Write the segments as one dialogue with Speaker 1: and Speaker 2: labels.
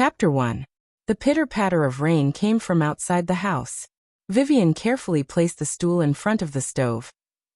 Speaker 1: Chapter 1. The pitter-patter of rain came from outside the house. Vivian carefully placed the stool in front of the stove,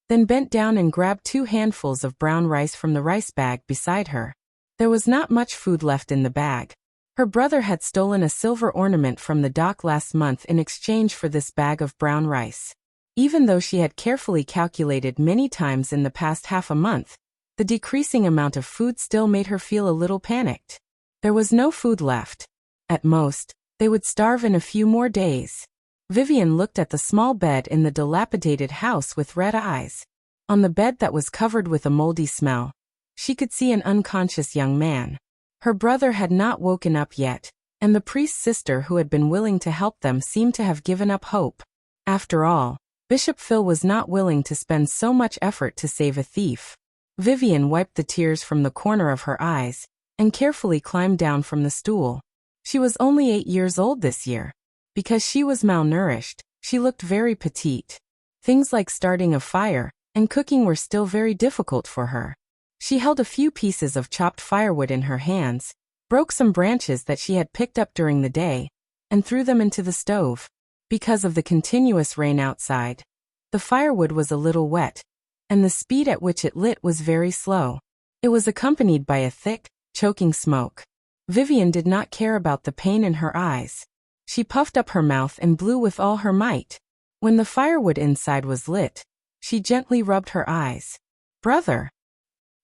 Speaker 1: then bent down and grabbed 2 handfuls of brown rice from the rice bag beside her. There was not much food left in the bag. Her brother had stolen a silver ornament from the dock last month in exchange for this bag of brown rice. Even though she had carefully calculated many times in the past half a month, the decreasing amount of food still made her feel a little panicked. There was no food left. At most, they would starve in a few more days. Vivian looked at the small bed in the dilapidated house with red eyes. On the bed that was covered with a moldy smell, she could see an unconscious young man. Her brother had not woken up yet, and the priest's sister who had been willing to help them seemed to have given up hope. After all, Bishop Phil was not willing to spend so much effort to save a thief. Vivian wiped the tears from the corner of her eyes and carefully climbed down from the stool. She was only 8 years old this year. Because she was malnourished, she looked very petite. Things like starting a fire and cooking were still very difficult for her. She held a few pieces of chopped firewood in her hands, broke some branches that she had picked up during the day, and threw them into the stove. Because of the continuous rain outside, the firewood was a little wet, and the speed at which it lit was very slow. It was accompanied by a thick, choking smoke. Vivian did not care about the pain in her eyes. She puffed up her mouth and blew with all her might. When the firewood inside was lit, she gently rubbed her eyes. "Brother,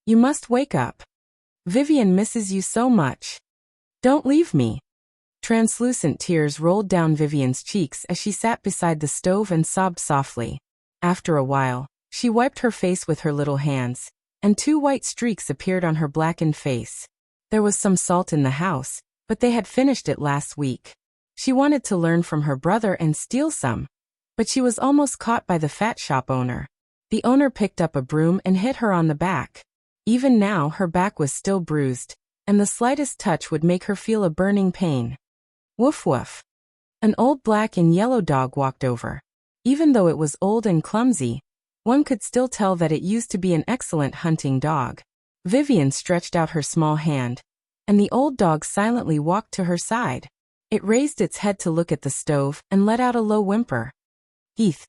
Speaker 1: you must wake up. Vivian misses you so much. Don't leave me." Translucent tears rolled down Vivian's cheeks as she sat beside the stove and sobbed softly. After a while, she wiped her face with her little hands, and 2 white streaks appeared on her blackened face. There was some salt in the house, but they had finished it last week. She wanted to learn from her brother and steal some, but she was almost caught by the fat shop owner. The owner picked up a broom and hit her on the back. Even now her back was still bruised, and the slightest touch would make her feel a burning pain. Woof woof. An old black and yellow dog walked over. Even though it was old and clumsy, one could still tell that it used to be an excellent hunting dog. Vivian stretched out her small hand, and the old dog silently walked to her side. It raised its head to look at the stove and let out a low whimper. "Heath."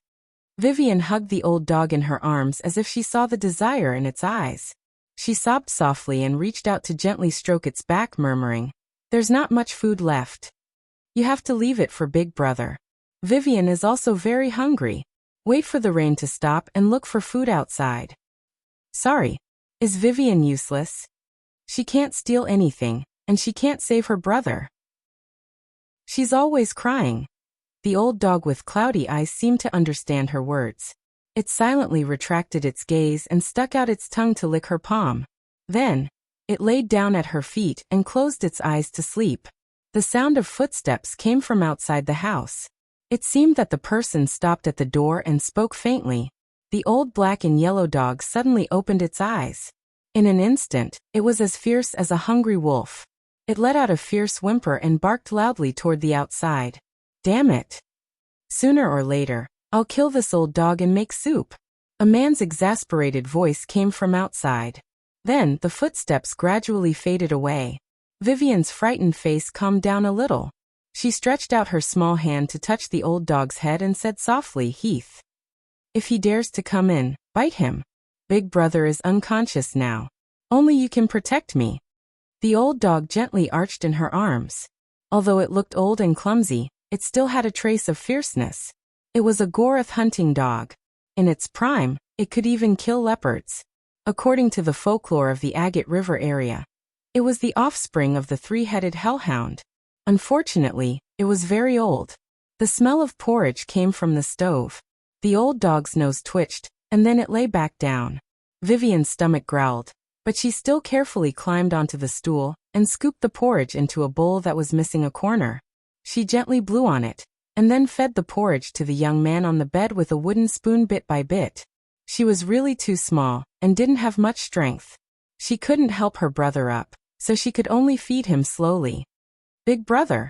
Speaker 1: Vivian hugged the old dog in her arms as if she saw the desire in its eyes. She sobbed softly and reached out to gently stroke its back, murmuring, "There's not much food left. You have to leave it for Big Brother. Vivian is also very hungry. Wait for the rain to stop and look for food outside." "Sorry. Is Vivian useless? She can't steal anything, and she can't save her brother. She's always crying." The old dog with cloudy eyes seemed to understand her words. It silently retracted its gaze and stuck out its tongue to lick her palm. Then, it laid down at her feet and closed its eyes to sleep. The sound of footsteps came from outside the house. It seemed that the person stopped at the door and spoke faintly. The old black and yellow dog suddenly opened its eyes. In an instant, it was as fierce as a hungry wolf. It let out a fierce whimper and barked loudly toward the outside. "Damn it. Sooner or later, I'll kill this old dog and make soup." A man's exasperated voice came from outside. Then, the footsteps gradually faded away. Vivian's frightened face calmed down a little. She stretched out her small hand to touch the old dog's head and said softly, "Heath. If he dares to come in, bite him. Big Brother is unconscious now. Only you can protect me." The old dog gently arched in her arms. Although it looked old and clumsy, it still had a trace of fierceness. It was a Goroth hunting dog. In its prime, it could even kill leopards. According to the folklore of the Agate River area, it was the offspring of the 3-headed hellhound. Unfortunately, it was very old. The smell of porridge came from the stove. The old dog's nose twitched, and then it lay back down. Vivian's stomach growled, but she still carefully climbed onto the stool and scooped the porridge into a bowl that was missing a corner. She gently blew on it, and then fed the porridge to the young man on the bed with a wooden spoon bit by bit. She was really too small, and didn't have much strength. She couldn't help her brother up, so she could only feed him slowly. "Big Brother,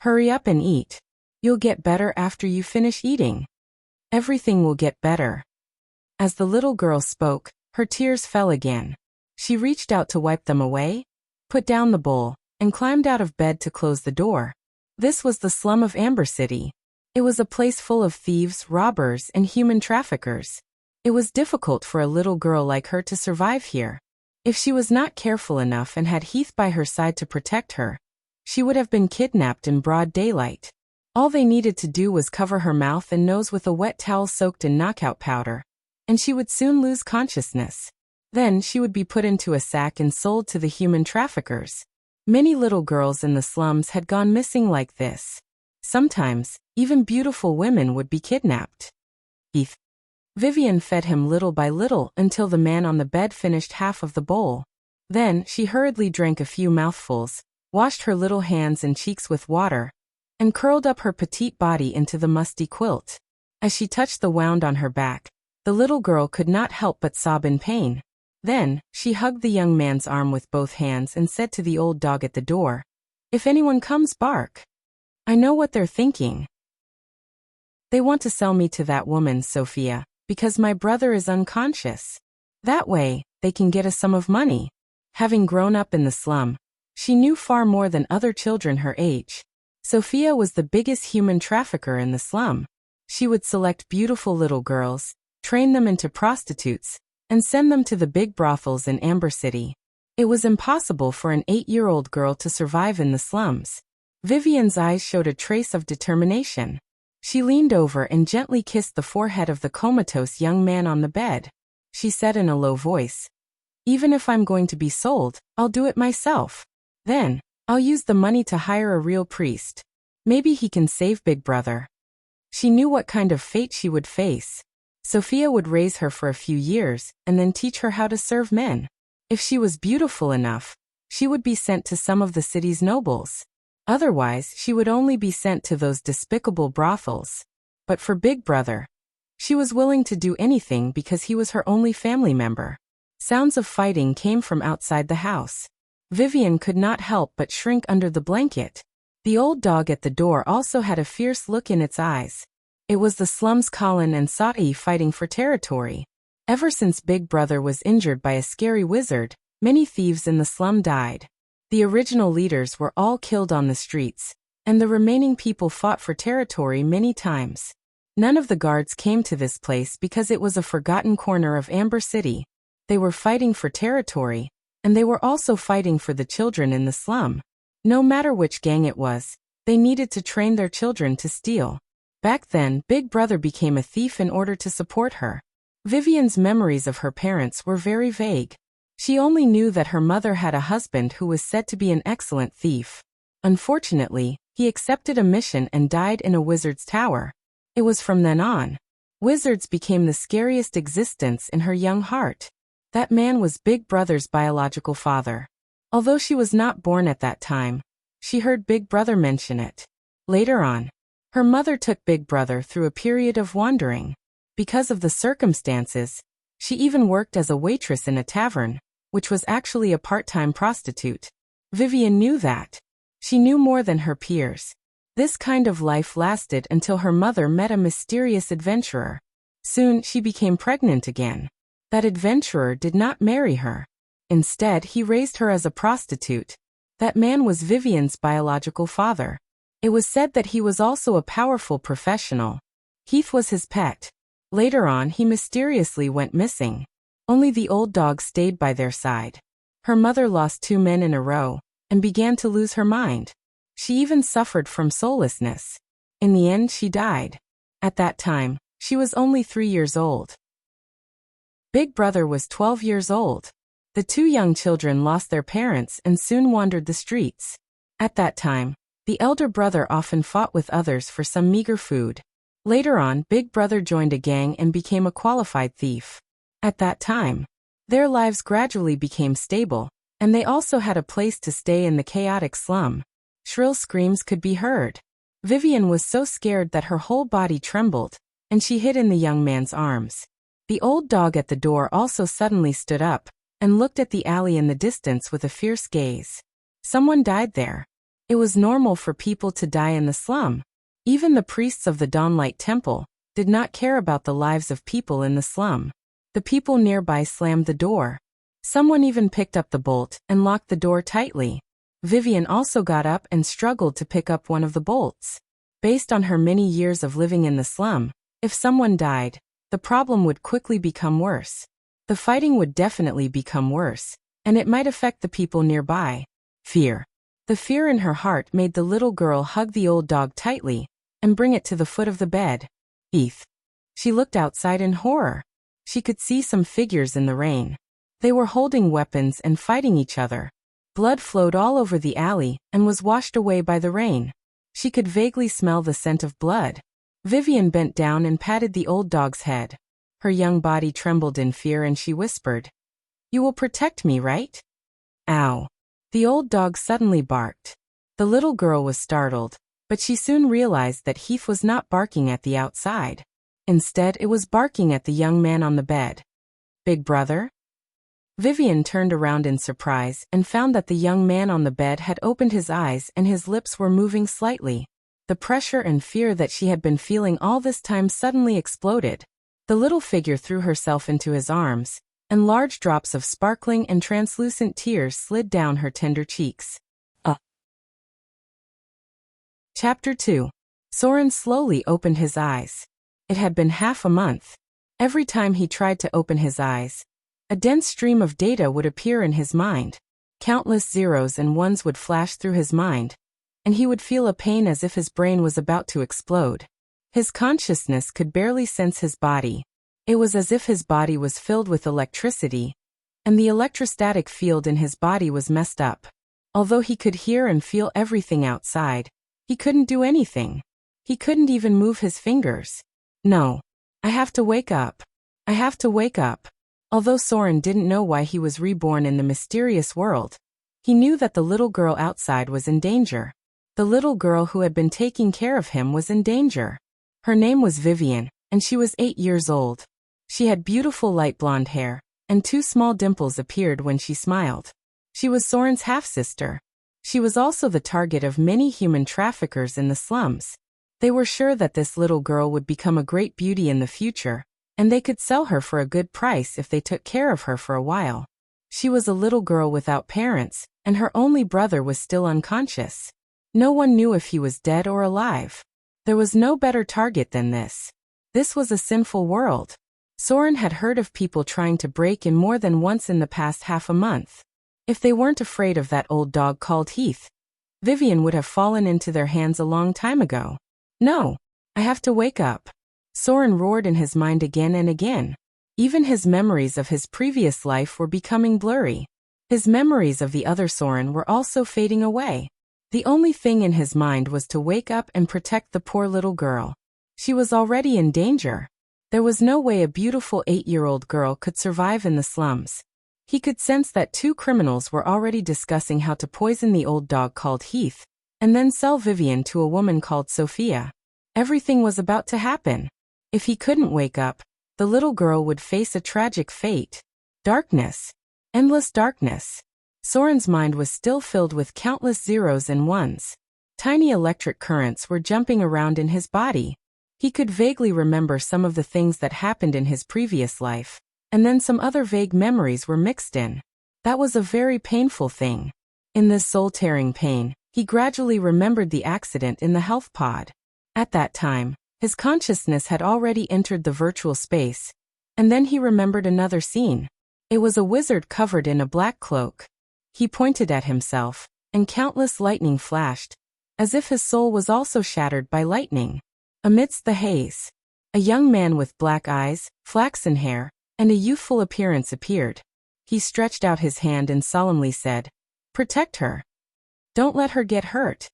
Speaker 1: hurry up and eat. You'll get better after you finish eating. Everything will get better." As the little girl spoke, her tears fell again. She reached out to wipe them away, put down the bowl, and climbed out of bed to close the door. This was the slum of Amber City. It was a place full of thieves, robbers, and human traffickers. It was difficult for a little girl like her to survive here. If she was not careful enough and had Heath by her side to protect her, she would have been kidnapped in broad daylight. All they needed to do was cover her mouth and nose with a wet towel soaked in knockout powder, and she would soon lose consciousness. Then she would be put into a sack and sold to the human traffickers. Many little girls in the slums had gone missing like this. Sometimes, even beautiful women would be kidnapped. Heath. Vivian fed him little by little until the man on the bed finished half of the bowl. Then she hurriedly drank a few mouthfuls, washed her little hands and cheeks with water, and curled up her petite body into the musty quilt. As she touched the wound on her back, the little girl could not help but sob in pain. Then, she hugged the young man's arm with both hands and said to the old dog at the door, "If anyone comes, bark. I know what they're thinking. They want to sell me to that woman, Sophia, because my brother is unconscious. That way, they can get a sum of money." Having grown up in the slum, she knew far more than other children her age. Sophia was the biggest human trafficker in the slum. She would select beautiful little girls, train them into prostitutes, and send them to the big brothels in Amber City. It was impossible for an 8-year-old girl to survive in the slums. Vivian's eyes showed a trace of determination. She leaned over and gently kissed the forehead of the comatose young man on the bed. She said in a low voice, "Even if I'm going to be sold, I'll do it myself. Then, I'll use the money to hire a real priest. Maybe he can save Big Brother." She knew what kind of fate she would face. Sophia would raise her for a few years and then teach her how to serve men. If she was beautiful enough, she would be sent to some of the city's nobles. Otherwise, she would only be sent to those despicable brothels. But for Big Brother, she was willing to do anything because he was her only family member. Sounds of fighting came from outside the house. Vivian could not help but shrink under the blanket. The old dog at the door also had a fierce look in its eyes. It was the slum's Colin and Sa'i fighting for territory. Ever since Big Brother was injured by a scary wizard, many thieves in the slum died. The original leaders were all killed on the streets, and the remaining people fought for territory many times. None of the guards came to this place because it was a forgotten corner of Amber City. They were fighting for territory, and they were also fighting for the children in the slum. No matter which gang it was, they needed to train their children to steal. Back then, Big Brother became a thief in order to support her. Vivian's memories of her parents were very vague. She only knew that her mother had a husband who was said to be an excellent thief. Unfortunately, he accepted a mission and died in a wizard's tower. It was from then on. Wizards became the scariest existence in her young heart. That man was Big Brother's biological father. Although she was not born at that time, she heard Big Brother mention it. Later on, her mother took Big Brother through a period of wandering. Because of the circumstances, she even worked as a waitress in a tavern, which was actually a part-time prostitute. Vivian knew that. She knew more than her peers. This kind of life lasted until her mother met a mysterious adventurer. Soon she became pregnant again. That adventurer did not marry her. Instead, he raised her as a prostitute. That man was Vivian's biological father. It was said that he was also a powerful professional. Heath was his pet. Later on, he mysteriously went missing. Only the old dog stayed by their side. Her mother lost 2 men in a row and began to lose her mind. She even suffered from soullessness. In the end, she died. At that time, she was only 3 years old. Big Brother was 12 years old. The 2 young children lost their parents and soon wandered the streets. At that time, the elder brother often fought with others for some meager food. Later on, Big Brother joined a gang and became a qualified thief. At that time, their lives gradually became stable, and they also had a place to stay in the chaotic slum. Shrill screams could be heard. Vivian was so scared that her whole body trembled, and she hid in the young man's arms. The old dog at the door also suddenly stood up and looked at the alley in the distance with a fierce gaze. Someone died there. It was normal for people to die in the slum. Even the priests of the Dawnlight Temple did not care about the lives of people in the slum. The people nearby slammed the door. Someone even picked up the bolt and locked the door tightly. Vivian also got up and struggled to pick up one of the bolts. Based on her many years of living in the slum, if someone died, the problem would quickly become worse. The fighting would definitely become worse, and it might affect the people nearby. Fear. The fear in her heart made the little girl hug the old dog tightly and bring it to the foot of the bed. Heath. She looked outside in horror. She could see some figures in the rain. They were holding weapons and fighting each other. Blood flowed all over the alley and was washed away by the rain. She could vaguely smell the scent of blood. Vivian bent down and patted the old dog's head. Her young body trembled in fear and she whispered, "You will protect me, right?" Ow. The old dog suddenly barked. The little girl was startled, but she soon realized that Heath was not barking at the outside. Instead, it was barking at the young man on the bed. "Big brother?" Vivian turned around in surprise and found that the young man on the bed had opened his eyes and his lips were moving slightly. The pressure and fear that she had been feeling all this time suddenly exploded. The little figure threw herself into his arms, and large drops of sparkling and translucent tears slid down her tender cheeks. Chapter 2. Soren slowly opened his eyes. It had been half a month. Every time he tried to open his eyes, a dense stream of data would appear in his mind. Countless zeros and ones would flash through his mind, and he would feel a pain as if his brain was about to explode. His consciousness could barely sense his body. It was as if his body was filled with electricity, and the electrostatic field in his body was messed up. Although he could hear and feel everything outside, he couldn't do anything. He couldn't even move his fingers. No. I have to wake up. I have to wake up. Although Soren didn't know why he was reborn in the mysterious world, he knew that the little girl outside was in danger. The little girl who had been taking care of him was in danger. Her name was Vivian, and she was 8 years old. She had beautiful light blonde hair, and 2 small dimples appeared when she smiled. She was Soren's half-sister. She was also the target of many human traffickers in the slums. They were sure that this little girl would become a great beauty in the future, and they could sell her for a good price if they took care of her for a while. She was a little girl without parents, and her only brother was still unconscious. No one knew if he was dead or alive. There was no better target than this. This was a sinful world. Soren had heard of people trying to break in more than once in the past half a month. If they weren't afraid of that old dog called Heath, Vivian would have fallen into their hands a long time ago. No, I have to wake up. Soren roared in his mind again and again. Even his memories of his previous life were becoming blurry. His memories of the other Soren were also fading away. The only thing in his mind was to wake up and protect the poor little girl. She was already in danger. There was no way a beautiful 8-year-old girl could survive in the slums. He could sense that 2 criminals were already discussing how to poison the old dog called Heath, and then sell Vivian to a woman called Sophia. Everything was about to happen. If he couldn't wake up, the little girl would face a tragic fate. Darkness. Endless darkness. Soren's mind was still filled with countless zeros and ones. Tiny electric currents were jumping around in his body. He could vaguely remember some of the things that happened in his previous life, and then some other vague memories were mixed in. That was a very painful thing. In this soul-tearing pain, he gradually remembered the accident in the health pod. At that time, his consciousness had already entered the virtual space, and then he remembered another scene. It was a wizard covered in a black cloak. He pointed at himself, and countless lightning flashed, as if his soul was also shattered by lightning. Amidst the haze, a young man with black eyes, flaxen hair, and a youthful appearance appeared. He stretched out his hand and solemnly said, "Protect her. Don't let her get hurt."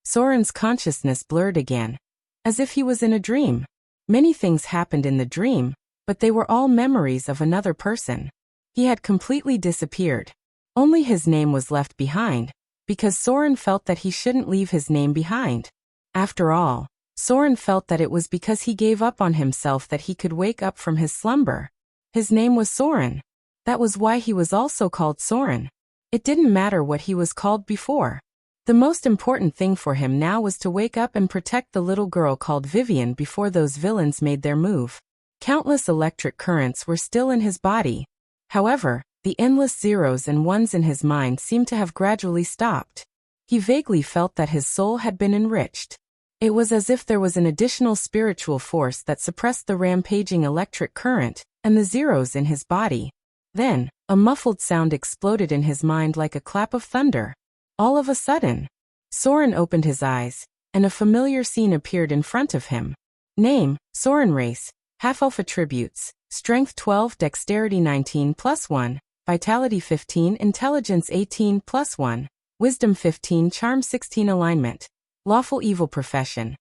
Speaker 1: Soren's consciousness blurred again, as if he was in a dream. Many things happened in the dream, but they were all memories of another person. He had completely disappeared. Only his name was left behind, because Soren felt that he shouldn't leave his name behind. After all, Soren felt that it was because he gave up on himself that he could wake up from his slumber. His name was Soren. That was why he was also called Soren. It didn't matter what he was called before. The most important thing for him now was to wake up and protect the little girl called Vivian before those villains made their move. Countless electric currents were still in his body. However, the endless zeros and ones in his mind seemed to have gradually stopped. He vaguely felt that his soul had been enriched. It was as if there was an additional spiritual force that suppressed the rampaging electric current and the zeros in his body. Then, a muffled sound exploded in his mind like a clap of thunder. All of a sudden, Soren opened his eyes, and a familiar scene appeared in front of him. Name, Soren race, half-elf attributes, strength 12, dexterity 19 plus 1, vitality 15, intelligence 18 plus 1, wisdom 15, charm 16, alignment, lawful evil profession.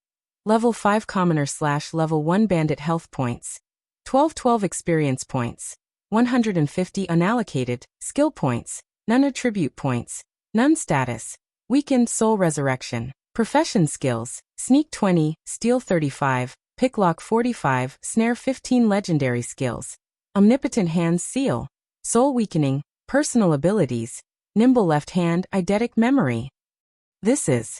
Speaker 1: Level 5 commoner / level 1 bandit health points. 12 experience points. 150 unallocated, skill points, none attribute points, none status, weakened soul resurrection, profession skills, sneak 20, steal 35, picklock 45, snare 15 legendary skills, omnipotent hands seal, soul weakening, personal abilities, nimble left hand, eidetic memory. This is.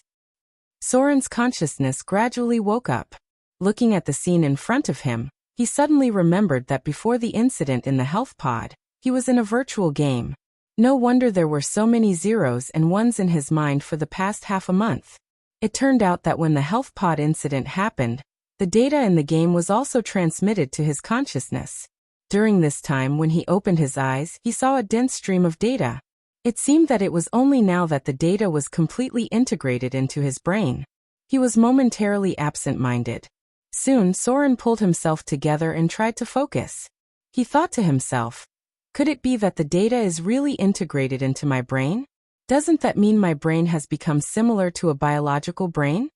Speaker 1: Soren's consciousness gradually woke up. Looking at the scene in front of him, he suddenly remembered that before the incident in the health pod, he was in a virtual game. No wonder there were so many zeros and ones in his mind for the past half a month. It turned out that when the health pod incident happened, the data in the game was also transmitted to his consciousness. During this time, when he opened his eyes, he saw a dense stream of data. It seemed that it was only now that the data was completely integrated into his brain. He was momentarily absent-minded. Soon, Soren pulled himself together and tried to focus. He thought to himself, could it be that the data is really integrated into my brain? Doesn't that mean my brain has become similar to a biological brain?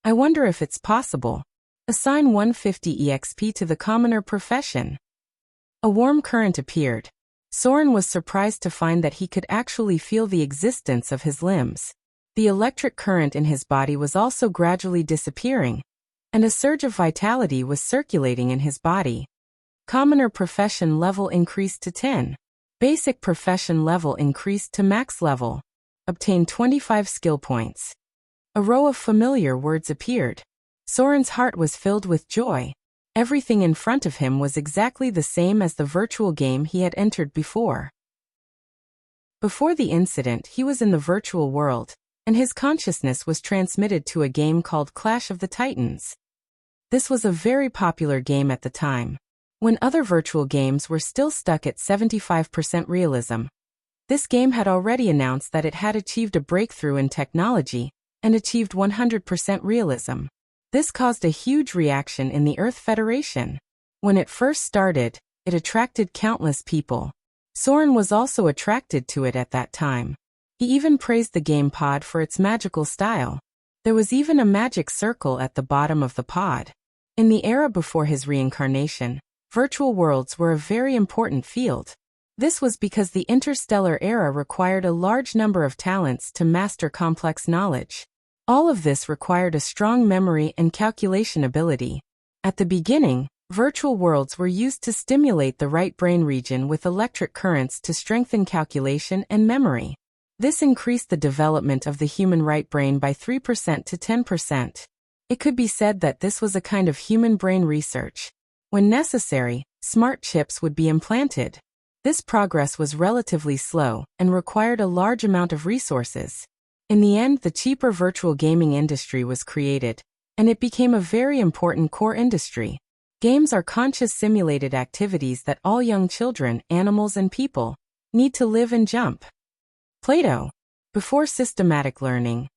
Speaker 1: I wonder if it's possible. Assign 150 EXP to the commoner profession. A warm current appeared. Soren was surprised to find that he could actually feel the existence of his limbs. The electric current in his body was also gradually disappearing, and a surge of vitality was circulating in his body. Commoner profession level increased to 10. Basic profession level increased to max level. Obtain 25 skill points. A row of familiar words appeared. Soren's heart was filled with joy. Everything in front of him was exactly the same as the virtual game he had entered before. Before the incident, he was in the virtual world, and his consciousness was transmitted to a game called Clash of the Titans. This was a very popular game at the time, when other virtual games were still stuck at 75% realism. This game had already announced that it had achieved a breakthrough in technology and achieved 100% realism. This caused a huge reaction in the Earth Federation. When it first started, it attracted countless people. Soren was also attracted to it at that time. He even praised the game pod for its magical style. There was even a magic circle at the bottom of the pod. In the era before his reincarnation, virtual worlds were a very important field. This was because the interstellar era required a large number of talents to master complex knowledge. All of this required a strong memory and calculation ability. At the beginning, virtual worlds were used to stimulate the right brain region with electric currents to strengthen calculation and memory. This increased the development of the human right brain by 3% to 10%. It could be said that this was a kind of human brain research. When necessary, smart chips would be implanted. This progress was relatively slow and required a large amount of resources. In the end, the cheaper virtual gaming industry was created, and it became a very important core industry. Games are conscious simulated activities that all young children, animals and people need to live and jump. Plato. Before systematic learning,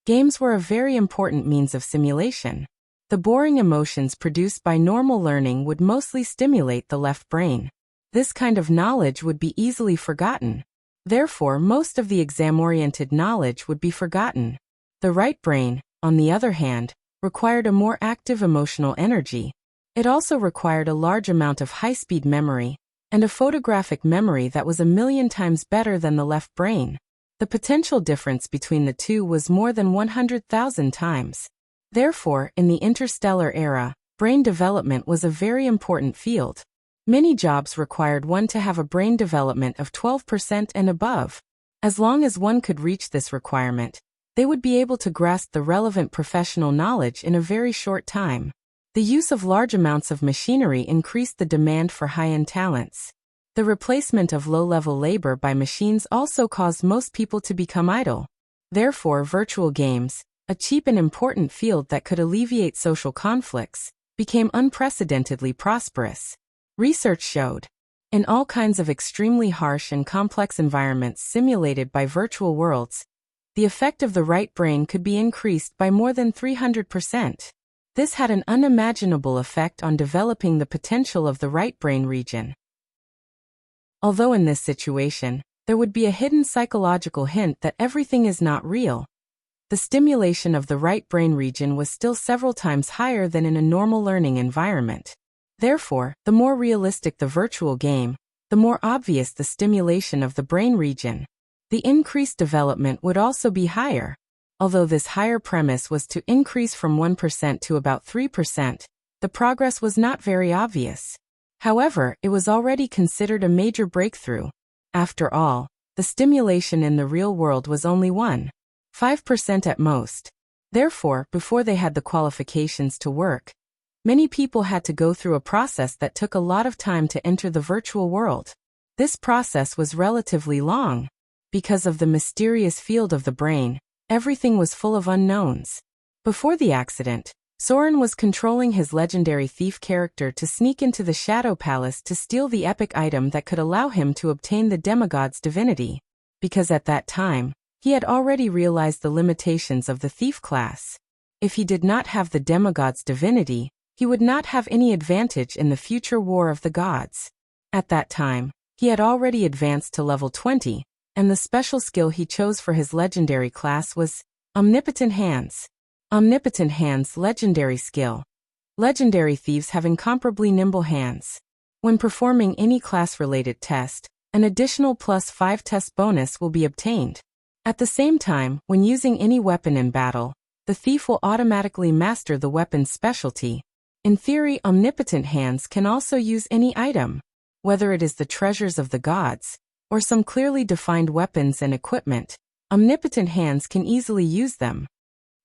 Speaker 1: games were a very important means of simulation. The boring emotions produced by normal learning would mostly stimulate the left brain. This kind of knowledge would be easily forgotten. Therefore, most of the exam-oriented knowledge would be forgotten. The right brain, on the other hand, required a more active emotional energy. It also required a large amount of high-speed memory, and a photographic memory that was 1,000,000 times better than the left brain. The potential difference between the two was more than 100,000 times. Therefore, in the interstellar era, brain development was a very important field. Many jobs required one to have a brain development of 12% and above. As long as one could reach this requirement, they would be able to grasp the relevant professional knowledge in a very short time. The use of large amounts of machinery increased the demand for high-end talents. The replacement of low-level labor by machines also caused most people to become idle. Therefore, virtual games, a cheap and important field that could alleviate social conflicts, became unprecedentedly prosperous. Research showed, in all kinds of extremely harsh and complex environments simulated by virtual worlds, the effect of the right brain could be increased by more than 300%. This had an unimaginable effect on developing the potential of the right brain region. Although in this situation, there would be a hidden psychological hint that everything is not real, the stimulation of the right brain region was still several times higher than in a normal learning environment. Therefore, the more realistic the virtual game, the more obvious the stimulation of the brain region. The increased development would also be higher. Although this higher premise was to increase from 1% to about 3%, the progress was not very obvious. However, it was already considered a major breakthrough. After all, the stimulation in the real world was only 1.5% at most. Therefore, before they had the qualifications to work, many people had to go through a process that took a lot of time to enter the virtual world. This process was relatively long. Because of the mysterious field of the brain, everything was full of unknowns. Before the accident, Soren was controlling his legendary thief character to sneak into the Shadow Palace to steal the epic item that could allow him to obtain the demigod's divinity. Because at that time, he had already realized the limitations of the thief class. If he did not have the demigod's divinity, he would not have any advantage in the future war of the gods. At that time, he had already advanced to level 20, and the special skill he chose for his legendary class was Omnipotent Hands. Omnipotent Hands legendary skill. Legendary thieves have incomparably nimble hands. When performing any class-related test, an additional +5 test bonus will be obtained. At the same time, when using any weapon in battle, the thief will automatically master the weapon's specialty. In theory, Omnipotent Hands can also use any item, whether it is the treasures of the gods, or some clearly defined weapons and equipment. Omnipotent Hands can easily use them.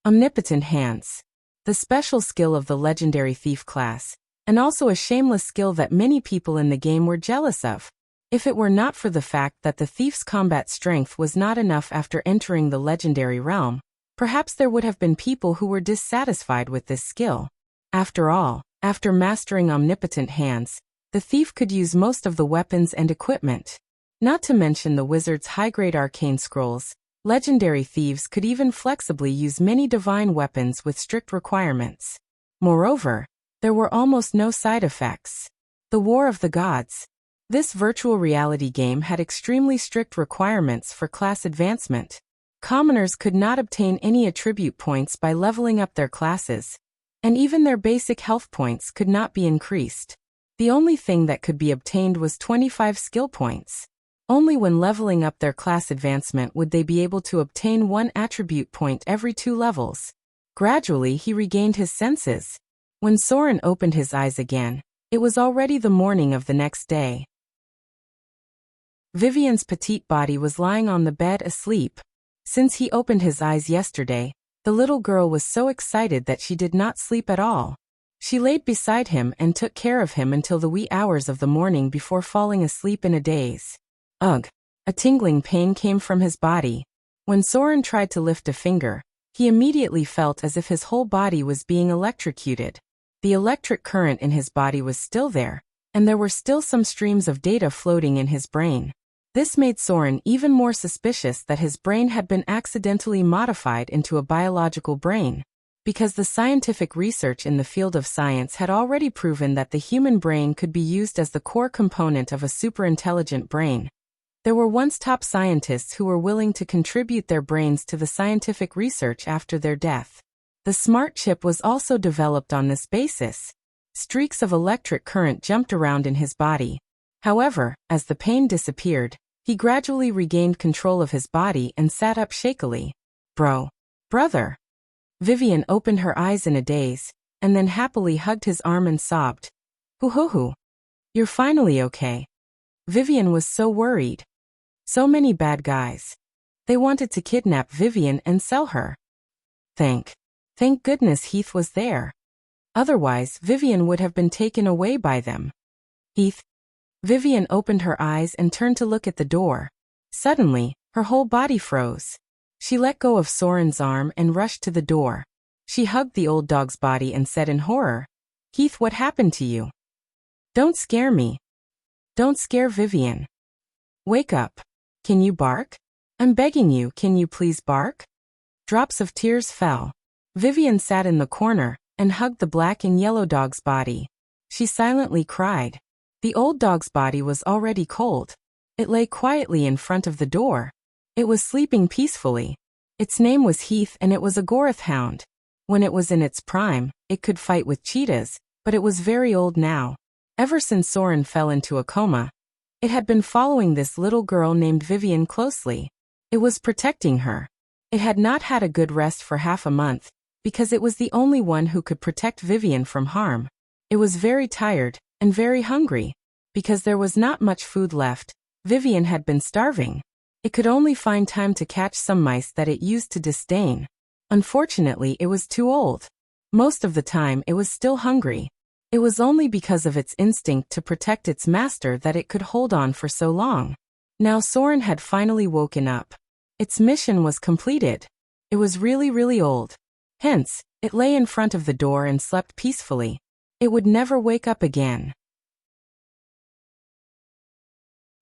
Speaker 1: Omnipotent Hands, the special skill of the legendary thief class, and also a shameless skill that many people in the game were jealous of. If it were not for the fact that the thief's combat strength was not enough after entering the legendary realm, perhaps there would have been people who were dissatisfied with this skill. After all, after mastering Omnipotent Hands, the thief could use most of the weapons and equipment. Not to mention the wizard's high-grade arcane scrolls, legendary thieves could even flexibly use many divine weapons with strict requirements. Moreover, there were almost no side effects. The War of the Gods. This virtual reality game had extremely strict requirements for class advancement. Commoners could not obtain any attribute points by leveling up their classes, and even their basic health points could not be increased. The only thing that could be obtained was 25 skill points. Only when leveling up their class advancement would they be able to obtain 1 attribute point every 2 levels. Gradually he regained his senses. When Soren opened his eyes again, it was already the morning of the next day. Vivian's petite body was lying on the bed asleep. Since he opened his eyes yesterday, the little girl was so excited that she did not sleep at all. She laid beside him and took care of him until the wee hours of the morning before falling asleep in a daze. Ugh! A tingling pain came from his body. When Soren tried to lift a finger, he immediately felt as if his whole body was being electrocuted. The electric current in his body was still there, and there were still some streams of data floating in his brain. This made Soren even more suspicious that his brain had been accidentally modified into a biological brain. Because the scientific research in the field of science had already proven that the human brain could be used as the core component of a superintelligent brain. There were once top scientists who were willing to contribute their brains to the scientific research after their death. The smart chip was also developed on this basis. Streaks of electric current jumped around in his body. However, as the pain disappeared, he gradually regained control of his body and sat up shakily. Brother. Vivian opened her eyes in a daze, and then happily hugged his arm and sobbed. Hoo. You're finally okay. Vivian was so worried. So many bad guys. They wanted to kidnap Vivian and sell her. Thank goodness Heath was there. Otherwise, Vivian would have been taken away by them. Heath? Vivian opened her eyes and turned to look at the door. Suddenly, her whole body froze. She let go of Soren's arm and rushed to the door. She hugged the old dog's body and said in horror, "Heath, what happened to you? Don't scare me. Don't scare Vivian. Wake up. Can you bark? I'm begging you, can you please bark?" Drops of tears fell. Vivian sat in the corner and hugged the black and yellow dog's body. She silently cried. The old dog's body was already cold. It lay quietly in front of the door. It was sleeping peacefully. Its name was Heath and it was a Goroth hound. When it was in its prime, it could fight with cheetahs, but it was very old now. Ever since Soren fell into a coma, it had been following this little girl named Vivian closely. It was protecting her. It had not had a good rest for half a month, because it was the only one who could protect Vivian from harm. It was very tired and very hungry. Because there was not much food left, Vivian had been starving. It could only find time to catch some mice that it used to disdain. Unfortunately, it was too old. Most of the time, it was still hungry. It was only because of its instinct to protect its master that it could hold on for so long. Now Soren had finally woken up. Its mission was completed. It was really old. Hence, it lay in front of the door and slept peacefully. It would never wake up again.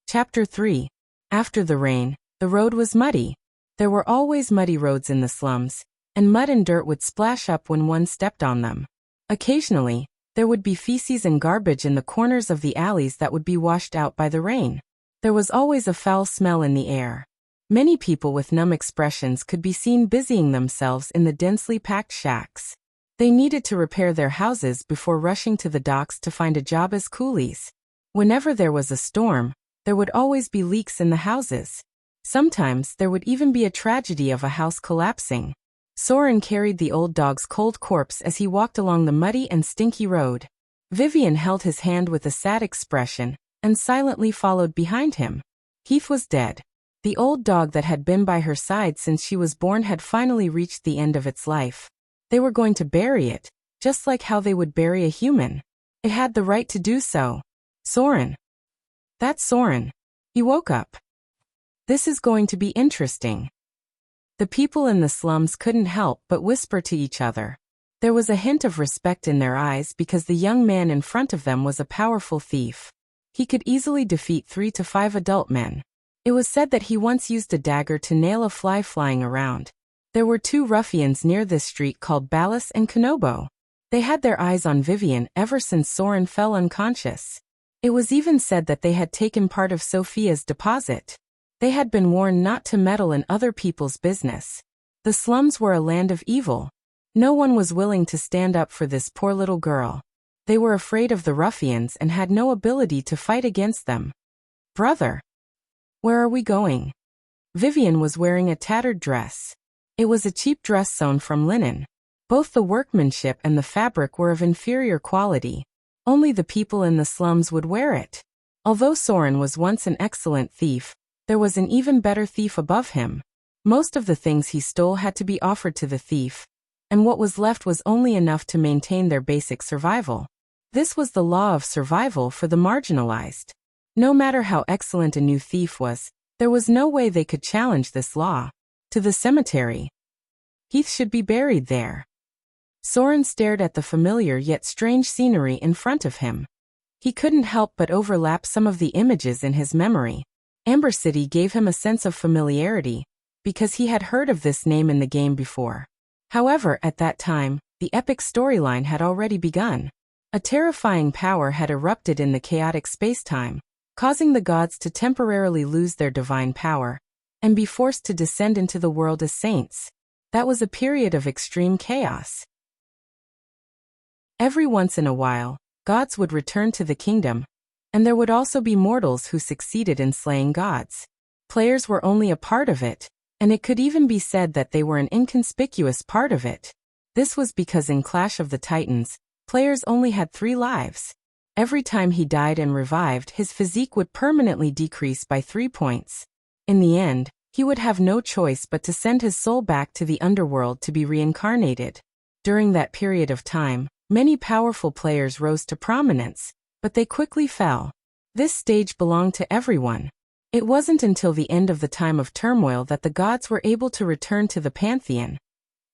Speaker 1: Chapter 3. After the rain, the road was muddy. There were always muddy roads in the slums, and mud and dirt would splash up when one stepped on them. Occasionally, there would be feces and garbage in the corners of the alleys that would be washed out by the rain. There was always a foul smell in the air. Many people with numb expressions could be seen busying themselves in the densely packed shacks. They needed to repair their houses before rushing to the docks to find a job as coolies. Whenever there was a storm, there would always be leaks in the houses. Sometimes there would even be a tragedy of a house collapsing. Soren carried the old dog's cold corpse as he walked along the muddy and stinky road. Vivian held his hand with a sad expression and silently followed behind him. Heath was dead. The old dog that had been by her side since she was born had finally reached the end of its life. They were going to bury it, just like how they would bury a human. It had the right to do so. Soren. That's Soren. He woke up. This is going to be interesting. The people in the slums couldn't help but whisper to each other. There was a hint of respect in their eyes because the young man in front of them was a powerful thief. He could easily defeat 3 to 5 adult men. It was said that he once used a dagger to nail a fly flying around. There were 2 ruffians near this street called Ballas and Konobo. They had their eyes on Vivian ever since Soren fell unconscious. It was even said that they had taken part of Sophia's deposit. They had been warned not to meddle in other people's business. The slums were a land of evil. No one was willing to stand up for this poor little girl. They were afraid of the ruffians and had no ability to fight against them. Brother. Where are we going? Vivian was wearing a tattered dress. It was a cheap dress sewn from linen. Both the workmanship and the fabric were of inferior quality. Only the people in the slums would wear it. Although Soren was once an excellent thief, there was an even better thief above him. Most of the things he stole had to be offered to the thief, and what was left was only enough to maintain their basic survival. This was the law of survival for the marginalized. No matter how excellent a new thief was, there was no way they could challenge this law. To the cemetery. Heath should be buried there. Soren stared at the familiar yet strange scenery in front of him. He couldn't help but overlap some of the images in his memory. Amber City gave him a sense of familiarity, because he had heard of this name in the game before. However, at that time, the epic storyline had already begun. A terrifying power had erupted in the chaotic space-time, causing the gods to temporarily lose their divine power, and be forced to descend into the world as saints. That was a period of extreme chaos. Every once in a while, gods would return to the kingdom, and there would also be mortals who succeeded in slaying gods. Players were only a part of it, and it could even be said that they were an inconspicuous part of it. This was because in Clash of the Titans, players only had 3 lives. Every time he died and revived, his physique would permanently decrease by 3 points. In the end, he would have no choice but to send his soul back to the underworld to be reincarnated. During that period of time, many powerful players rose to prominence, but they quickly fell. This stage belonged to everyone. It wasn't until the end of the time of turmoil that the gods were able to return to the pantheon,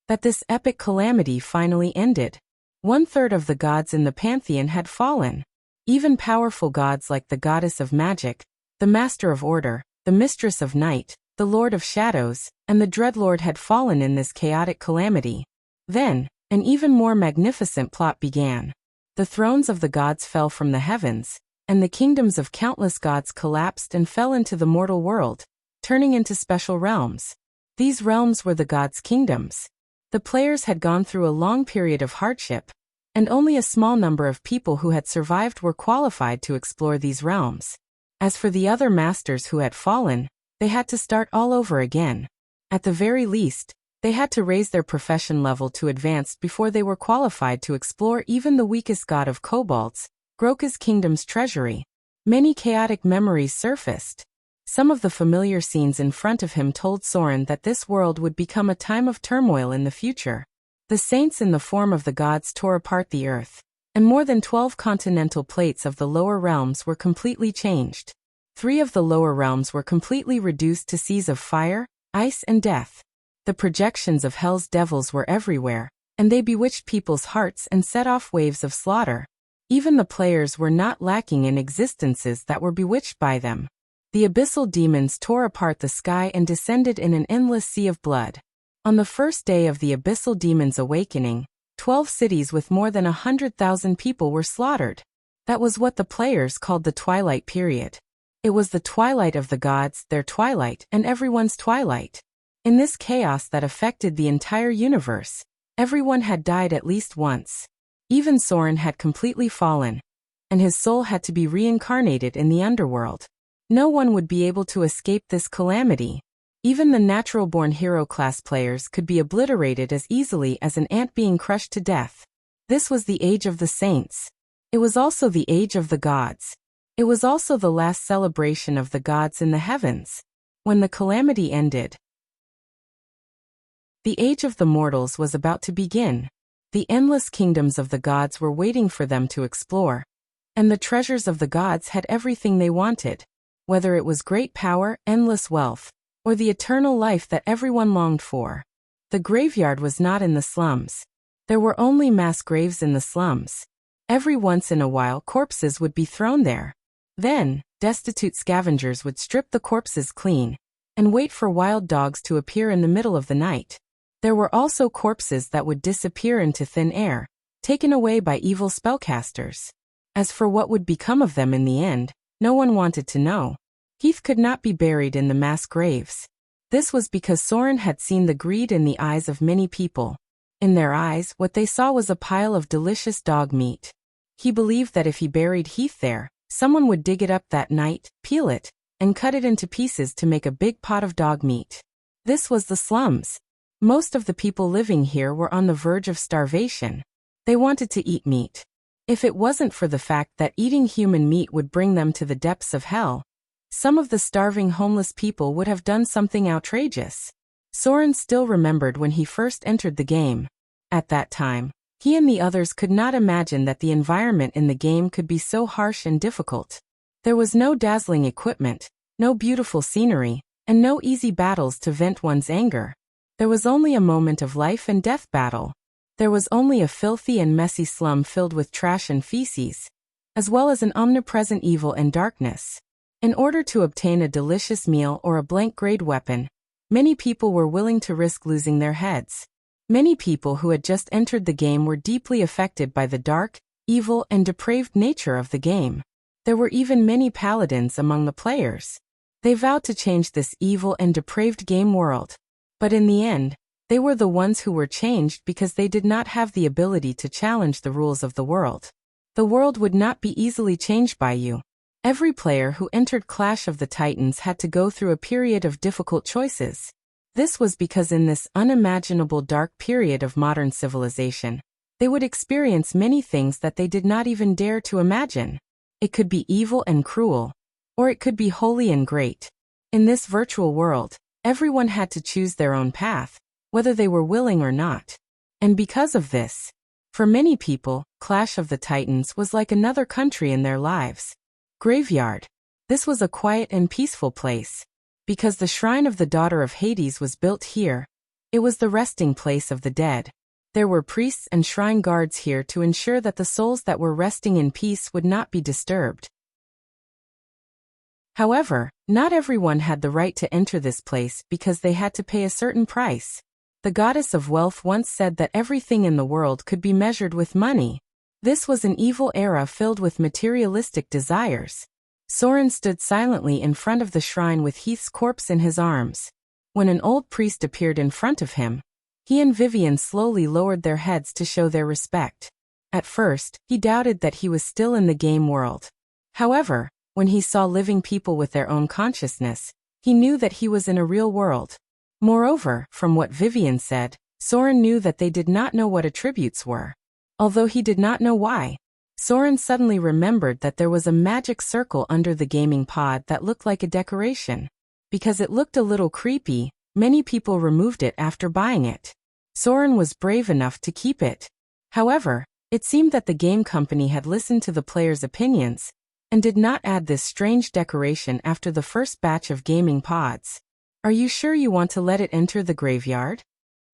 Speaker 1: that this epic calamity finally ended. 1/3 of the gods in the pantheon had fallen. Even powerful gods like the goddess of magic, the master of order, the mistress of night, the lord of shadows, and the dreadlord had fallen in this chaotic calamity. Then, an even more magnificent plot began. The thrones of the gods fell from the heavens, and the kingdoms of countless gods collapsed and fell into the mortal world, turning into special realms. These realms were the gods' kingdoms. The players had gone through a long period of hardship, and only a small number of people who had survived were qualified to explore these realms. As for the other masters who had fallen, they had to start all over again. At the very least, they had to raise their profession level to advanced before they were qualified to explore even the weakest god of kobolds, Groka's kingdom's treasury. Many chaotic memories surfaced. Some of the familiar scenes in front of him told Soren that this world would become a time of turmoil in the future. The saints in the form of the gods tore apart the earth, and more than 12 continental plates of the lower realms were completely changed. 3 of the lower realms were completely reduced to seas of fire, ice, and death. The projections of hell's devils were everywhere, and they bewitched people's hearts and set off waves of slaughter. Even the players were not lacking in existences that were bewitched by them. The abyssal demons tore apart the sky and descended in an endless sea of blood. On the first day of the abyssal demons' awakening, 12 cities with more than 100,000 people were slaughtered. That was what the players called the twilight period. It was the twilight of the gods, their twilight, and everyone's twilight. In this chaos that affected the entire universe, everyone had died at least once. Even Soren had completely fallen, and his soul had to be reincarnated in the underworld. No one would be able to escape this calamity. Even the natural-born hero-class players could be obliterated as easily as an ant being crushed to death. This was the age of the saints. It was also the age of the gods. It was also the last celebration of the gods in the heavens. When the calamity ended, the age of the mortals was about to begin. The endless kingdoms of the gods were waiting for them to explore, and the treasures of the gods had everything they wanted, whether it was great power, endless wealth, or the eternal life that everyone longed for. The graveyard was not in the slums. There were only mass graves in the slums. Every once in a while corpses would be thrown there. Then, destitute scavengers would strip the corpses clean, and wait for wild dogs to appear in the middle of the night. There were also corpses that would disappear into thin air, taken away by evil spellcasters. As for what would become of them in the end, no one wanted to know. Heath could not be buried in the mass graves. This was because Soren had seen the greed in the eyes of many people. In their eyes, what they saw was a pile of delicious dog meat. He believed that if he buried Heath there, someone would dig it up that night, peel it, and cut it into pieces to make a big pot of dog meat. This was the slums. Most of the people living here were on the verge of starvation. They wanted to eat meat. If it wasn't for the fact that eating human meat would bring them to the depths of hell, some of the starving homeless people would have done something outrageous. Soren still remembered when he first entered the game. At that time, he and the others could not imagine that the environment in the game could be so harsh and difficult. There was no dazzling equipment, no beautiful scenery, and no easy battles to vent one's anger. There was only a moment of life and death battle. There was only a filthy and messy slum filled with trash and feces, as well as an omnipresent evil and darkness. In order to obtain a delicious meal or a blank-grade weapon, many people were willing to risk losing their heads. Many people who had just entered the game were deeply affected by the dark, evil, and depraved nature of the game. There were even many paladins among the players. They vowed to change this evil and depraved game world. But in the end, they were the ones who were changed because they did not have the ability to challenge the rules of the world. The world would not be easily changed by you. Every player who entered Clash of the Titans had to go through a period of difficult choices. This was because in this unimaginable dark period of modern civilization, they would experience many things that they did not even dare to imagine. It could be evil and cruel, or it could be holy and great. In this virtual world, everyone had to choose their own path, whether they were willing or not. And because of this, for many people, Clash of the Titans was like another country in their lives. Graveyard. This was a quiet and peaceful place. Because the shrine of the daughter of Hades was built here, it was the resting place of the dead. There were priests and shrine guards here to ensure that the souls that were resting in peace would not be disturbed. However, not everyone had the right to enter this place because they had to pay a certain price. The goddess of wealth once said that everything in the world could be measured with money. This was an evil era filled with materialistic desires. Soren stood silently in front of the shrine with Heath's corpse in his arms. When an old priest appeared in front of him, he and Vivian slowly lowered their heads to show their respect. At first, he doubted that he was still in the game world. However, when he saw living people with their own consciousness, he knew that he was in a real world. Moreover, from what Vivian said, Soren knew that they did not know what attributes were. Although he did not know why, Soren suddenly remembered that there was a magic circle under the gaming pod that looked like a decoration. Because it looked a little creepy, many people removed it after buying it. Soren was brave enough to keep it. However, it seemed that the game company had listened to the players' opinions and did not add this strange decoration after the first batch of gaming pods. Are you sure you want to let it enter the graveyard?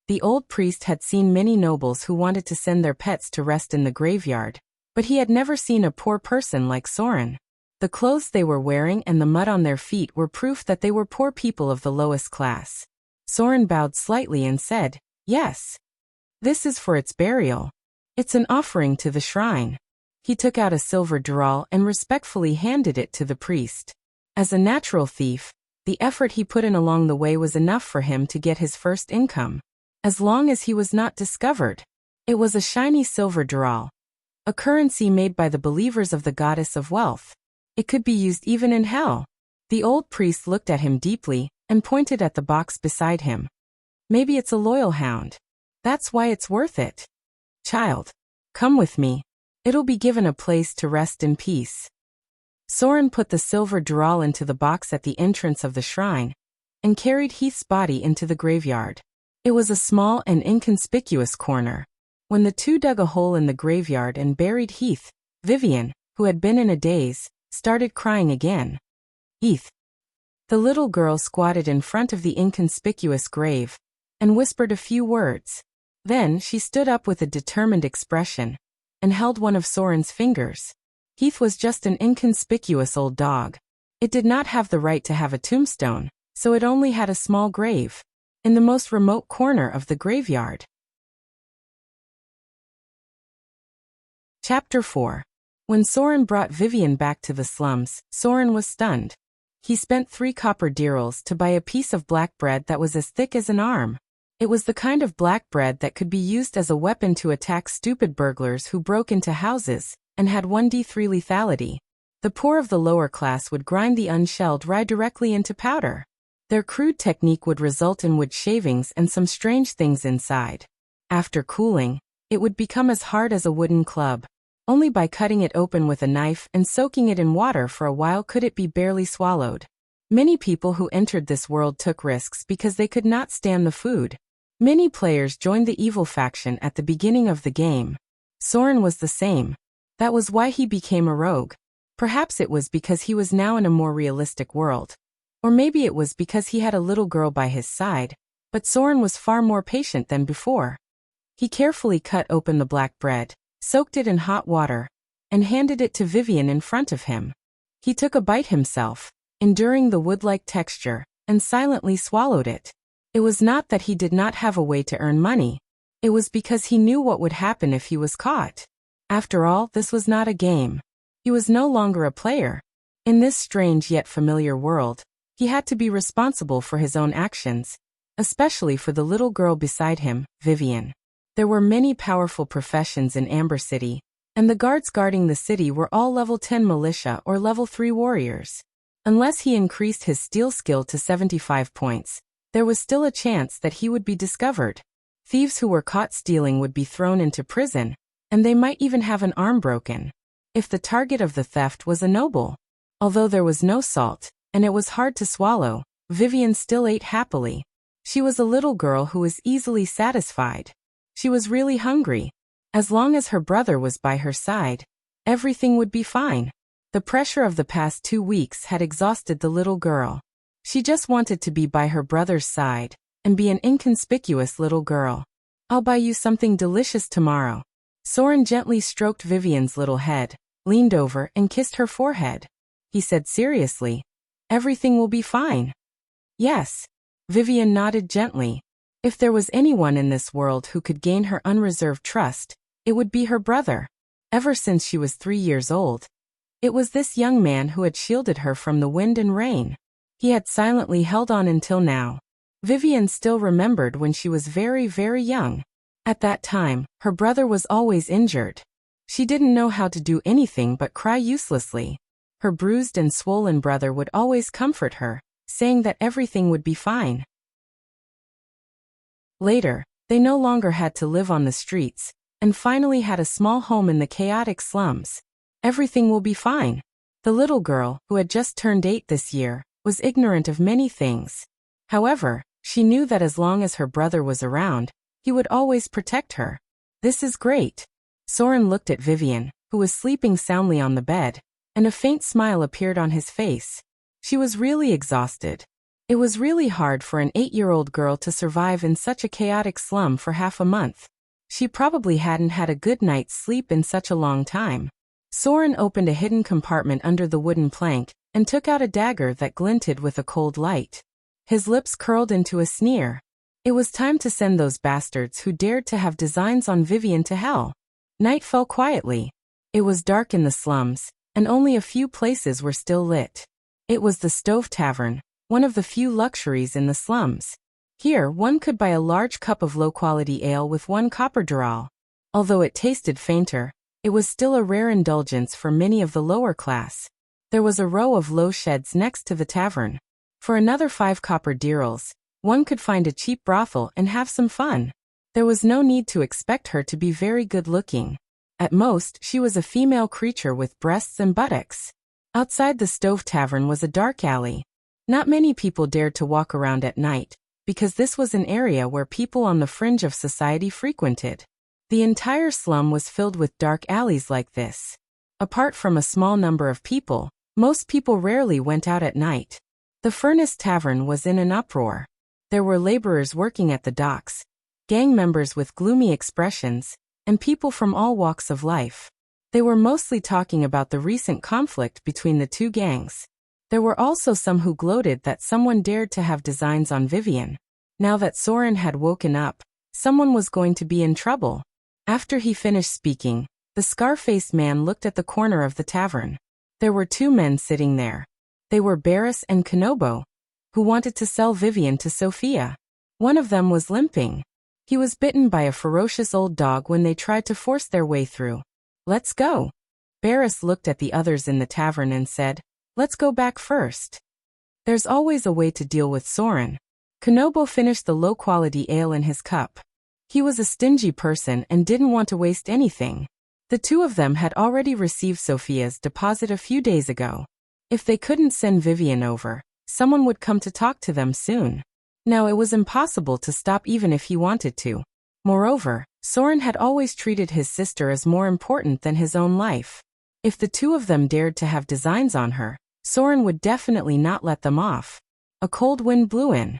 Speaker 1: The old priest had seen many nobles who wanted to send their pets to rest in the graveyard, but he had never seen a poor person like Soren. The clothes they were wearing and the mud on their feet were proof that they were poor people of the lowest class. Soren bowed slightly and said, "Yes. This is for its burial. It's an offering to the shrine." He took out a silver dural and respectfully handed it to the priest. As a natural thief, the effort he put in along the way was enough for him to get his first income. As long as he was not discovered. It was a shiny silver dural, a currency made by the believers of the goddess of wealth. It could be used even in hell. The old priest looked at him deeply and pointed at the box beside him. Maybe it's a loyal hound. That's why it's worth it. Child, come with me. It'll be given a place to rest in peace. Soren put the silver dural into the box at the entrance of the shrine and carried Heath's body into the graveyard. It was a small and inconspicuous corner. When the two dug a hole in the graveyard and buried Heath, Vivian, who had been in a daze, started crying again. Heath. The little girl squatted in front of the inconspicuous grave and whispered a few words. Then she stood up with a determined expression and held one of Soren's fingers. Heath was just an inconspicuous old dog. It did not have the right to have a tombstone, so it only had a small grave in the most remote corner of the graveyard. Chapter 4. When Soren brought Vivian back to the slums, Soren was stunned. He spent 3 copper dirhams to buy a piece of black bread that was as thick as an arm. It was the kind of black bread that could be used as a weapon to attack stupid burglars who broke into houses and had 1d3 lethality. The poor of the lower class would grind the unshelled rye directly into powder. Their crude technique would result in wood shavings and some strange things inside. After cooling, it would become as hard as a wooden club. Only by cutting it open with a knife and soaking it in water for a while could it be barely swallowed. Many people who entered this world took risks because they could not stand the food. Many players joined the evil faction at the beginning of the game. Soren was the same. That was why he became a rogue. Perhaps it was because he was now in a more realistic world. Or maybe it was because he had a little girl by his side, but Soren was far more patient than before. He carefully cut open the black bread, soaked it in hot water, and handed it to Vivian in front of him. He took a bite himself, enduring the wood-like texture, and silently swallowed it. It was not that he did not have a way to earn money. It was because he knew what would happen if he was caught. After all, this was not a game. He was no longer a player. In this strange yet familiar world, he had to be responsible for his own actions, especially for the little girl beside him, Vivian. There were many powerful professions in Amber City, and the guards guarding the city were all level 10 militia or level 3 warriors. Unless he increased his steel skill to 75 points, there was still a chance that he would be discovered. Thieves who were caught stealing would be thrown into prison, and they might even have an arm broken. If the target of the theft was a noble. Although there was no salt, and it was hard to swallow, Vivian still ate happily. She was a little girl who was easily satisfied. She was really hungry. As long as her brother was by her side, everything would be fine. The pressure of the past 2 weeks had exhausted the little girl. She just wanted to be by her brother's side and be an inconspicuous little girl. I'll buy you something delicious tomorrow. Soren gently stroked Vivian's little head, leaned over and kissed her forehead. He said seriously, "Everything will be fine." "Yes." Vivian nodded gently. If there was anyone in this world who could gain her unreserved trust, it would be her brother. Ever since she was 3 years old, it was this young man who had shielded her from the wind and rain. He had silently held on until now. Vivian still remembered when she was very, very young. At that time, her brother was always injured. She didn't know how to do anything but cry uselessly. Her bruised and swollen brother would always comfort her, saying that everything would be fine. Later, they no longer had to live on the streets, and finally had a small home in the chaotic slums. Everything will be fine. The little girl, who had just turned 8 this year, was ignorant of many things. However, she knew that as long as her brother was around, he would always protect her. This is great. Soren looked at Vivian, who was sleeping soundly on the bed, and a faint smile appeared on his face. She was really exhausted. It was really hard for an 8-year-old girl to survive in such a chaotic slum for half a month. She probably hadn't had a good night's sleep in such a long time. Soren opened a hidden compartment under the wooden plank and took out a dagger that glinted with a cold light. His lips curled into a sneer. It was time to send those bastards who dared to have designs on Vivian to hell. Night fell quietly. It was dark in the slums, and only a few places were still lit. It was the Stove Tavern, one of the few luxuries in the slums. Here, one could buy a large cup of low-quality ale with 1 copper dural. Although it tasted fainter, it was still a rare indulgence for many of the lower class. There was a row of low sheds next to the tavern. For another 5 copper dirals, one could find a cheap brothel and have some fun. There was no need to expect her to be very good-looking. At most, she was a female creature with breasts and buttocks. Outside the Stove Tavern was a dark alley. Not many people dared to walk around at night, because this was an area where people on the fringe of society frequented. The entire slum was filled with dark alleys like this. Apart from a small number of people, most people rarely went out at night. The Furnace Tavern was in an uproar. There were laborers working at the docks, gang members with gloomy expressions, and people from all walks of life. They were mostly talking about the recent conflict between the 2 gangs. There were also some who gloated that someone dared to have designs on Vivian. Now that Soren had woken up, someone was going to be in trouble. After he finished speaking, the scar-faced man looked at the corner of the tavern. There were 2 men sitting there. They were Barris and Konobo, who wanted to sell Vivian to Sophia. One of them was limping. He was bitten by a ferocious old dog when they tried to force their way through. "Let's go." Barris looked at the others in the tavern and said, "Let's go back first." There's always a way to deal with Soren. Konobo finished the low-quality ale in his cup. He was a stingy person and didn't want to waste anything. The 2 of them had already received Sophia's deposit a few days ago. If they couldn't send Vivian over, someone would come to talk to them soon. Now it was impossible to stop even if he wanted to. Moreover, Soren had always treated his sister as more important than his own life. If the 2 of them dared to have designs on her, Soren would definitely not let them off. A cold wind blew in.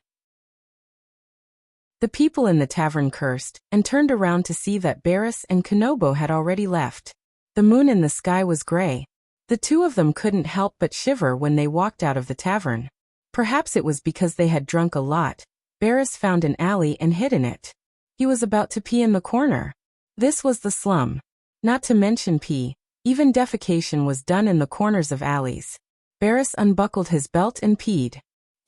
Speaker 1: The people in the tavern cursed and turned around to see that Barris and Konobo had already left. The moon in the sky was gray. The 2 of them couldn't help but shiver when they walked out of the tavern. Perhaps it was because they had drunk a lot. Barris found an alley and hid in it. He was about to pee in the corner. This was the slum. Not to mention pee, even defecation was done in the corners of alleys. Barris unbuckled his belt and peed.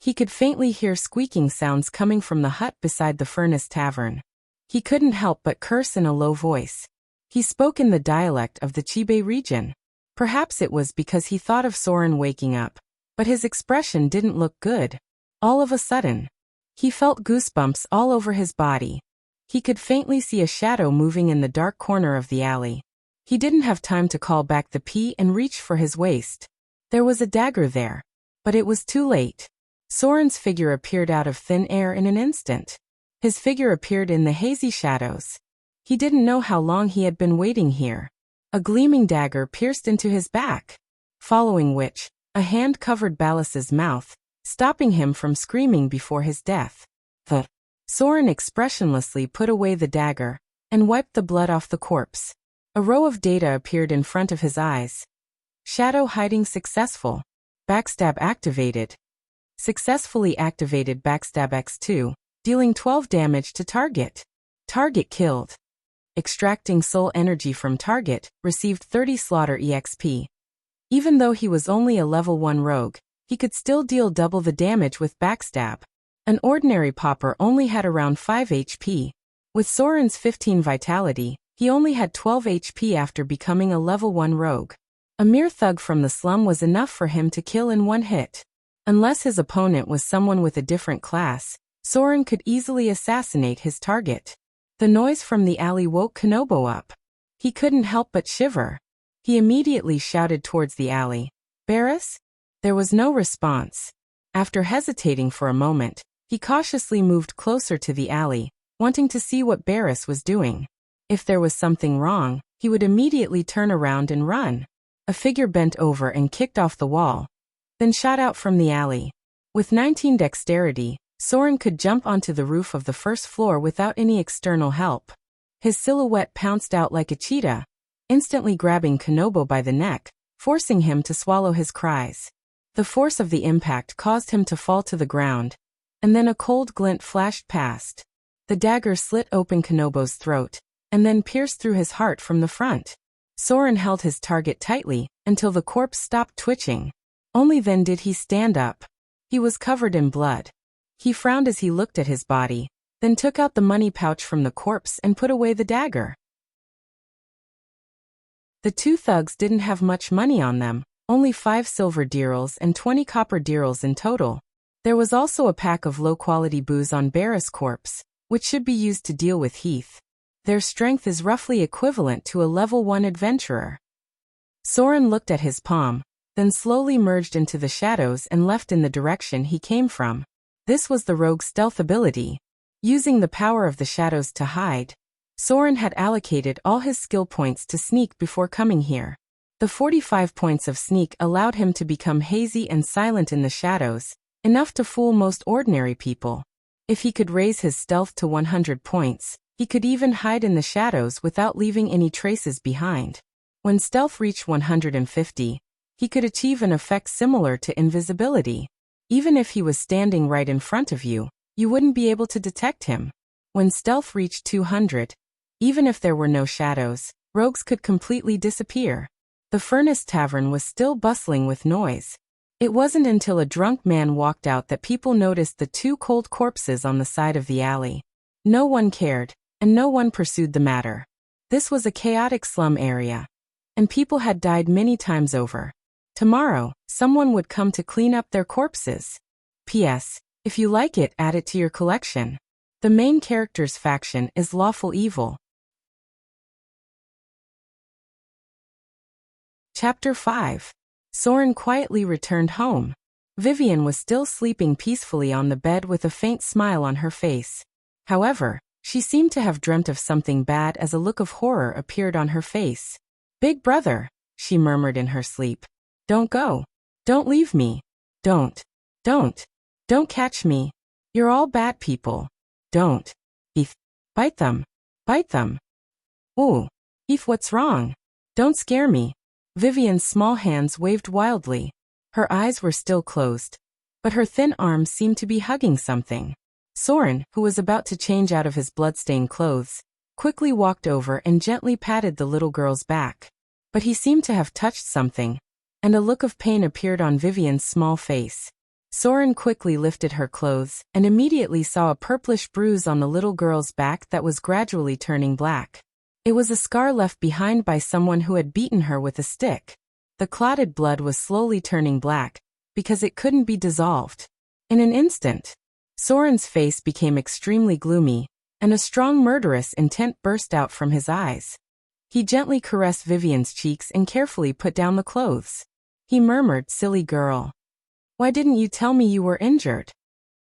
Speaker 1: He could faintly hear squeaking sounds coming from the hut beside the Furnace Tavern. He couldn't help but curse in a low voice. He spoke in the dialect of the Chibe region. Perhaps it was because he thought of Soren waking up, but his expression didn't look good. All of a sudden, he felt goosebumps all over his body. He could faintly see a shadow moving in the dark corner of the alley. He didn't have time to call back the pee and reach for his waist. There was a dagger there, but it was too late. Soren's figure appeared out of thin air in an instant. His figure appeared in the hazy shadows. He didn't know how long he had been waiting here. A gleaming dagger pierced into his back. following which, a hand covered Balas's mouth, stopping him from screaming before his death. Soren expressionlessly put away the dagger and wiped the blood off the corpse. A row of data appeared in front of his eyes. Shadow hiding successful. Backstab activated. Successfully activated backstab X2, dealing 12 damage to target. Target killed. Extracting soul energy from target, received 30 slaughter EXP. Even though he was only a level 1 rogue, he could still deal double the damage with backstab. An ordinary pauper only had around 5 HP. With Soren's 15 vitality, he only had 12 HP after becoming a level 1 rogue. A mere thug from the slum was enough for him to kill in one hit. Unless his opponent was someone with a different class, Soren could easily assassinate his target. The noise from the alley woke Kanobo up. He couldn't help but shiver. He immediately shouted towards the alley, "Barris?" There was no response. After hesitating for a moment, he cautiously moved closer to the alley, wanting to see what Barris was doing. If there was something wrong, he would immediately turn around and run. A figure bent over and kicked off the wall, then shot out from the alley. With 19 dexterity, Soren could jump onto the roof of the first floor without any external help. His silhouette pounced out like a cheetah, instantly grabbing Kanobo by the neck, forcing him to swallow his cries. The force of the impact caused him to fall to the ground, and then a cold glint flashed past. The dagger slit open Kanobo's throat, and then pierced through his heart from the front. Soren held his target tightly until the corpse stopped twitching. Only then did he stand up. He was covered in blood. He frowned as he looked at his body, then took out the money pouch from the corpse and put away the dagger. The two thugs didn't have much money on them, only 5 silver dirhams and 20 copper dirhams in total. There was also a pack of low-quality booze on Barris' corpse, which should be used to deal with Heath. Their strength is roughly equivalent to a level 1 adventurer. Soren looked at his palm, then slowly merged into the shadows and left in the direction he came from. This was the rogue's stealth ability. Using the power of the shadows to hide, Soren had allocated all his skill points to sneak before coming here. The 45 points of sneak allowed him to become hazy and silent in the shadows, enough to fool most ordinary people. If he could raise his stealth to 100 points, he could even hide in the shadows without leaving any traces behind. When stealth reached 150, he could achieve an effect similar to invisibility. Even if he was standing right in front of you, you wouldn't be able to detect him. When stealth reached 200, even if there were no shadows, rogues could completely disappear. The Furnace Tavern was still bustling with noise. It wasn't until a drunk man walked out that people noticed the 2 cold corpses on the side of the alley. No one cared, and no one pursued the matter. This was a chaotic slum area, and people had died many times over. Tomorrow, someone would come to clean up their corpses. P.S. If you like it, add it to your collection. The main character's faction is lawful evil. Chapter 5. Soren quietly returned home. Vivian was still sleeping peacefully on the bed with a faint smile on her face. However, she seemed to have dreamt of something bad as a look of horror appeared on her face. "Big brother," she murmured in her sleep. "Don't go. Don't leave me. Don't catch me. You're all bad people. Don't. Eth. Bite them. Bite them. Ooh. Eth, what's wrong? Don't scare me." Vivian's small hands waved wildly. Her eyes were still closed, but her thin arms seemed to be hugging something. Soren, who was about to change out of his bloodstained clothes, quickly walked over and gently patted the little girl's back. But he seemed to have touched something, and a look of pain appeared on Vivian's small face. Soren quickly lifted her clothes and immediately saw a purplish bruise on the little girl's back that was gradually turning black. It was a scar left behind by someone who had beaten her with a stick. The clotted blood was slowly turning black, because it couldn't be dissolved. In an instant, Soren's face became extremely gloomy, and a strong murderous intent burst out from his eyes. He gently caressed Vivian's cheeks and carefully put down the clothes. He murmured, "Silly girl. Why didn't you tell me you were injured?"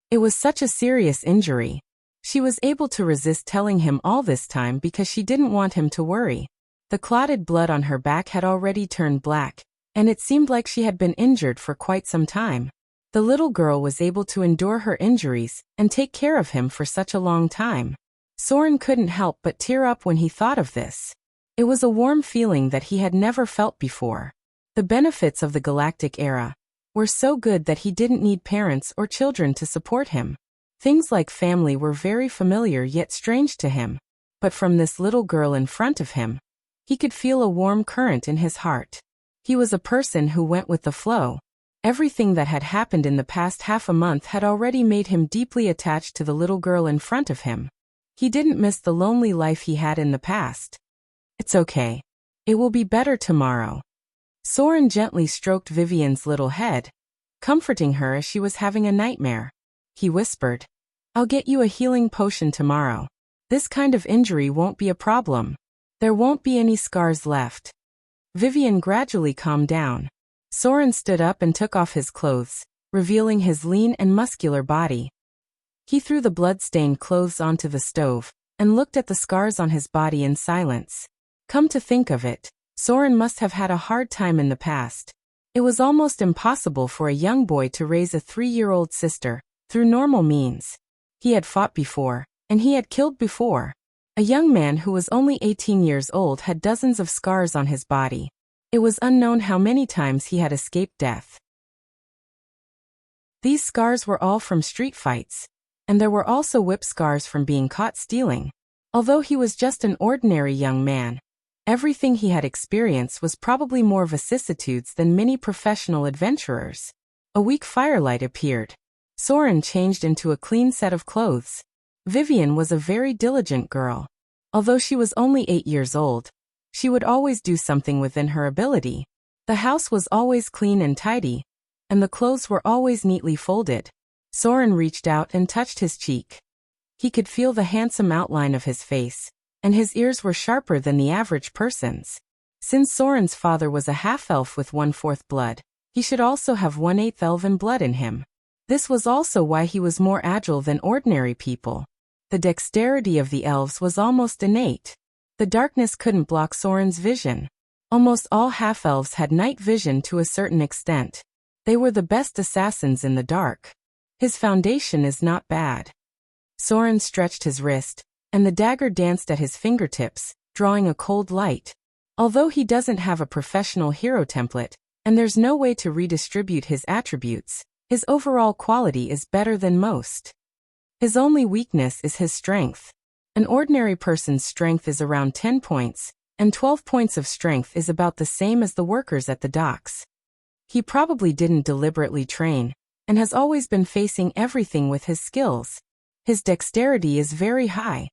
Speaker 1: It was such a serious injury. She was able to resist telling him all this time because she didn't want him to worry. The clotted blood on her back had already turned black, and it seemed like she had been injured for quite some time. The little girl was able to endure her injuries and take care of him for such a long time. Soren couldn't help but tear up when he thought of this. It was a warm feeling that he had never felt before. The benefits of the galactic era were so good that he didn't need parents or children to support him. Things like family were very familiar yet strange to him. But from this little girl in front of him, he could feel a warm current in his heart. He was a person who went with the flow. Everything that had happened in the past half a month had already made him deeply attached to the little girl in front of him. He didn't miss the lonely life he had in the past. It's okay. It will be better tomorrow. Soren gently stroked Vivian's little head, comforting her as she was having a nightmare. He whispered, "I'll get you a healing potion tomorrow. This kind of injury won't be a problem. There won't be any scars left." Vivian gradually calmed down. Soren stood up and took off his clothes, revealing his lean and muscular body. He threw the blood-stained clothes onto the stove and looked at the scars on his body in silence. Come to think of it, Soren must have had a hard time in the past. It was almost impossible for a young boy to raise a 3-year-old sister through normal means. He had fought before, and he had killed before. A young man who was only 18 years old had dozens of scars on his body. It was unknown how many times he had escaped death. These scars were all from street fights, and there were also whip scars from being caught stealing. Although he was just an ordinary young man, everything he had experienced was probably more vicissitudes than many professional adventurers. A weak firelight appeared. Soren changed into a clean set of clothes. Vivian was a very diligent girl. Although she was only 8 years old, she would always do something within her ability. The house was always clean and tidy, and the clothes were always neatly folded. Soren reached out and touched his cheek. He could feel the handsome outline of his face, and his ears were sharper than the average person's. Since Soren's father was a half-elf with 1/4 blood, he should also have 1/8 elven blood in him. This was also why he was more agile than ordinary people. The dexterity of the elves was almost innate. The darkness couldn't block Soren's vision. Almost all half-elves had night vision to a certain extent. They were the best assassins in the dark. His foundation is not bad. Soren stretched his wrist, and the dagger danced at his fingertips, drawing a cold light. Although he doesn't have a professional hero template, and there's no way to redistribute his attributes, his overall quality is better than most. His only weakness is his strength. An ordinary person's strength is around 10 points, and 12 points of strength is about the same as the workers at the docks. He probably didn't deliberately train, and has always been facing everything with his skills. His dexterity is very high.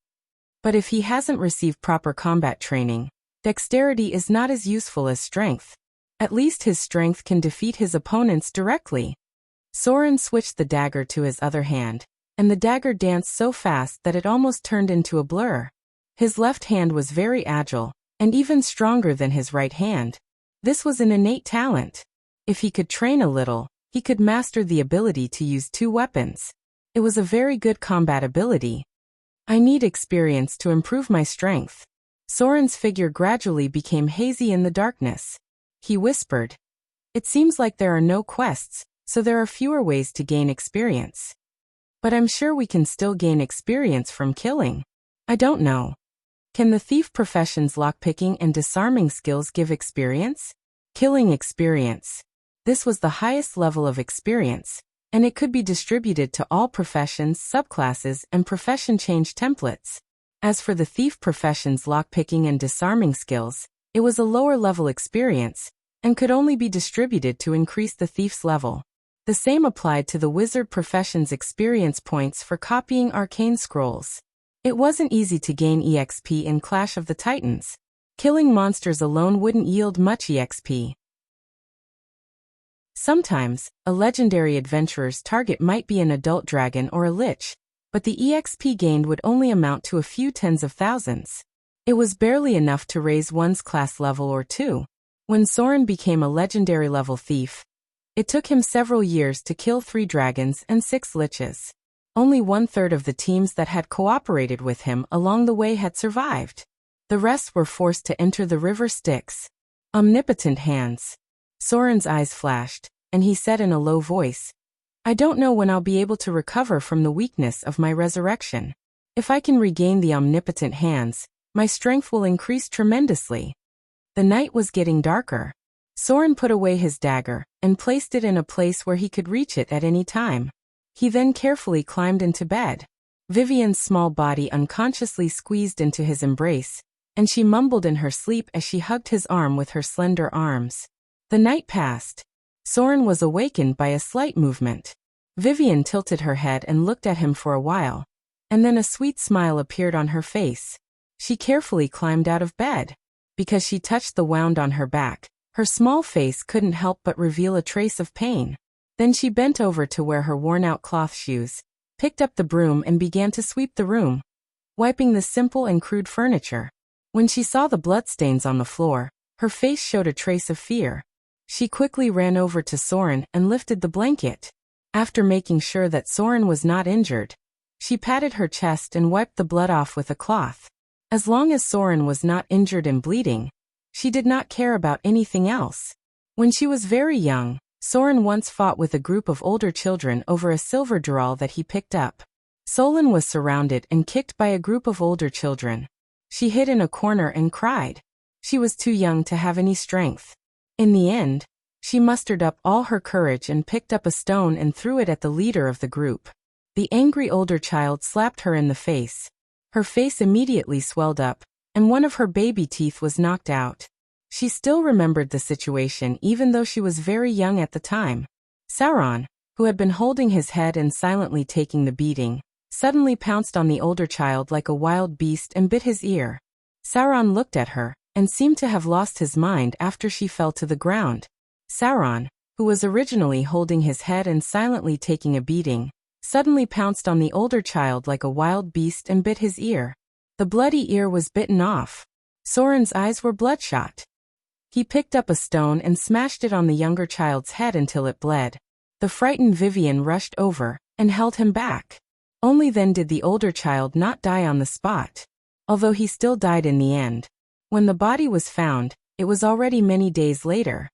Speaker 1: But if he hasn't received proper combat training, dexterity is not as useful as strength. At least his strength can defeat his opponents directly. Soren switched the dagger to his other hand, and the dagger danced so fast that it almost turned into a blur. His left hand was very agile, and even stronger than his right hand. This was an innate talent. If he could train a little, he could master the ability to use 2 weapons. It was a very good combat ability. I need experience to improve my strength. Soren's figure gradually became hazy in the darkness. He whispered, "It seems like there are no quests, so there are fewer ways to gain experience. But I'm sure we can still gain experience from killing. I don't know. Can the thief profession's lockpicking and disarming skills give experience?" Killing experience. This was the highest level of experience, and it could be distributed to all professions, subclasses, and profession change templates. As for the thief profession's lockpicking and disarming skills, it was a lower level experience, and could only be distributed to increase the thief's level. The same applied to the wizard profession's experience points for copying arcane scrolls. It wasn't easy to gain EXP in Clash of the Titans. Killing monsters alone wouldn't yield much EXP. Sometimes, a legendary adventurer's target might be an adult dragon or a lich, but the EXP gained would only amount to a few tens of thousands. It was barely enough to raise one's class level or 2. When Soren became a legendary level thief, it took him several years to kill 3 dragons and 6 liches. Only 1/3 of the teams that had cooperated with him along the way had survived. The rest were forced to enter the river Styx. Omnipotent hands. Soren's eyes flashed, and he said in a low voice, "I don't know when I'll be able to recover from the weakness of my resurrection. If I can regain the omnipotent hands, my strength will increase tremendously." The night was getting darker. Soren put away his dagger and placed it in a place where he could reach it at any time. He then carefully climbed into bed. Vivian's small body unconsciously squeezed into his embrace, and she mumbled in her sleep as she hugged his arm with her slender arms. The night passed. Soren was awakened by a slight movement. Vivian tilted her head and looked at him for a while, and then a sweet smile appeared on her face. She carefully climbed out of bed. Because she touched the wound on her back, her small face couldn't help but reveal a trace of pain. Then she bent over to wear her worn-out cloth shoes, picked up the broom and began to sweep the room, wiping the simple and crude furniture. When she saw the bloodstains on the floor, her face showed a trace of fear. She quickly ran over to Soren and lifted the blanket. After making sure that Soren was not injured, she patted her chest and wiped the blood off with a cloth. As long as Soren was not injured and bleeding, she did not care about anything else. When she was very young, Soren once fought with a group of older children over a silver dural that he picked up. Solon was surrounded and kicked by a group of older children. She hid in a corner and cried. She was too young to have any strength. In the end, she mustered up all her courage and picked up a stone and threw it at the leader of the group. The angry older child slapped her in the face. Her face immediately swelled up, and one of her baby teeth was knocked out. She still remembered the situation even though she was very young at the time. Sauron, who had been holding his head and silently taking the beating, suddenly pounced on the older child like a wild beast and bit his ear. Sauron looked at her, and seemed to have lost his mind after she fell to the ground. Sauron, who was originally holding his head and silently taking a beating, suddenly pounced on the older child like a wild beast and bit his ear. The bloody ear was bitten off. Soren's eyes were bloodshot. He picked up a stone and smashed it on the younger child's head until it bled. The frightened Vivian rushed over and held him back. Only then did the older child not die on the spot, although he still died in the end. When the body was found, it was already many days later.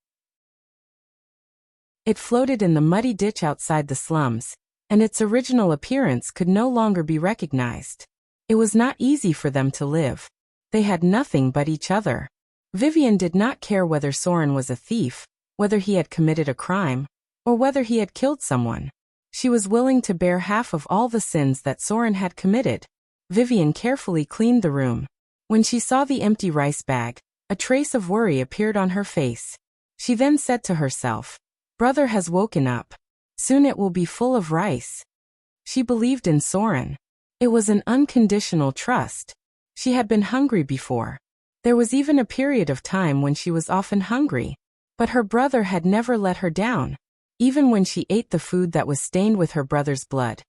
Speaker 1: It floated in the muddy ditch outside the slums, and its original appearance could no longer be recognized. It was not easy for them to live. They had nothing but each other. Vivian did not care whether Soren was a thief, whether he had committed a crime, or whether he had killed someone. She was willing to bear half of all the sins that Soren had committed. Vivian carefully cleaned the room. When she saw the empty rice bag, a trace of worry appeared on her face. She then said to herself, "Brother has woken up. Soon it will be full of rice." She believed in Soren. It was an unconditional trust. She had been hungry before. There was even a period of time when she was often hungry, but her brother had never let her down. Even when she ate the food that was stained with her brother's blood,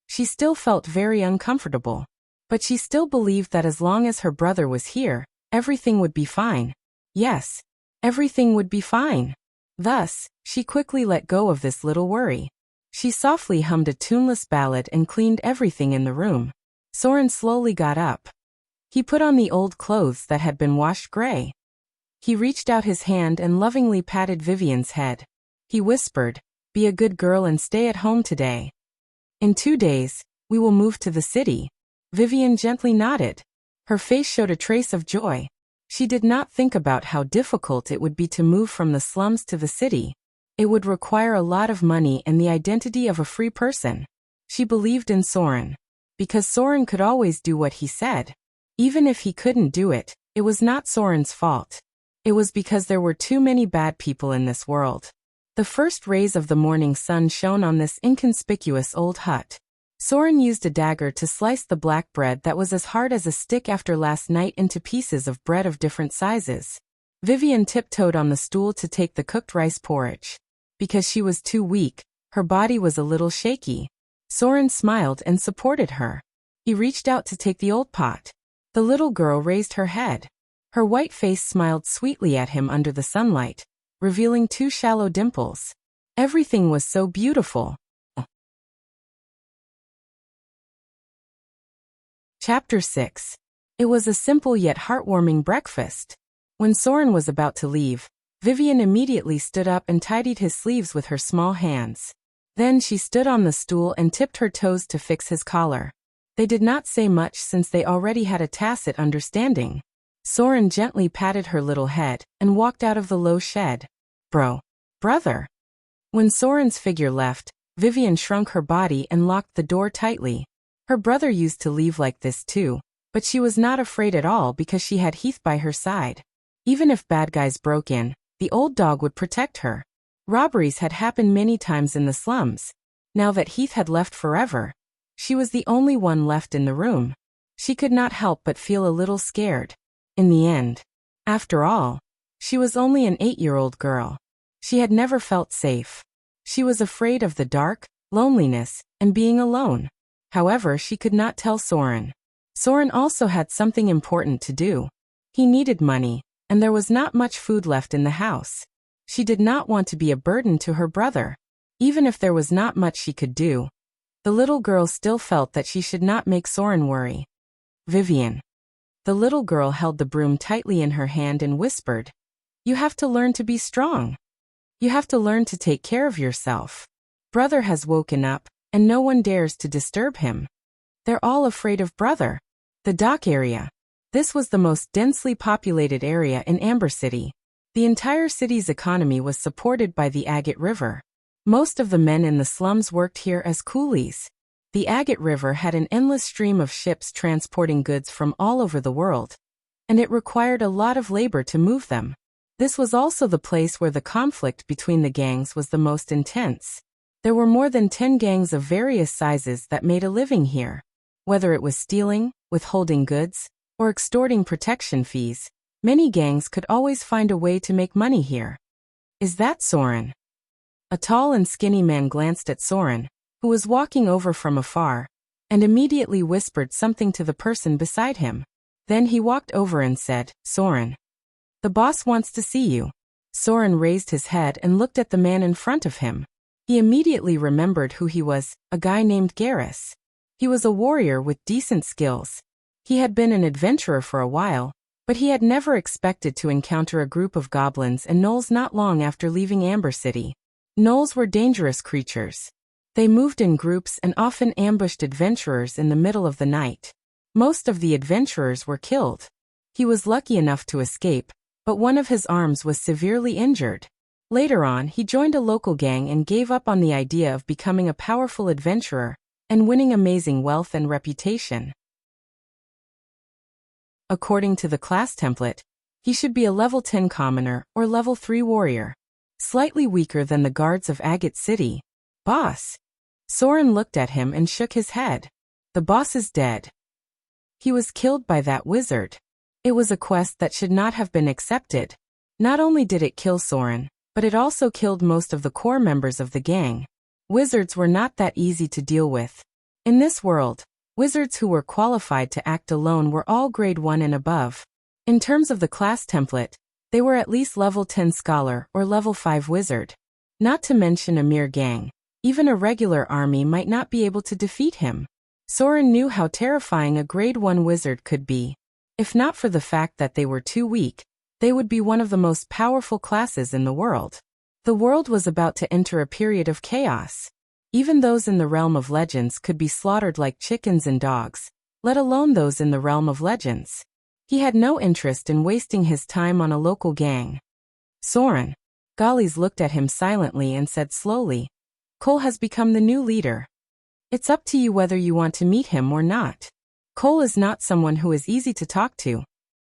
Speaker 1: she still felt very uncomfortable. But she still believed that as long as her brother was here, everything would be fine. Yes, everything would be fine. Thus, she quickly let go of this little worry. She softly hummed a tuneless ballad and cleaned everything in the room. Soren slowly got up. He put on the old clothes that had been washed gray. He reached out his hand and lovingly patted Vivian's head. He whispered, "Be a good girl and stay at home today. In 2 days, we will move to the city." Vivian gently nodded. Her face showed a trace of joy. She did not think about how difficult it would be to move from the slums to the city. It would require a lot of money and the identity of a free person. She believed in Soren. Because Soren could always do what he said. Even if he couldn't do it, it was not Soren's fault. It was because there were too many bad people in this world. The first rays of the morning sun shone on this inconspicuous old hut. Soren used a dagger to slice the black bread that was as hard as a stick after last night into pieces of bread of different sizes. Vivian tiptoed on the stool to take the cooked rice porridge. Because she was too weak, her body was a little shaky. Soren smiled and supported her. He reached out to take the old pot. The little girl raised her head. Her white face smiled sweetly at him under the sunlight, revealing 2 shallow dimples. Everything was so beautiful. Chapter 6. It was a simple yet heartwarming breakfast. When Soren was about to leave, Vivian immediately stood up and tidied his sleeves with her small hands. Then she stood on the stool and tipped her toes to fix his collar. They did not say much since they already had a tacit understanding. Soren gently patted her little head and walked out of the low shed. Brother. When Soren's figure left, Vivian shrunk her body and locked the door tightly. Her brother used to leave like this too, but she was not afraid at all because she had Heath by her side. Even if bad guys broke in, the old dog would protect her. Robberies had happened many times in the slums. Now that Heath had left forever, she was the only one left in the room. She could not help but feel a little scared. In the end, after all, she was only an 8-year-old girl. She had never felt safe. She was afraid of the dark, loneliness, and being alone. However, she could not tell Soren. Soren also had something important to do. He needed money, and there was not much food left in the house. She did not want to be a burden to her brother. Even if there was not much she could do, the little girl still felt that she should not make Soren worry. Vivian. The little girl held the broom tightly in her hand and whispered, "You have to learn to be strong. You have to learn to take care of yourself. Brother has woken up, and no one dares to disturb him. They're all afraid of brother." The dock area. This was the most densely populated area in Amber City. The entire city's economy was supported by the Agate River. Most of the men in the slums worked here as coolies. The Agate River had an endless stream of ships transporting goods from all over the world, and it required a lot of labor to move them. This was also the place where the conflict between the gangs was the most intense. There were more than 10 gangs of various sizes that made a living here. Whether it was stealing, withholding goods, or extorting protection fees, many gangs could always find a way to make money here. "Is that Soren?" A tall and skinny man glanced at Soren, who was walking over from afar, and immediately whispered something to the person beside him. Then he walked over and said, "Soren, the boss wants to see you." Soren raised his head and looked at the man in front of him. He immediately remembered who he was, a guy named Garrus. He was a warrior with decent skills. He had been an adventurer for a while, but he had never expected to encounter a group of goblins and gnolls not long after leaving Amber City. Gnolls were dangerous creatures. They moved in groups and often ambushed adventurers in the middle of the night. Most of the adventurers were killed. He was lucky enough to escape, but one of his arms was severely injured. Later on, he joined a local gang and gave up on the idea of becoming a powerful adventurer and winning amazing wealth and reputation. According to the class template, he should be a level 10 commoner or level 3 warrior. Slightly weaker than the guards of Agate City. "Boss." Soren looked at him and shook his head. "The boss is dead. He was killed by that wizard." It was a quest that should not have been accepted. Not only did it kill Soren, but it also killed most of the core members of the gang. Wizards were not that easy to deal with. In this world, wizards who were qualified to act alone were all grade 1 and above. In terms of the class template, they were at least level 10 scholar or level 5 wizard. Not to mention a mere gang. Even a regular army might not be able to defeat him. Soren knew how terrifying a grade 1 wizard could be. If not for the fact that they were too weak, they would be one of the most powerful classes in the world. The world was about to enter a period of chaos. Even those in the realm of legends could be slaughtered like chickens and dogs, let alone those in the realm of legends. He had no interest in wasting his time on a local gang. "Soren." Gollies looked at him silently and said slowly, "Cole has become the new leader. It's up to you whether you want to meet him or not. Cole is not someone who is easy to talk to."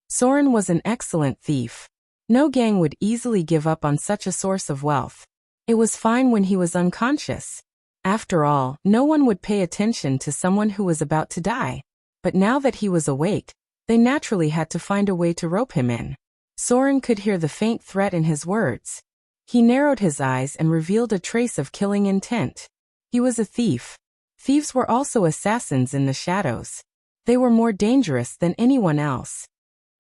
Speaker 1: Soren was an excellent thief. No gang would easily give up on such a source of wealth. It was fine when he was unconscious. After all, no one would pay attention to someone who was about to die. But now that he was awake, they naturally had to find a way to rope him in. Soren could hear the faint threat in his words. He narrowed his eyes and revealed a trace of killing intent. He was a thief. Thieves were also assassins in the shadows. They were more dangerous than anyone else.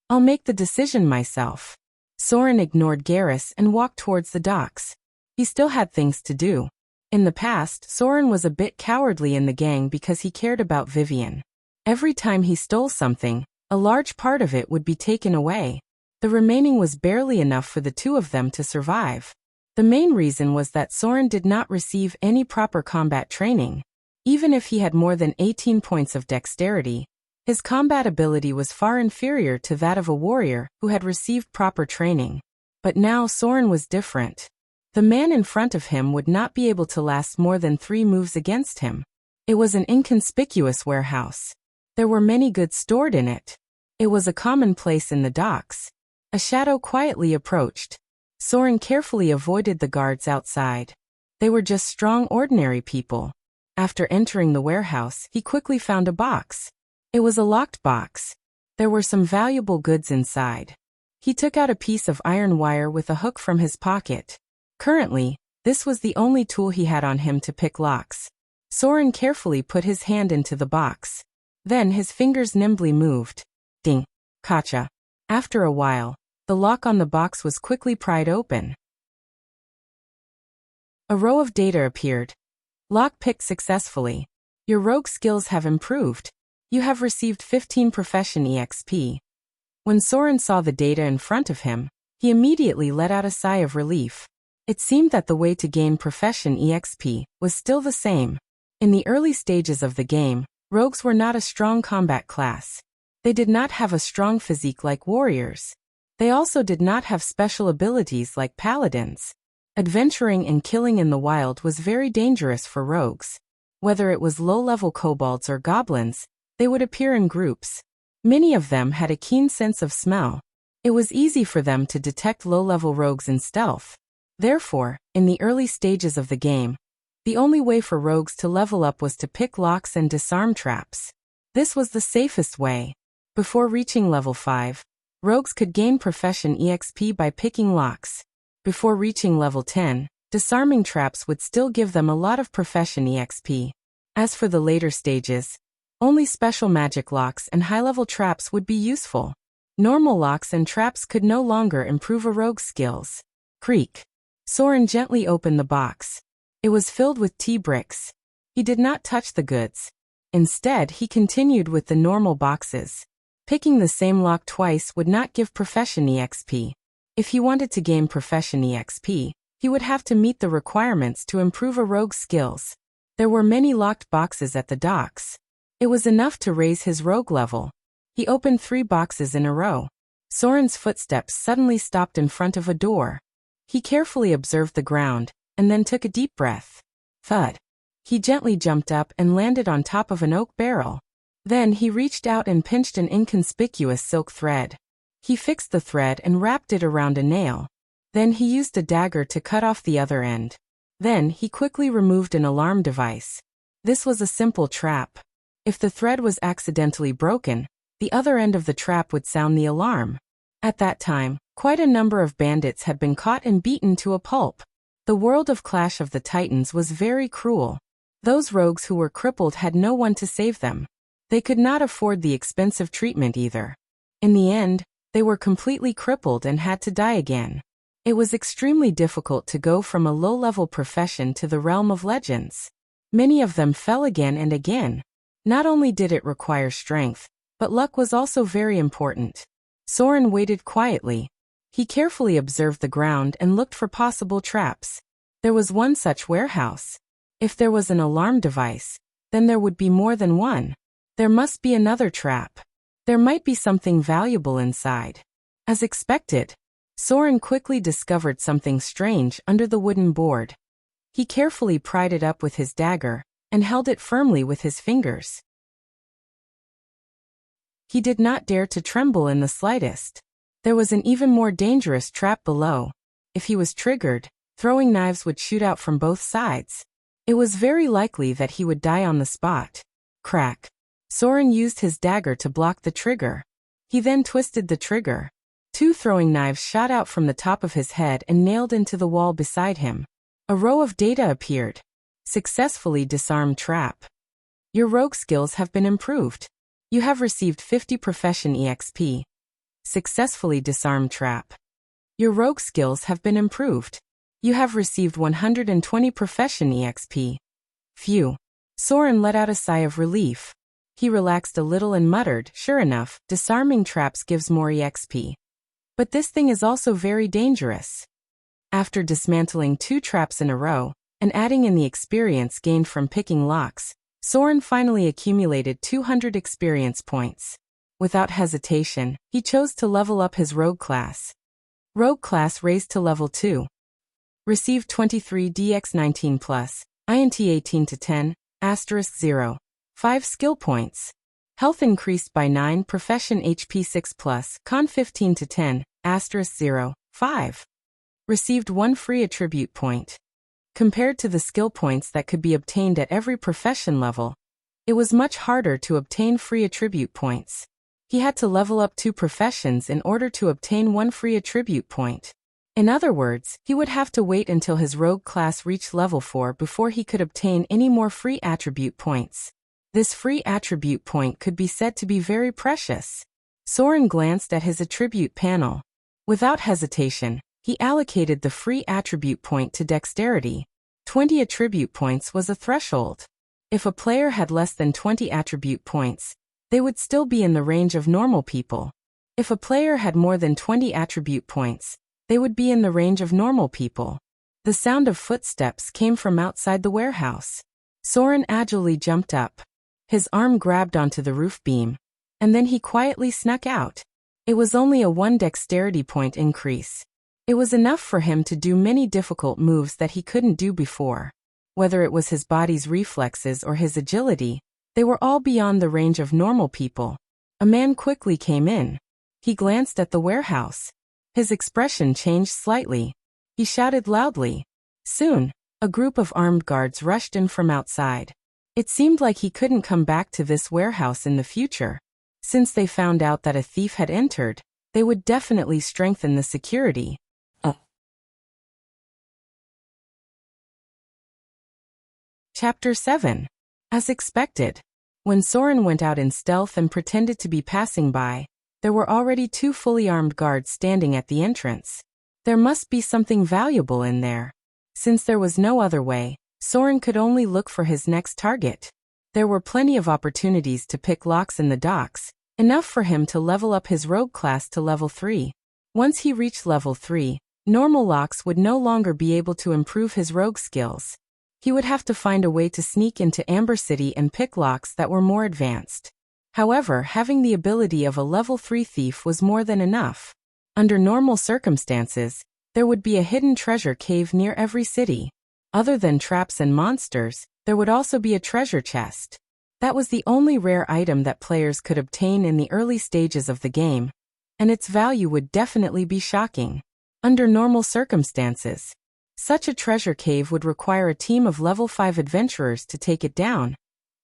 Speaker 1: "I'll make the decision myself." Soren ignored Garrus and walked towards the docks. He still had things to do. In the past, Soren was a bit cowardly in the gang because he cared about Vivian. Every time he stole something, a large part of it would be taken away. The remaining was barely enough for the two of them to survive. The main reason was that Soren did not receive any proper combat training. Even if he had more than 18 points of dexterity, his combat ability was far inferior to that of a warrior who had received proper training. But now Soren was different. The man in front of him would not be able to last more than 3 moves against him. It was an inconspicuous warehouse. There were many goods stored in it. It was a common place in the docks. A shadow quietly approached. Soren carefully avoided the guards outside. They were just strong, ordinary people. After entering the warehouse, he quickly found a box. It was a locked box. There were some valuable goods inside. He took out a piece of iron wire with a hook from his pocket. Currently, this was the only tool he had on him to pick locks. Soren carefully put his hand into the box. Then his fingers nimbly moved. Ding! Gotcha! After a while, the lock on the box was quickly pried open. A row of data appeared. Lock picked successfully. Your rogue skills have improved. You have received 15 profession EXP. When Soren saw the data in front of him, he immediately let out a sigh of relief. It seemed that the way to gain profession EXP was still the same. In the early stages of the game, rogues were not a strong combat class. They did not have a strong physique like warriors. They also did not have special abilities like paladins. Adventuring and killing in the wild was very dangerous for rogues. Whether it was low-level kobolds or goblins, they would appear in groups. Many of them had a keen sense of smell. It was easy for them to detect low-level rogues in stealth. Therefore, in the early stages of the game, the only way for rogues to level up was to pick locks and disarm traps. This was the safest way. Before reaching level 5, rogues could gain profession EXP by picking locks. Before reaching level 10, disarming traps would still give them a lot of profession EXP. As for the later stages, only special magic locks and high-level traps would be useful. Normal locks and traps could no longer improve a rogue's skills. Creak. Soren gently opened the box. It was filled with tea bricks. He did not touch the goods. Instead, he continued with the normal boxes. Picking the same lock twice would not give profession EXP. If he wanted to gain profession EXP, he would have to meet the requirements to improve a rogue's skills. There were many locked boxes at the docks. It was enough to raise his rogue level. He opened 3 boxes in a row. Soren's footsteps suddenly stopped in front of a door. He carefully observed the ground, and then took a deep breath. Thud. He gently jumped up and landed on top of an oak barrel. Then he reached out and pinched an inconspicuous silk thread. He fixed the thread and wrapped it around a nail. Then he used a dagger to cut off the other end. Then he quickly removed an alarm device. This was a simple trap. If the thread was accidentally broken, the other end of the trap would sound the alarm. At that time, quite a number of bandits had been caught and beaten to a pulp. The world of Clash of the Titans was very cruel. Those rogues who were crippled had no one to save them. They could not afford the expensive treatment either. In the end, they were completely crippled and had to die again. It was extremely difficult to go from a low-level profession to the realm of legends. Many of them fell again and again. Not only did it require strength, but luck was also very important. Soren waited quietly. He carefully observed the ground and looked for possible traps. There was one such warehouse. If there was an alarm device, then there would be more than one. There must be another trap. There might be something valuable inside. As expected, Soren quickly discovered something strange under the wooden board. He carefully pried it up with his dagger and held it firmly with his fingers. He did not dare to tremble in the slightest. There was an even more dangerous trap below. If he was triggered, throwing knives would shoot out from both sides. It was very likely that he would die on the spot. Crack. Soren used his dagger to block the trigger. He then twisted the trigger. 2 throwing knives shot out from the top of his head and nailed into the wall beside him. A row of data appeared. Successfully disarmed trap. Your rogue skills have been improved. You have received 50 profession EXP. Successfully disarmed trap. Your rogue skills have been improved. You have received 120 profession EXP. Phew. Soren let out a sigh of relief. He relaxed a little and muttered, "Sure enough, disarming traps gives more EXP. But this thing is also very dangerous. After dismantling 2 traps in a row, and adding in the experience gained from picking locks, Soren finally accumulated 200 experience points. Without hesitation, he chose to level up his rogue class. Rogue class raised to level 2. Received 23 DX19 plus, INT 18 to 10, *0. 5 skill points. Health increased by 9, profession HP 6 plus, con 15 to 10, *0. 5. Received 1 free attribute point. Compared to the skill points that could be obtained at every profession level, it was much harder to obtain free attribute points. He had to level up 2 professions in order to obtain 1 free attribute point. In other words, he would have to wait until his rogue class reached level 4 before he could obtain any more free attribute points. This free attribute point could be said to be very precious. Soren glanced at his attribute panel. Without hesitation, he allocated the free attribute point to dexterity. 20 attribute points was a threshold. If a player had less than 20 attribute points, they would still be in the range of normal people. If a player had more than 20 attribute points, they would be in the range of normal people. The sound of footsteps came from outside the warehouse. Soren agilely jumped up. His arm grabbed onto the roof beam, and then he quietly snuck out. It was only a 1 dexterity point increase. It was enough for him to do many difficult moves that he couldn't do before. Whether it was his body's reflexes or his agility, they were all beyond the range of normal people. A man quickly came in. He glanced at the warehouse. His expression changed slightly. He shouted loudly. Soon, a group of armed guards rushed in from outside. It seemed like he couldn't come back to this warehouse in the future. Since they found out that a thief had entered, they would definitely strengthen the security. Chapter 7. As expected. When Soren went out in stealth and pretended to be passing by, there were already 2 fully armed guards standing at the entrance. There must be something valuable in there. Since there was no other way, Soren could only look for his next target. There were plenty of opportunities to pick locks in the docks, enough for him to level up his rogue class to level 3. Once he reached level 3, normal locks would no longer be able to improve his rogue skills. He would have to find a way to sneak into Amber City and pick locks that were more advanced. However, having the ability of a level 3 thief was more than enough. Under normal circumstances, there would be a hidden treasure cave near every city. Other than traps and monsters, there would also be a treasure chest. That was the only rare item that players could obtain in the early stages of the game, and its value would definitely be shocking. Under normal circumstances, such a treasure cave would require a team of level 5 adventurers to take it down.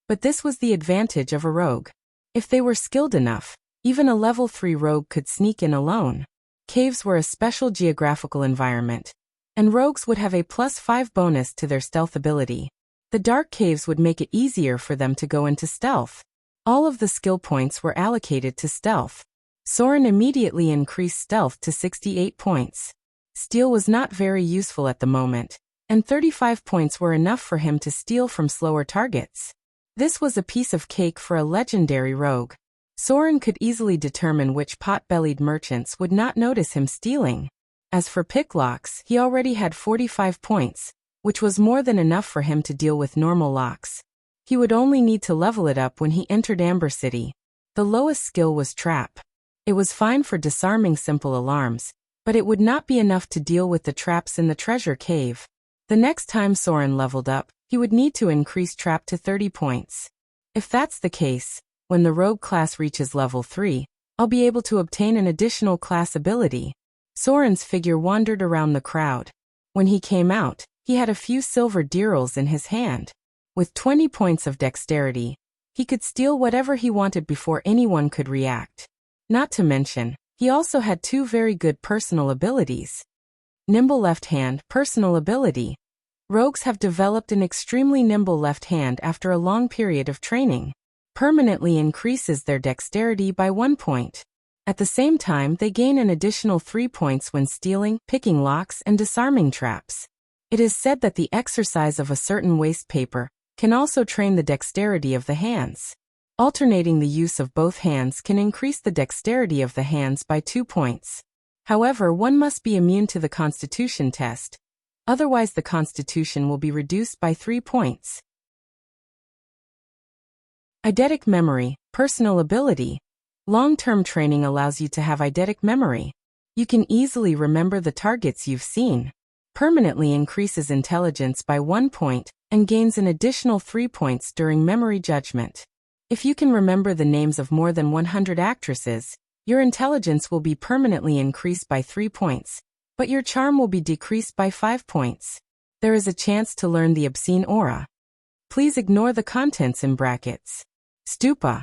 Speaker 1: But this was the advantage of a rogue. If they were skilled enough, even a level 3 rogue could sneak in alone. Caves were a special geographical environment, and rogues would have a +5 bonus to their stealth ability. The dark caves would make it easier for them to go into stealth. All of the skill points were allocated to stealth. Soren immediately increased stealth to 68 points. Steal was not very useful at the moment, and 35 points were enough for him to steal from slower targets. This was a piece of cake for a legendary rogue. Soren could easily determine which pot-bellied merchants would not notice him stealing. As for picklocks, he already had 45 points, which was more than enough for him to deal with normal locks. He would only need to level it up when he entered Amber City. The lowest skill was trap. It was fine for disarming simple alarms, but it would not be enough to deal with the traps in the treasure cave. The next time Soren leveled up, he would need to increase trap to 30 points. If that's the case, when the rogue class reaches level 3, I'll be able to obtain an additional class ability. Soren's figure wandered around the crowd. When he came out, he had a few silver dirhams in his hand. With 20 points of dexterity, he could steal whatever he wanted before anyone could react. Not to mention, he also had 2 very good personal abilities. Nimble left hand, personal ability. Rogues have developed an extremely nimble left hand after a long period of training. Permanently increases their dexterity by 1 point. At the same time, they gain an additional 3 points when stealing, picking locks, and disarming traps. It is said that the exercise of a certain waste paper can also train the dexterity of the hands. Alternating the use of both hands can increase the dexterity of the hands by 2 points. However, one must be immune to the Constitution test. Otherwise, the Constitution will be reduced by 3 points. Eidetic memory, personal ability. Long-term training allows you to have eidetic memory. You can easily remember the targets you've seen. Permanently increases intelligence by 1 point and gains an additional 3 points during memory judgment. If you can remember the names of more than 100 actresses, your intelligence will be permanently increased by 3 points, but your charm will be decreased by 5 points. There is a chance to learn the obscene aura. Please ignore the contents in brackets. Stupa.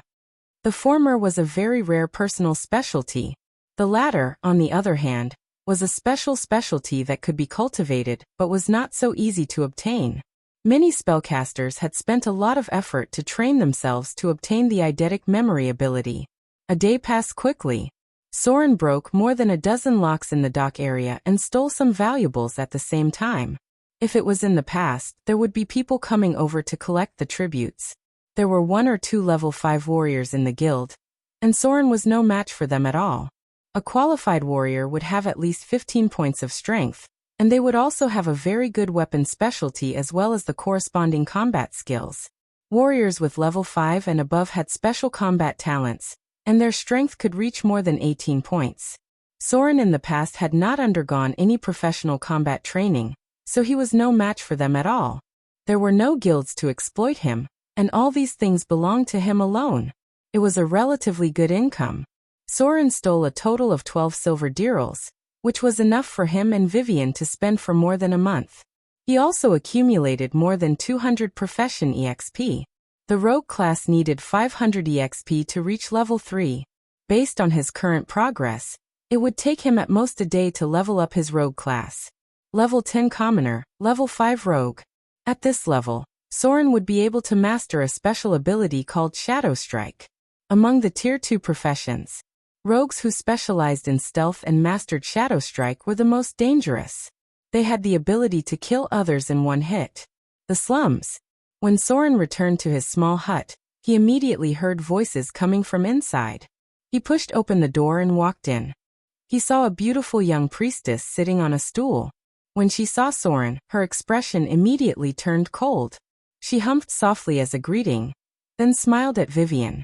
Speaker 1: The former was a very rare personal specialty. The latter, on the other hand, was a special specialty that could be cultivated but was not so easy to obtain. Many spellcasters had spent a lot of effort to train themselves to obtain the eidetic memory ability. A day passed quickly. Soren broke more than a dozen locks in the dock area and stole some valuables at the same time. If it was in the past, there would be people coming over to collect the tributes. There were 1 or 2 level 5 warriors in the guild, and Soren was no match for them at all. A qualified warrior would have at least 15 points of strength, and they would also have a very good weapon specialty as well as the corresponding combat skills. Warriors with level 5 and above had special combat talents, and their strength could reach more than 18 points. Soren in the past had not undergone any professional combat training, so he was no match for them at all. There were no guilds to exploit him, and all these things belonged to him alone. It was a relatively good income. Soren stole a total of 12 silver dirhams, which was enough for him and Vivian to spend for more than a month. He also accumulated more than 200 profession EXP. The rogue class needed 500 EXP to reach level 3. Based on his current progress, it would take him at most a day to level up his rogue class. Level 10 commoner, level 5 rogue. At this level, Soren would be able to master a special ability called Shadow Strike. Among the Tier 2 professions, rogues who specialized in stealth and mastered Shadow Strike were the most dangerous. They had the ability to kill others in one hit. The slums. When Soren returned to his small hut, he immediately heard voices coming from inside. He pushed open the door and walked in. He saw a beautiful young priestess sitting on a stool. When she saw Soren, her expression immediately turned cold. She humphed softly as a greeting, then smiled at Vivian.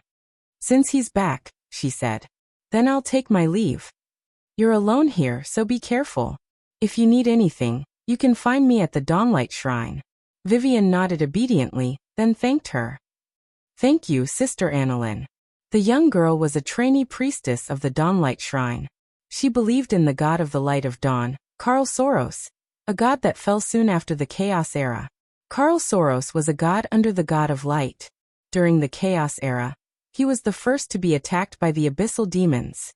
Speaker 1: "Since he's back," she said, "then I'll take my leave. You're alone here, so be careful. If you need anything, you can find me at the Dawnlight Shrine." Vivian nodded obediently, then thanked her. "Thank you, Sister Annalyn." The young girl was a trainee priestess of the Dawnlight Shrine. She believed in the god of the light of dawn, Karl Soros, a god that fell soon after the Chaos Era. Karl Soros was a god under the god of light. During the Chaos Era, he was the first to be attacked by the abyssal demons.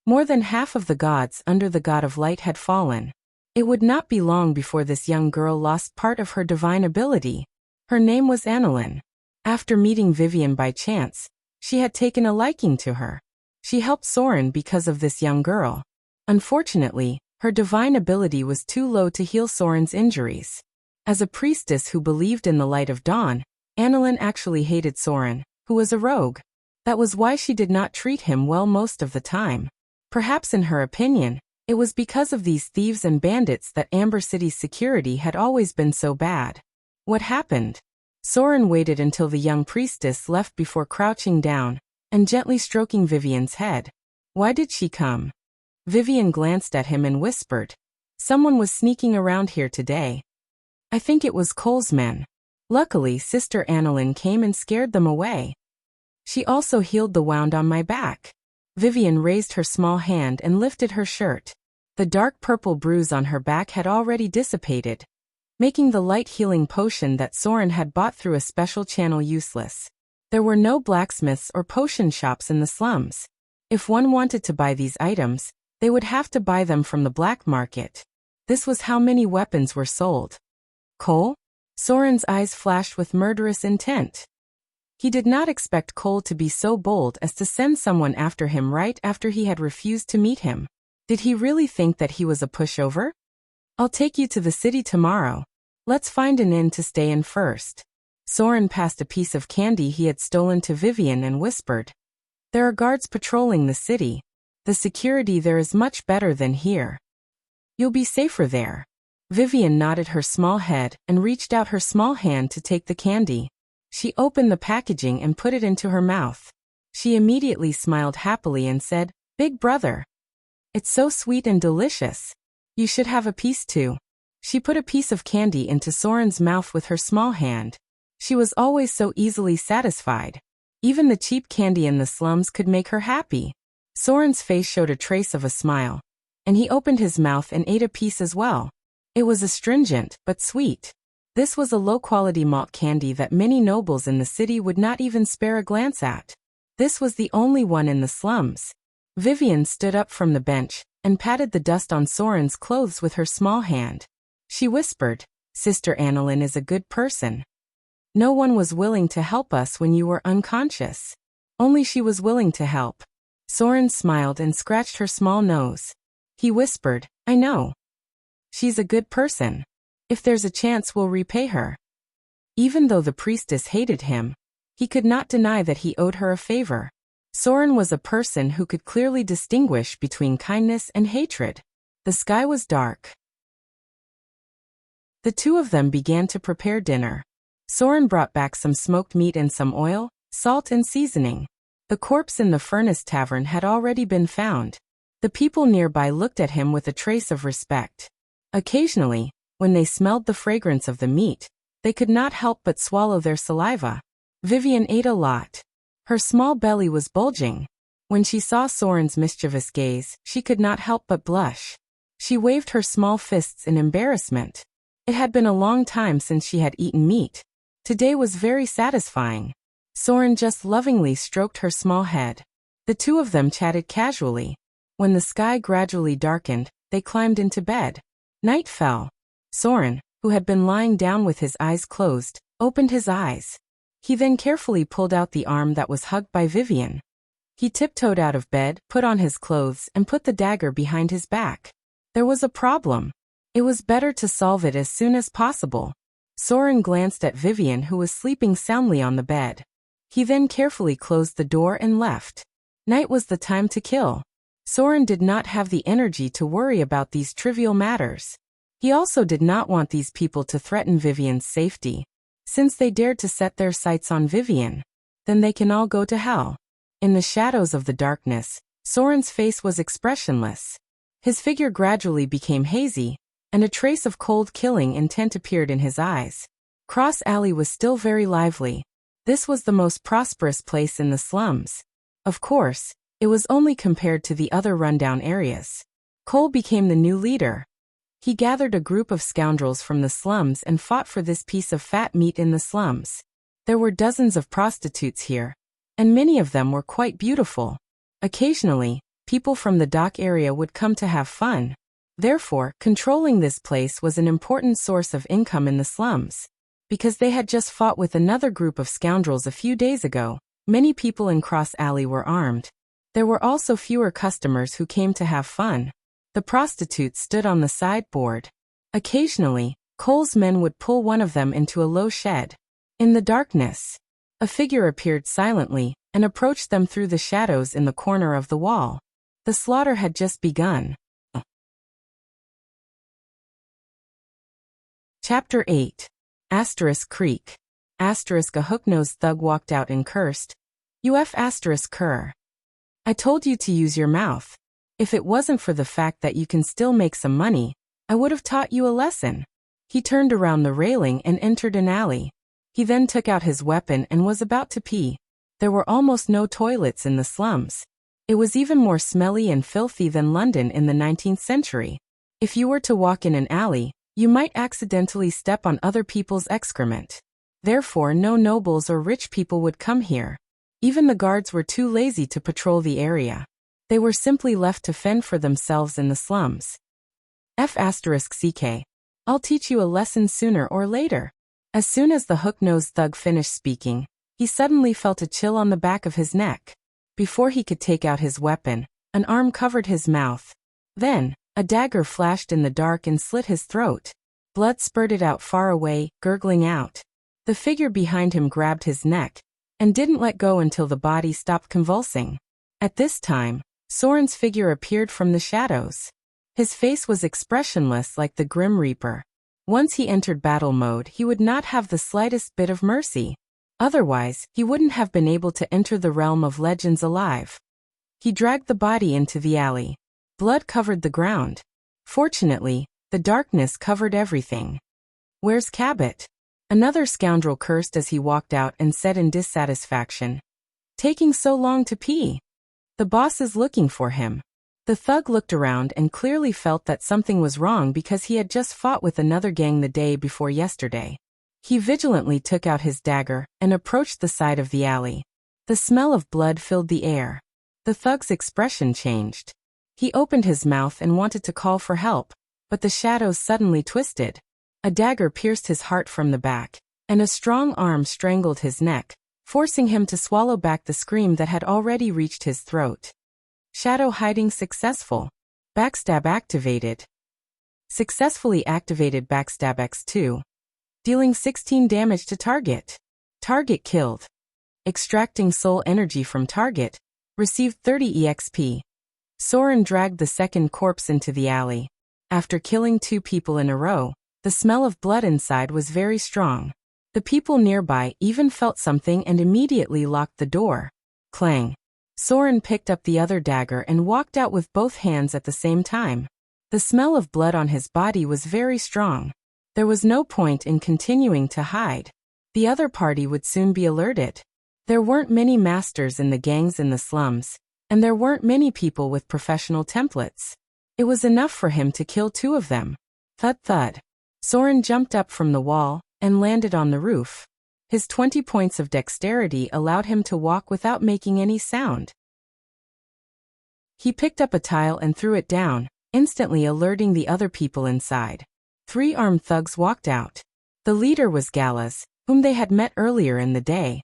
Speaker 1: More than half of the gods under the god of light had fallen. It would not be long before this young girl lost part of her divine ability. Her name was Annalyn. After meeting Vivian by chance, she had taken a liking to her. She helped Soren because of this young girl. Unfortunately, her divine ability was too low to heal Soren's injuries. As a priestess who believed in the light of dawn, Annalyn actually hated Soren, who was a rogue. That was why she did not treat him well most of the time. Perhaps in her opinion, it was because of these thieves and bandits that Amber City's security had always been so bad. What happened? Soren waited until the young priestess left before crouching down and gently stroking Vivian's head. Why did she come? Vivian glanced at him and whispered, "Someone was sneaking around here today. I think it was Cole's men." Luckily, Sister Annalyn came and scared them away. She also healed the wound on my back. Vivian raised her small hand and lifted her shirt. The dark purple bruise on her back had already dissipated, making the light healing potion that Soren had bought through a special channel useless. There were no blacksmiths or potion shops in the slums. If one wanted to buy these items, they would have to buy them from the black market. This was how many weapons were sold. Cole? Soren's eyes flashed with murderous intent. He did not expect Cole to be so bold as to send someone after him right after he had refused to meet him. Did he really think that he was a pushover? "I'll take you to the city tomorrow. Let's find an inn to stay in first." Soren passed a piece of candy he had stolen to Vivian and whispered, "There are guards patrolling the city. The security there is much better than here. You'll be safer there. Vivian nodded her small head and reached out her small hand to take the candy. She opened the packaging and put it into her mouth. She immediately smiled happily and said, "Big brother. It's so sweet and delicious. You should have a piece too." She put a piece of candy into Soren's mouth with her small hand. She was always so easily satisfied. Even the cheap candy in the slums could make her happy. Soren's face showed a trace of a smile, and he opened his mouth and ate a piece as well. It was astringent, but sweet. This was a low-quality malt candy that many nobles in the city would not even spare a glance at. This was the only one in the slums. Vivian stood up from the bench and patted the dust on Soren's clothes with her small hand. She whispered, "Sister Annalyn is a good person. No one was willing to help us when you were unconscious. Only she was willing to help." Soren smiled and scratched her small nose. He whispered, "I know. She's a good person. If there's a chance, we'll repay her." Even though the priestess hated him, he could not deny that he owed her a favor. Soren was a person who could clearly distinguish between kindness and hatred. The sky was dark. The two of them began to prepare dinner. Soren brought back some smoked meat and some oil, salt and seasoning. The corpse in the furnace tavern had already been found. The people nearby looked at him with a trace of respect. Occasionally, when they smelled the fragrance of the meat, they could not help but swallow their saliva. Vivian ate a lot. Her small belly was bulging. When she saw Soren's mischievous gaze, she could not help but blush. She waved her small fists in embarrassment. It had been a long time since she had eaten meat. Today was very satisfying. Soren just lovingly stroked her small head. The two of them chatted casually. When the sky gradually darkened, they climbed into bed. Night fell. Soren, who had been lying down with his eyes closed, opened his eyes. He then carefully pulled out the arm that was hugged by Vivian. He tiptoed out of bed, put on his clothes, and put the dagger behind his back. There was a problem. It was better to solve it as soon as possible. Soren glanced at Vivian, who was sleeping soundly on the bed. He then carefully closed the door and left. Night was the time to kill. Soren did not have the energy to worry about these trivial matters. He also did not want these people to threaten Vivian's safety. Since they dared to set their sights on Vivian, then they can all go to hell. In the shadows of the darkness, Soren's face was expressionless. His figure gradually became hazy, and a trace of cold killing intent appeared in his eyes. Cross Alley was still very lively. This was the most prosperous place in the slums. Of course, it was only compared to the other rundown areas. Cole became the new leader. He gathered a group of scoundrels from the slums and fought for this piece of fat meat in the slums. There were dozens of prostitutes here, and many of them were quite beautiful. Occasionally, people from the dock area would come to have fun. Therefore, controlling this place was an important source of income in the slums. Because they had just fought with another group of scoundrels a few days ago, many people in Cross Alley were armed. There were also fewer customers who came to have fun. The prostitutes stood on the sideboard. Occasionally, Cole's men would pull one of them into a low shed. In the darkness, a figure appeared silently and approached them through the shadows in the corner of the wall. The slaughter had just begun. Chapter 8. Asterisk Creek. Asterisk A hook-nosed thug walked out and cursed. "UF asterisk cur. I told you to use your mouth. If it wasn't for the fact that you can still make some money, I would have taught you a lesson." He turned around the railing and entered an alley. He then took out his weapon and was about to pee. There were almost no toilets in the slums. It was even more smelly and filthy than London in the 19th century. If you were to walk in an alley, you might accidentally step on other people's excrement. Therefore, no nobles or rich people would come here. Even the guards were too lazy to patrol the area. They were simply left to fend for themselves in the slums. F***CK. I'll teach you a lesson sooner or later. As soon as the hook-nosed thug finished speaking, he suddenly felt a chill on the back of his neck. Before he could take out his weapon, an arm covered his mouth. Then, a dagger flashed in the dark and slit his throat. Blood spurted out far away, gurgling out. The figure behind him grabbed his neck and didn't let go until the body stopped convulsing. At this time, Soren's figure appeared from the shadows. His face was expressionless like the Grim Reaper. Once he entered battle mode, he would not have the slightest bit of mercy. Otherwise, he wouldn't have been able to enter the realm of legends alive. He dragged the body into the alley. Blood covered the ground. Fortunately, the darkness covered everything. "Where's Cabot?" Another scoundrel cursed as he walked out and said in dissatisfaction. "Taking so long to pee. The boss is looking for him." The thug looked around and clearly felt that something was wrong because he had just fought with another gang the day before yesterday. He vigilantly took out his dagger and approached the side of the alley. The smell of blood filled the air. The thug's expression changed. He opened his mouth and wanted to call for help, but the shadows suddenly twisted. A dagger pierced his heart from the back, and a strong arm strangled his neck, forcing him to swallow back the scream that had already reached his throat. Shadow hiding successful. Backstab activated. Successfully activated Backstab X2. Dealing 16 damage to target. Target killed. Extracting soul energy from target. Received 30 EXP. Soren dragged the second corpse into the alley. After killing 2 people in a row, the smell of blood inside was very strong. The people nearby even felt something and immediately locked the door. Clang. Soren picked up the other dagger and walked out with both hands at the same time. The smell of blood on his body was very strong. There was no point in continuing to hide. The other party would soon be alerted. There weren't many masters in the gangs in the slums, and there weren't many people with professional templates. It was enough for him to kill 2 of them. Thud thud. Soren jumped up from the wall and landed on the roof. His 20 points of dexterity allowed him to walk without making any sound. He picked up a tile and threw it down, instantly alerting the other people inside. 3 armed thugs walked out. The leader was Gallus, whom they had met earlier in the day.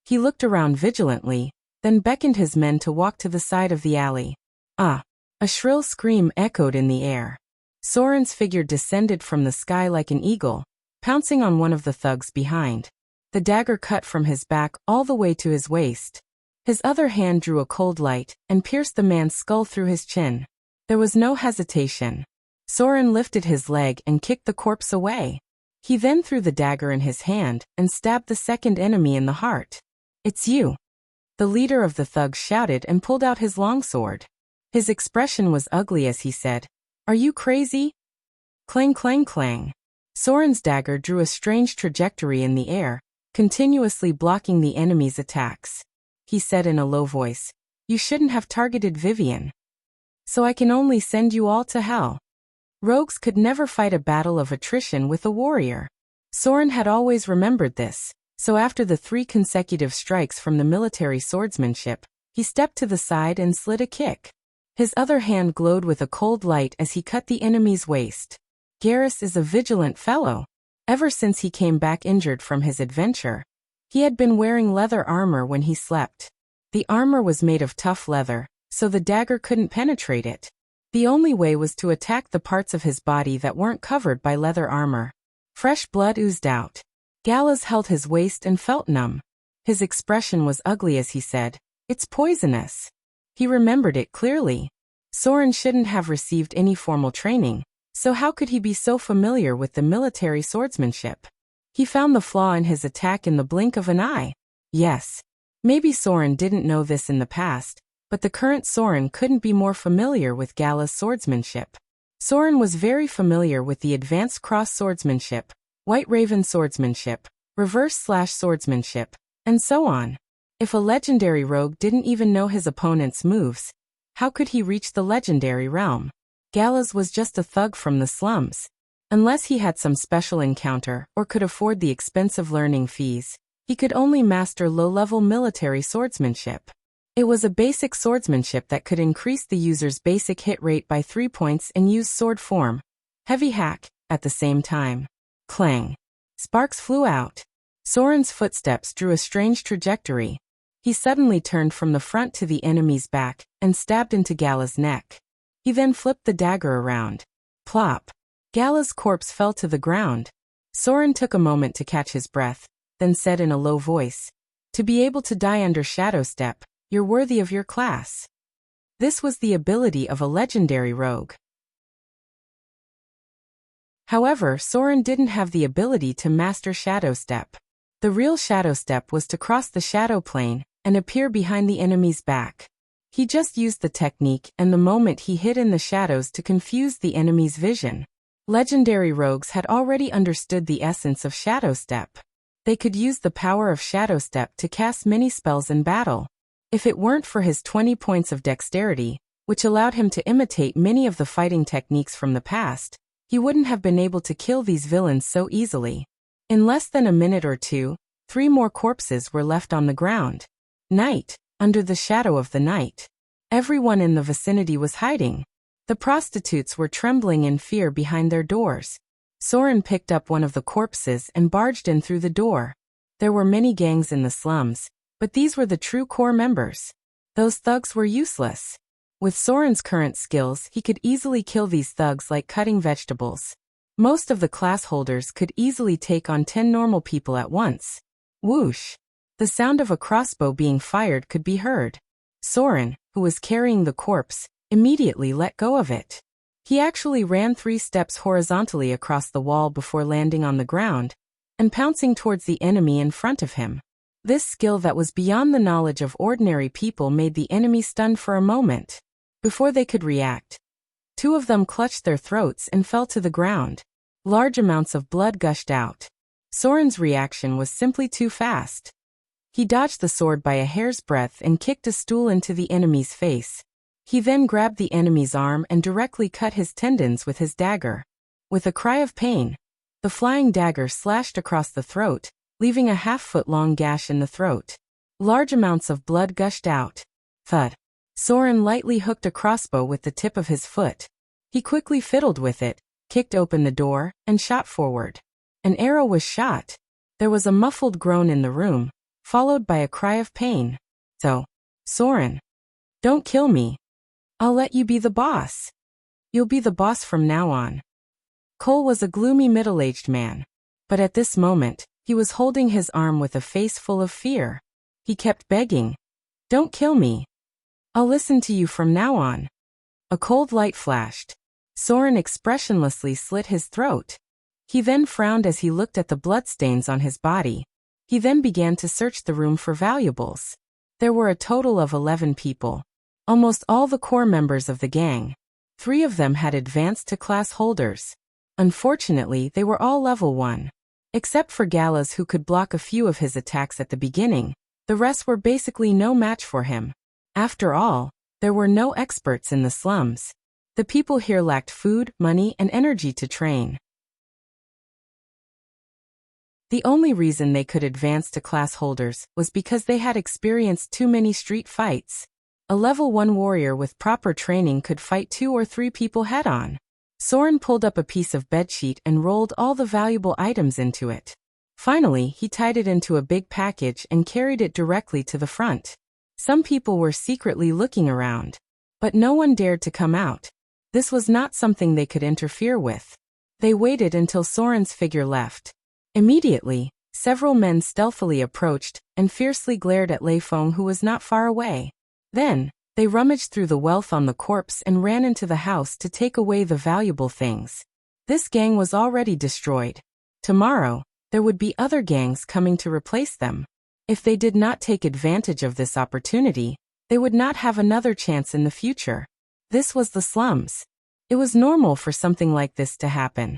Speaker 1: He looked around vigilantly, then beckoned his men to walk to the side of the alley. "Ah!" A shrill scream echoed in the air. Soren's figure descended from the sky like an eagle, pouncing on one of the thugs behind. The dagger cut from his back all the way to his waist. His other hand drew a cold light and pierced the man's skull through his chin. There was no hesitation. Soren lifted his leg and kicked the corpse away. He then threw the dagger in his hand and stabbed the second enemy in the heart. "It's you!" The leader of the thugs shouted and pulled out his longsword. His expression was ugly as he said, "Are you crazy?" Clang clang clang. Soren's dagger drew a strange trajectory in the air, continuously blocking the enemy's attacks. He said in a low voice, "You shouldn't have targeted Vivian. So I can only send you all to hell." Rogues could never fight a battle of attrition with a warrior. Soren had always remembered this, so after the 3 consecutive strikes from the military swordsmanship, he stepped to the side and slid a kick. His other hand glowed with a cold light as he cut the enemy's waist. Garrus is a vigilant fellow. Ever since he came back injured from his adventure, he had been wearing leather armor when he slept. The armor was made of tough leather, so the dagger couldn't penetrate it. The only way was to attack the parts of his body that weren't covered by leather armor. Fresh blood oozed out. Gallus held his waist and felt numb. His expression was ugly as he said, "It's poisonous." He remembered it clearly. Soren shouldn't have received any formal training, so how could he be so familiar with the military swordsmanship? He found the flaw in his attack in the blink of an eye. Yes, maybe Soren didn't know this in the past, but the current Soren couldn't be more familiar with Gallus' swordsmanship. Soren was very familiar with the advanced cross swordsmanship, White Raven swordsmanship, reverse/swordsmanship, and so on. If a legendary rogue didn't even know his opponent's moves, how could he reach the legendary realm? Gallus was just a thug from the slums. Unless he had some special encounter or could afford the expensive learning fees, he could only master low-level military swordsmanship. It was a basic swordsmanship that could increase the user's basic hit rate by 3 points and use sword form, heavy hack, at the same time. Clang. Sparks flew out. Soren's footsteps drew a strange trajectory. He suddenly turned from the front to the enemy's back and stabbed into Gallus' neck. He then flipped the dagger around. Plop. Gallus' corpse fell to the ground. Soren took a moment to catch his breath, then said in a low voice, "To be able to die under Shadow Step, you're worthy of your class." This was the ability of a legendary rogue. However, Soren didn't have the ability to master Shadow Step. The real Shadow Step was to cross the shadow plane and appear behind the enemy's back. He just used the technique and the moment he hid in the shadows to confuse the enemy's vision. Legendary rogues had already understood the essence of Shadow Step. They could use the power of Shadow Step to cast many spells in battle. If it weren't for his 20 points of dexterity, which allowed him to imitate many of the fighting techniques from the past, he wouldn't have been able to kill these villains so easily. In less than a minute or two, 3 more corpses were left on the ground. Night, under the shadow of the night. Everyone in the vicinity was hiding. The prostitutes were trembling in fear behind their doors. Soren picked up one of the corpses and barged in through the door. There were many gangs in the slums, but these were the true core members. Those thugs were useless. With Soren's current skills, he could easily kill these thugs like cutting vegetables. Most of the class holders could easily take on 10 normal people at once. Whoosh! The sound of a crossbow being fired could be heard. Soren, who was carrying the corpse, immediately let go of it. He actually ran 3 steps horizontally across the wall before landing on the ground and pouncing towards the enemy in front of him. This skill that was beyond the knowledge of ordinary people made the enemy stunned for a moment. Before they could react, 2 of them clutched their throats and fell to the ground. Large amounts of blood gushed out. Soren's reaction was simply too fast. He dodged the sword by a hair's breadth and kicked a stool into the enemy's face. He then grabbed the enemy's arm and directly cut his tendons with his dagger. With a cry of pain, the flying dagger slashed across the throat, leaving a half-foot-long gash in the throat. Large amounts of blood gushed out. Thud. Soren lightly hooked a crossbow with the tip of his foot. He quickly fiddled with it, kicked open the door, and shot forward. An arrow was shot. There was a muffled groan in the room, followed by a cry of pain. So, Soren, don't kill me. I'll let you be the boss. You'll be the boss from now on. Cole was a gloomy middle-aged man. But at this moment, he was holding his arm with a face full of fear. He kept begging, "Don't kill me. I'll listen to you from now on." A cold light flashed. Soren expressionlessly slit his throat. He then frowned as he looked at the bloodstains on his body. He then began to search the room for valuables. There were a total of 11 people. Almost all the core members of the gang. 3 of them had advanced to class holders. Unfortunately, they were all level 1. Except for Galas, who could block a few of his attacks at the beginning, the rest were basically no match for him. After all, there were no experts in the slums. The people here lacked food, money, and energy to train. The only reason they could advance to class holders was because they had experienced too many street fights. A level 1 warrior with proper training could fight 2 or 3 people head-on. Soren pulled up a piece of bedsheet and rolled all the valuable items into it. Finally, he tied it into a big package and carried it directly to the front. Some people were secretly looking around, but no one dared to come out. This was not something they could interfere with. They waited until Soren's figure left. Immediately, several men stealthily approached and fiercely glared at Lei Feng, who was not far away. Then, they rummaged through the wealth on the corpse and ran into the house to take away the valuable things. This gang was already destroyed. Tomorrow, there would be other gangs coming to replace them. If they did not take advantage of this opportunity, they would not have another chance in the future. This was the slums. It was normal for something like this to happen.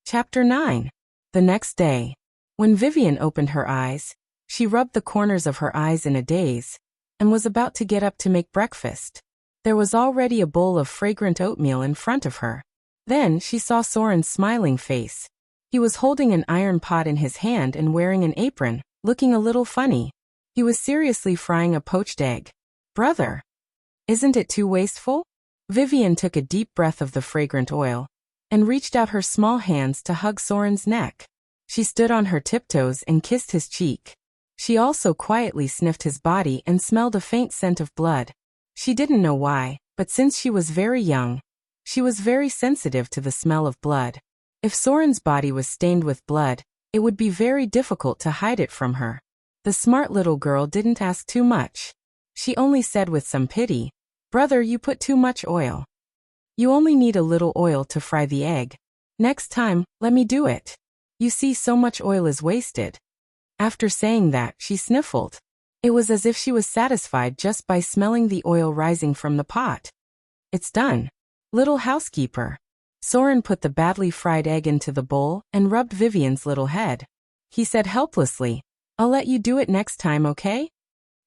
Speaker 1: Chapter 9. The next day. When Vivian opened her eyes, she rubbed the corners of her eyes in a daze and was about to get up to make breakfast. There was already a bowl of fragrant oatmeal in front of her. Then she saw Soren's smiling face. He was holding an iron pot in his hand and wearing an apron, looking a little funny. He was seriously frying a poached egg. "Brother, isn't it too wasteful?" Vivian took a deep breath of the fragrant oil and reached out her small hands to hug Soren's neck. She stood on her tiptoes and kissed his cheek. She also quietly sniffed his body and smelled a faint scent of blood. She didn't know why, but since she was very young, she was very sensitive to the smell of blood. If Soren's body was stained with blood, it would be very difficult to hide it from her. The smart little girl didn't ask too much. She only said with some pity, "Brother, you put too much oil. You only need a little oil to fry the egg. Next time, let me do it. You see, so much oil is wasted." After saying that, she sniffled. It was as if she was satisfied just by smelling the oil rising from the pot. "It's done, little housekeeper." Soren put the badly fried egg into the bowl and rubbed Vivian's little head. He said helplessly, "I'll let you do it next time, okay?"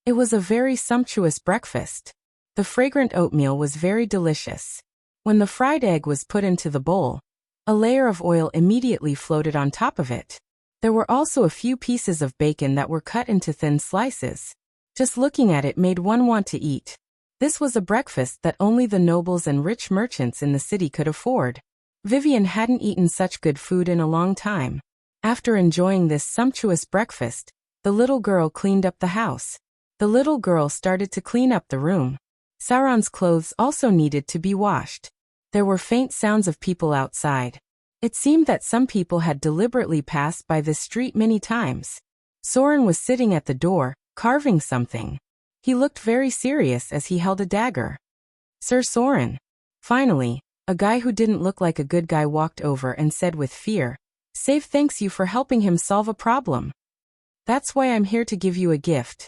Speaker 1: It was a very sumptuous breakfast. The fragrant oatmeal was very delicious. When the fried egg was put into the bowl, a layer of oil immediately floated on top of it. There were also a few pieces of bacon that were cut into thin slices. Just looking at it made one want to eat. This was a breakfast that only the nobles and rich merchants in the city could afford. Vivian hadn't eaten such good food in a long time. After enjoying this sumptuous breakfast, the little girl cleaned up the house. The little girl started to clean up the room. Sauron's clothes also needed to be washed. There were faint sounds of people outside. It seemed that some people had deliberately passed by this street many times. Soren was sitting at the door, carving something. He looked very serious as he held a dagger. "Sir Soren." Finally, a guy who didn't look like a good guy walked over and said with fear, "Save thanks you for helping him solve a problem. That's why I'm here to give you a gift."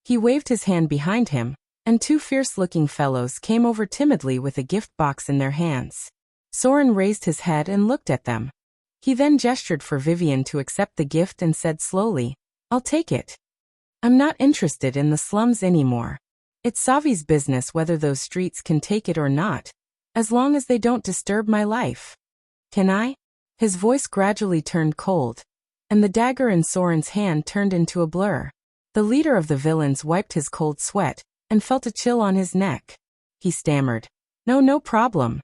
Speaker 1: He waved his hand behind him, and two fierce-looking fellows came over timidly with a gift box in their hands. Soren raised his head and looked at them. He then gestured for Vivian to accept the gift and said slowly, "I'll take it. I'm not interested in the slums anymore. It's Savi's business whether those streets can take it or not, as long as they don't disturb my life. Can I?" His voice gradually turned cold, and the dagger in Soren's hand turned into a blur. The leader of the villains wiped his cold sweat and felt a chill on his neck. He stammered, No problem.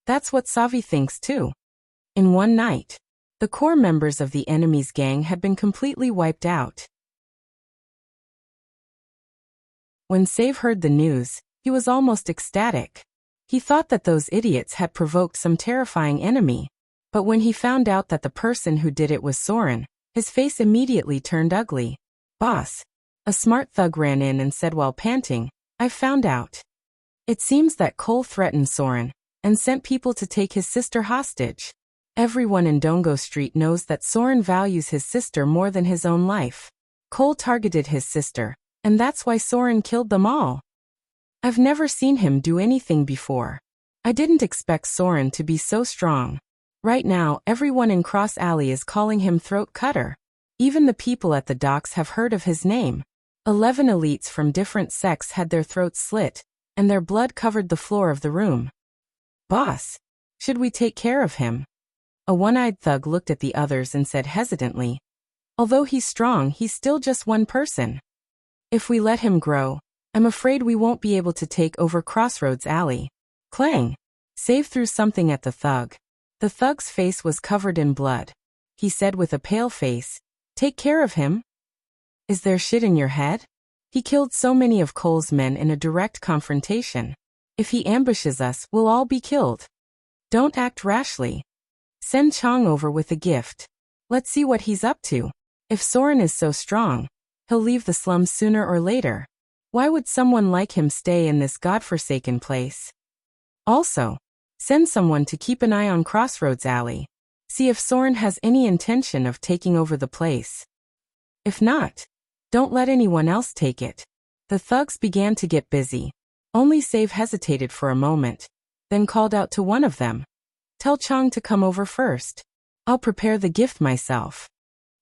Speaker 1: That's what Savi thinks too." In one night, the core members of the enemy's gang had been completely wiped out. When Save heard the news, he was almost ecstatic. He thought that those idiots had provoked some terrifying enemy. But when he found out that the person who did it was Soren, his face immediately turned ugly. "Boss." A smart thug ran in and said while panting, "I've found out. It seems that Cole threatened Soren and sent people to take his sister hostage. Everyone in Dongo Street knows that Soren values his sister more than his own life. Cole targeted his sister, and that's why Soren killed them all. I've never seen him do anything before. I didn't expect Soren to be so strong. Right now, everyone in Cross Alley is calling him Throat Cutter. Even the people at the docks have heard of his name. 11 elites from different sects had their throats slit, and their blood covered the floor of the room. Boss, should we take care of him?" A one-eyed thug looked at the others and said hesitantly, "Although he's strong, he's still just one person. If we let him grow, I'm afraid we won't be able to take over Crossroads Alley." Clang! Save threw something at the thug. The thug's face was covered in blood. He said with a pale face, "Take care of him? Is there shit in your head? He killed so many of Cole's men in a direct confrontation. If he ambushes us, we'll all be killed. Don't act rashly. Send Chong over with a gift. Let's see what he's up to. If Soren is so strong, he'll leave the slums sooner or later. Why would someone like him stay in this godforsaken place? Also, send someone to keep an eye on Crossroads Alley. See if Soren has any intention of taking over the place. If not, don't let anyone else take it." The thugs began to get busy. Only Save hesitated for a moment, then called out to one of them, "Tell Chong to come over first. I'll prepare the gift myself."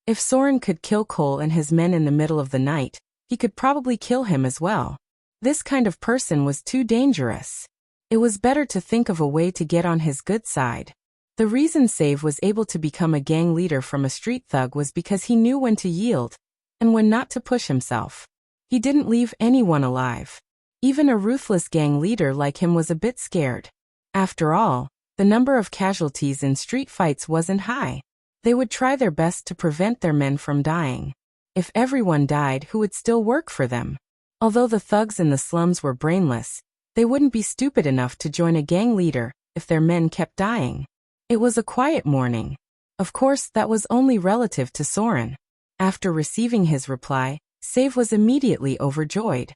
Speaker 1: If Soren could kill Cole and his men in the middle of the night, he could probably kill him as well. This kind of person was too dangerous. It was better to think of a way to get on his good side. The reason Save was able to become a gang leader from a street thug was because he knew when to yield and when not to push himself. He didn't leave anyone alive. Even a ruthless gang leader like him was a bit scared. After all, the number of casualties in street fights wasn't high. They would try their best to prevent their men from dying. If everyone died, who would still work for them? Although the thugs in the slums were brainless, they wouldn't be stupid enough to join a gang leader if their men kept dying. It was a quiet morning. Of course, that was only relative to Soren. After receiving his reply, Save was immediately overjoyed.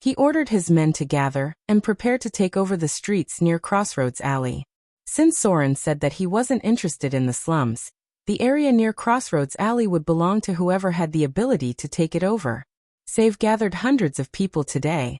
Speaker 1: He ordered his men to gather and prepare to take over the streets near Crossroads Alley. Since Soren said that he wasn't interested in the slums, the area near Crossroads Alley would belong to whoever had the ability to take it over. Save gathered hundreds of people today.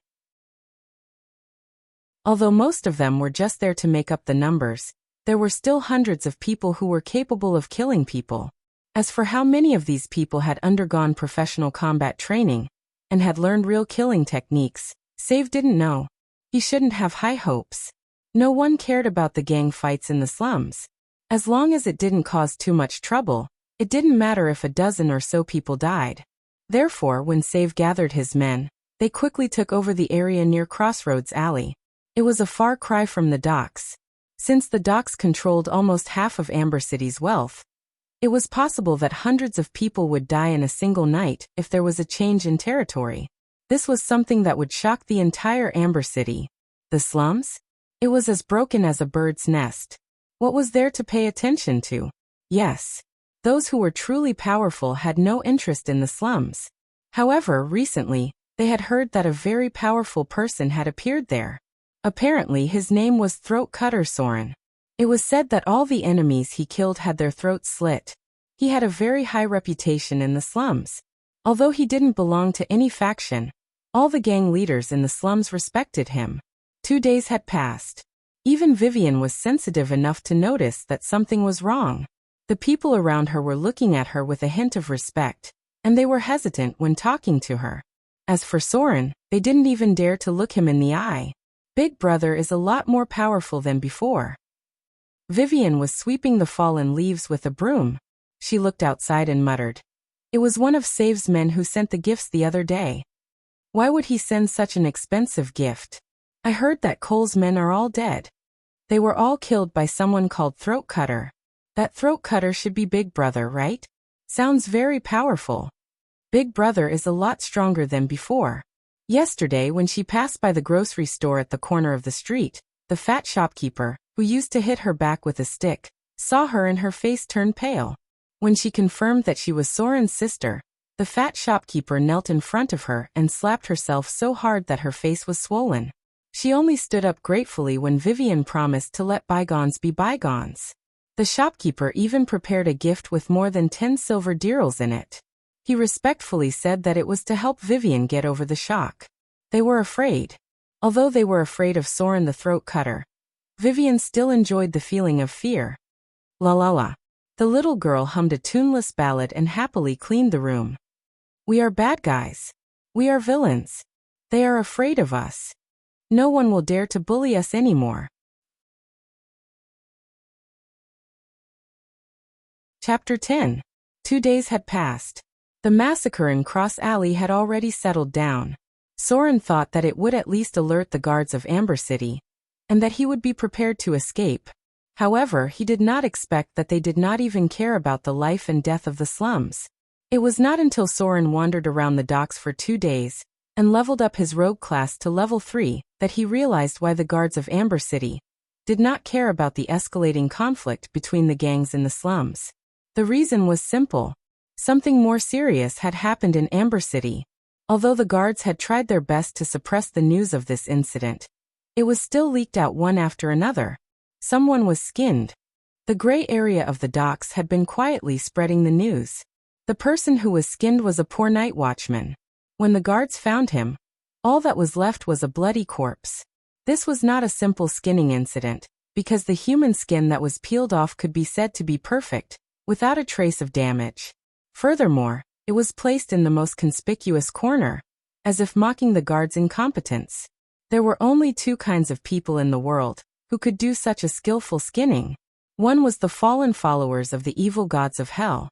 Speaker 1: Although most of them were just there to make up the numbers, there were still hundreds of people who were capable of killing people. As for how many of these people had undergone professional combat training and had learned real killing techniques, Save didn't know. He shouldn't have high hopes. No one cared about the gang fights in the slums. As long as it didn't cause too much trouble, it didn't matter if a dozen or so people died. Therefore, when Save gathered his men, they quickly took over the area near Crossroads Alley. It was a far cry from the docks. Since the docks controlled almost half of Amber City's wealth, it was possible that hundreds of people would die in a single night if there was a change in territory. This was something that would shock the entire Amber City. The slums? It was as broken as a bird's nest. What was there to pay attention to? Yes, those who were truly powerful had no interest in the slums. However, recently, they had heard that a very powerful person had appeared there. Apparently, his name was Throat Cutter Soren. It was said that all the enemies he killed had their throats slit. He had a very high reputation in the slums. Although he didn't belong to any faction, all the gang leaders in the slums respected him. 2 days had passed. Even Vivian was sensitive enough to notice that something was wrong. The people around her were looking at her with a hint of respect, and they were hesitant when talking to her. As for Soren, they didn't even dare to look him in the eye. Big Brother is a lot more powerful than before. Vivian was sweeping the fallen leaves with a broom. She looked outside and muttered. It was one of Save's men who sent the gifts the other day. Why would he send such an expensive gift? I heard that Cole's men are all dead. They were all killed by someone called Throat Cutter. That Throat Cutter should be Big Brother, right? Sounds very powerful. Big Brother is a lot stronger than before. Yesterday, when she passed by the grocery store at the corner of the street, the fat shopkeeper, who used to hit her back with a stick, saw her and her face turned pale. When she confirmed that she was Soren's sister, the fat shopkeeper knelt in front of her and slapped herself so hard that her face was swollen. She only stood up gratefully when Vivian promised to let bygones be bygones. The shopkeeper even prepared a gift with more than 10 silver dirhams in it. He respectfully said that it was to help Vivian get over the shock. They were afraid. Although they were afraid of Soren the Throat Cutter, Vivian still enjoyed the feeling of fear. La la la. The little girl hummed a tuneless ballad and happily cleaned the room. We are bad guys. We are villains. They are afraid of us. No one will dare to bully us anymore. Chapter 10. 2 days had passed. The massacre in Cross Alley had already settled down. Soren thought that it would at least alert the guards of Amber City, and that he would be prepared to escape. However, he did not expect that they did not even care about the life and death of the slums. It was not until Soren wandered around the docks for 2 days, and leveled up his rogue class to level 3, that he realized why the guards of Amber City did not care about the escalating conflict between the gangs in the slums. The reason was simple. Something more serious had happened in Amber City. Although the guards had tried their best to suppress the news of this incident, it was still leaked out one after another. Someone was skinned. The gray area of the docks had been quietly spreading the news. The person who was skinned was a poor night watchman. When the guards found him, all that was left was a bloody corpse. This was not a simple skinning incident, because the human skin that was peeled off could be said to be perfect, without a trace of damage. Furthermore, it was placed in the most conspicuous corner, as if mocking the guards' incompetence. There were only 2 kinds of people in the world who could do such a skillful skinning. One was the fallen followers of the evil gods of hell,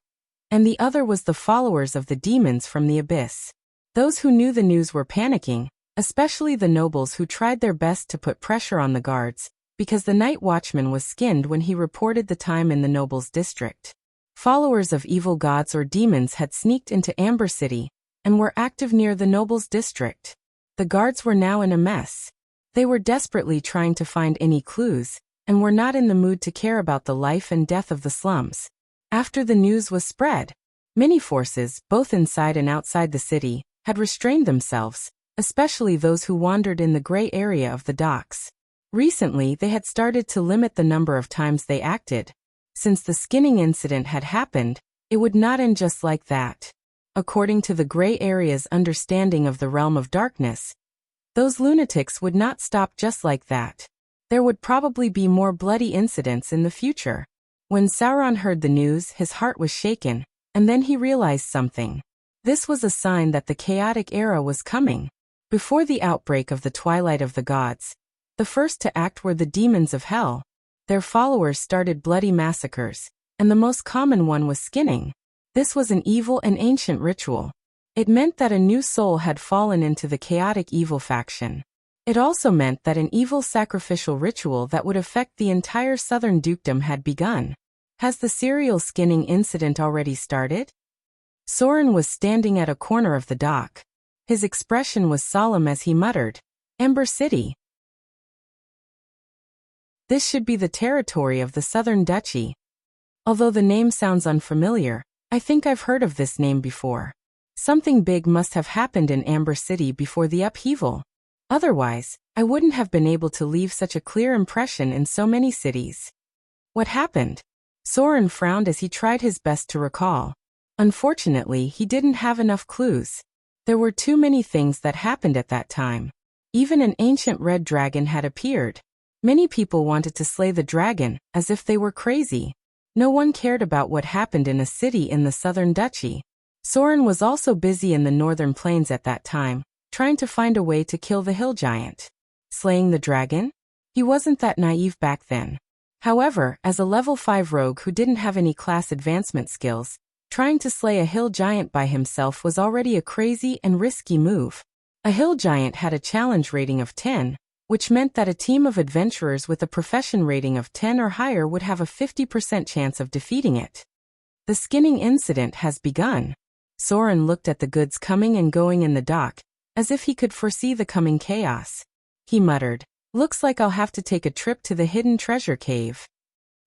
Speaker 1: and the other was the followers of the demons from the abyss. Those who knew the news were panicking, especially the nobles who tried their best to put pressure on the guards, because the night watchman was skinned when he reported the time in the nobles' district. Followers of evil gods or demons had sneaked into Amber City and were active near the nobles' district. The guards were now in a mess. They were desperately trying to find any clues, and were not in the mood to care about the life and death of the slums. After the news was spread, many forces, both inside and outside the city, had restrained themselves, especially those who wandered in the gray area of the docks. Recently, they had started to limit the number of times they acted. Since the skinning incident had happened, it would not end just like that. According to the gray area's understanding of the realm of darkness, those lunatics would not stop just like that. There would probably be more bloody incidents in the future. When Sauron heard the news, his heart was shaken, and then he realized something. This was a sign that the chaotic era was coming. Before the outbreak of the Twilight of the Gods, the first to act were the demons of hell. Their followers started bloody massacres, and the most common one was skinning. This was an evil and ancient ritual. It meant that a new soul had fallen into the chaotic evil faction. It also meant that an evil sacrificial ritual that would affect the entire southern dukedom had begun. Has the serial skinning incident already started? Soren was standing at a corner of the dock. His expression was solemn as he muttered, "Ember City. This should be the territory of the Southern Duchy. Although the name sounds unfamiliar, I think I've heard of this name before. Something big must have happened in Amber City before the upheaval. Otherwise, I wouldn't have been able to leave such a clear impression in so many cities." What happened? Soren frowned as he tried his best to recall. Unfortunately, he didn't have enough clues. There were too many things that happened at that time. Even an ancient red dragon had appeared. Many people wanted to slay the dragon, as if they were crazy. No one cared about what happened in a city in the Southern Duchy. Soren was also busy in the northern plains at that time, trying to find a way to kill the hill giant. Slaying the dragon? He wasn't that naive back then. However, as a level 5 rogue who didn't have any class advancement skills, trying to slay a hill giant by himself was already a crazy and risky move. A hill giant had a challenge rating of 10, which meant that a team of adventurers with a profession rating of 10 or higher would have a 50% chance of defeating it. The skinning incident has begun. Soren looked at the goods coming and going in the dock, as if he could foresee the coming chaos. He muttered, "Looks like I'll have to take a trip to the hidden treasure cave."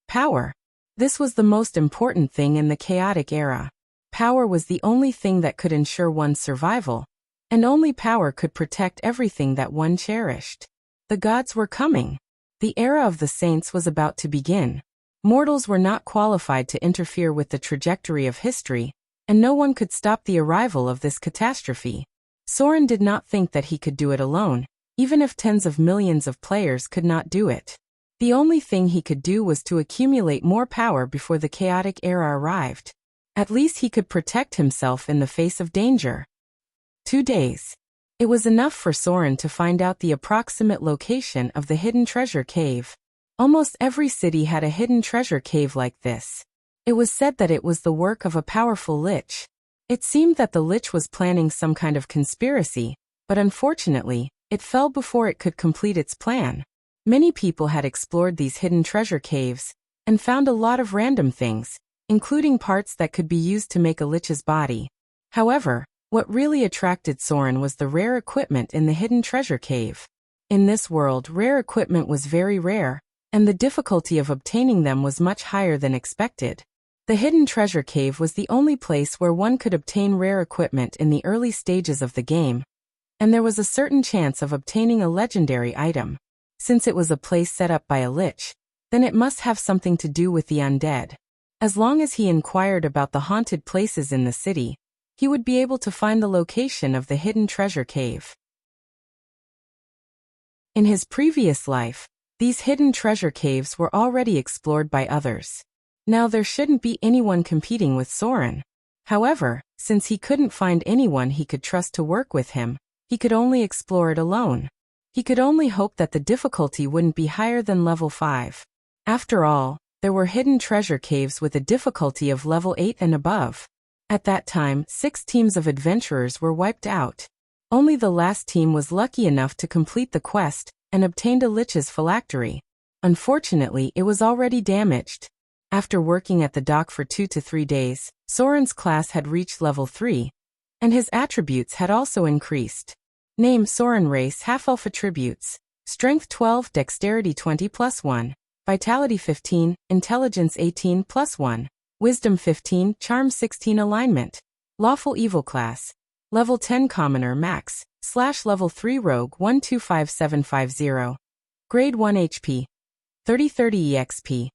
Speaker 1: Power. This was the most important thing in the chaotic era. Power was the only thing that could ensure one's survival, and only power could protect everything that one cherished. The gods were coming. The era of the saints was about to begin. Mortals were not qualified to interfere with the trajectory of history, and no one could stop the arrival of this catastrophe. Soren did not think that he could do it alone, even if tens of millions of players could not do it. The only thing he could do was to accumulate more power before the chaotic era arrived. At least he could protect himself in the face of danger. 2 days. It was enough for Soren to find out the approximate location of the hidden treasure cave. Almost every city had a hidden treasure cave like this. It was said that it was the work of a powerful lich. It seemed that the lich was planning some kind of conspiracy, but unfortunately, it fell before it could complete its plan. Many people had explored these hidden treasure caves, and found a lot of random things, including parts that could be used to make a lich's body. However, what really attracted Soren was the rare equipment in the hidden treasure cave. In this world, rare equipment was very rare, and the difficulty of obtaining them was much higher than expected. The hidden treasure cave was the only place where one could obtain rare equipment in the early stages of the game, and there was a certain chance of obtaining a legendary item. Since it was a place set up by a lich, then it must have something to do with the undead. As long as he inquired about the haunted places in the city, he would be able to find the location of the hidden treasure cave. In his previous life, these hidden treasure caves were already explored by others. Now there shouldn't be anyone competing with Soren. However, since he couldn't find anyone he could trust to work with him, he could only explore it alone. He could only hope that the difficulty wouldn't be higher than level 5. After all, there were hidden treasure caves with a difficulty of level 8 and above. At that time, 6 teams of adventurers were wiped out. Only the last team was lucky enough to complete the quest and obtained a lich's phylactery. Unfortunately, it was already damaged. After working at the dock for 2 to 3 days, Soren's class had reached level 3, and his attributes had also increased. Name: Soren. Race: half-elf. Attributes: Strength 12, Dexterity 20 +1, Vitality 15, Intelligence 18 +1, Wisdom 15, Charm 16. Alignment: Lawful Evil class. Level 10 Commoner Max, / Level 3 Rogue 125750. Grade 1 HP. 3030 EXP.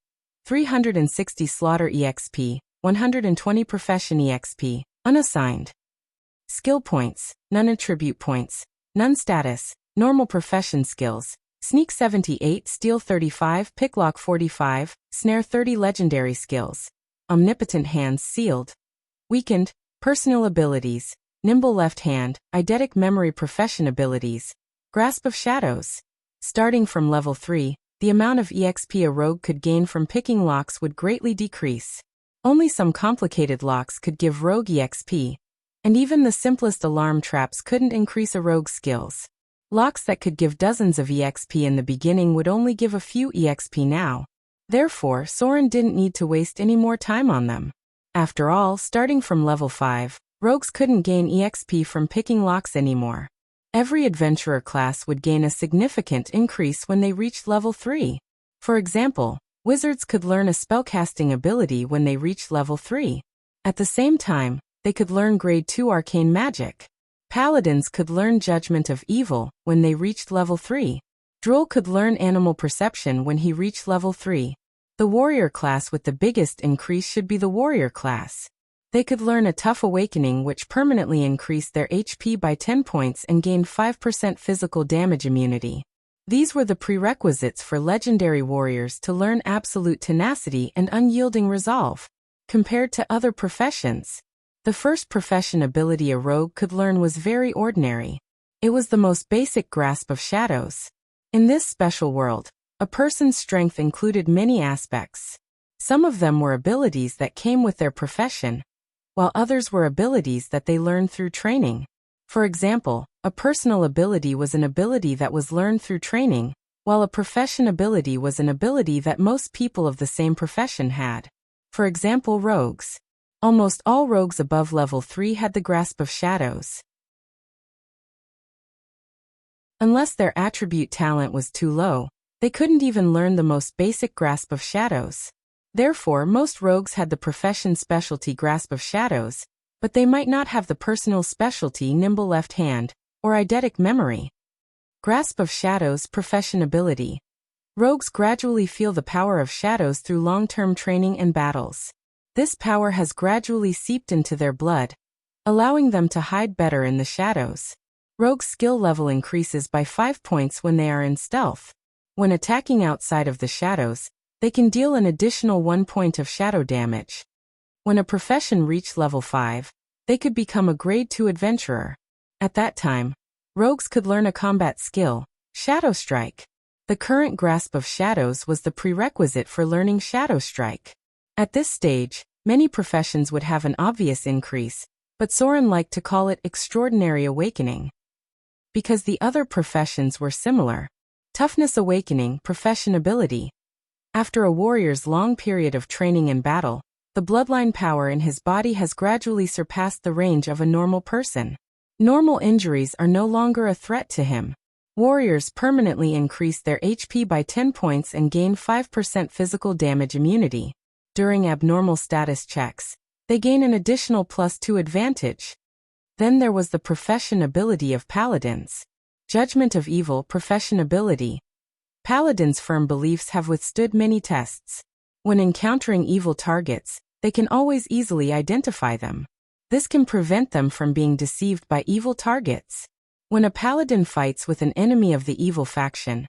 Speaker 1: 360 Slaughter EXP. 120 Profession EXP. Unassigned. Skill points, none attribute points, none status, normal profession skills. Sneak 78, Steal 35, Picklock 45, Snare 30 Legendary skills. Omnipotent Hands Sealed. Weakened, Personal abilities, Nimble Left Hand, Eidetic Memory Profession abilities. Grasp of Shadows. Starting from level 3, the amount of EXP a rogue could gain from picking locks would greatly decrease. Only some complicated locks could give rogue EXP, and even the simplest alarm traps couldn't increase a rogue's skills. Locks that could give dozens of EXP in the beginning would only give a few EXP now. Therefore, Soren didn't need to waste any more time on them. After all, starting from level 5, rogues couldn't gain EXP from picking locks anymore. Every adventurer class would gain a significant increase when they reached level 3. For example, wizards could learn a spellcasting ability when they reached level 3. At the same time, they could learn grade 2 arcane magic. Paladins could learn Judgment of Evil when they reached level 3. Droll could learn Animal Perception when he reached level 3. The warrior class with the biggest increase should be the warrior class. They could learn a Tough Awakening which permanently increased their HP by 10 points and gained 5% physical damage immunity. These were the prerequisites for legendary warriors to learn absolute tenacity and unyielding resolve. Compared to other professions, the first profession ability a rogue could learn was very ordinary. It was the most basic Grasp of Shadows. In this special world, a person's strength included many aspects. Some of them were abilities that came with their profession, while others were abilities that they learned through training. For example, a personal ability was an ability that was learned through training, while a profession ability was an ability that most people of the same profession had. For example, rogues. Almost all rogues above level 3 had the Grasp of Shadows. Unless their attribute talent was too low, they couldn't even learn the most basic Grasp of Shadows. Therefore, most rogues had the profession specialty Grasp of Shadows, but they might not have the personal specialty Nimble Left Hand, or Eidetic Memory. Grasp of Shadows Profession ability. Rogues gradually feel the power of shadows through long-term training and battles. This power has gradually seeped into their blood, allowing them to hide better in the shadows. Rogue's skill level increases by 5 points when they are in stealth. When attacking outside of the shadows, they can deal an additional 1 point of shadow damage. When a profession reached level 5, they could become a grade 2 adventurer. At that time, rogues could learn a combat skill, Shadow Strike. The current Grasp of Shadows was the prerequisite for learning Shadow Strike. At this stage, many professions would have an obvious increase, but Soren liked to call it Extraordinary Awakening, because the other professions were similar. Toughness Awakening Profession ability. After a warrior's long period of training and battle, the bloodline power in his body has gradually surpassed the range of a normal person. Normal injuries are no longer a threat to him. Warriors permanently increase their HP by 10 points and gain 5% physical damage immunity. During abnormal status checks, they gain an additional +2 advantage. Then there was the profession ability of paladins. Judgment of Evil Profession ability. Paladins' firm beliefs have withstood many tests. When encountering evil targets, they can always easily identify them. This can prevent them from being deceived by evil targets. When a paladin fights with an enemy of the evil faction,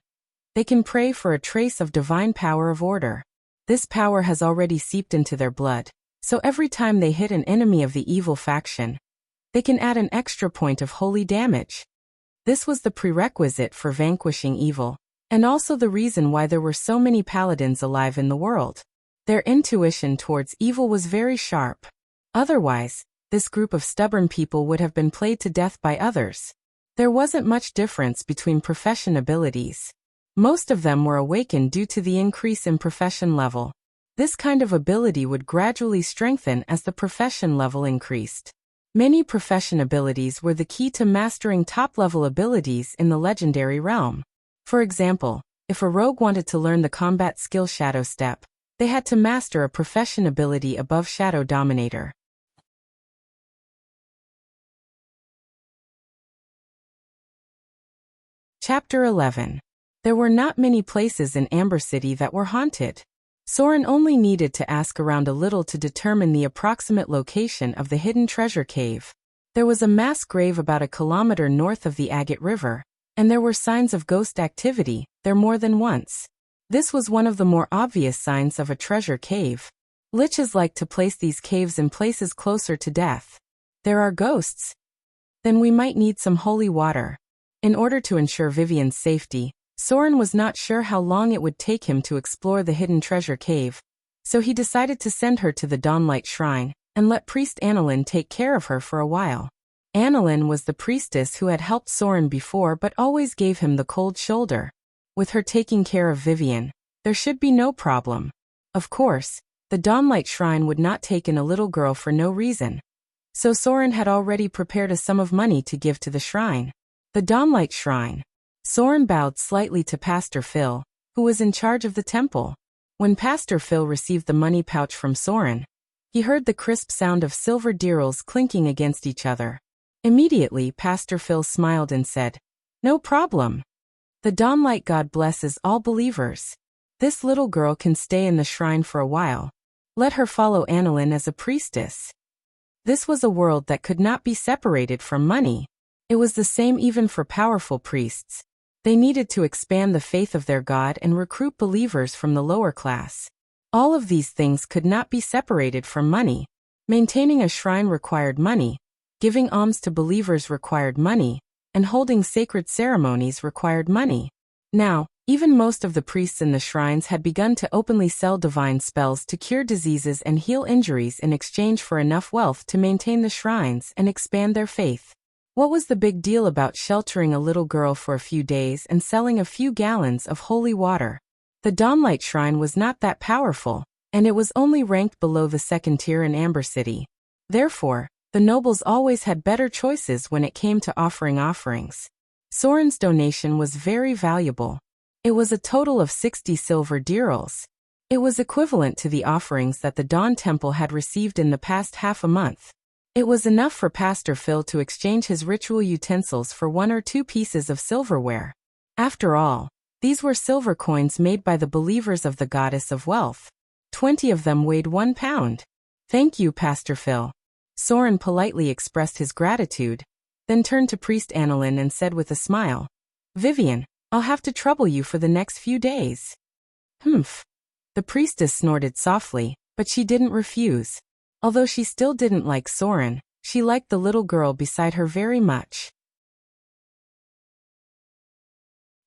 Speaker 1: they can pray for a trace of divine power of order. This power has already seeped into their blood, so every time they hit an enemy of the evil faction, they can add an extra point of holy damage. This was the prerequisite for vanquishing evil, and also the reason why there were so many paladins alive in the world. Their intuition towards evil was very sharp. Otherwise, this group of stubborn people would have been played to death by others. There wasn't much difference between profession abilities. Most of them were awakened due to the increase in profession level. This kind of ability would gradually strengthen as the profession level increased. Many profession abilities were the key to mastering top-level abilities in the legendary realm. For example, if a rogue wanted to learn the combat skill Shadow Step, they had to master a profession ability above Shadow Dominator. Chapter 11. There were not many places in Amber City that were haunted. Soren only needed to ask around a little to determine the approximate location of the hidden treasure cave. There was a mass grave about a kilometer north of the Agate River, and there were signs of ghost activity there more than once. This was one of the more obvious signs of a treasure cave. Liches like to place these caves in places closer to death. There are ghosts? Then we might need some holy water. In order to ensure Vivian's safety, Soren was not sure how long it would take him to explore the hidden treasure cave, so he decided to send her to the Dawnlight Shrine and let Priest Annalyn take care of her for a while. Annalyn was the priestess who had helped Soren before but always gave him the cold shoulder. With her taking care of Vivian, there should be no problem. Of course, the Dawnlight Shrine would not take in a little girl for no reason. So Soren had already prepared a sum of money to give to the shrine. The Dawnlight Shrine. Soren bowed slightly to Pastor Phil, who was in charge of the temple. When Pastor Phil received the money pouch from Soren, he heard the crisp sound of silver dirhams clinking against each other. Immediately, Pastor Phil smiled and said, "No problem. The Dawnlight God blesses all believers. This little girl can stay in the shrine for a while. Let her follow Annalyn as a priestess." This was a world that could not be separated from money. It was the same even for powerful priests. They needed to expand the faith of their God and recruit believers from the lower class. All of these things could not be separated from money. Maintaining a shrine required money, giving alms to believers required money, and holding sacred ceremonies required money. Now, even most of the priests in the shrines had begun to openly sell divine spells to cure diseases and heal injuries in exchange for enough wealth to maintain the shrines and expand their faith. What was the big deal about sheltering a little girl for a few days and selling a few gallons of holy water? The Dawnlight Shrine was not that powerful, and it was only ranked below the second tier in Amber City. Therefore, the nobles always had better choices when it came to offering offerings. Soren's donation was very valuable. It was a total of 60 silver dirhams. It was equivalent to the offerings that the Dawn Temple had received in the past half a month. It was enough for Pastor Phil to exchange his ritual utensils for 1 or 2 pieces of silverware. After all, these were silver coins made by the believers of the Goddess of Wealth. 20 of them weighed 1 pound. "Thank you, Pastor Phil." Soren politely expressed his gratitude, then turned to Priest Annalyn and said with a smile, "Vivian, I'll have to trouble you for the next few days." "Humph." The priestess snorted softly, but she didn't refuse. Although she still didn't like Soren, she liked the little girl beside her very much.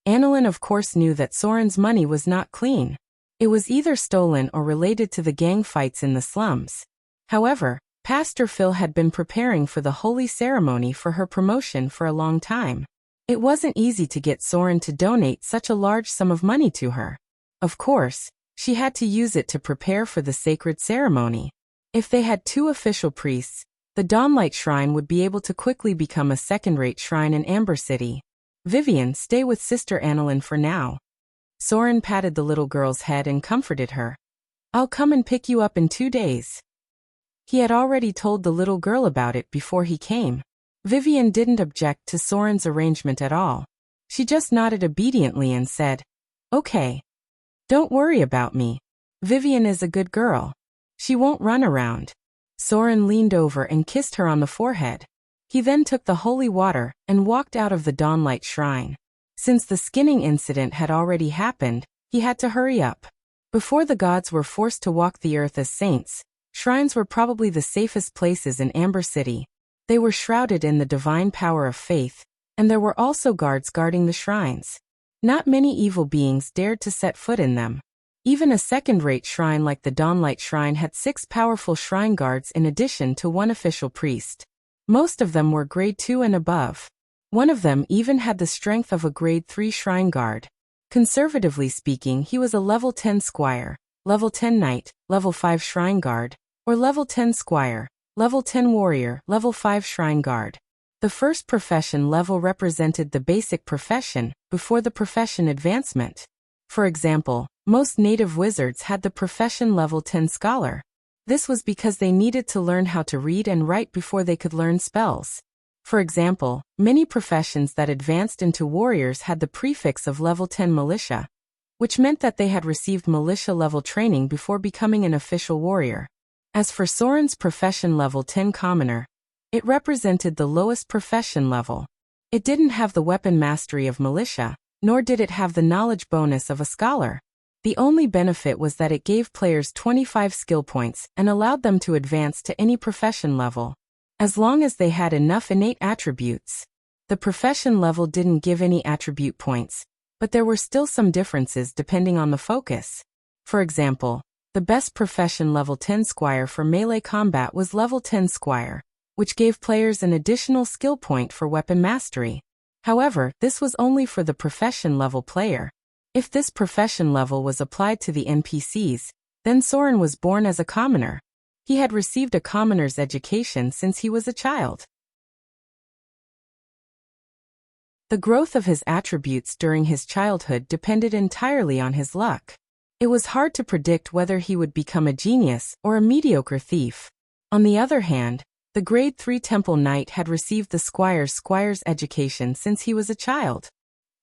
Speaker 1: Annalyn of course knew that Soren's money was not clean. It was either stolen or related to the gang fights in the slums. However, Pastor Phil had been preparing for the holy ceremony for her promotion for a long time. It wasn't easy to get Soren to donate such a large sum of money to her. Of course, she had to use it to prepare for the sacred ceremony. If they had 2 official priests, the Dawnlight Shrine would be able to quickly become a second-rate shrine in Amber City. "Vivian, stay with Sister Annalyn for now." Soren patted the little girl's head and comforted her. "I'll come and pick you up in 2 days. He had already told the little girl about it before he came. Vivian didn't object to Soren's arrangement at all. She just nodded obediently and said, "Okay. Don't worry about me. Vivian is a good girl. She won't run around." Soren leaned over and kissed her on the forehead. He then took the holy water and walked out of the Dawnlight Shrine. Since the skinning incident had already happened, he had to hurry up. Before the gods were forced to walk the earth as saints, shrines were probably the safest places in Amber City. They were shrouded in the divine power of faith, and there were also guards guarding the shrines. Not many evil beings dared to set foot in them. Even a second-rate shrine like the Dawnlight Shrine had 6 powerful shrine guards in addition to 1 official priest. Most of them were grade 2 and above. One of them even had the strength of a grade 3 shrine guard. Conservatively speaking, he was a level 10 squire, level 10 knight, level 5 shrine guard, or level 10 squire, level 10 warrior, level 5 shrine guard. The first profession level represented the basic profession before the profession advancement. For example, most native wizards had the profession level 10 scholar. This was because they needed to learn how to read and write before they could learn spells. For example, many professions that advanced into warriors had the prefix of level 10 militia, which meant that they had received militia-level training before becoming an official warrior. As for Soren's profession level 10 commoner, it represented the lowest profession level. It didn't have the weapon mastery of militia, nor did it have the knowledge bonus of a scholar. The only benefit was that it gave players 25 skill points and allowed them to advance to any profession level, as long as they had enough innate attributes. The profession level didn't give any attribute points, but there were still some differences depending on the focus. For example, the best profession level 10 squire for melee combat was level 10 squire, which gave players an additional skill point for weapon mastery. However, this was only for the profession level player. If this profession level was applied to the NPCs, then Soren was born as a commoner. He had received a commoner's education since he was a child. The growth of his attributes during his childhood depended entirely on his luck. It was hard to predict whether he would become a genius or a mediocre thief. On the other hand, the grade 3 Temple Knight had received the squire's education since he was a child.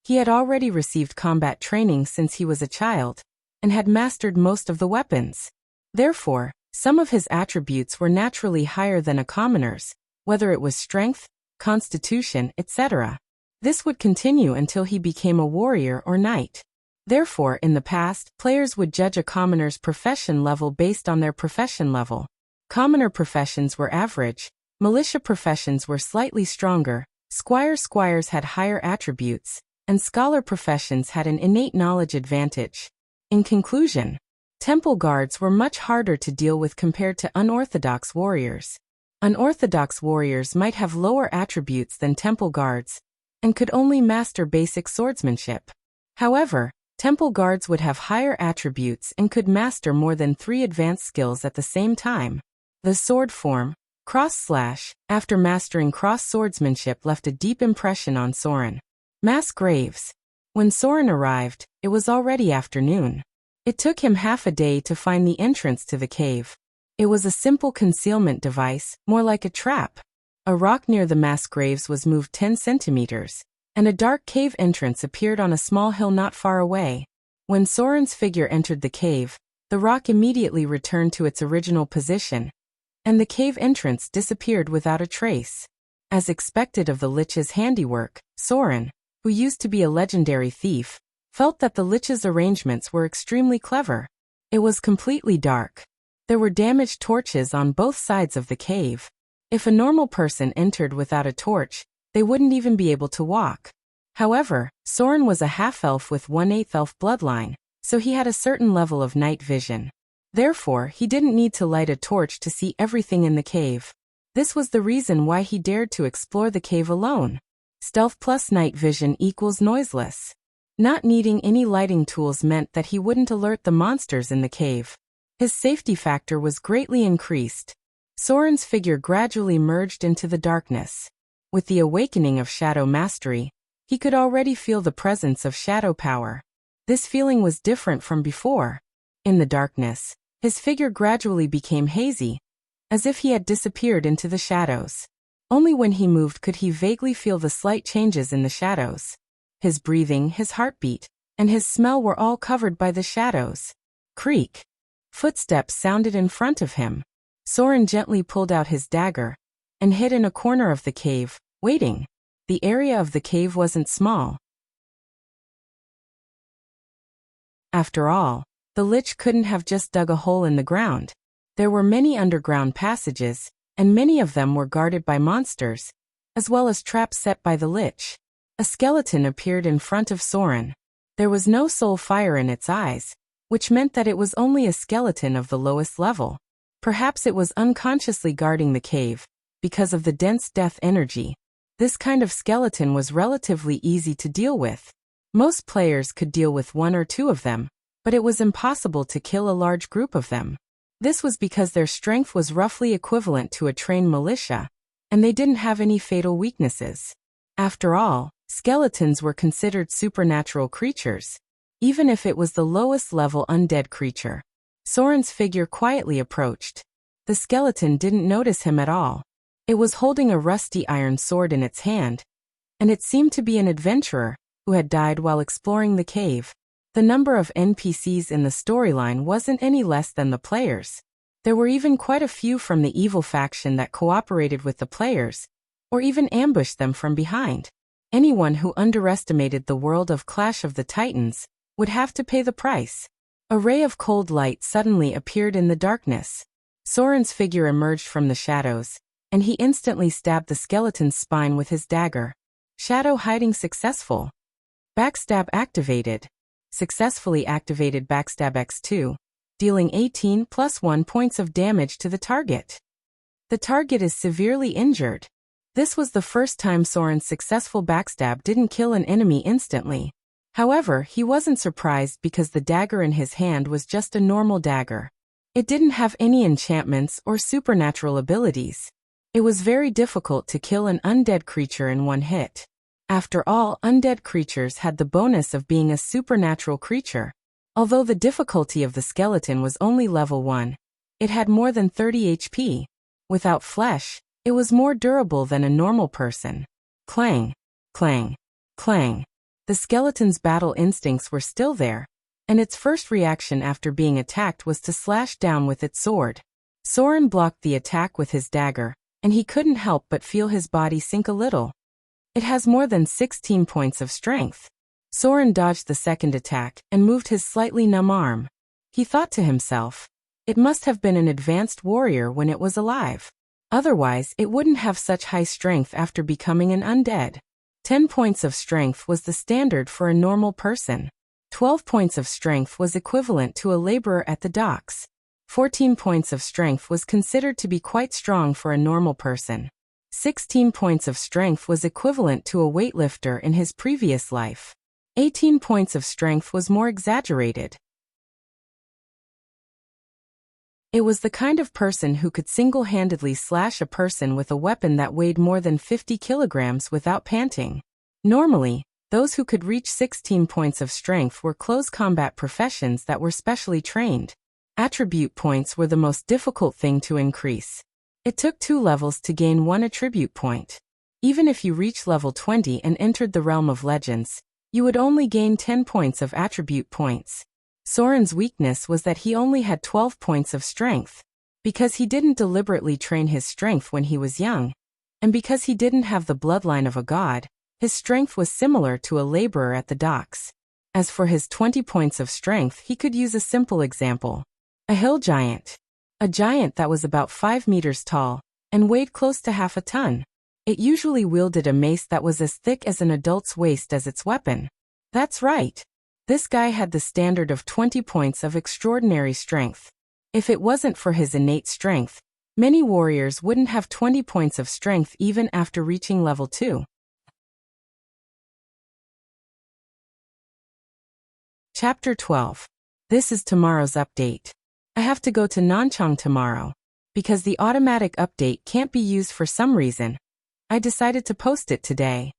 Speaker 1: He had already received combat training since he was a child, and had mastered most of the weapons. Therefore, some of his attributes were naturally higher than a commoner's, whether it was strength, constitution, etc. This would continue until he became a warrior or knight. Therefore, in the past, players would judge a commoner's profession level based on their profession level. Commoner professions were average, militia professions were slightly stronger, squires had higher attributes, and scholar professions had an innate knowledge advantage. In conclusion, temple guards were much harder to deal with compared to unorthodox warriors. Unorthodox warriors might have lower attributes than temple guards, and could only master basic swordsmanship. However, temple guards would have higher attributes and could master more than 3 advanced skills at the same time. The sword form, cross-slash, after mastering cross-swordsmanship left a deep impression on Soren. Mass graves. When Soren arrived, it was already afternoon. It took him half a day to find the entrance to the cave. It was a simple concealment device, more like a trap. A rock near the mass graves was moved 10 centimeters, and a dark cave entrance appeared on a small hill not far away. When Soren's figure entered the cave, the rock immediately returned to its original position, and the cave entrance disappeared without a trace. As expected of the Lich's handiwork, Soren, who used to be a legendary thief, felt that the Lich's arrangements were extremely clever. It was completely dark. There were damaged torches on both sides of the cave. If a normal person entered without a torch, they wouldn't even be able to walk. However, Soren was a half-elf with 1/8 elf bloodline, so he had a certain level of night vision. Therefore, he didn't need to light a torch to see everything in the cave. This was the reason why he dared to explore the cave alone. Stealth plus night vision equals noiseless. Not needing any lighting tools meant that he wouldn't alert the monsters in the cave. His safety factor was greatly increased. Soren's figure gradually merged into the darkness. With the awakening of shadow mastery, he could already feel the presence of shadow power. This feeling was different from before. In the darkness, his figure gradually became hazy, as if he had disappeared into the shadows. Only when he moved could he vaguely feel the slight changes in the shadows. His breathing, his heartbeat, and his smell were all covered by the shadows. Creak. Footsteps sounded in front of him. Soren gently pulled out his dagger and hid in a corner of the cave, waiting. The area of the cave wasn't small. After all, the Lich couldn't have just dug a hole in the ground. There were many underground passages, and many of them were guarded by monsters, as well as traps set by the Lich. A skeleton appeared in front of Soren. There was no soul fire in its eyes, which meant that it was only a skeleton of the lowest level. Perhaps it was unconsciously guarding the cave, because of the dense death energy. This kind of skeleton was relatively easy to deal with. Most players could deal with 1 or 2 of them, but it was impossible to kill a large group of them. This was because their strength was roughly equivalent to a trained militia, and they didn't have any fatal weaknesses. After all, skeletons were considered supernatural creatures, even if it was the lowest level undead creature. Soren's figure quietly approached. The skeleton didn't notice him at all. It was holding a rusty iron sword in its hand, and it seemed to be an adventurer who had died while exploring the cave. The number of NPCs in the storyline wasn't any less than the players. There were even quite a few from the evil faction that cooperated with the players, or even ambushed them from behind. Anyone who underestimated the world of Clash of the Titans would have to pay the price. A ray of cold light suddenly appeared in the darkness. Soren's figure emerged from the shadows, and he instantly stabbed the skeleton's spine with his dagger. Shadow hiding successful. Backstab activated. Successfully activated Backstab X2, dealing 18 + 1 points of damage to the target. The target is severely injured. This was the first time Soren's successful backstab didn't kill an enemy instantly. However, he wasn't surprised because the dagger in his hand was just a normal dagger. It didn't have any enchantments or supernatural abilities. It was very difficult to kill an undead creature in one hit. After all, undead creatures had the bonus of being a supernatural creature. Although the difficulty of the skeleton was only level 1, it had more than 30 HP. Without flesh, it was more durable than a normal person. Clang, clang, clang. The skeleton's battle instincts were still there, and its first reaction after being attacked was to slash down with its sword. Soren blocked the attack with his dagger, and he couldn't help but feel his body sink a little. It has more than 16 points of strength. Soren dodged the second attack and moved his slightly numb arm. He thought to himself, it must have been an advanced warrior when it was alive. Otherwise, it wouldn't have such high strength after becoming an undead. 10 points of strength was the standard for a normal person. 12 points of strength was equivalent to a laborer at the docks. 14 points of strength was considered to be quite strong for a normal person. 16 points of strength was equivalent to a weightlifter in his previous life. 18 points of strength was more exaggerated. It was the kind of person who could single-handedly slash a person with a weapon that weighed more than 50 kilograms without panting. Normally, those who could reach 16 points of strength were close combat professions that were specially trained. Attribute points were the most difficult thing to increase. It took 2 levels to gain 1 attribute point. Even if you reached level 20 and entered the realm of legends, you would only gain 10 points of attribute points. Soren's weakness was that he only had 12 points of strength. Because he didn't deliberately train his strength when he was young, and because he didn't have the bloodline of a god, his strength was similar to a laborer at the docks. As for his 20 points of strength, he could use a simple example. A hill giant. A giant that was about 5 meters tall and weighed close to half a ton. It usually wielded a mace that was as thick as an adult's waist as its weapon. That's right. This guy had the standard of 20 points of extraordinary strength. If it wasn't for his innate strength, many warriors wouldn't have 20 points of strength even after reaching level 2. Chapter 12. This is tomorrow's update. I have to go to Nanchang tomorrow. Because the automatic update can't be used for some reason, I decided to post it today.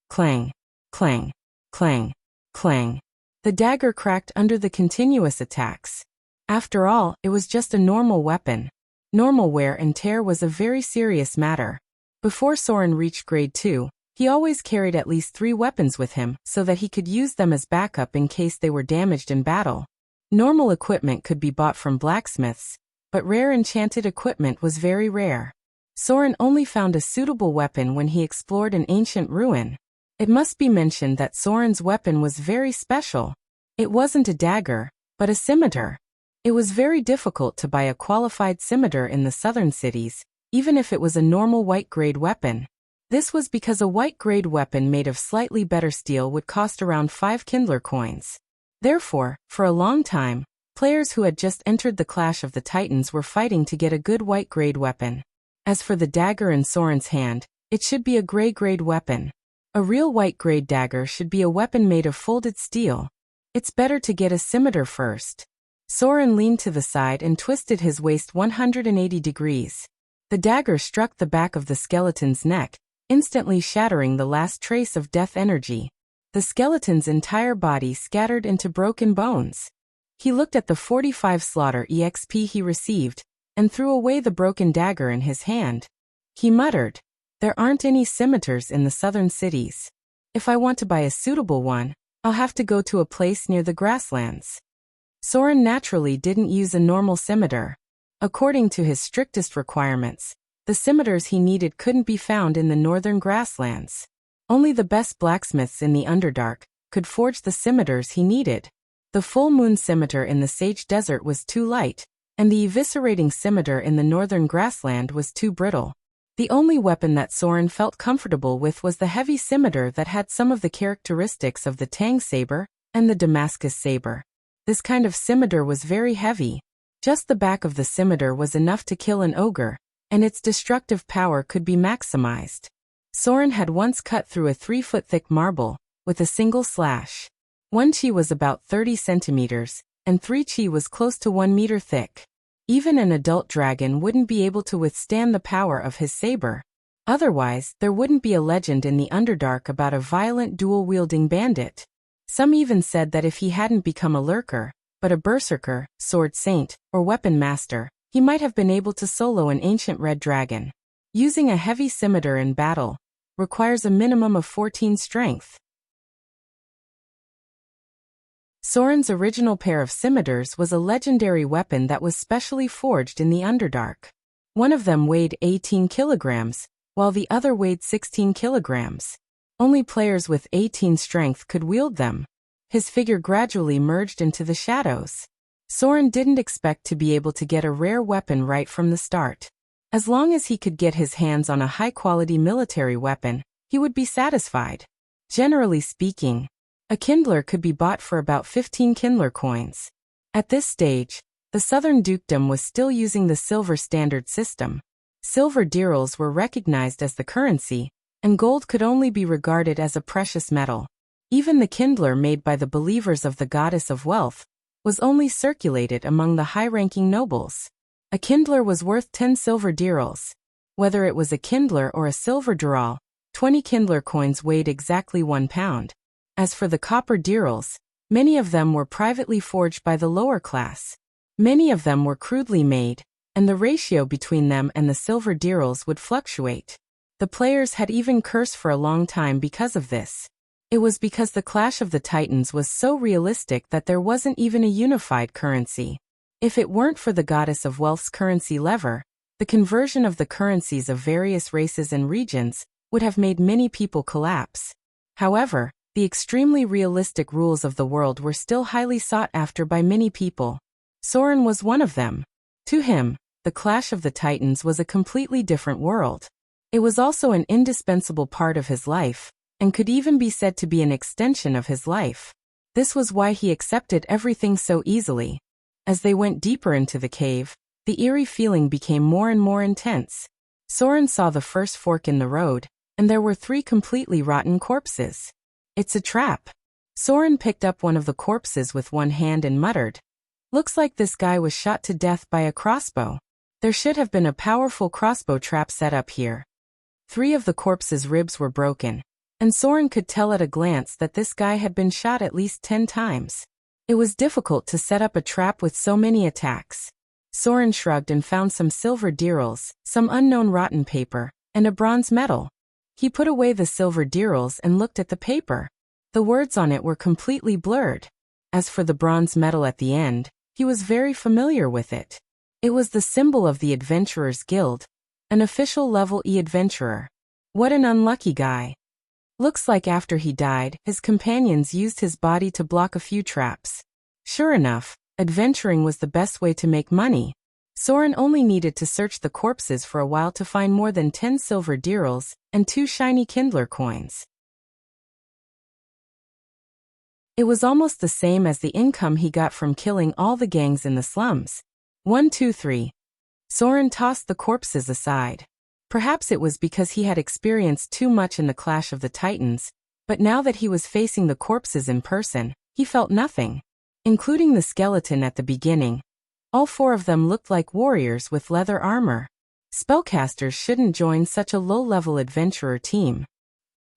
Speaker 1: Clang, clang, clang, clang. The dagger cracked under the continuous attacks. After all, it was just a normal weapon. Normal wear and tear was a very serious matter. Before Soren reached grade 2, he always carried at least 3 weapons with him so that he could use them as backup in case they were damaged in battle. Normal equipment could be bought from blacksmiths, but rare enchanted equipment was very rare. Soren only found a suitable weapon when he explored an ancient ruin. It must be mentioned that Soren's weapon was very special. It wasn't a dagger, but a scimitar. It was very difficult to buy a qualified scimitar in the southern cities, even if it was a normal white-grade weapon. This was because a white-grade weapon made of slightly better steel would cost around 5 Kindler coins. Therefore, for a long time, players who had just entered the Clash of the Titans were fighting to get a good white-grade weapon. As for the dagger in Soren's hand, it should be a gray-grade weapon. A real white-grade dagger should be a weapon made of folded steel. It's better to get a scimitar first. Soren leaned to the side and twisted his waist 180 degrees. The dagger struck the back of the skeleton's neck, instantly shattering the last trace of death energy. The skeleton's entire body scattered into broken bones. He looked at the 45 slaughter EXP he received, and threw away the broken dagger in his hand. He muttered, "There aren't any scimitars in the southern cities. If I want to buy a suitable one, I'll have to go to a place near the grasslands." Soren naturally didn't use a normal scimitar. According to his strictest requirements, the scimitars he needed couldn't be found in the northern grasslands. Only the best blacksmiths in the Underdark could forge the scimitars he needed. The full moon scimitar in the Sage Desert was too light, and the eviscerating scimitar in the northern grassland was too brittle. The only weapon that Soren felt comfortable with was the heavy scimitar that had some of the characteristics of the Tang saber and the Damascus saber. This kind of scimitar was very heavy. Just the back of the scimitar was enough to kill an ogre, and its destructive power could be maximized. Soren had once cut through a 3-foot-thick marble with a single slash. One chi was about 30 centimeters, and 3 chi was close to 1 meter thick. Even an adult dragon wouldn't be able to withstand the power of his saber. Otherwise, there wouldn't be a legend in the Underdark about a violent dual-wielding bandit. Some even said that if he hadn't become a lurker, but a berserker, sword saint, or weapon master, he might have been able to solo an ancient red dragon. Using a heavy scimitar in battle requires a minimum of 14 strength. Soren's original pair of scimitars was a legendary weapon that was specially forged in the Underdark. One of them weighed 18 kilograms, while the other weighed 16 kilograms. Only players with 18 strength could wield them. His figure gradually merged into the shadows. Soren didn't expect to be able to get a rare weapon right from the start. As long as he could get his hands on a high-quality military weapon, he would be satisfied. Generally speaking, a kindler could be bought for about 15 kindler coins. At this stage, the southern dukedom was still using the silver standard system. Silver dirhams were recognized as the currency, and gold could only be regarded as a precious metal. Even the kindler made by the believers of the goddess of wealth was only circulated among the high-ranking nobles. A kindler was worth 10 silver dirhams. Whether it was a kindler or a silver dirham, 20 kindler coins weighed exactly 1 pound. As for the copper dirhams, many of them were privately forged by the lower class. Many of them were crudely made, and the ratio between them and the silver dirhams would fluctuate. The players had even cursed for a long time because of this. It was because the Clash of the Titans was so realistic that there wasn't even a unified currency. If it weren't for the goddess of wealth's currency lever, the conversion of the currencies of various races and regions would have made many people collapse. However, the extremely realistic rules of the world were still highly sought after by many people. Soren was one of them. To him, the Clash of the Titans was a completely different world. It was also an indispensable part of his life, and could even be said to be an extension of his life. This was why he accepted everything so easily. As they went deeper into the cave, the eerie feeling became more and more intense. Soren saw the first fork in the road, and there were 3 completely rotten corpses. "It's a trap." Soren picked up one of the corpses with one hand and muttered, "Looks like this guy was shot to death by a crossbow. There should have been a powerful crossbow trap set up here." 3 of the corpse's ribs were broken, and Soren could tell at a glance that this guy had been shot at least 10 times. It was difficult to set up a trap with so many attacks. Soren shrugged and found some silver dirhams, some unknown rotten paper, and a bronze medal. He put away the silver dirhams and looked at the paper. The words on it were completely blurred. As for the bronze medal at the end, he was very familiar with it. It was the symbol of the Adventurers Guild, an official level E adventurer. What an unlucky guy. Looks like after he died, his companions used his body to block a few traps. Sure enough, adventuring was the best way to make money. Soren only needed to search the corpses for a while to find more than 10 silver dirhams and 2 shiny kindler coins. It was almost the same as the income he got from killing all the gangs in the slums. 1, 2, 3. Soren tossed the corpses aside. Perhaps it was because he had experienced too much in the Clash of the Titans, but now that he was facing the corpses in person, he felt nothing. Including the skeleton at the beginning, all 4 of them looked like warriors with leather armor. Spellcasters shouldn't join such a low-level adventurer team.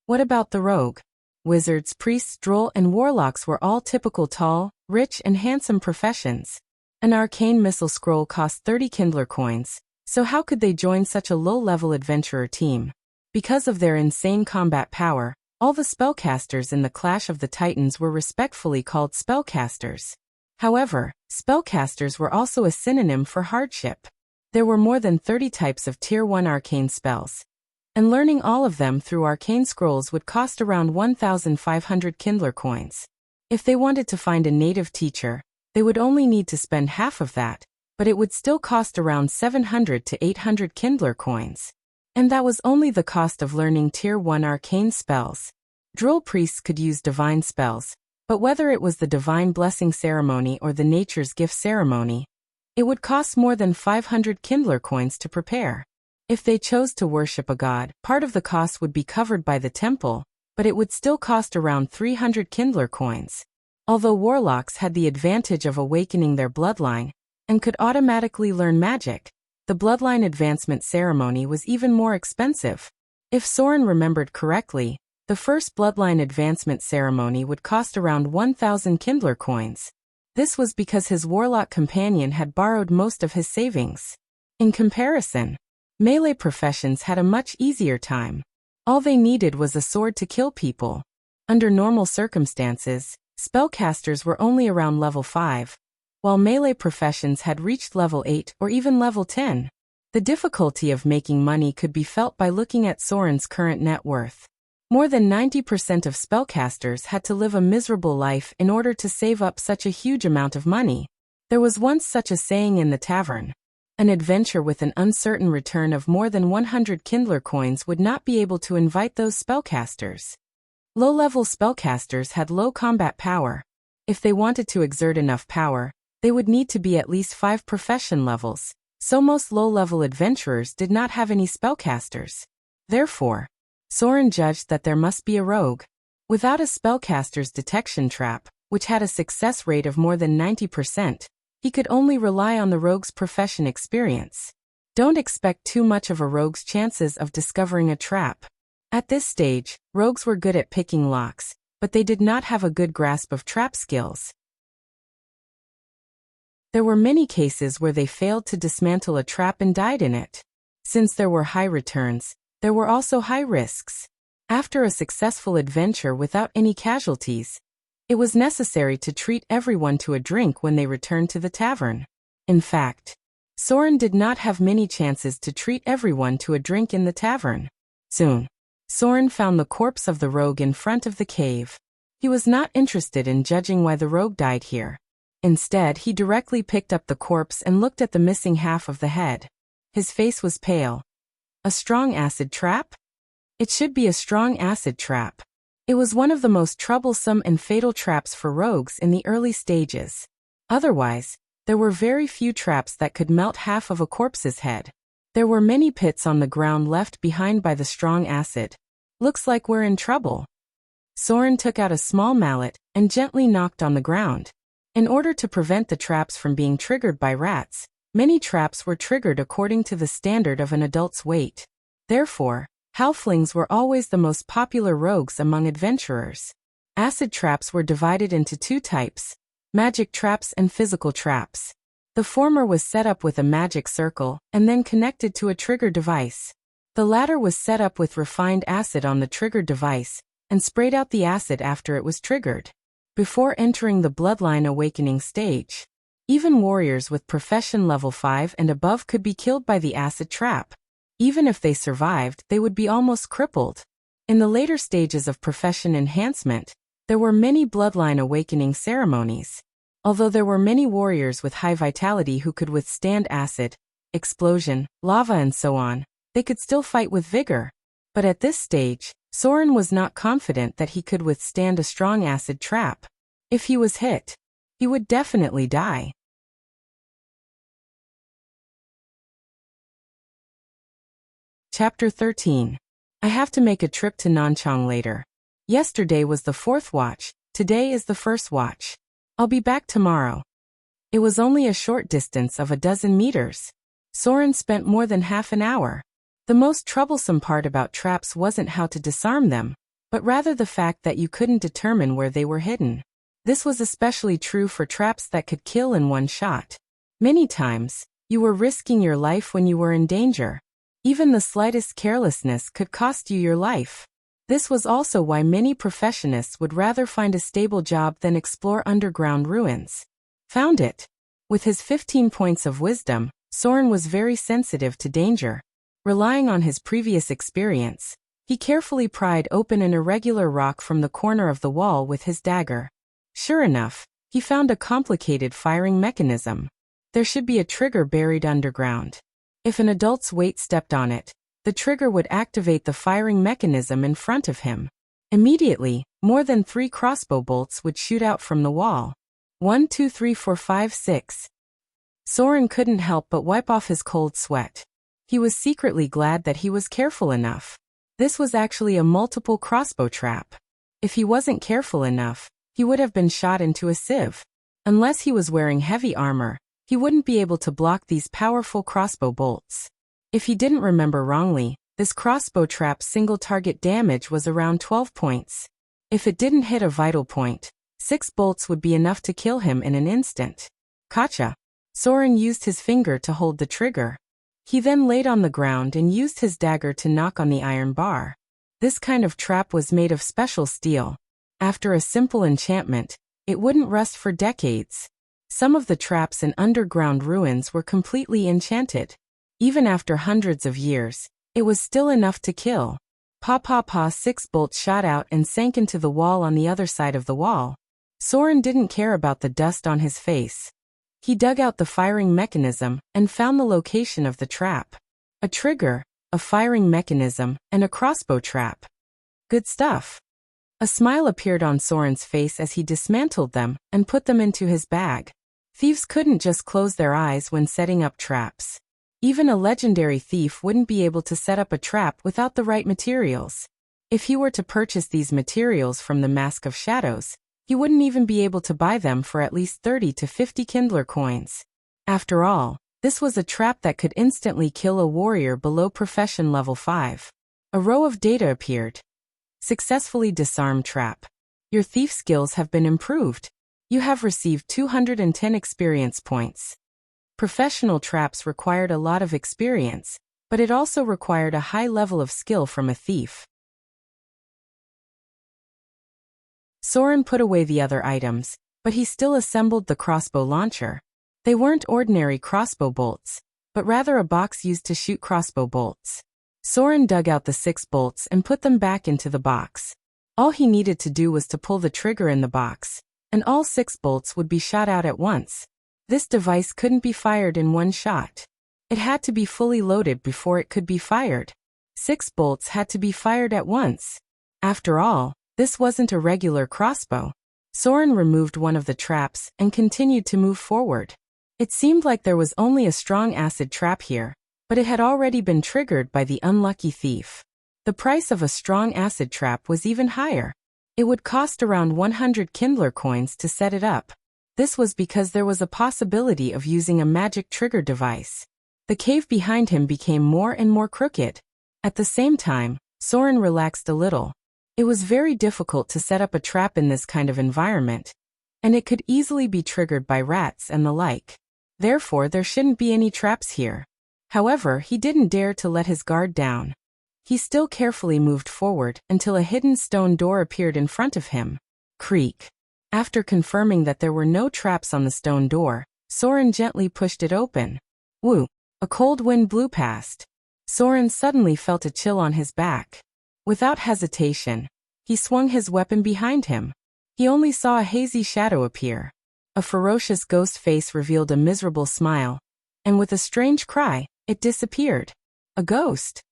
Speaker 1: What about the rogue? Wizards, priests, droll, and warlocks were all typical tall, rich, and handsome professions. An arcane missile scroll cost 30 kindler coins, So how could they join such a low-level adventurer team? Because of their insane combat power, all the spellcasters in the Clash of the Titans were respectfully called spellcasters. However, spellcasters were also a synonym for hardship. There were more than 30 types of Tier 1 arcane spells, and learning all of them through arcane scrolls would cost around 1,500 Kindler coins. If they wanted to find a native teacher, they would only need to spend half of that, but it would still cost around 700 to 800 Kindler coins. And that was only the cost of learning Tier 1 arcane spells. Droll priests could use divine spells, but whether it was the Divine Blessing Ceremony or the Nature's Gift Ceremony, it would cost more than 500 Kindler coins to prepare. If they chose to worship a god, part of the cost would be covered by the temple, but it would still cost around 300 Kindler coins. Although warlocks had the advantage of awakening their bloodline and could automatically learn magic, the bloodline advancement ceremony was even more expensive. If Soren remembered correctly, the first bloodline advancement ceremony would cost around 1,000 Kindler coins. This was because his warlock companion had borrowed most of his savings. In comparison, melee professions had a much easier time. All they needed was a sword to kill people. Under normal circumstances, spellcasters were only around level 5, while melee professions had reached level 8 or even level 10. The difficulty of making money could be felt by looking at Soren's current net worth. More than 90% of spellcasters had to live a miserable life in order to save up such a huge amount of money. There was once such a saying in the tavern: an adventure with an uncertain return of more than 100 Kindler coins would not be able to invite those spellcasters. Low-level spellcasters had low combat power. If they wanted to exert enough power, they would need to be at least 5 profession levels, so most low-level adventurers did not have any spellcasters. Therefore, Soren judged that there must be a rogue. Without a spellcaster's detection trap, which had a success rate of more than 90%, he could only rely on the rogue's profession experience. Don't expect too much of a rogue's chances of discovering a trap. At this stage, rogues were good at picking locks, but they did not have a good grasp of trap skills. There were many cases where they failed to dismantle a trap and died in it. Since there were high returns, there were also high risks. After a successful adventure without any casualties, it was necessary to treat everyone to a drink when they returned to the tavern. In fact, Soren did not have many chances to treat everyone to a drink in the tavern. Soon, Soren found the corpse of the rogue in front of the cave. He was not interested in judging why the rogue died here. Instead, he directly picked up the corpse and looked at the missing half of the head. His face was pale. A strong acid trap? It should be a strong acid trap. It was one of the most troublesome and fatal traps for rogues in the early stages. Otherwise, there were very few traps that could melt half of a corpse's head. There were many pits on the ground left behind by the strong acid. Looks like we're in trouble. Soren took out a small mallet and gently knocked on the ground. In order to prevent the traps from being triggered by rats, many traps were triggered according to the standard of an adult's weight. Therefore, halflings were always the most popular rogues among adventurers. Acid traps were divided into 2 types: magic traps and physical traps. The former was set up with a magic circle and then connected to a trigger device. The latter was set up with refined acid on the trigger device and sprayed out the acid after it was triggered. Before entering the bloodline awakening stage, even warriors with profession level 5 and above could be killed by the acid trap. Even if they survived, they would be almost crippled. In the later stages of profession enhancement, there were many bloodline awakening ceremonies. Although there were many warriors with high vitality who could withstand acid, explosion, lava and so on, they could still fight with vigor. But at this stage, Soren was not confident that he could withstand a strong acid trap. If he was hit, he would definitely die. Chapter 13. I have to make a trip to Nanchang later. Yesterday was the 4th watch, today is the 1st watch. I'll be back tomorrow. It was only a short distance of a dozen meters. Soren spent more than half an hour. The most troublesome part about traps wasn't how to disarm them, but rather the fact that you couldn't determine where they were hidden. This was especially true for traps that could kill in one shot. Many times, You were risking your life when you were in danger. Even the slightest carelessness could cost you your life. This was also why many professionists would rather find a stable job than explore underground ruins. Found it. With his 15 points of wisdom, Soren was very sensitive to danger. Relying on his previous experience, he carefully pried open an irregular rock from the corner of the wall with his dagger. Sure enough, he found a complicated firing mechanism. There should be a trigger buried underground. If an adult's weight stepped on it, the trigger would activate the firing mechanism in front of him. Immediately, more than 3 crossbow bolts would shoot out from the wall. 1, 2, 3, 4, 5, 6. Soren couldn't help but wipe off his cold sweat. He was secretly glad that he was careful enough. This was actually a multiple crossbow trap. If he wasn't careful enough, he would have been shot into a sieve. Unless he was wearing heavy armor, he wouldn't be able to block these powerful crossbow bolts. If he didn't remember wrongly, this crossbow trap's single target damage was around 12 points. If it didn't hit a vital point, 6 bolts would be enough to kill him in an instant. Gotcha. Soren used his finger to hold the trigger. He then laid on the ground and used his dagger to knock on the iron bar. This kind of trap was made of special steel. After a simple enchantment, it wouldn't rust for decades. Some of the traps in underground ruins were completely enchanted. Even after hundreds of years, it was still enough to kill. Pa pa pa 6 bolts shot out and sank into the wall on the other side of the wall. Soren didn't care about the dust on his face. He dug out the firing mechanism and found the location of the trap. A trigger, a firing mechanism, and a crossbow trap. Good stuff. A smile appeared on Soren's face as he dismantled them and put them into his bag. Thieves couldn't just close their eyes when setting up traps. Even a legendary thief wouldn't be able to set up a trap without the right materials. If he were to purchase these materials from the Mask of Shadows, he wouldn't even be able to buy them for at least 30 to 50 Kindler coins. After all, this was a trap that could instantly kill a warrior below profession level 5. A row of data appeared. Successfully disarmed trap. Your thief skills have been improved. You have received 210 experience points. Professional traps required a lot of experience, but it also required a high level of skill from a thief. Soren put away the other items, but he still assembled the crossbow launcher. They weren't ordinary crossbow bolts, but rather a box used to shoot crossbow bolts. Soren dug out the 6 bolts and put them back into the box. All he needed to do was to pull the trigger in the box, and all 6 bolts would be shot out at once. This device couldn't be fired in one shot. It had to be fully loaded before it could be fired. 6 bolts had to be fired at once. After all, this wasn't a regular crossbow. Soren removed one of the traps and continued to move forward. It seemed like there was only a strong acid trap here, but it had already been triggered by the unlucky thief. The price of a strong acid trap was even higher. It would cost around 100 Kindler coins to set it up. This was because there was a possibility of using a magic trigger device. The cave behind him became more and more crooked. At the same time, Soren relaxed a little. It was very difficult to set up a trap in this kind of environment, and it could easily be triggered by rats and the like. Therefore, there shouldn't be any traps here. However, he didn't dare to let his guard down. He still carefully moved forward until a hidden stone door appeared in front of him. Creak. After confirming that there were no traps on the stone door, Soren gently pushed it open. Woo! A cold wind blew past. Soren suddenly felt a chill on his back. Without hesitation, he swung his weapon behind him. He only saw a hazy shadow appear. A ferocious ghost face revealed a miserable smile, and with a strange cry, it disappeared. A ghost.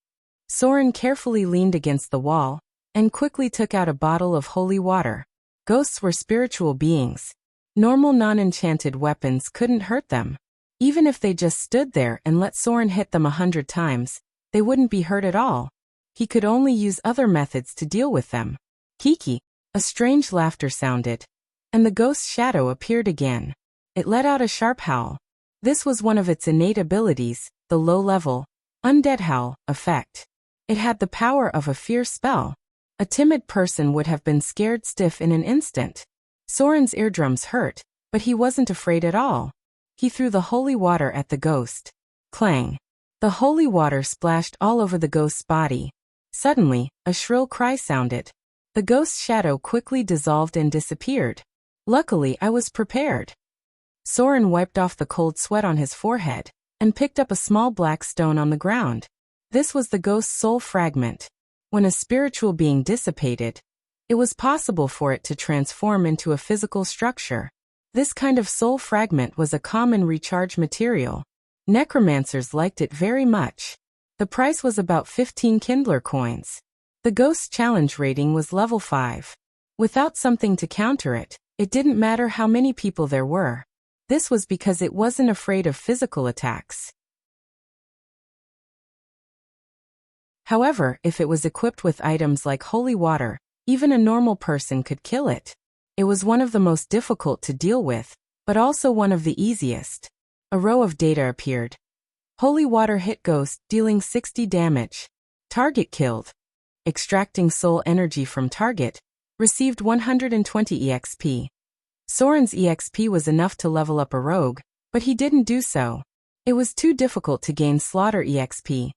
Speaker 1: Soren carefully leaned against the wall and quickly took out a bottle of holy water. Ghosts were spiritual beings. Normal non-enchanted weapons couldn't hurt them. Even if they just stood there and let Soren hit them 100 times, they wouldn't be hurt at all. He could only use other methods to deal with them. Kiki. A strange laughter sounded, and the ghost's shadow appeared again. It let out a sharp howl. This was one of its innate abilities, the low-level, undead howl effect. It had the power of a fierce spell. A timid person would have been scared stiff in an instant. Soren's eardrums hurt, but he wasn't afraid at all. He threw the holy water at the ghost. Clang! The holy water splashed all over the ghost's body. Suddenly, a shrill cry sounded. The ghost's shadow quickly dissolved and disappeared. Luckily, I was prepared. Soren wiped off the cold sweat on his forehead and picked up a small black stone on the ground. This was the ghost's soul fragment. When a spiritual being dissipated, it was possible for it to transform into a physical structure. This kind of soul fragment was a common recharge material. Necromancers liked it very much. The price was about 15 Kindler coins. The ghost's challenge rating was level 5. Without something to counter it, it didn't matter how many people there were. This was because it wasn't afraid of physical attacks. However, if it was equipped with items like holy water, even a normal person could kill it. It was one of the most difficult to deal with, but also one of the easiest. A row of data appeared. Holy water hit ghost, dealing 60 damage. Target killed. Extracting soul energy from target. Received 120 EXP. Soren's EXP was enough to level up a rogue, but he didn't do so. It was too difficult to gain slaughter EXP.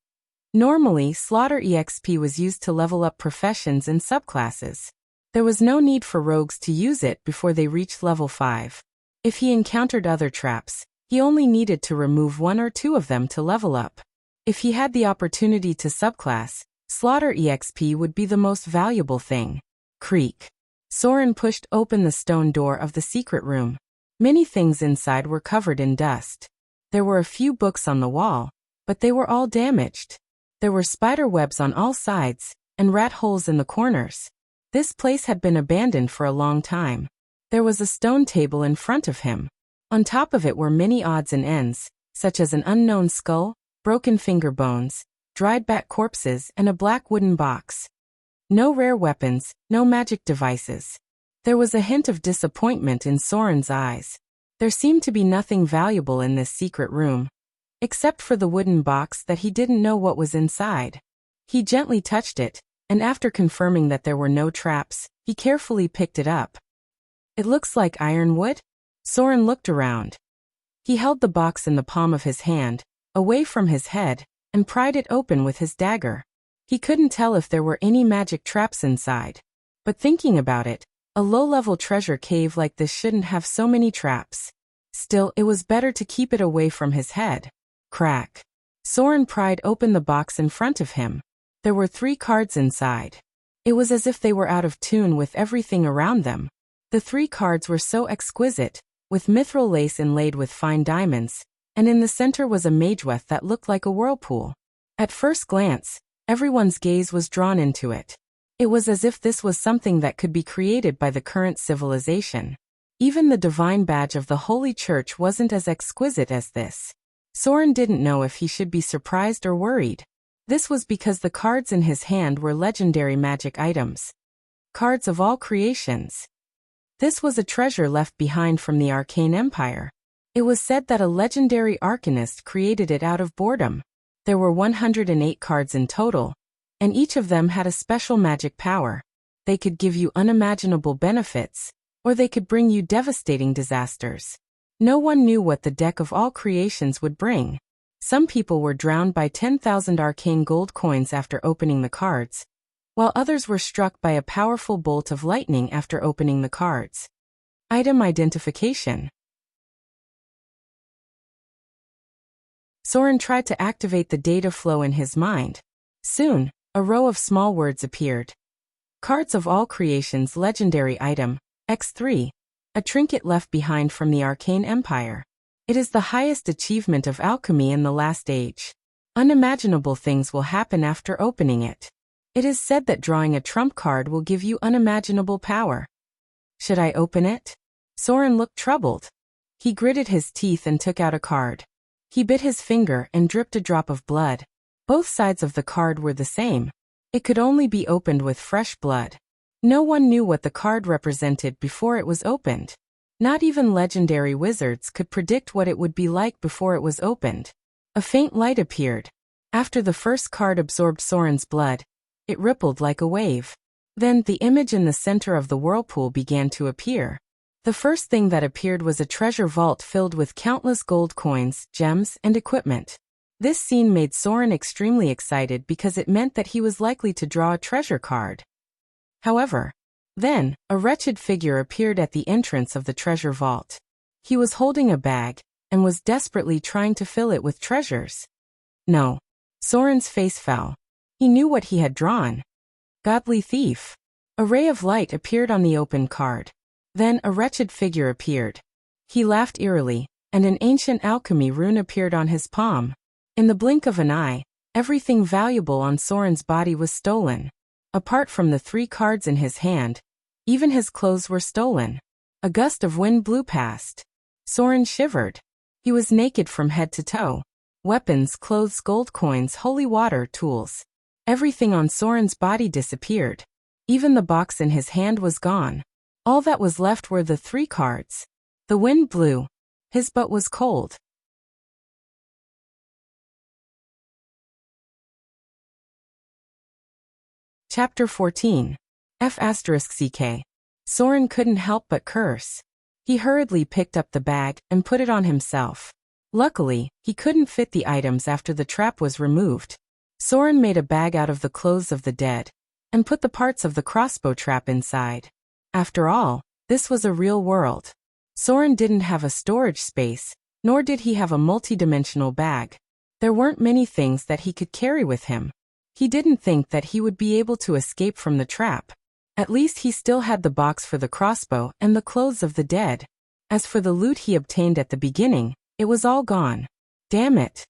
Speaker 1: Normally, slaughter EXP was used to level up professions and subclasses. There was no need for rogues to use it before they reached level 5. If he encountered other traps, he only needed to remove 1 or 2 of them to level up. If he had the opportunity to subclass, slaughter EXP would be the most valuable thing. Creak. Soren pushed open the stone door of the secret room. Many things inside were covered in dust. There were a few books on the wall, but they were all damaged. There were spider webs on all sides, and rat holes in the corners. This place had been abandoned for a long time. There was a stone table in front of him. On top of it were many odds and ends, such as an unknown skull, broken finger bones, dried bat corpses, and a black wooden box. No rare weapons, no magic devices. There was a hint of disappointment in Soren's eyes. There seemed to be nothing valuable in this secret room, except for the wooden box that he didn't know what was inside. He gently touched it, and after confirming that there were no traps, he carefully picked it up. It looks like ironwood? Soren looked around. He held the box in the palm of his hand, away from his head, and pried it open with his dagger. He couldn't tell if there were any magic traps inside. But thinking about it, a low-level treasure cave like this shouldn't have so many traps. Still, it was better to keep it away from his head. Crack. Soren pried open the box in front of him. There were 3 cards inside. It was as if they were out of tune with everything around them. The 3 cards were so exquisite, with mithril lace inlaid with fine diamonds, and in the center was a mageweth that looked like a whirlpool. At first glance, everyone's gaze was drawn into it. It was as if this was something that could be created by the current civilization. Even the divine badge of the Holy Church wasn't as exquisite as this. Soren didn't know if he should be surprised or worried. This was because the cards in his hand were legendary magic items. Cards of all creations. This was a treasure left behind from the Arcane Empire. It was said that a legendary arcanist created it out of boredom. There were 108 cards in total, and each of them had a special magic power. They could give you unimaginable benefits, or they could bring you devastating disasters. No one knew what the deck of all creations would bring. Some people were drowned by 10,000 arcane gold coins after opening the cards, while others were struck by a powerful bolt of lightning after opening the cards. Item identification. Soren tried to activate the data flow in his mind. Soon, a row of small words appeared. Cards of all creations legendary item, X3. A trinket left behind from the Arcane Empire. It is the highest achievement of alchemy in the last age. Unimaginable things will happen after opening it. It is said that drawing a trump card will give you unimaginable power. Should I open it? Soren looked troubled. He gritted his teeth and took out a card. He bit his finger and dripped a drop of blood. Both sides of the card were the same. It could only be opened with fresh blood. No one knew what the card represented before it was opened. Not even legendary wizards could predict what it would be like before it was opened. A faint light appeared. After the first card absorbed Soren's blood, it rippled like a wave. Then the image in the center of the whirlpool began to appear. The first thing that appeared was a treasure vault filled with countless gold coins, gems, and equipment. This scene made Soren extremely excited because it meant that he was likely to draw a treasure card. However, then, a wretched figure appeared at the entrance of the treasure vault. He was holding a bag, and was desperately trying to fill it with treasures. No. Soren's face fell. He knew what he had drawn. Godly thief. A ray of light appeared on the open card. Then a wretched figure appeared. He laughed eerily, and an ancient alchemy rune appeared on his palm. In the blink of an eye, everything valuable on Soren's body was stolen. Apart from the 3 cards in his hand, even his clothes were stolen. A gust of wind blew past. Soren shivered. He was naked from head to toe. Weapons, clothes, gold coins, holy water, tools. Everything on Soren's body disappeared. Even the box in his hand was gone. All that was left were the 3 cards. The wind blew. His butt was cold. Chapter 14. F***CK. Soren couldn't help but curse. He hurriedly picked up the bag and put it on himself. Luckily, he couldn't fit the items after the trap was removed. Soren made a bag out of the clothes of the dead and put the parts of the crossbow trap inside. After all, this was a real world. Soren didn't have a storage space, nor did he have a multidimensional bag. There weren't many things that he could carry with him. He didn't think that he would be able to escape from the trap. At least he still had the box for the crossbow and the clothes of the dead. As for the loot he obtained at the beginning, it was all gone. Damn it.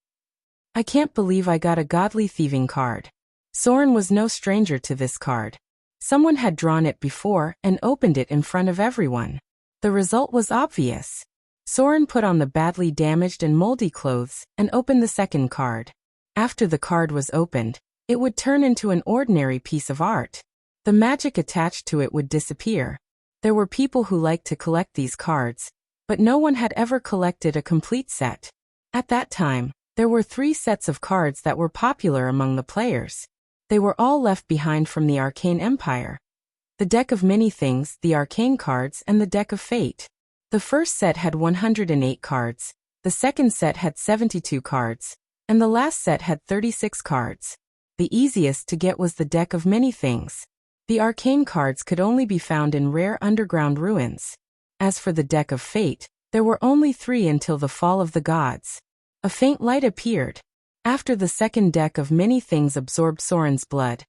Speaker 1: I can't believe I got a godly thieving card. Soren was no stranger to this card. Someone had drawn it before and opened it in front of everyone. The result was obvious. Soren put on the badly damaged and moldy clothes and opened the second card. After the card was opened, it would turn into an ordinary piece of art. The magic attached to it would disappear. There were people who liked to collect these cards, but no one had ever collected a complete set. At that time, there were 3 sets of cards that were popular among the players. They were all left behind from the Arcane Empire. The deck of many things, the arcane cards, and the deck of fate. The first set had 108 cards, the second set had 72 cards, and the last set had 36 cards. The easiest to get was the deck of many things. The arcane cards could only be found in rare underground ruins. As for the deck of fate, there were only 3 until the fall of the gods. A faint light appeared. After the second deck of many things absorbed Soren's blood,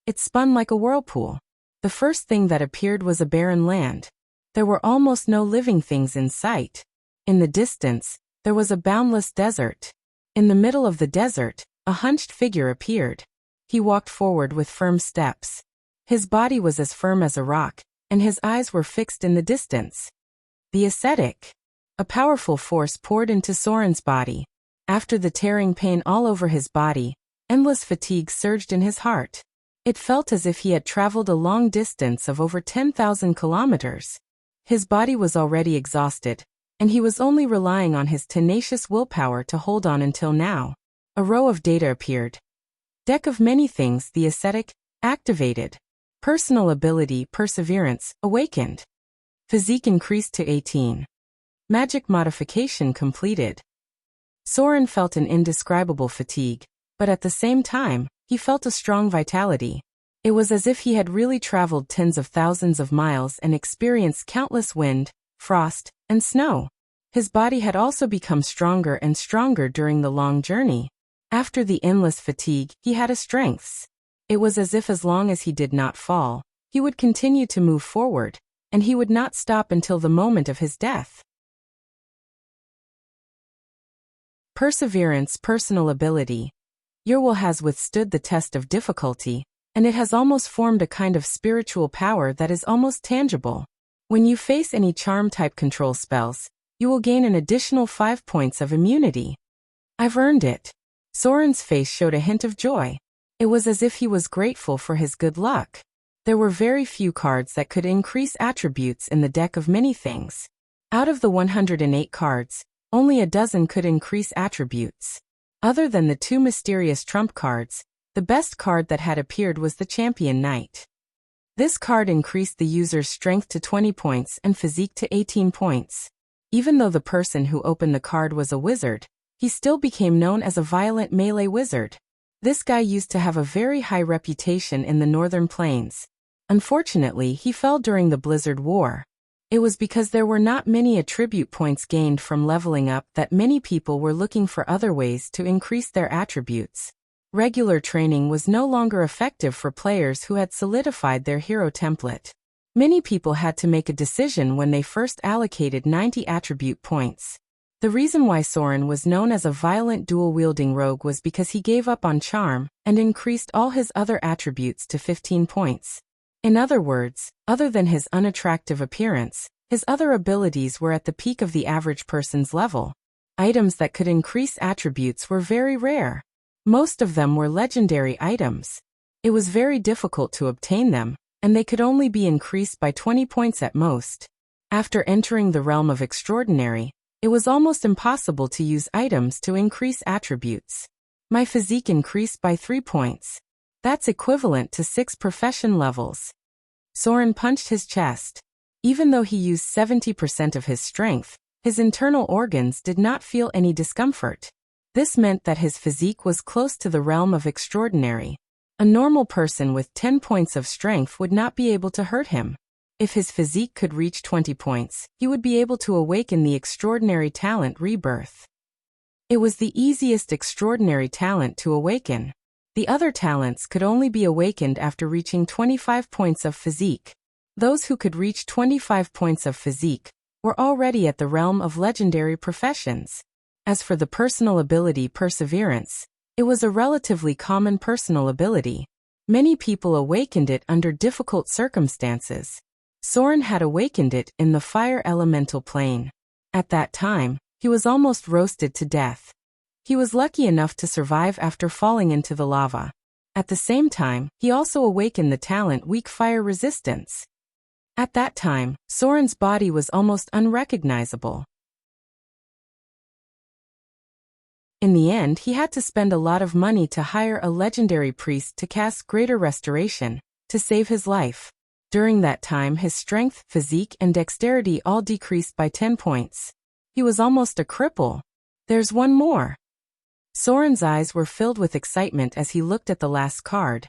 Speaker 1: it spun like a whirlpool. The first thing that appeared was a barren land. There were almost no living things in sight. In the distance, there was a boundless desert. In the middle of the desert, a hunched figure appeared. He walked forward with firm steps. His body was as firm as a rock, and his eyes were fixed in the distance. The ascetic. A powerful force poured into Soren's body. After the tearing pain all over his body, endless fatigue surged in his heart. It felt as if he had traveled a long distance of over 10,000 kilometers. His body was already exhausted, and he was only relying on his tenacious willpower to hold on until now. A row of data appeared. Deck of many things, the ascetic, activated. Personal ability, perseverance, awakened. Physique increased to 18. Magic modification completed. Soren felt an indescribable fatigue, but at the same time, he felt a strong vitality. It was as if he had really traveled tens of thousands of miles and experienced countless wind, frost, and snow. His body had also become stronger and stronger during the long journey. After the endless fatigue, he had a strength. It was as if as long as he did not fall, he would continue to move forward, and he would not stop until the moment of his death. Perseverance, personal ability. Your will has withstood the test of difficulty, and it has almost formed a kind of spiritual power that is almost tangible. When you face any charm-type control spells, you will gain an additional 5 points of immunity. I've earned it. Soren's face showed a hint of joy. It was as if he was grateful for his good luck. There were very few cards that could increase attributes in the deck of many things. Out of the 108 cards, only a dozen could increase attributes. Other than the 2 mysterious trump cards, the best card that had appeared was the Champion Knight. This card increased the user's strength to 20 points and physique to 18 points. Even though the person who opened the card was a wizard, he still became known as a violent melee wizard. This guy used to have a very high reputation in the Northern Plains. Unfortunately, he fell during the Blizzard War. It was because there were not many attribute points gained from leveling up that many people were looking for other ways to increase their attributes. Regular training was no longer effective for players who had solidified their hero template. Many people had to make a decision when they first allocated 90 attribute points. The reason why Soren was known as a violent dual-wielding rogue was because he gave up on charm and increased all his other attributes to 15 points. In other words, other than his unattractive appearance, his other abilities were at the peak of the average person's level. Items that could increase attributes were very rare. Most of them were legendary items. It was very difficult to obtain them, and they could only be increased by 20 points at most. After entering the realm of extraordinary, it was almost impossible to use items to increase attributes. My physique increased by 3 points. That's equivalent to 6 profession levels. Soren punched his chest. Even though he used 70% of his strength, his internal organs did not feel any discomfort. This meant that his physique was close to the realm of extraordinary. A normal person with 10 points of strength would not be able to hurt him. If his physique could reach 20 points, he would be able to awaken the extraordinary talent Rebirth. It was the easiest extraordinary talent to awaken. The other talents could only be awakened after reaching 25 points of physique. Those who could reach 25 points of physique were already at the realm of legendary professions. As for the personal ability Perseverance, it was a relatively common personal ability. Many people awakened it under difficult circumstances. Soren had awakened it in the fire elemental plane. At that time, he was almost roasted to death. He was lucky enough to survive after falling into the lava. At the same time, he also awakened the talent Weak Fire Resistance. At that time, Soren's body was almost unrecognizable. In the end, he had to spend a lot of money to hire a legendary priest to cast Greater Restoration, to save his life. During that time, his strength, physique, and dexterity all decreased by 10 points. He was almost a cripple. There's one more. Soren's eyes were filled with excitement as he looked at the last card,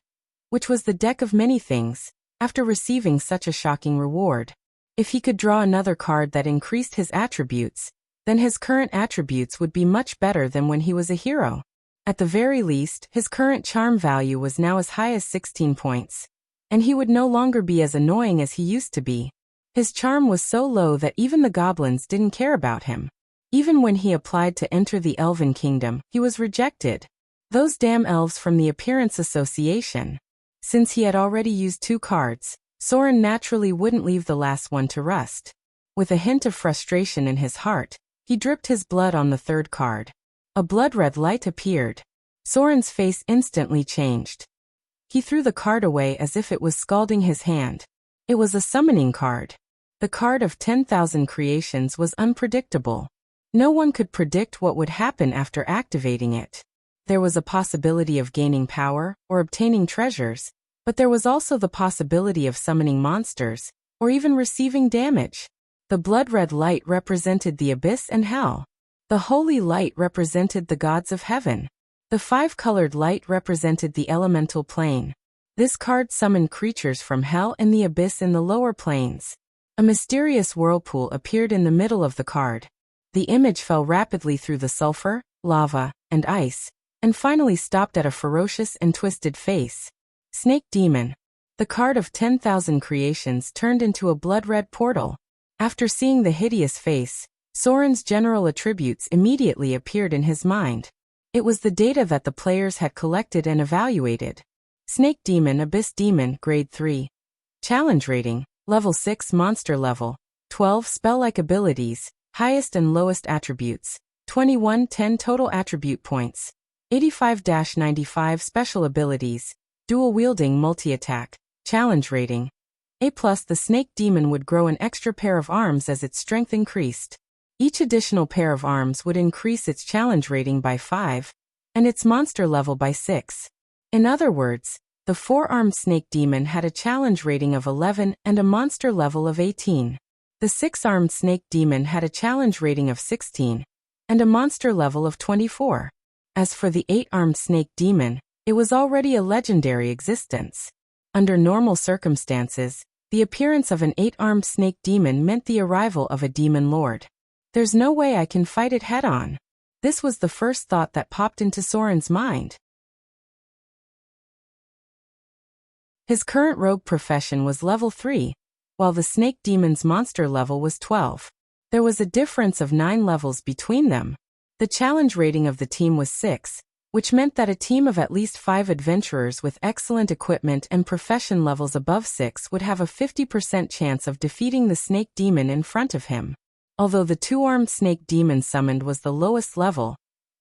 Speaker 1: which was the deck of many things, after receiving such a shocking reward. If he could draw another card that increased his attributes, then his current attributes would be much better than when he was a hero. At the very least, his current charm value was now as high as 16 points, and he would no longer be as annoying as he used to be. His charm was so low that even the goblins didn't care about him. Even when he applied to enter the Elven Kingdom, he was rejected. Those damn elves from the Appearance Association. Since he had already used 2 cards, Soren naturally wouldn't leave the last one to rust. With a hint of frustration in his heart, he dripped his blood on the 3rd card. A blood-red light appeared. Soren's face instantly changed. He threw the card away as if it was scalding his hand. It was a summoning card. The card of 10,000 creations was unpredictable. No one could predict what would happen after activating it. There was a possibility of gaining power or obtaining treasures, but there was also the possibility of summoning monsters or even receiving damage. The blood-red light represented the abyss and hell. The holy light represented the gods of heaven. The 5-colored light represented the elemental plane. This card summoned creatures from hell and the abyss in the lower planes. A mysterious whirlpool appeared in the middle of the card. The image fell rapidly through the sulfur, lava, and ice, and finally stopped at a ferocious and twisted face. Snake Demon. The card of 10,000 creations turned into a blood-red portal. After seeing the hideous face, Soren's general attributes immediately appeared in his mind. It was the data that the players had collected and evaluated. Snake Demon, Abyss Demon, Grade 3. Challenge Rating, Level 6 Monster Level, 12 Spell-like Abilities, Highest and Lowest Attributes, 2110 Total Attribute Points, 85-95 Special Abilities, Dual-Wielding Multi-Attack, Challenge Rating, A+. The Snake Demon would grow an extra pair of arms as its strength increased. Each additional pair of arms would increase its challenge rating by 5, and its monster level by 6. In other words, The 4-armed snake demon had a challenge rating of 11 and a monster level of 18. The 6-armed snake demon had a challenge rating of 16 and a monster level of 24. As for the 8-armed snake demon, it was already a legendary existence. Under normal circumstances, the appearance of an 8-armed snake demon meant the arrival of a demon lord. There's no way I can fight it head-on. This was the first thought that popped into Soren's mind. His current rogue profession was level 3, while the snake demon's monster level was 12. There was a difference of 9 levels between them. The challenge rating of the team was 6, which meant that a team of at least 5 adventurers with excellent equipment and profession levels above 6 would have a 50% chance of defeating the snake demon in front of him. Although the 2-armed snake demon summoned was the lowest level,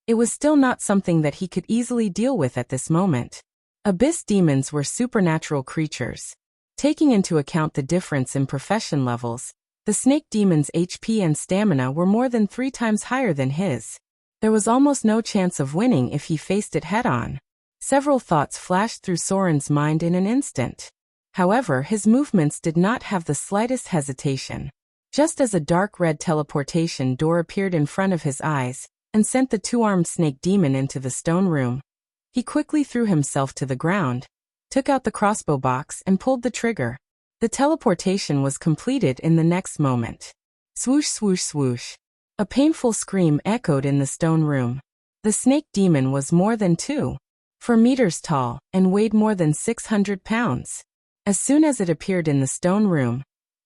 Speaker 1: it was still not something that he could easily deal with at this moment. Abyss demons were supernatural creatures. Taking into account the difference in profession levels, the snake demon's HP and stamina were more than 3 times higher than his. There was almost no chance of winning if he faced it head-on. Several thoughts flashed through Soren's mind in an instant. However, his movements did not have the slightest hesitation. Just as a dark red teleportation door appeared in front of his eyes and sent the 2-armed snake demon into the stone room, he quickly threw himself to the ground, took out the crossbow box and pulled the trigger. The teleportation was completed in the next moment. Swoosh, swoosh, swoosh. A painful scream echoed in the stone room. The snake demon was more than 4 meters tall and weighed more than 600 pounds. As soon as it appeared in the stone room,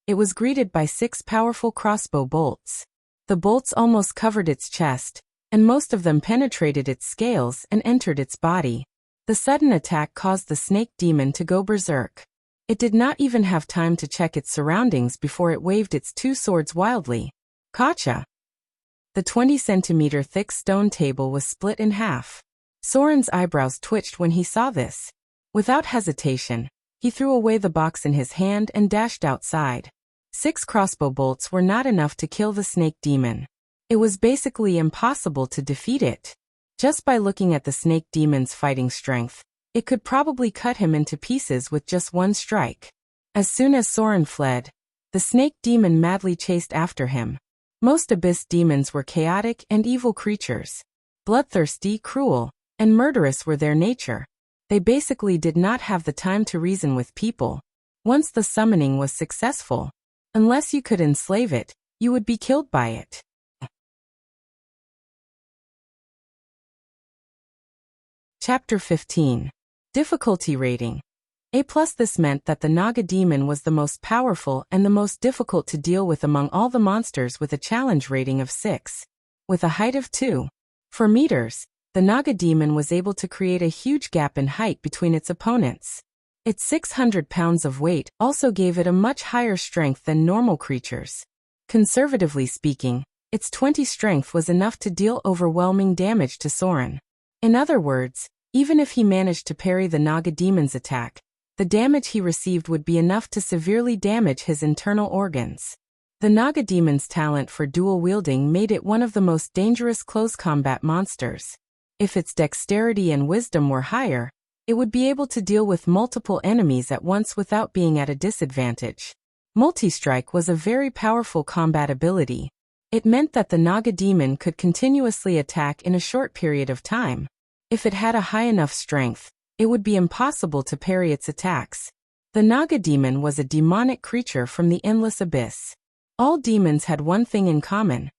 Speaker 1: it was greeted by 6 powerful crossbow bolts. The bolts almost covered its chest, and most of them penetrated its scales and entered its body. The sudden attack caused the snake demon to go berserk. It did not even have time to check its surroundings before it waved its 2 swords wildly. Gotcha! The 20-centimeter thick stone table was split in half. Soren's eyebrows twitched when he saw this. Without hesitation, he threw away the box in his hand and dashed outside. 6 crossbow bolts were not enough to kill the snake demon. It was basically impossible to defeat it. Just by looking at the snake demon's fighting strength, it could probably cut him into pieces with just 1 strike. As soon as Soren fled, the snake demon madly chased after him. Most abyss demons were chaotic and evil creatures. Bloodthirsty, cruel, and murderous were their nature. They basically did not have the time to reason with people. Once the summoning was successful, unless you could enslave it, you would be killed by it. Chapter 15. Difficulty rating. A+. This meant that the Naga demon was the most powerful and the most difficult to deal with among all the monsters, with a challenge rating of 6. With a height of 4 meters, the Naga demon was able to create a huge gap in height between its opponents. Its 600 pounds of weight also gave it a much higher strength than normal creatures. Conservatively speaking, its 20 strength was enough to deal overwhelming damage to Soren. In other words, even if he managed to parry the Naga demon's attack, the damage he received would be enough to severely damage his internal organs. The Naga demon's talent for dual wielding made it one of the most dangerous close combat monsters. If its dexterity and wisdom were higher, it would be able to deal with multiple enemies at once without being at a disadvantage. Multi-strike was a very powerful combat ability. It meant that the Naga demon could continuously attack in a short period of time. If it had a high enough strength, it would be impossible to parry its attacks. The Naga demon was a demonic creature from the endless abyss. All demons had one thing in common.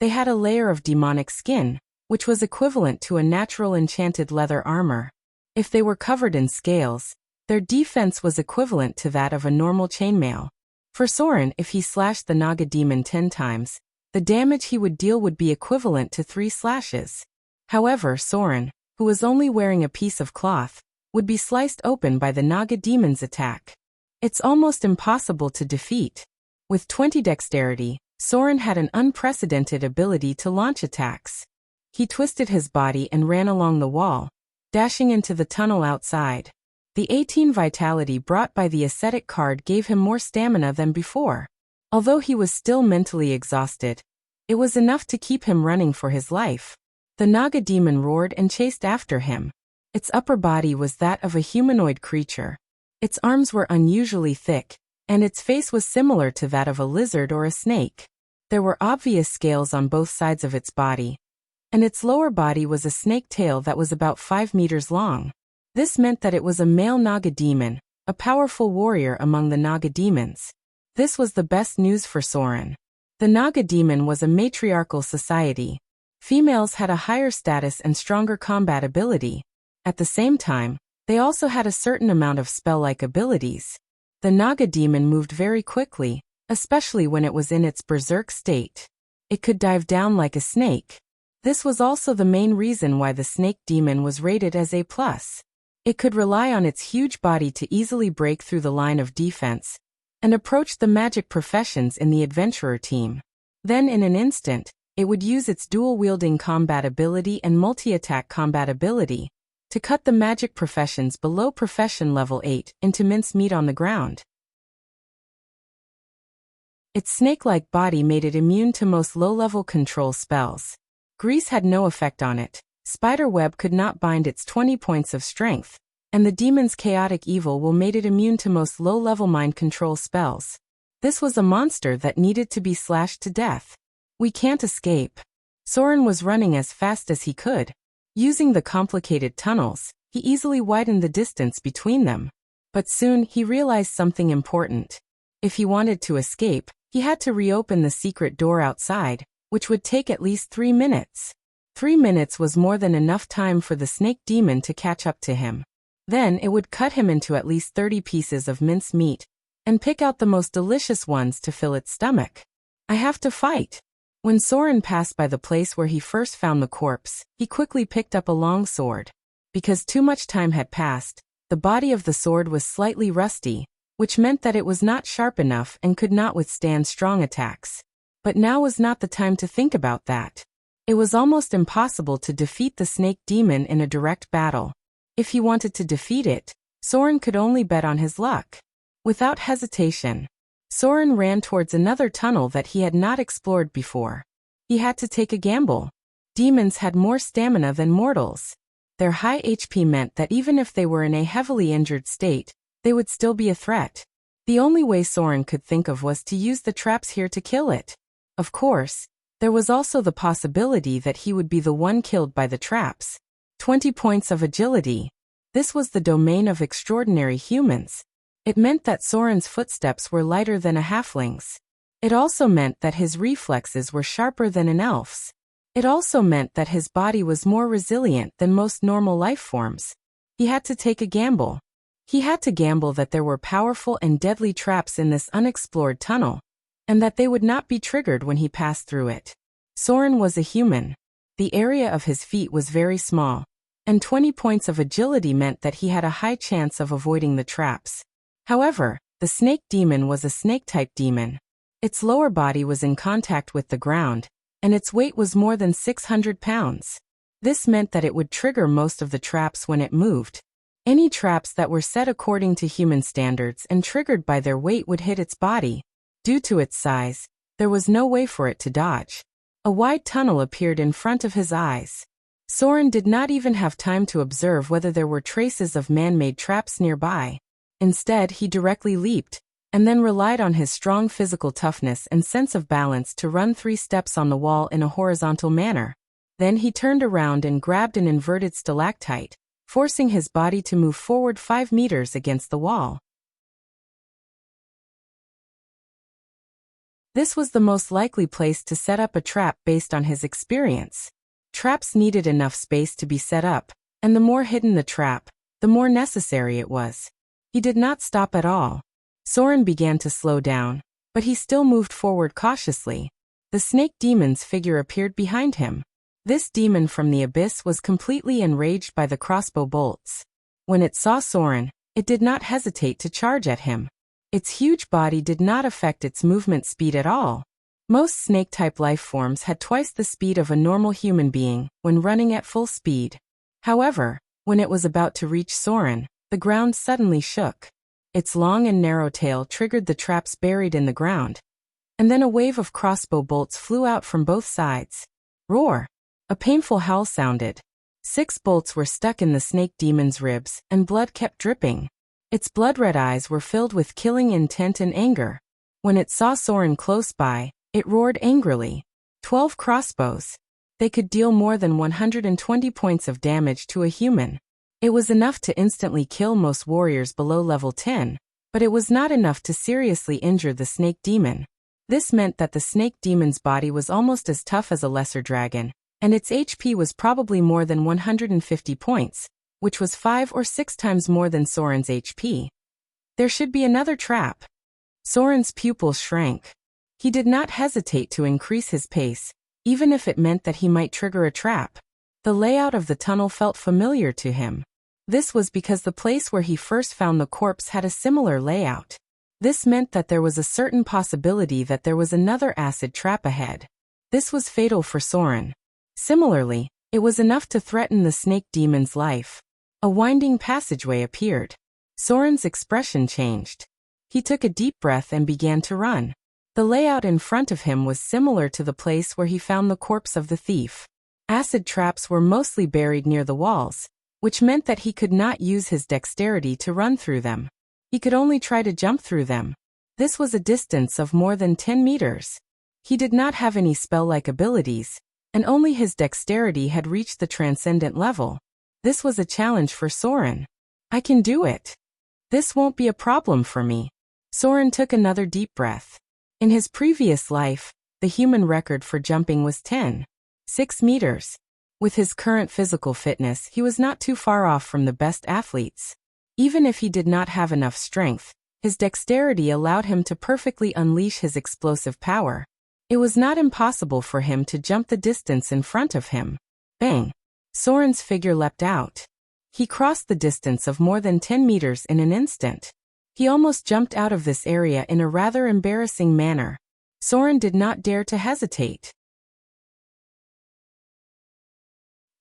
Speaker 1: They had a layer of demonic skin, which was equivalent to a natural enchanted leather armor. If they were covered in scales, their defense was equivalent to that of a normal chainmail. For Soren, if he slashed the Naga demon 10 times, the damage he would deal would be equivalent to 3 slashes. However, Soren, who was only wearing a piece of cloth, would be sliced open by the Naga demon's attack. It's almost impossible to defeat. With 20 dexterity, Soren had an unprecedented ability to launch attacks. He twisted his body and ran along the wall, dashing into the tunnel outside. The 18 vitality brought by the ascetic card gave him more stamina than before. Although he was still mentally exhausted, it was enough to keep him running for his life. The Naga demon roared and chased after him. Its upper body was that of a humanoid creature. Its arms were unusually thick, and its face was similar to that of a lizard or a snake. There were obvious scales on both sides of its body, and its lower body was a snake tail that was about 5 meters long. This meant that it was a male Naga demon, a powerful warrior among the Naga demons. This was the best news for Soren. The Naga demon was a matriarchal society. Females had a higher status and stronger combat ability. At the same time, they also had a certain amount of spell-like abilities. The Naga demon moved very quickly, especially when it was in its berserk state. It could dive down like a snake. This was also the main reason why the snake demon was rated as A+. It could rely on its huge body to easily break through the line of defense and approach the magic professions in the adventurer team. Then in an instant, it would use its dual-wielding combat ability and multi-attack combat ability to cut the magic professions below profession level 8 into mincemeat on the ground. Its snake-like body made it immune to most low-level control spells. Grease had no effect on it. Spider web could not bind its 20 points of strength, and the demon's chaotic evil will made it immune to most low-level mind control spells. This was a monster that needed to be slashed to death. We can't escape. Soren was running as fast as he could. Using the complicated tunnels, he easily widened the distance between them. But soon he realized something important. If he wanted to escape, he had to reopen the secret door outside, which would take at least 3 minutes. 3 minutes was more than enough time for the snake demon to catch up to him. Then it would cut him into at least 30 pieces of minced meat and pick out the most delicious ones to fill its stomach. I have to fight. When Soren passed by the place where he first found the corpse, he quickly picked up a long sword. Because too much time had passed, the body of the sword was slightly rusty, which meant that it was not sharp enough and could not withstand strong attacks. But now was not the time to think about that. It was almost impossible to defeat the snake demon in a direct battle. If he wanted to defeat it, Soren could only bet on his luck. Without hesitation, Soren ran towards another tunnel that he had not explored before. He had to take a gamble. Demons had more stamina than mortals. Their high HP meant that even if they were in a heavily injured state, they would still be a threat. The only way Soren could think of was to use the traps here to kill it. Of course, there was also the possibility that he would be the one killed by the traps. 20 points of agility. This was the domain of extraordinary humans. It meant that Soren's footsteps were lighter than a halfling's. It also meant that his reflexes were sharper than an elf's. It also meant that his body was more resilient than most normal life forms. He had to take a gamble. He had to gamble that there were powerful and deadly traps in this unexplored tunnel, and that they would not be triggered when he passed through it. Soren was a human. The area of his feet was very small, and 20 points of agility meant that he had a high chance of avoiding the traps. However, the snake demon was a snake-type demon. Its lower body was in contact with the ground, and its weight was more than 600 pounds. This meant that it would trigger most of the traps when it moved. Any traps that were set according to human standards and triggered by their weight would hit its body. Due to its size, there was no way for it to dodge. A wide tunnel appeared in front of his eyes. Soren did not even have time to observe whether there were traces of man-made traps nearby. Instead, he directly leaped, and then relied on his strong physical toughness and sense of balance to run 3 steps on the wall in a horizontal manner. Then he turned around and grabbed an inverted stalactite, forcing his body to move forward 5 meters against the wall. This was the most likely place to set up a trap based on his experience. Traps needed enough space to be set up, and the more hidden the trap, the more necessary it was. He did not stop at all. Soren began to slow down, but he still moved forward cautiously. The snake demon's figure appeared behind him. This demon from the abyss was completely enraged by the crossbow bolts. When it saw Soren, it did not hesitate to charge at him. Its huge body did not affect its movement speed at all. Most snake-type life forms had twice the speed of a normal human being when running at full speed. However, when it was about to reach Soren, the ground suddenly shook. Its long and narrow tail triggered the traps buried in the ground, and then a wave of crossbow bolts flew out from both sides. Roar! A painful howl sounded. 6 bolts were stuck in the snake demon's ribs, and blood kept dripping. Its blood-red eyes were filled with killing intent and anger. When it saw Soren close by, it roared angrily. 12 crossbows. They could deal more than 120 points of damage to a human. It was enough to instantly kill most warriors below level 10, but it was not enough to seriously injure the snake demon. This meant that the snake demon's body was almost as tough as a lesser dragon, and its HP was probably more than 150 points, which was 5 or 6 times more than Soren's HP. There should be another trap. Soren's pupils shrank. He did not hesitate to increase his pace, even if it meant that he might trigger a trap. The layout of the tunnel felt familiar to him. This was because the place where he first found the corpse had a similar layout. This meant that there was a certain possibility that there was another acid trap ahead. This was fatal for Soren. Similarly, it was enough to threaten the snake demon's life. A winding passageway appeared. Soren's expression changed. He took a deep breath and began to run. The layout in front of him was similar to the place where he found the corpse of the thief. Acid traps were mostly buried near the walls, which meant that he could not use his dexterity to run through them. He could only try to jump through them. This was a distance of more than 10 meters. He did not have any spell-like abilities, and only his dexterity had reached the transcendent level. This was a challenge for Soren. I can do it. This won't be a problem for me. Soren took another deep breath. In his previous life, the human record for jumping was 10.6 meters. With his current physical fitness, he was not too far off from the best athletes. Even if he did not have enough strength, his dexterity allowed him to perfectly unleash his explosive power. It was not impossible for him to jump the distance in front of him. Bang! Soren's figure leapt out. He crossed the distance of more than 10 meters in an instant. He almost jumped out of this area in a rather embarrassing manner. Soren did not dare to hesitate.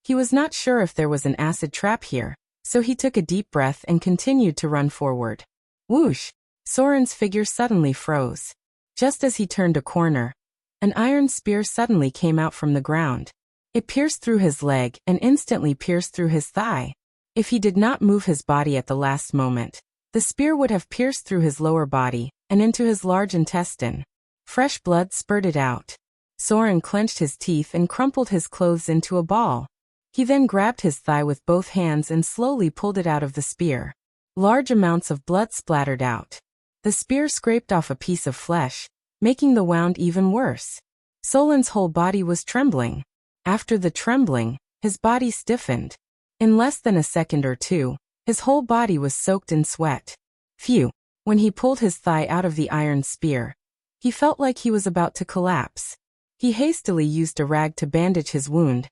Speaker 1: He was not sure if there was an acid trap here, so he took a deep breath and continued to run forward. Whoosh! Soren's figure suddenly froze. Just as he turned a corner, an iron spear suddenly came out from the ground. It pierced through his leg and instantly pierced through his thigh. If he did not move his body at the last moment, the spear would have pierced through his lower body and into his large intestine. Fresh blood spurted out. Soren clenched his teeth and crumpled his clothes into a ball. He then grabbed his thigh with both hands and slowly pulled it out of the spear. Large amounts of blood splattered out. The spear scraped off a piece of flesh, making the wound even worse. Soren's whole body was trembling. After the trembling, his body stiffened. In less than a second or two, his whole body was soaked in sweat. Phew! When he pulled his thigh out of the iron spear, he felt like he was about to collapse. He hastily used a rag to bandage his wound,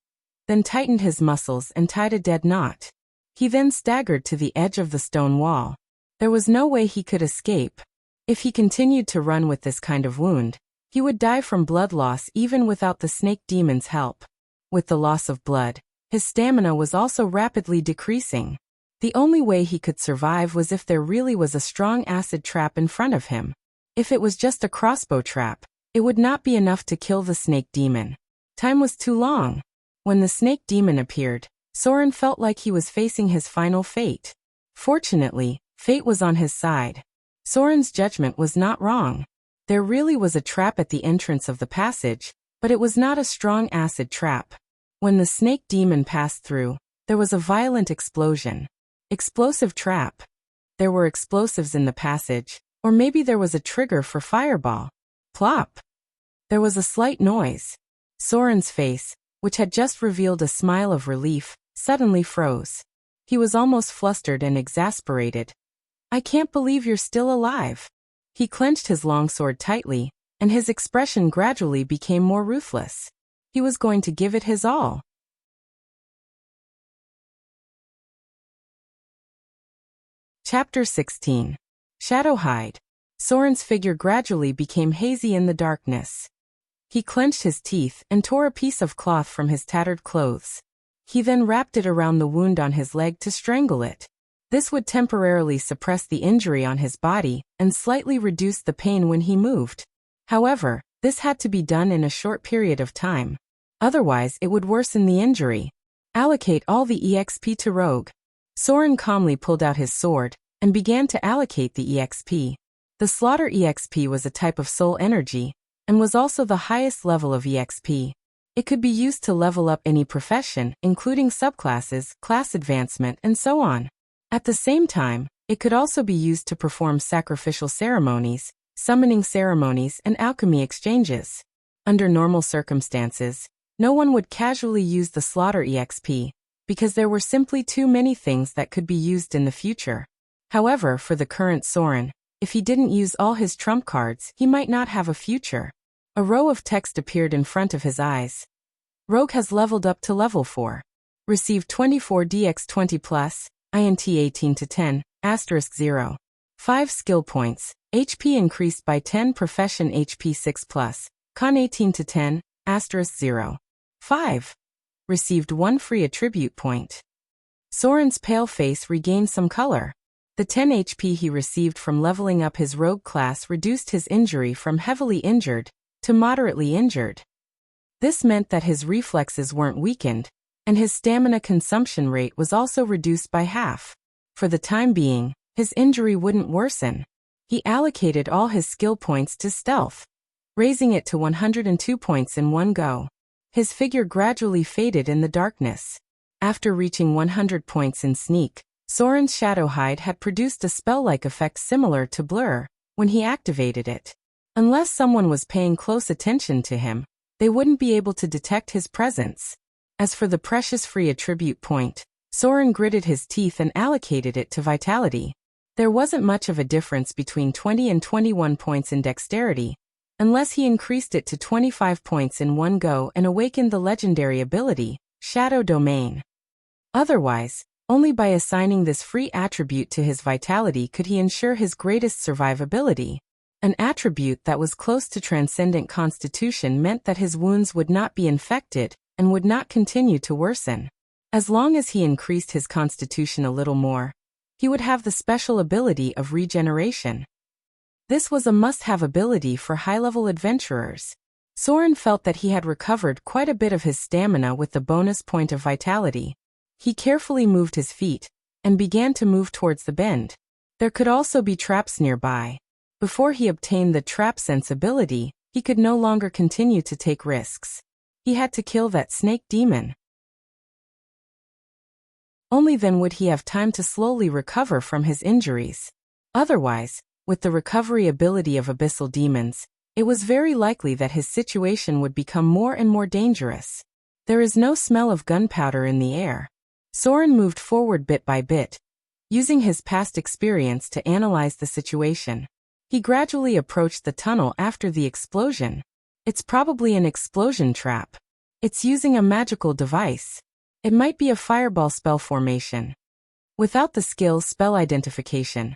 Speaker 1: then tightened his muscles and tied a dead knot. He then staggered to the edge of the stone wall. There was no way he could escape. If he continued to run with this kind of wound, he would die from blood loss even without the snake demon's help. With the loss of blood, his stamina was also rapidly decreasing. The only way he could survive was if there really was a strong acid trap in front of him. If it was just a crossbow trap, it would not be enough to kill the snake demon. Time was too long. When the snake demon appeared, Soren felt like he was facing his final fate. Fortunately, fate was on his side. Soren's judgment was not wrong. There really was a trap at the entrance of the passage, but it was not a strong acid trap. When the snake demon passed through, there was a violent explosion. Explosive trap. There were explosives in the passage, or maybe there was a trigger for fireball. Plop! There was a slight noise. Soren's face, which had just revealed a smile of relief, suddenly froze. He was almost flustered and exasperated. I can't believe you're still alive. He clenched his longsword tightly, and his expression gradually became more ruthless. He was going to give it his all. Chapter 16. Shadowhide. Soren's figure gradually became hazy in the darkness. He clenched his teeth and tore a piece of cloth from his tattered clothes. He then wrapped it around the wound on his leg to strangle it. This would temporarily suppress the injury on his body and slightly reduce the pain when he moved. However, this had to be done in a short period of time. Otherwise, it would worsen the injury. Allocate all the EXP to Rogue. Soren calmly pulled out his sword and began to allocate the EXP. The Slaughter EXP was a type of soul energy and was also the highest level of EXP. It could be used to level up any profession, including subclasses, class advancement, and so on. At the same time, it could also be used to perform sacrificial ceremonies, summoning ceremonies, and alchemy exchanges. Under normal circumstances, no one would casually use the Slaughter EXP, because there were simply too many things that could be used in the future. However, for the current Soren, if he didn't use all his trump cards, he might not have a future. A row of text appeared in front of his eyes. Rogue has leveled up to level 4. Received 24 DX 20+, INT 18 to 10, *0. 5 skill points, HP increased by 10, profession HP 6+, con 18 to 10, *0. 5. Received 1 free attribute point. Soren's pale face regained some color. The 10 HP he received from leveling up his rogue class reduced his injury from heavily injured to moderately injured. This meant that his reflexes weren't weakened, and his stamina consumption rate was also reduced by half. For the time being, his injury wouldn't worsen. He allocated all his skill points to stealth, raising it to 102 points in one go. His figure gradually faded in the darkness. After reaching 100 points in sneak, Soren's shadow hide had produced a spell-like effect similar to blur when he activated it. Unless someone was paying close attention to him, they wouldn't be able to detect his presence. As for the precious free attribute point, Soren gritted his teeth and allocated it to vitality. There wasn't much of a difference between 20 and 21 points in dexterity, unless he increased it to 25 points in one go and awakened the legendary ability, Shadow Domain. Otherwise, only by assigning this free attribute to his vitality could he ensure his greatest survivability. An attribute that was close to transcendent constitution meant that his wounds would not be infected and would not continue to worsen. As long as he increased his constitution a little more, he would have the special ability of regeneration. This was a must-have ability for high-level adventurers. Soren felt that he had recovered quite a bit of his stamina with the bonus point of vitality. He carefully moved his feet and began to move towards the bend. There could also be traps nearby. Before he obtained the trap sense ability, he could no longer continue to take risks. He had to kill that snake demon. Only then would he have time to slowly recover from his injuries. Otherwise, with the recovery ability of abyssal demons, it was very likely that his situation would become more and more dangerous. There is no smell of gunpowder in the air. Soren moved forward bit by bit, using his past experience to analyze the situation. He gradually approached the tunnel after the explosion. It's probably an explosion trap. It's using a magical device. It might be a fireball spell formation. Without the skill spell identification,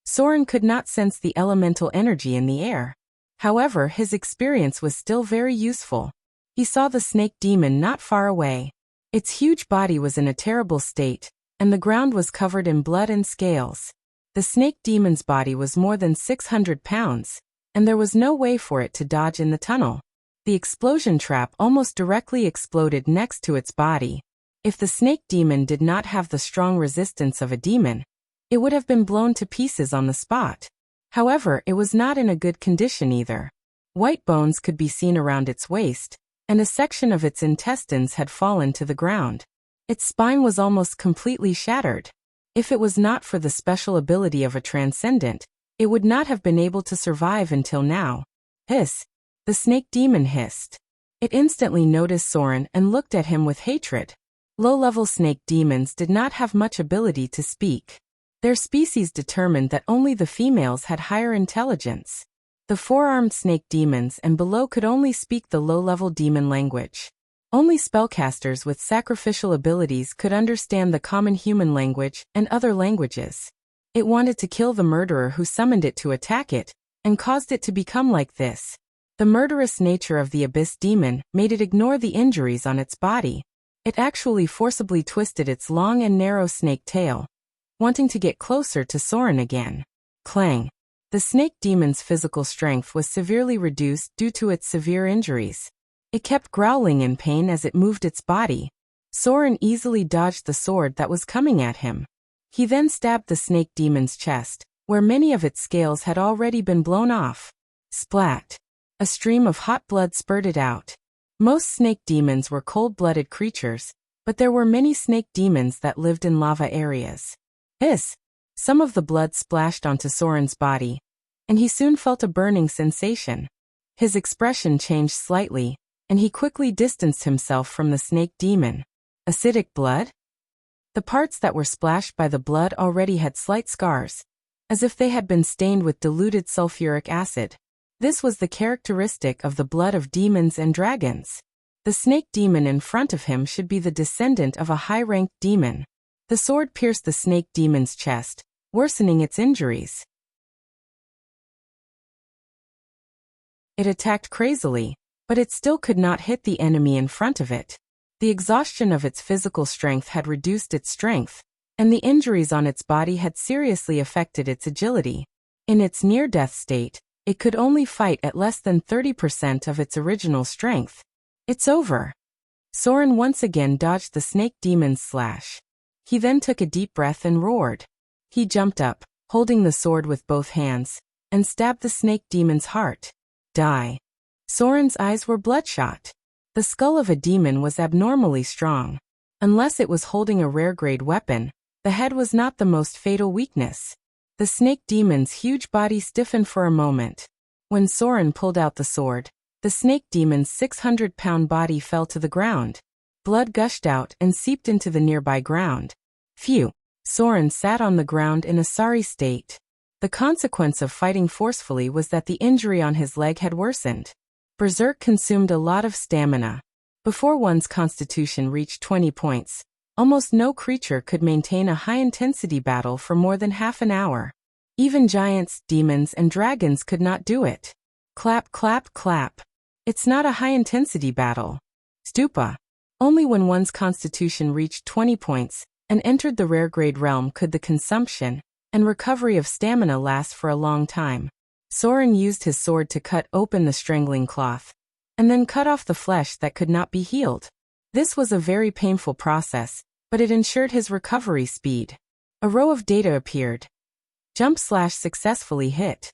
Speaker 1: Soren could not sense the elemental energy in the air. However, his experience was still very useful. He saw the snake demon not far away. Its huge body was in a terrible state, and the ground was covered in blood and scales. The snake demon's body was more than 600 pounds, and there was no way for it to dodge in the tunnel. The explosion trap almost directly exploded next to its body. If the snake demon did not have the strong resistance of a demon, it would have been blown to pieces on the spot. However, it was not in a good condition either. White bones could be seen around its waist, and a section of its intestines had fallen to the ground. Its spine was almost completely shattered. If it was not for the special ability of a transcendent, it would not have been able to survive until now. Hiss! The snake demon hissed. It instantly noticed Soren and looked at him with hatred. Low-level snake demons did not have much ability to speak. Their species determined that only the females had higher intelligence. The four-armed snake demons and below could only speak the low-level demon language. Only spellcasters with sacrificial abilities could understand the common human language and other languages. It wanted to kill the murderer who summoned it to attack it, and caused it to become like this. The murderous nature of the abyss demon made it ignore the injuries on its body. It actually forcibly twisted its long and narrow snake tail, wanting to get closer to Soren again. Clang! The snake demon's physical strength was severely reduced due to its severe injuries. It kept growling in pain as it moved its body. Soren easily dodged the sword that was coming at him. He then stabbed the snake demon's chest, where many of its scales had already been blown off. Splat! A stream of hot blood spurted out. Most snake demons were cold-blooded creatures, but there were many snake demons that lived in lava areas. Hiss! Some of the blood splashed onto Soren's body, and he soon felt a burning sensation. His expression changed slightly, and he quickly distanced himself from the snake demon. Acidic blood? The parts that were splashed by the blood already had slight scars, as if they had been stained with diluted sulfuric acid. This was the characteristic of the blood of demons and dragons. The snake demon in front of him should be the descendant of a high-ranked demon. The sword pierced the snake demon's chest, worsening its injuries. It attacked crazily, but it still could not hit the enemy in front of it. The exhaustion of its physical strength had reduced its strength, and the injuries on its body had seriously affected its agility. In its near-death state, it could only fight at less than 30% of its original strength. It's over. Soren once again dodged the snake demon's slash. He then took a deep breath and roared. He jumped up, holding the sword with both hands, and stabbed the snake demon's heart. Die. Soren's eyes were bloodshot. The skull of a demon was abnormally strong. Unless it was holding a rare-grade weapon, the head was not the most fatal weakness. The snake demon's huge body stiffened for a moment. When Soren pulled out the sword, the snake demon's 600-pound body fell to the ground. Blood gushed out and seeped into the nearby ground. Phew! Soren sat on the ground in a sorry state. The consequence of fighting forcefully was that the injury on his leg had worsened. Berserk consumed a lot of stamina. Before one's constitution reached 20 points, almost no creature could maintain a high-intensity battle for more than half an hour. Even giants, demons, and dragons could not do it. Clap, clap, clap. It's not a high-intensity battle. Stupa. Only when one's constitution reached 20 points and entered the rare-grade realm could the consumption and recovery of stamina last for a long time. Soren used his sword to cut open the strangling cloth, and then cut off the flesh that could not be healed. This was a very painful process, but it ensured his recovery speed. A row of data appeared. Jump slash successfully hit.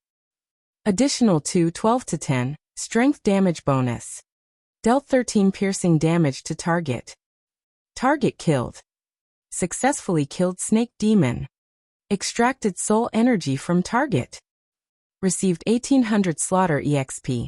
Speaker 1: Additional 12 to 10, strength damage bonus. Dealt 13 piercing damage to target. Target killed. Successfully killed snake demon. Extracted soul energy from target. Received 1800 slaughter EXP.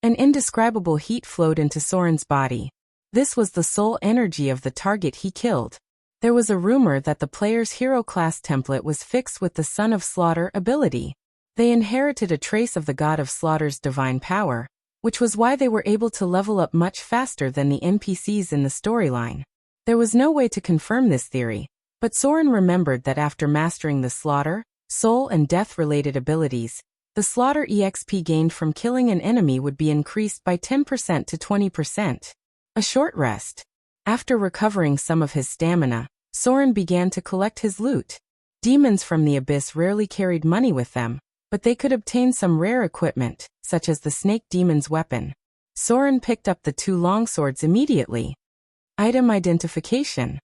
Speaker 1: An indescribable heat flowed into Soren's body. This was the soul energy of the target he killed. There was a rumor that the player's hero class template was fixed with the Son of Slaughter ability. They inherited a trace of the God of Slaughter's divine power, which was why they were able to level up much faster than the NPCs in the storyline. There was no way to confirm this theory, but Soren remembered that after mastering the slaughter, soul and death-related abilities, the slaughter EXP gained from killing an enemy would be increased by 10% to 20%. A short rest. After recovering some of his stamina, Soren began to collect his loot. Demons from the abyss rarely carried money with them, but they could obtain some rare equipment, such as the snake demon's weapon. Soren picked up the 2 longswords immediately. Item identification.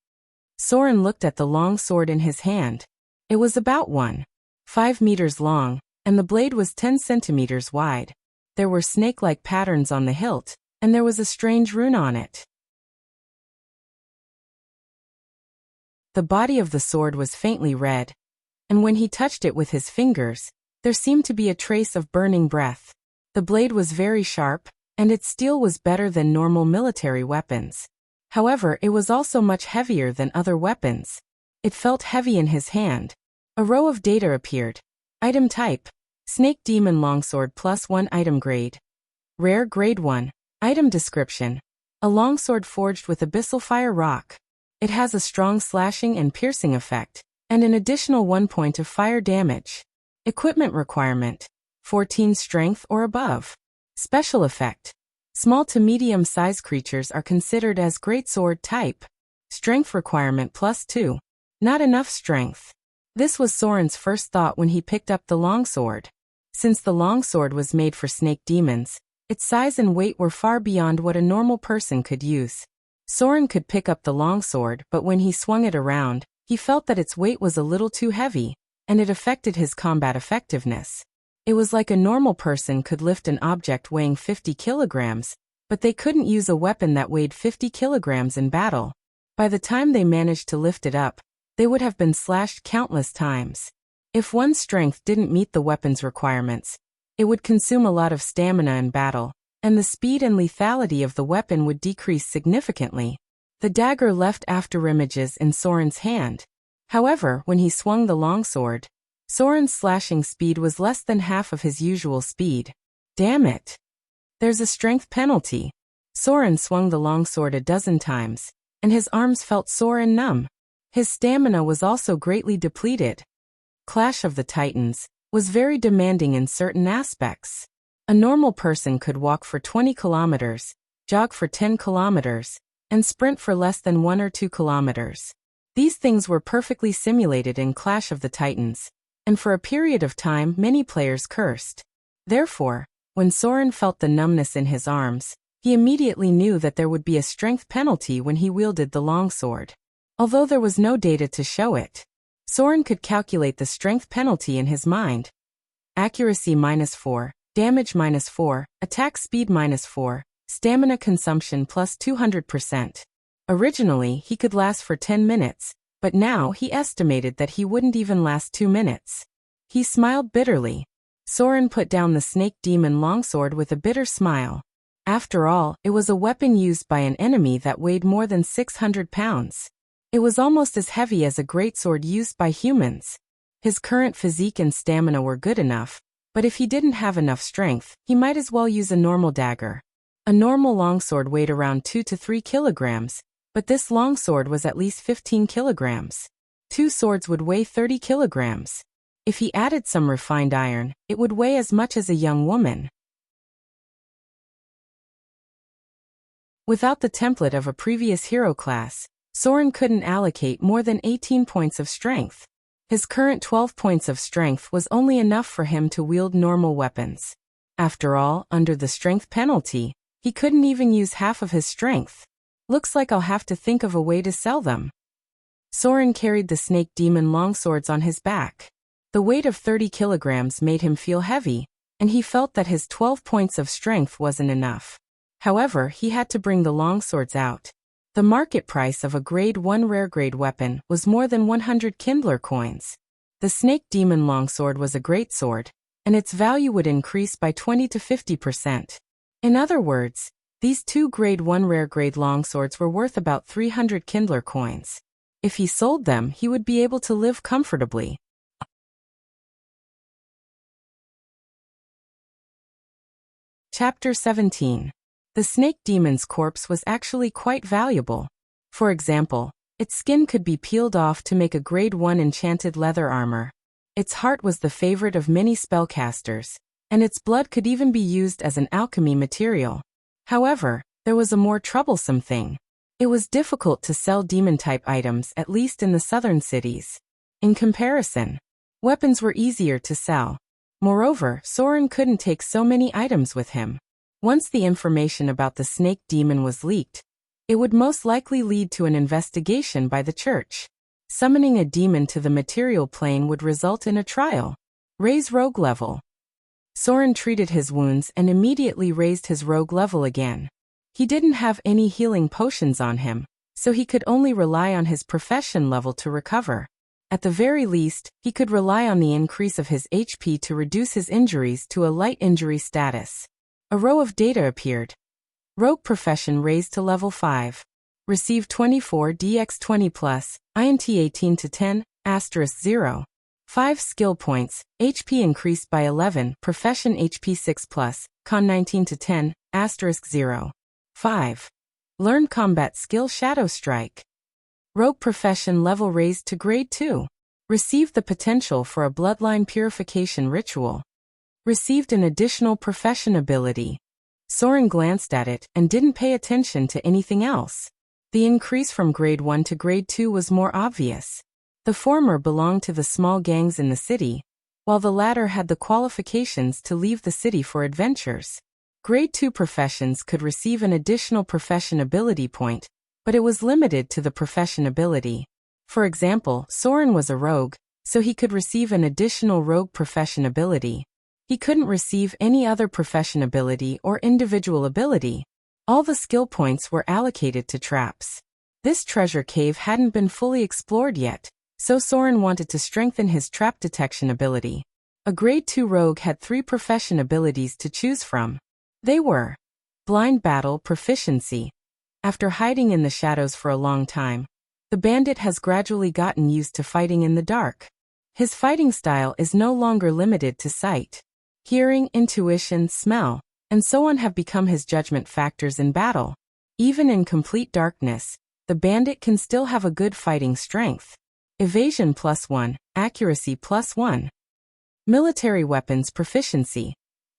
Speaker 1: Soren looked at the long sword in his hand. It was about 1.5 meters long, and the blade was 10 centimeters wide. There were snake-like patterns on the hilt, and there was a strange rune on it. The body of the sword was faintly red, and when he touched it with his fingers, there seemed to be a trace of burning breath. The blade was very sharp, and its steel was better than normal military weapons. However, it was also much heavier than other weapons. It felt heavy in his hand. A row of data appeared. Item type: Snake Demon Longsword +1 item grade. Rare grade 1. Item description: a longsword forged with abyssal fire rock. It has a strong slashing and piercing effect, and an additional 1 point of fire damage. Equipment requirement: 14 strength or above. Special effect: small to medium-sized creatures are considered as greatsword type. Strength requirement +2. Not enough strength. This was Soren's first thought when he picked up the longsword. Since the longsword was made for snake demons, its size and weight were far beyond what a normal person could use. Soren could pick up the longsword, but when he swung it around, he felt that its weight was a little too heavy, and it affected his combat effectiveness. It was like a normal person could lift an object weighing 50 kilograms, but they couldn't use a weapon that weighed 50 kilograms in battle. By the time they managed to lift it up, they would have been slashed countless times. If one's strength didn't meet the weapon's requirements, it would consume a lot of stamina in battle, and the speed and lethality of the weapon would decrease significantly. The dagger left afterimages in Soren's hand. However, when he swung the longsword, Soren's slashing speed was less than half of his usual speed. Damn it! There's a strength penalty. Soren swung the longsword a dozen times, and his arms felt sore and numb. His stamina was also greatly depleted. Clash of the Titans was very demanding in certain aspects. A normal person could walk for 20 kilometers, jog for 10 kilometers, and sprint for less than 1 or 2 kilometers. These things were perfectly simulated in Clash of the Titans, and for a period of time many players cursed. Therefore, when Soren felt the numbness in his arms, he immediately knew that there would be a strength penalty when he wielded the longsword. Although there was no data to show it, Soren could calculate the strength penalty in his mind. Accuracy -4, damage -4, attack speed -4, stamina consumption plus 200%. Originally, he could last for 10 minutes, but now he estimated that he wouldn't even last 2 minutes. He smiled bitterly. Soren put down the snake demon longsword with a bitter smile. After all, it was a weapon used by an enemy that weighed more than 600 pounds. It was almost as heavy as a greatsword used by humans. His current physique and stamina were good enough, but if he didn't have enough strength, he might as well use a normal dagger. A normal longsword weighed around 2 to 3 kilograms, but this longsword was at least 15 kilograms. 2 swords would weigh 30 kilograms. If he added some refined iron, it would weigh as much as a young woman. Without the template of a previous hero class, Soren couldn't allocate more than 18 points of strength. His current 12 points of strength was only enough for him to wield normal weapons. After all, under the strength penalty, he couldn't even use half of his strength. Looks like I'll have to think of a way to sell them. Soren carried the snake demon longswords on his back. The weight of 30 kilograms made him feel heavy, and he felt that his 12 points of strength wasn't enough. However, he had to bring the longswords out. The market price of a Grade 1 rare grade weapon was more than 100 Kindler coins. The snake demon longsword was a great sword, and its value would increase by 20 to 50%. In other words, these 2 Grade 1 rare grade longswords were worth about 300 Kindler coins. If he sold them, he would be able to live comfortably. Chapter 17. The snake demon's corpse was actually quite valuable. For example, its skin could be peeled off to make a Grade 1 enchanted leather armor. Its heart was the favorite of many spellcasters, and its blood could even be used as an alchemy material. However, there was a more troublesome thing. It was difficult to sell demon-type items, at least in the southern cities. In comparison, weapons were easier to sell. Moreover, Soren couldn't take so many items with him. Once the information about the snake demon was leaked, it would most likely lead to an investigation by the church. Summoning a demon to the material plane would result in a trial. Raise rogue level. Soren treated his wounds and immediately raised his rogue level again. He didn't have any healing potions on him, so he could only rely on his profession level to recover. At the very least, he could rely on the increase of his HP to reduce his injuries to a light injury status. A row of data appeared. Rogue profession raised to level 5. Received 24 DX20 plus, INT 18 to 10, *0. 5 skill points, HP increased by 11, profession HP 6 plus, con 19 to 10, *0. 5. Learned combat skill Shadow Strike. Rogue profession level raised to Grade 2. Received the potential for a bloodline purification ritual. Received an additional profession ability. Soren glanced at it and didn't pay attention to anything else. The increase from Grade 1 to Grade 2 was more obvious. The former belonged to the small gangs in the city, while the latter had the qualifications to leave the city for adventures. Grade 2 professions could receive an additional profession ability point, but it was limited to the profession ability. For example, Soren was a rogue, so he could receive an additional rogue profession ability. He couldn't receive any other profession ability or individual ability. All the skill points were allocated to traps. This treasure cave hadn't been fully explored yet, so Soren wanted to strengthen his trap detection ability. A Grade 2 rogue had 3 profession abilities to choose from. They were Blind Battle Proficiency. After hiding in the shadows for a long time, the bandit has gradually gotten used to fighting in the dark. His fighting style is no longer limited to sight. Hearing, intuition, smell, and so on have become his judgment factors in battle. Even in complete darkness, the bandit can still have a good fighting strength. Evasion +1, Accuracy +1. Military Weapons Proficiency.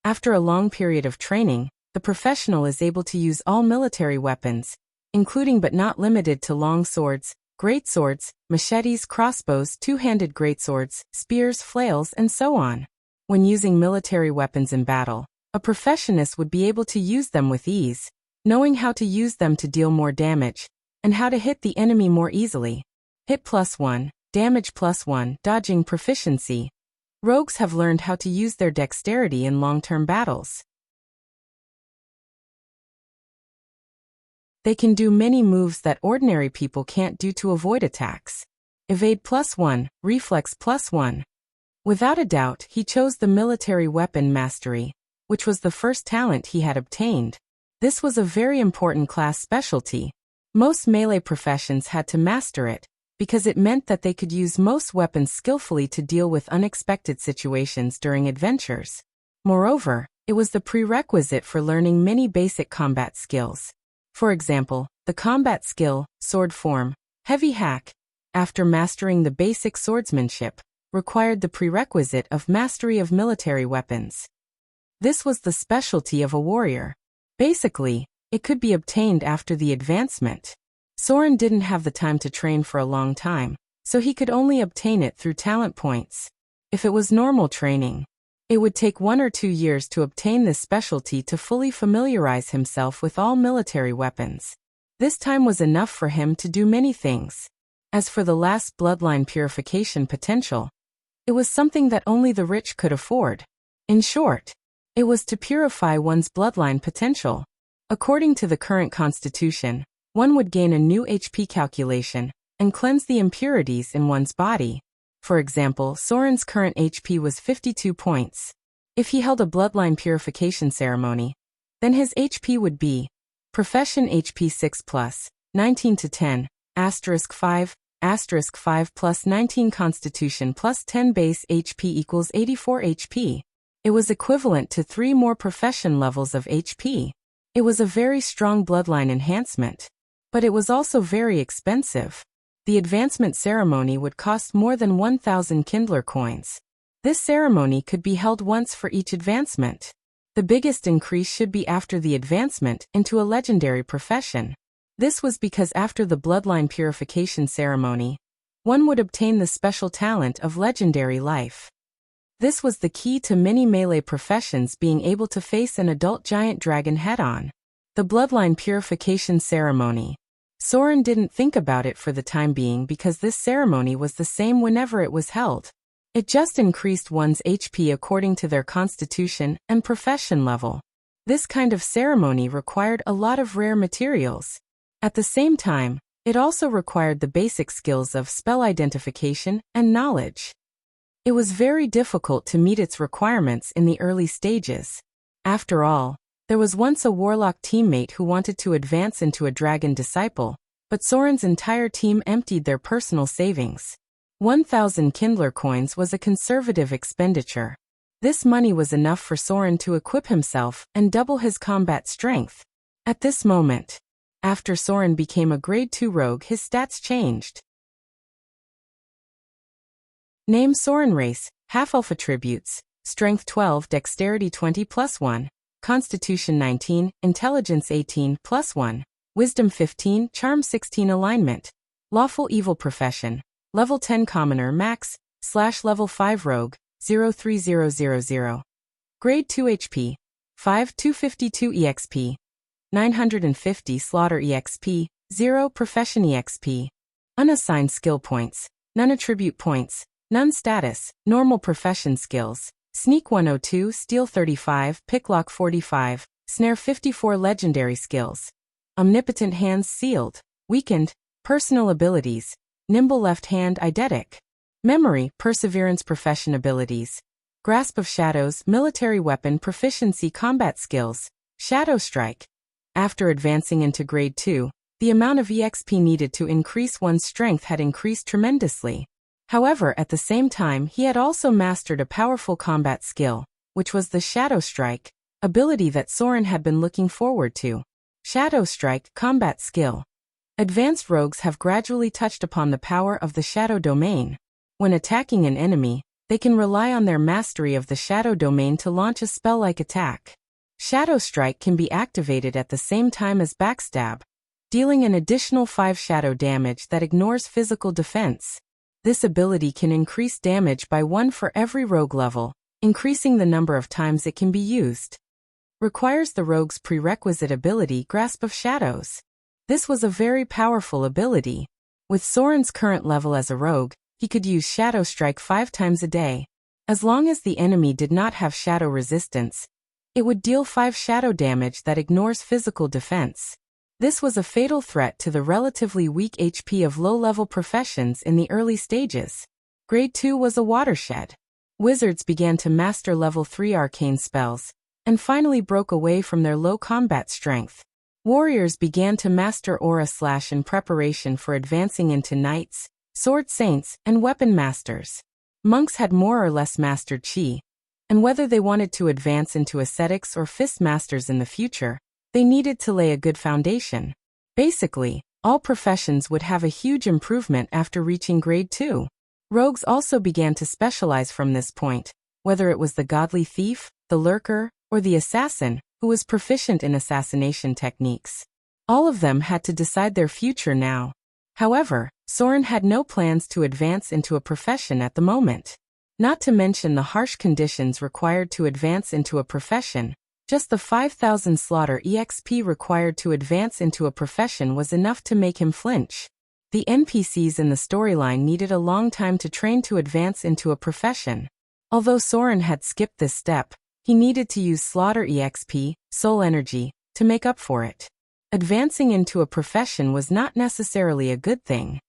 Speaker 1: After a long period of training, the professional is able to use all military weapons, including but not limited to long swords, great swords, machetes, crossbows, two-handed greatswords, spears, flails, and so on. When using military weapons in battle, a professionist would be able to use them with ease, knowing how to use them to deal more damage, and how to hit the enemy more easily. Hit +1, Damage +1, Dodging Proficiency. Rogues have learned how to use their dexterity in long-term battles. They can do many moves that ordinary people can't do to avoid attacks. Evade +1, Reflex +1. Without a doubt, he chose the military weapon mastery, which was the first talent he had obtained. This was a very important class specialty. Most melee professions had to master it, because it meant that they could use most weapons skillfully to deal with unexpected situations during adventures. Moreover, it was the prerequisite for learning many basic combat skills. For example, the combat skill, Sword Form, Heavy Hack, after mastering the basic swordsmanship, required the prerequisite of mastery of military weapons. This was the specialty of a warrior. Basically, it could be obtained after the advancement. Soren didn't have the time to train for a long time, so he could only obtain it through talent points. If it was normal training, it would take 1 or 2 years to obtain this specialty to fully familiarize himself with all military weapons. This time was enough for him to do many things. As for the last bloodline purification potential, it was something that only the rich could afford. In short, it was to purify one's bloodline potential. According to the current constitution, one would gain a new HP calculation and cleanse the impurities in one's body. For example, Soren's current HP was 52 points. If he held a bloodline purification ceremony, then his HP would be Profession HP 6 plus 19 to 10, *5, *5 plus 19 Constitution plus 10 base HP equals 84 HP. It was equivalent to 3 more profession levels of HP. It was a very strong bloodline enhancement. But it was also very expensive. The advancement ceremony would cost more than 1,000 Kindler coins. This ceremony could be held once for each advancement. The biggest increase should be after the advancement into a legendary profession. This was because after the bloodline purification ceremony, one would obtain the special talent of legendary life. This was the key to many melee professions being able to face an adult giant dragon head-on. The bloodline purification ceremony. Soren didn't think about it for the time being because this ceremony was the same whenever it was held. It just increased one's HP according to their constitution and profession level. This kind of ceremony required a lot of rare materials. At the same time, it also required the basic skills of spell identification and knowledge. It was very difficult to meet its requirements in the early stages. After all, there was once a warlock teammate who wanted to advance into a dragon disciple, but Soren's entire team emptied their personal savings. 1,000 Kindler coins was a conservative expenditure. This money was enough for Soren to equip himself and double his combat strength. At this moment, after Soren became a Grade 2 rogue, his stats changed. Name Soren race, half-elf attributes, Strength 12, Dexterity 20 plus 1. Constitution 19, Intelligence 18 plus 1, Wisdom 15, Charm 16 Alignment, Lawful Evil Profession, Level 10 Commoner Max, / Level 5 Rogue, 03000. Grade 2 HP, 5252 EXP, 950 Slaughter EXP, 0 Profession EXP. Unassigned skill points. None attribute points. None status. Normal profession skills. Sneak 102, Steal 35, Picklock 45, Snare 54 Legendary skills. Omnipotent hands sealed. Weakened. Personal abilities. Nimble left hand eidetic. Memory, perseverance profession abilities. Grasp of shadows, military weapon proficiency combat skills. Shadow strike. After advancing into grade 2, the amount of EXP needed to increase one's strength had increased tremendously. However, at the same time, he had also mastered a powerful combat skill, which was the Shadow Strike, ability that Soren had been looking forward to. Shadow Strike combat skill. Advanced rogues have gradually touched upon the power of the Shadow Domain. When attacking an enemy, they can rely on their mastery of the Shadow Domain to launch a spell-like attack. Shadow Strike can be activated at the same time as Backstab, dealing an additional 5 shadow damage that ignores physical defense. This ability can increase damage by 1 for every rogue level, increasing the number of times it can be used. Requires the rogue's prerequisite ability, Grasp of Shadows. This was a very powerful ability. With Soren's current level as a rogue, he could use Shadow Strike 5 times a day. As long as the enemy did not have shadow resistance, it would deal 5 shadow damage that ignores physical defense. This was a fatal threat to the relatively weak HP of low-level professions in the early stages. Grade 2 was a watershed. Wizards began to master level 3 arcane spells, and finally broke away from their low combat strength. Warriors began to master Aura Slash in preparation for advancing into Knights, Sword Saints, and Weapon Masters. Monks had more or less mastered Chi, and whether they wanted to advance into Ascetics or Fist Masters in the future, they needed to lay a good foundation. Basically, all professions would have a huge improvement after reaching grade 2. Rogues also began to specialize from this point, whether it was the Godly Thief, the Lurker, or the Assassin, who was proficient in assassination techniques. All of them had to decide their future now. However, Soren had no plans to advance into a profession at the moment. Not to mention the harsh conditions required to advance into a profession. Just the 5,000 slaughter EXP required to advance into a profession was enough to make him flinch. The NPCs in the storyline needed a long time to train to advance into a profession. Although Soren had skipped this step, he needed to use slaughter EXP, soul energy, to make up for it. Advancing into a profession was not necessarily a good thing.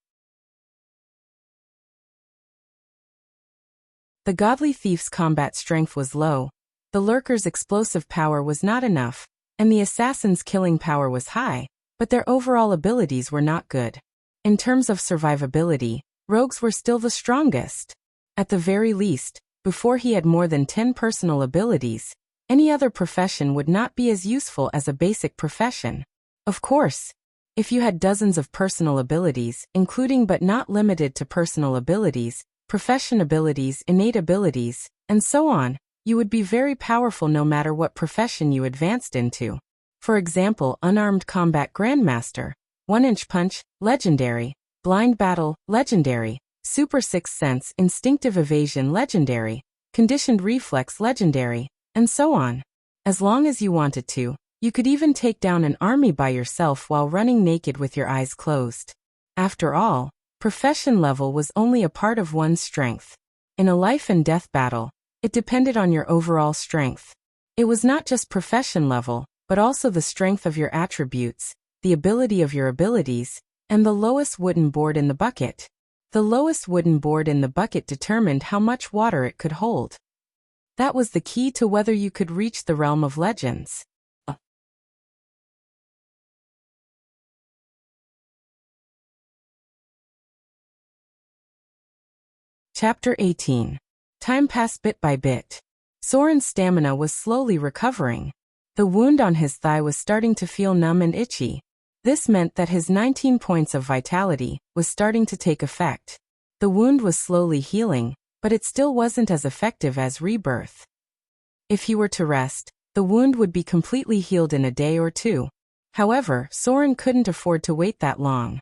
Speaker 1: The Godly Thief's combat strength was low, the Lurker's explosive power was not enough, and the Assassin's killing power was high, but their overall abilities were not good. In terms of survivability, rogues were still the strongest. At the very least, before he had more than 10 personal abilities, any other profession would not be as useful as a basic profession. Of course, if you had dozens of personal abilities, including but not limited to personal abilities, profession abilities, innate abilities, and so on, you would be very powerful no matter what profession you advanced into. For example, Unarmed Combat Grandmaster, 1-Inch Punch, Legendary, Blind Battle, Legendary, Super Sixth Sense, Instinctive Evasion, Legendary, Conditioned Reflex, Legendary, and so on. As long as you wanted to, you could even take down an army by yourself while running naked with your eyes closed. After all, profession level was only a part of one's strength. In a life and death battle, it depended on your overall strength. It was not just profession level, but also the strength of your attributes, the ability of your abilities, and the lowest wooden board in the bucket. The lowest wooden board in the bucket determined how much water it could hold. That was the key to whether you could reach the realm of legends. Chapter 18. Time passed bit by bit. Soren's stamina was slowly recovering. The wound on his thigh was starting to feel numb and itchy. This meant that his 19 points of vitality was starting to take effect. The wound was slowly healing, but it still wasn't as effective as rebirth. If he were to rest, the wound would be completely healed in a day or two. However, Soren couldn't afford to wait that long.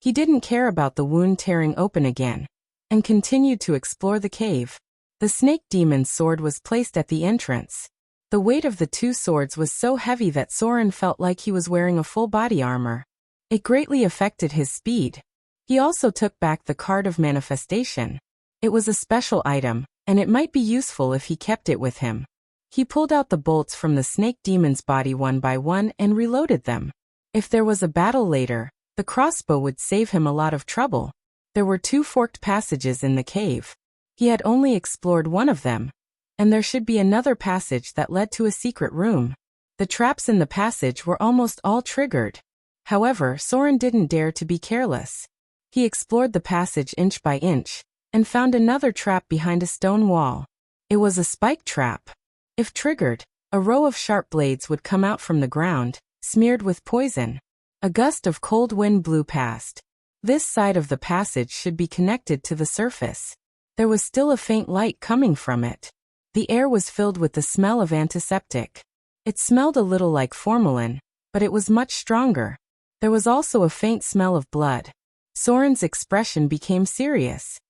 Speaker 1: He didn't care about the wound tearing open again, and continued to explore the cave. The snake demon's sword was placed at the entrance. The weight of the two swords was so heavy that Soren felt like he was wearing a full body armor. It greatly affected his speed. He also took back the card of manifestation. It was a special item, and it might be useful if he kept it with him. He pulled out the bolts from the snake demon's body one by one and reloaded them. If there was a battle later, the crossbow would save him a lot of trouble. There were 2 forked passages in the cave. He had only explored one of them, and there should be another passage that led to a secret room. The traps in the passage were almost all triggered. However, Soren didn't dare to be careless. He explored the passage inch by inch, and found another trap behind a stone wall. It was a spike trap. If triggered, a row of sharp blades would come out from the ground, smeared with poison. A gust of cold wind blew past. This side of the passage should be connected to the surface. There was still a faint light coming from it. The air was filled with the smell of antiseptic. It smelled a little like formalin, but it was much stronger. There was also a faint smell of blood. Soren's expression became serious.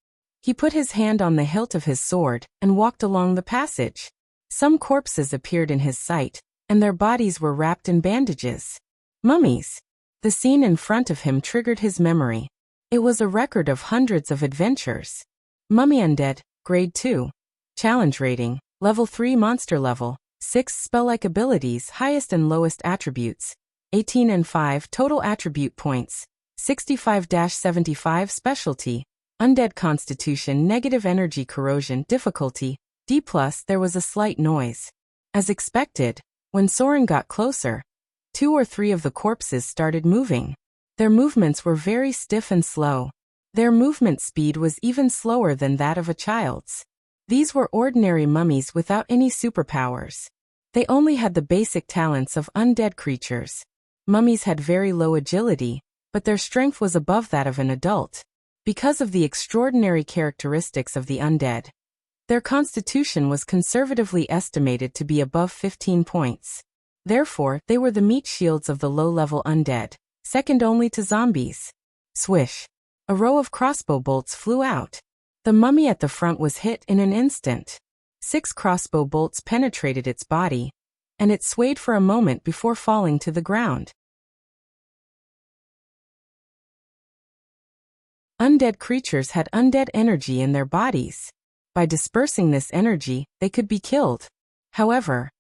Speaker 1: He put his hand on the hilt of his sword and walked along the passage. Some corpses appeared in his sight, and their bodies were wrapped in bandages. Mummies. The scene in front of him triggered his memory. It was a record of hundreds of adventures. Mummy Undead, Grade 2. Challenge rating, Level 3 Monster Level, 6 Spell-like abilities, highest and lowest attributes, 18 and 5 total attribute points, 65-75 Specialty, Undead Constitution, Negative Energy Corrosion, Difficulty, D+. There was a slight noise. As expected, when Soren got closer, 2 or 3 of the corpses started moving. Their movements were very stiff and slow. Their movement speed was even slower than that of a child's. These were ordinary mummies without any superpowers. They only had the basic talents of undead creatures. Mummies had very low agility, but their strength was above that of an adult. Because of the extraordinary characteristics of the undead, their constitution was conservatively estimated to be above 15 points. Therefore, they were the meat shields of the low-level undead, second only to zombies. Swish. A row of crossbow bolts flew out. The mummy at the front was hit in an instant. 6 crossbow bolts penetrated its body, and it swayed for a moment before falling to the ground. Undead creatures had undead energy in their bodies. By dispersing this energy, they could be killed. However,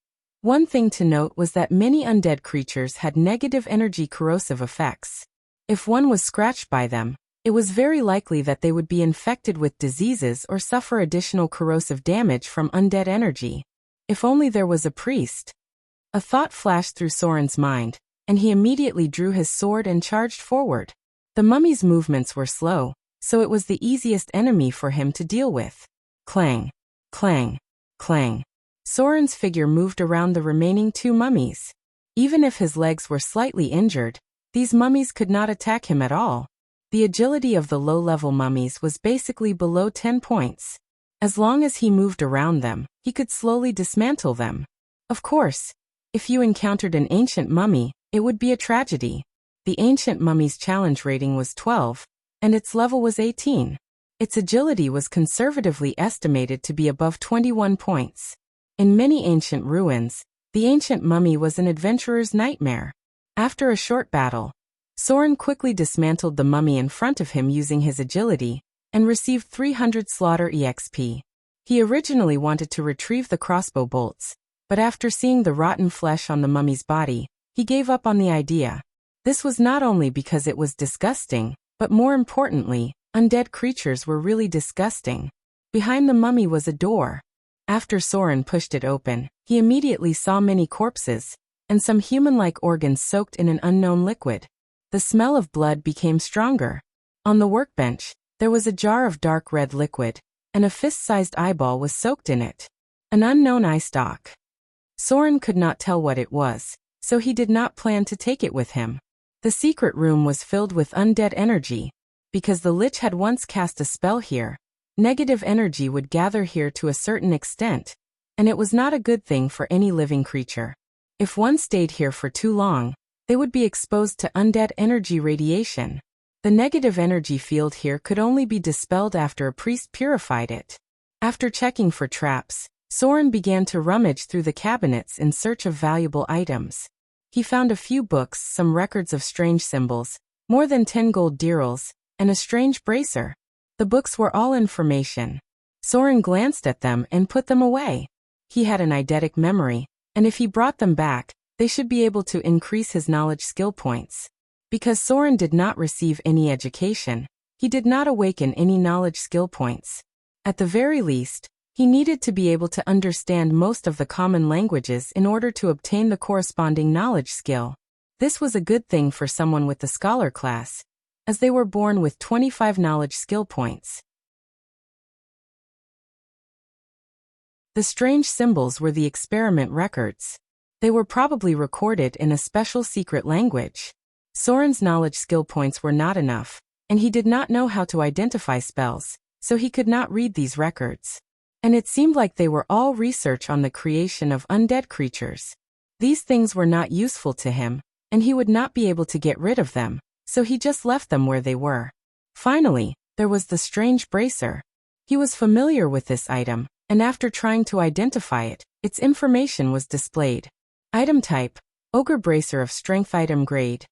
Speaker 1: one thing to note was that many undead creatures had negative energy corrosive effects. If one was scratched by them, it was very likely that they would be infected with diseases or suffer additional corrosive damage from undead energy. If only there was a priest. A thought flashed through Soren's mind, and he immediately drew his sword and charged forward. The mummy's movements were slow, so it was the easiest enemy for him to deal with. Clang, clang, clang. Soren's figure moved around the remaining 2 mummies. Even if his legs were slightly injured, these mummies could not attack him at all. The agility of the low-level mummies was basically below 10 points. As long as he moved around them, he could slowly dismantle them. Of course, if you encountered an ancient mummy, it would be a tragedy. The ancient mummy's challenge rating was 12, and its level was 18. Its agility was conservatively estimated to be above 21 points. In many ancient ruins, the ancient mummy was an adventurer's nightmare. After a short battle, Soren quickly dismantled the mummy in front of him using his agility, and received 300 slaughter EXP. He originally wanted to retrieve the crossbow bolts, but after seeing the rotten flesh on the mummy's body, he gave up on the idea. This was not only because it was disgusting, but more importantly, undead creatures were really disgusting. Behind the mummy was a door. After Soren pushed it open, he immediately saw many corpses, and some human-like organs soaked in an unknown liquid. The smell of blood became stronger. On the workbench, there was a jar of dark red liquid, and a fist-sized eyeball was soaked in it. An unknown eye stalk. Soren could not tell what it was, so he did not plan to take it with him. The secret room was filled with undead energy. Because the Lich had once cast a spell here, negative energy would gather here to a certain extent, and it was not a good thing for any living creature. If one stayed here for too long, they would be exposed to undead energy radiation. The negative energy field here could only be dispelled after a priest purified it. After checking for traps, Soren began to rummage through the cabinets in search of valuable items. He found a few books, some records of strange symbols, more than 10 gold dirhams, and a strange bracer. The books were all information. Soren glanced at them and put them away. He had an eidetic memory, and if he brought them back, they should be able to increase his knowledge skill points. Because Soren did not receive any education, he did not awaken any knowledge skill points. At the very least, he needed to be able to understand most of the common languages in order to obtain the corresponding knowledge skill. This was a good thing for someone with the scholar class, as they were born with 25 knowledge skill points. The strange symbols were the experiment records. They were probably recorded in a special secret language. Soren's knowledge skill points were not enough, and he did not know how to identify spells, so he could not read these records. And it seemed like they were all research on the creation of undead creatures. These things were not useful to him, and he would not be able to get rid of them, so he just left them where they were. Finally, there was the strange bracer. He was familiar with this item, and after trying to identify it, its information was displayed. Item type: Ogre Bracer of Strength. Item grade: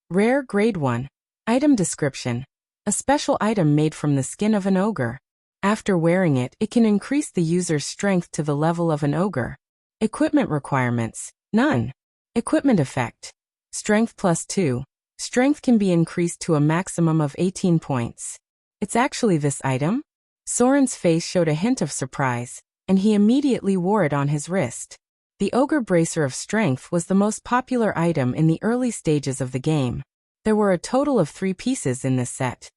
Speaker 1: Rare, grade 1. Item description: a special item made from the skin of an ogre. After wearing it, it can increase the user's strength to the level of an ogre. Equipment requirements: none. Equipment effect: Strength +2. Strength can be increased to a maximum of 18 points. It's actually this item? Soren's face showed a hint of surprise, and he immediately wore it on his wrist. The Ogre Bracer of Strength was the most popular item in the early stages of the game. There were a total of 3 pieces in this set: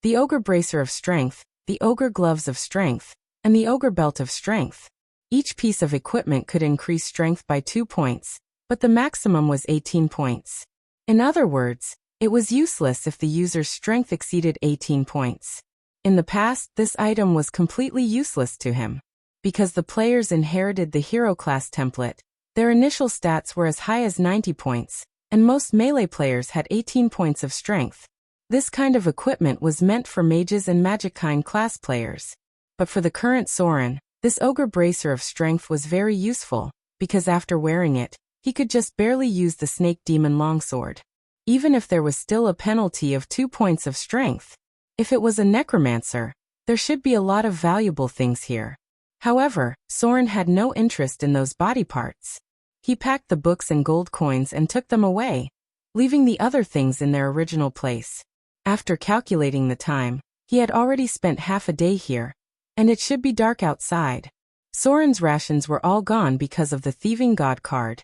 Speaker 1: the Ogre Bracer of Strength, the Ogre Gloves of Strength, and the Ogre Belt of Strength. Each piece of equipment could increase strength by 2 points, but the maximum was 18 points. In other words, it was useless if the user's strength exceeded 18 points. In the past, this item was completely useless to him. Because the players inherited the hero class template, their initial stats were as high as 90 points, and most melee players had 18 points of strength. This kind of equipment was meant for mages and magician class players. But for the current Soren, this Ogre Bracer of Strength was very useful, because after wearing it, he could just barely use the Snake Demon Longsword. Even if there was still a penalty of 2 points of strength. If it was a necromancer, there should be a lot of valuable things here. However, Soren had no interest in those body parts. He packed the books and gold coins and took them away, leaving the other things in their original place. After calculating the time, he had already spent half a day here, and it should be dark outside. Soren's rations were all gone because of the Thieving God card,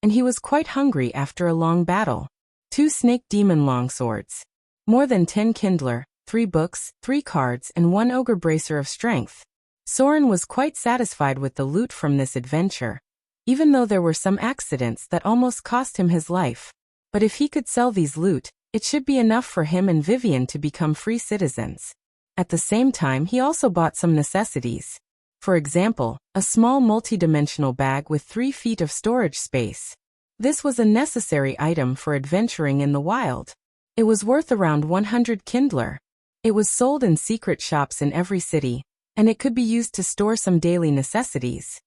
Speaker 1: and he was quite hungry after a long battle. 2 Snake Demon Longswords, more than 10 Kindler, 3 books, 3 cards, and 1 Ogre Bracer of Strength. Soren was quite satisfied with the loot from this adventure, even though there were some accidents that almost cost him his life. But if he could sell these loot, it should be enough for him and Vivian to become free citizens. At the same time, he also bought some necessities. For example, a small multi-dimensional bag with 3 feet of storage space. This was a necessary item for adventuring in the wild. It was worth around 100 Kindler. It was sold in secret shops in every city, and it could be used to store some daily necessities.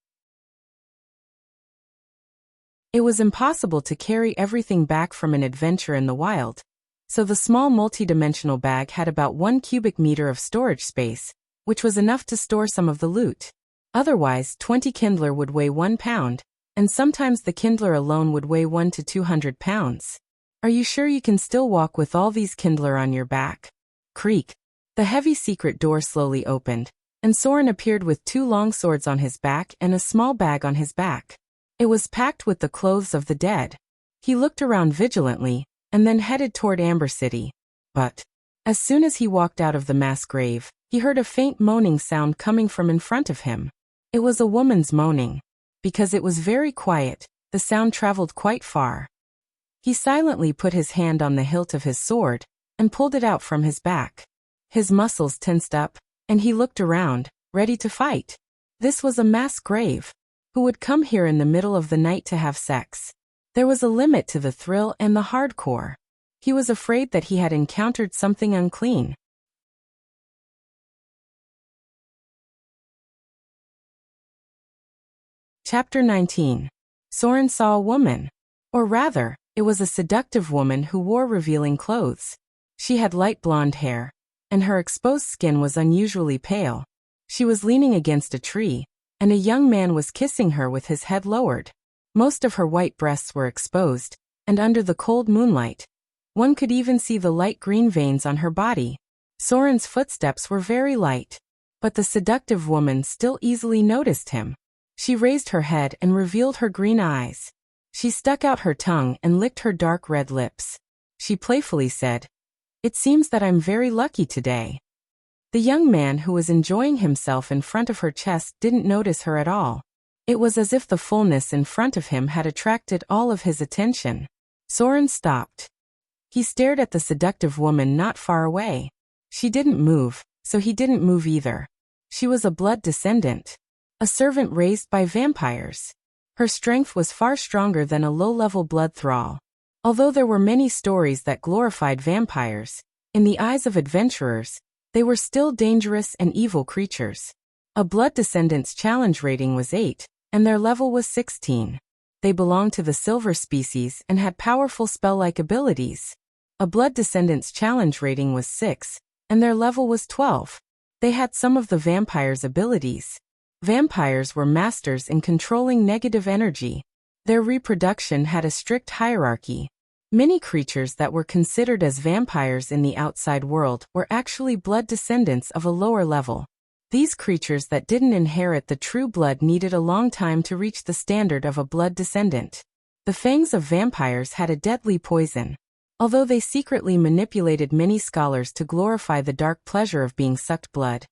Speaker 1: It was impossible to carry everything back from an adventure in the wild, so the small multi-dimensional bag had about 1 cubic meter of storage space, which was enough to store some of the loot. Otherwise, 20 Kindler would weigh 1 pound, and sometimes the Kindler alone would weigh 1 to 200 pounds. Are you sure you can still walk with all these Kindler on your back? Creak. The heavy secret door slowly opened, and Soren appeared with 2 long swords on his back and a small bag on his back. It was packed with the clothes of the dead. He looked around vigilantly, and then headed toward Amber City. But, as soon as he walked out of the mass grave, he heard a faint moaning sound coming from in front of him. It was a woman's moaning. Because it was very quiet, the sound traveled quite far. He silently put his hand on the hilt of his sword, and pulled it out from his back. His muscles tensed up, and he looked around, ready to fight. This was a mass grave. Who would come here in the middle of the night to have sex? There was a limit to the thrill and the hardcore. He was afraid that he had encountered something unclean. Chapter 19. Soren saw a woman. Or rather, It was a seductive woman who wore revealing clothes. She had light blonde hair, and her exposed skin was unusually pale. She was leaning against a tree, and a young man was kissing her with his head lowered. Most of her white breasts were exposed, and under the cold moonlight, one could even see the light green veins on her body. Soren's footsteps were very light, but the seductive woman still easily noticed him. She raised her head and revealed her green eyes. She stuck out her tongue and licked her dark red lips. She playfully said, "It seems that I'm very lucky today." The young man who was enjoying himself in front of her chest didn't notice her at all. It was as if the fullness in front of him had attracted all of his attention. Soren stopped. He stared at the seductive woman not far away. She didn't move, so he didn't move either. She was a blood descendant, a servant raised by vampires. Her strength was far stronger than a low-level blood thrall. Although there were many stories that glorified vampires, in the eyes of adventurers, they were still dangerous and evil creatures. A blood descendant's challenge rating was 8, and their level was 16. They belonged to the silver species and had powerful spell-like abilities. A blood descendant's challenge rating was 6, and their level was 12. They had some of the vampire's abilities. Vampires were masters in controlling negative energy. Their reproduction had a strict hierarchy. Many creatures that were considered as vampires in the outside world were actually blood descendants of a lower level. These creatures that didn't inherit the true blood needed a long time to reach the standard of a blood descendant. The fangs of vampires had a deadly poison. Although they secretly manipulated many scholars to glorify the dark pleasure of being sucked blood,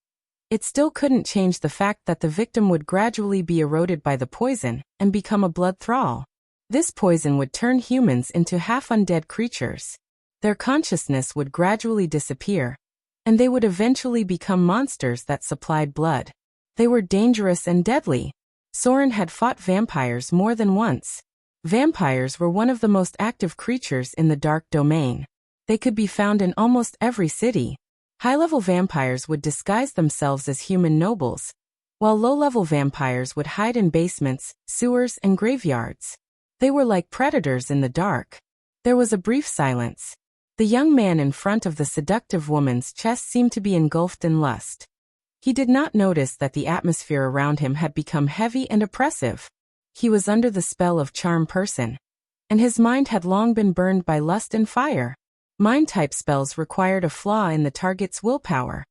Speaker 1: it still couldn't change the fact that the victim would gradually be eroded by the poison and become a blood thrall. This poison would turn humans into half-undead creatures. Their consciousness would gradually disappear, and they would eventually become monsters that supplied blood. They were dangerous and deadly. Soren had fought vampires more than once. Vampires were one of the most active creatures in the dark domain. They could be found in almost every city. High-level vampires would disguise themselves as human nobles, while low-level vampires would hide in basements, sewers, and graveyards. They were like predators in the dark. There was a brief silence. The young man in front of the seductive woman's chest seemed to be engulfed in lust. He did not notice that the atmosphere around him had become heavy and oppressive. He was under the spell of charm person, and his mind had long been burned by lust and fire. Mind-type spells required a flaw in the target's willpower.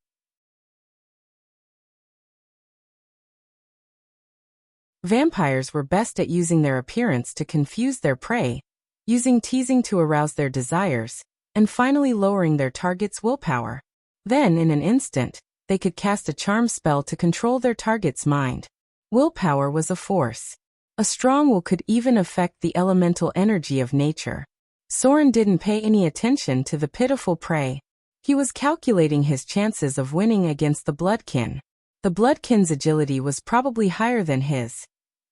Speaker 1: Vampires were best at using their appearance to confuse their prey, using teasing to arouse their desires, and finally lowering their target's willpower. Then, in an instant, they could cast a charm spell to control their target's mind. Willpower was a force. A strong will could even affect the elemental energy of nature. Soren didn't pay any attention to the pitiful prey. He was calculating his chances of winning against the Bloodkin. The Bloodkin's agility was probably higher than his,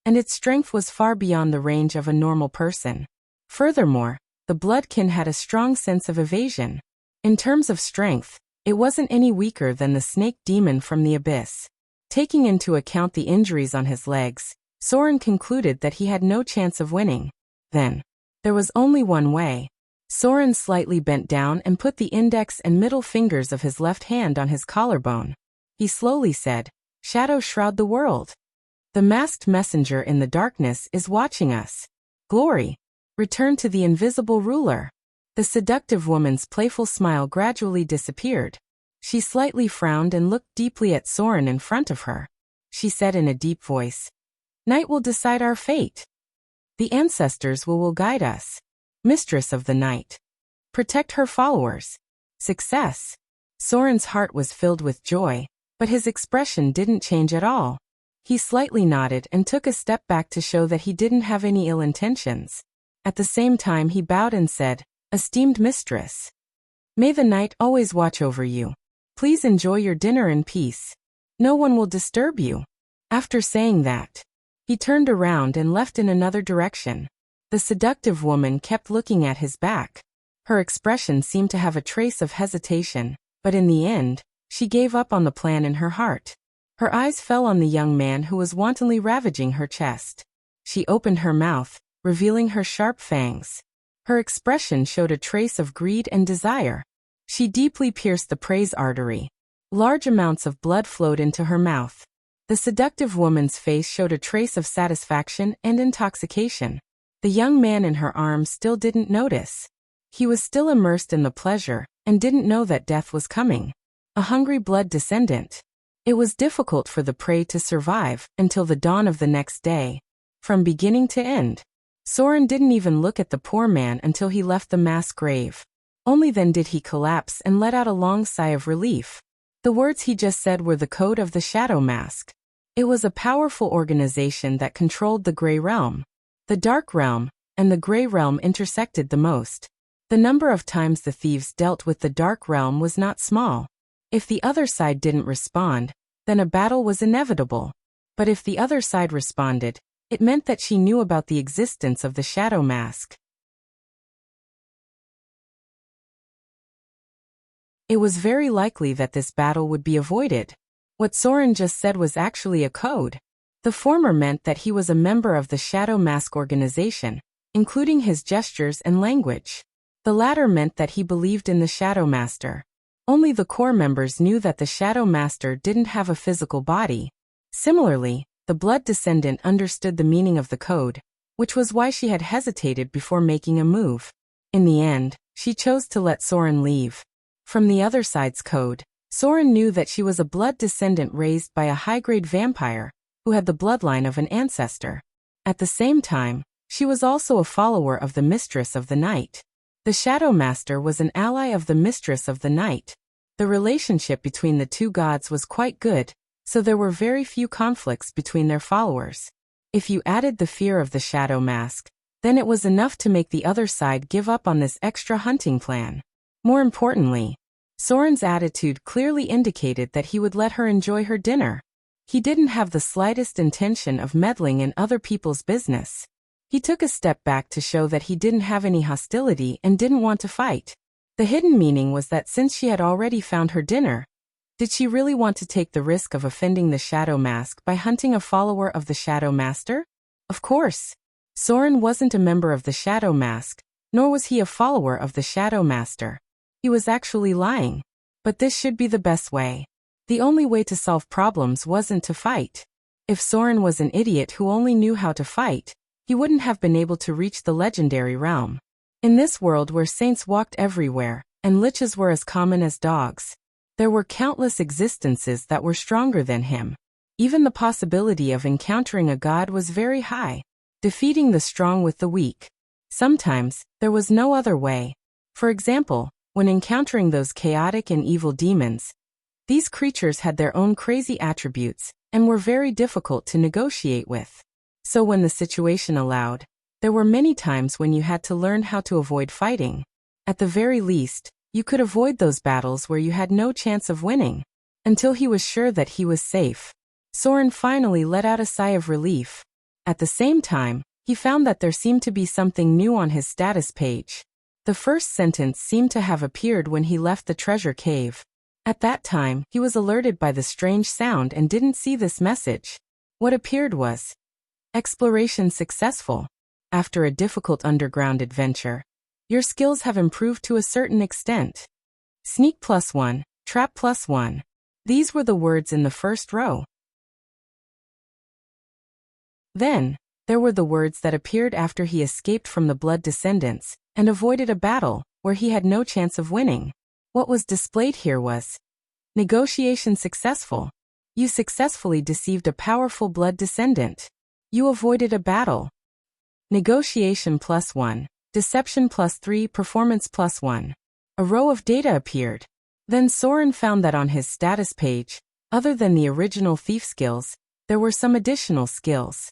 Speaker 1: and its strength was far beyond the range of a normal person. Furthermore, the Bloodkin had a strong sense of evasion. In terms of strength, it wasn't any weaker than the snake demon from the abyss. Taking into account the injuries on his legs, Soren concluded that he had no chance of winning. Then, there was only one way. Soren slightly bent down and put the index and middle fingers of his left hand on his collarbone. He slowly said, "Shadows shroud the world. The masked messenger in the darkness is watching us. Glory, return to the invisible ruler." The seductive woman's playful smile gradually disappeared. She slightly frowned and looked deeply at Soren in front of her. She said in a deep voice, "Night will decide our fate. The ancestors will guide us. Mistress of the night. Protect her followers. Success." Soren's heart was filled with joy, but his expression didn't change at all. He slightly nodded and took a step back to show that he didn't have any ill intentions. At the same time he bowed and said, "Esteemed mistress, may the night always watch over you. Please enjoy your dinner in peace. No one will disturb you." After saying that, he turned around and left in another direction. The seductive woman kept looking at his back. Her expression seemed to have a trace of hesitation, but in the end, she gave up on the plan in her heart. Her eyes fell on the young man who was wantonly ravaging her chest. She opened her mouth, revealing her sharp fangs. Her expression showed a trace of greed and desire. She deeply pierced the praise artery. Large amounts of blood flowed into her mouth. The seductive woman's face showed a trace of satisfaction and intoxication. The young man in her arms still didn't notice. He was still immersed in the pleasure and didn't know that death was coming. A hungry blood descendant. It was difficult for the prey to survive until the dawn of the next day. From beginning to end. Soren didn't even look at the poor man until he left the mass grave. Only then did he collapse and let out a long sigh of relief. The words he just said were the code of the Shadow Mask. It was a powerful organization that controlled the Grey Realm. The Dark Realm and the Grey Realm intersected the most. The number of times the thieves dealt with the Dark Realm was not small. If the other side didn't respond, then a battle was inevitable. But if the other side responded, it meant that she knew about the existence of the Shadow Mask. It was very likely that this battle would be avoided. What Soren just said was actually a code. The former meant that he was a member of the Shadow Mask organization, including his gestures and language. The latter meant that he believed in the Shadow Master. Only the core members knew that the Shadow Master didn't have a physical body. Similarly, the Blood Descendant understood the meaning of the code, which was why she had hesitated before making a move. In the end, she chose to let Soren leave. From the other side's code, Soren knew that she was a blood descendant raised by a high-grade vampire who had the bloodline of an ancestor. At the same time, she was also a follower of the Mistress of the Night. The Shadow Master was an ally of the Mistress of the Night. The relationship between the two gods was quite good, so there were very few conflicts between their followers. If you added the fear of the Shadow Mask, then it was enough to make the other side give up on this extra hunting plan. More importantly, Soren's attitude clearly indicated that he would let her enjoy her dinner. He didn't have the slightest intention of meddling in other people's business. He took a step back to show that he didn't have any hostility and didn't want to fight. The hidden meaning was that since she had already found her dinner, did she really want to take the risk of offending the Shadow Mask by hunting a follower of the Shadow Master? Of course. Soren wasn't a member of the Shadow Mask, nor was he a follower of the Shadow Master. He was actually lying. But this should be the best way. The only way to solve problems wasn't to fight. If Soren was an idiot who only knew how to fight, he wouldn't have been able to reach the legendary realm. In this world where saints walked everywhere, and liches were as common as dogs, there were countless existences that were stronger than him. Even the possibility of encountering a god was very high, defeating the strong with the weak. Sometimes, there was no other way. For example, when encountering those chaotic and evil demons, these creatures had their own crazy attributes and were very difficult to negotiate with. So when the situation allowed, there were many times when you had to learn how to avoid fighting. At the very least, you could avoid those battles where you had no chance of winning. Until he was sure that he was safe, Soren finally let out a sigh of relief. At the same time, he found that there seemed to be something new on his status page. The first sentence seemed to have appeared when he left the treasure cave. At that time, he was alerted by the strange sound and didn't see this message. What appeared was, exploration successful. After a difficult underground adventure, your skills have improved to a certain extent. Sneak +1, trap +1. These were the words in the first row. Then, there were the words that appeared after he escaped from the Blood Descendants and avoided a battle where he had no chance of winning. What was displayed here was, negotiation successful. You successfully deceived a powerful Blood Descendant. You avoided a battle. Negotiation +1, deception +3, performance +1. A row of data appeared. Then Soren found that on his status page, other than the original thief skills, there were some additional skills.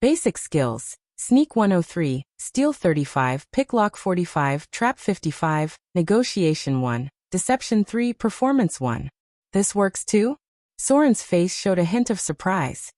Speaker 1: Basic skills, Sneak 103, Steal 35, Picklock 45, Trap 55, Negotiation 1, Deception 3, Performance 1. This works too? Soren's face showed a hint of surprise.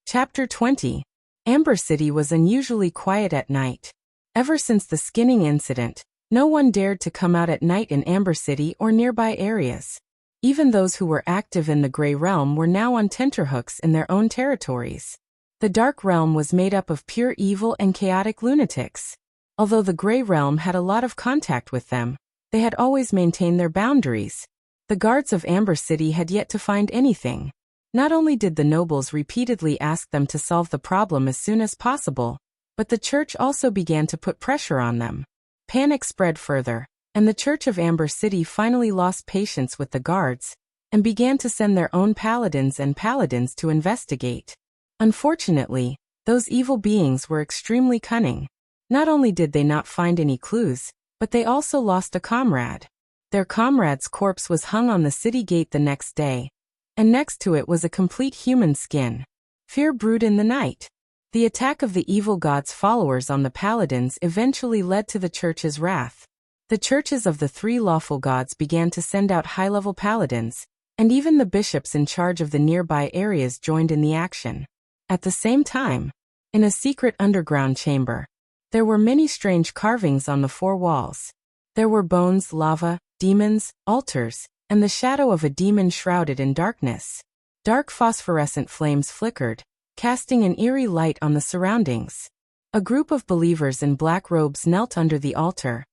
Speaker 1: Chapter 20. Amber City was unusually quiet at night. Ever since the skinning incident, no one dared to come out at night in Amber City or nearby areas. Even those who were active in the Grey Realm were now on tenterhooks in their own territories. The Dark Realm was made up of pure evil and chaotic lunatics. Although the Grey Realm had a lot of contact with them, they had always maintained their boundaries. The guards of Amber City had yet to find anything. Not only did the nobles repeatedly ask them to solve the problem as soon as possible, but the church also began to put pressure on them. Panic spread further, and the Church of Amber City finally lost patience with the guards and began to send their own paladins to investigate. Unfortunately, those evil beings were extremely cunning. Not only did they not find any clues, but they also lost a comrade. Their comrade's corpse was hung on the city gate the next day, and next to it was a complete human skin. Fear brewed in the night. The attack of the evil god's followers on the paladins eventually led to the church's wrath. The churches of the three lawful gods began to send out high-level paladins, and even the bishops in charge of the nearby areas joined in the action. At the same time, in a secret underground chamber, there were many strange carvings on the four walls. There were bones, lava, demons, altars, and the shadow of a demon shrouded in darkness. Dark phosphorescent flames flickered, casting an eerie light on the surroundings. A group of believers in black robes knelt under the altar,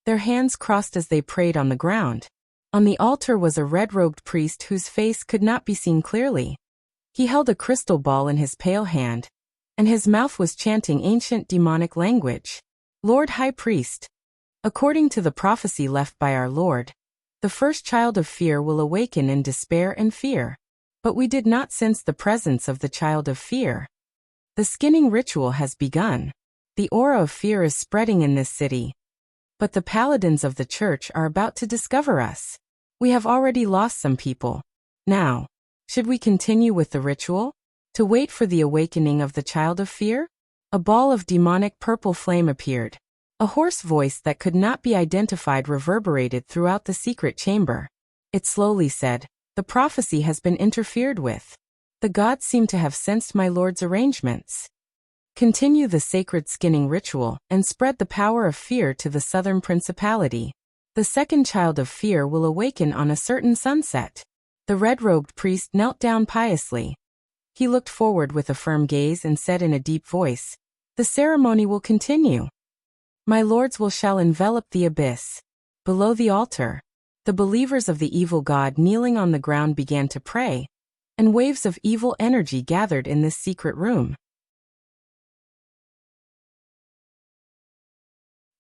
Speaker 1: their hands crossed as they prayed on the ground. On the altar was a red-robed priest whose face could not be seen clearly. He held a crystal ball in his pale hand, and his mouth was chanting ancient demonic language. Lord High Priest, according to the prophecy left by our Lord, the first child of fear will awaken in despair and fear. But we did not sense the presence of the child of fear. The skinning ritual has begun. The aura of fear is spreading in this city. But the paladins of the church are about to discover us. We have already lost some people. Now, should we continue with the ritual? To wait for the awakening of the child of fear? A ball of demonic purple flame appeared. A hoarse voice that could not be identified reverberated throughout the secret chamber. It slowly said, "The prophecy has been interfered with. The gods seem to have sensed my lord's arrangements. Continue the sacred skinning ritual and spread the power of fear to the southern principality. The second child of fear will awaken on a certain sunset." The red-robed priest knelt down piously. He looked forward with a firm gaze and said in a deep voice, "The ceremony will continue. My lords shall envelop the abyss." Below the altar, the believers of the evil god kneeling on the ground began to pray, and waves of evil energy gathered in this secret room.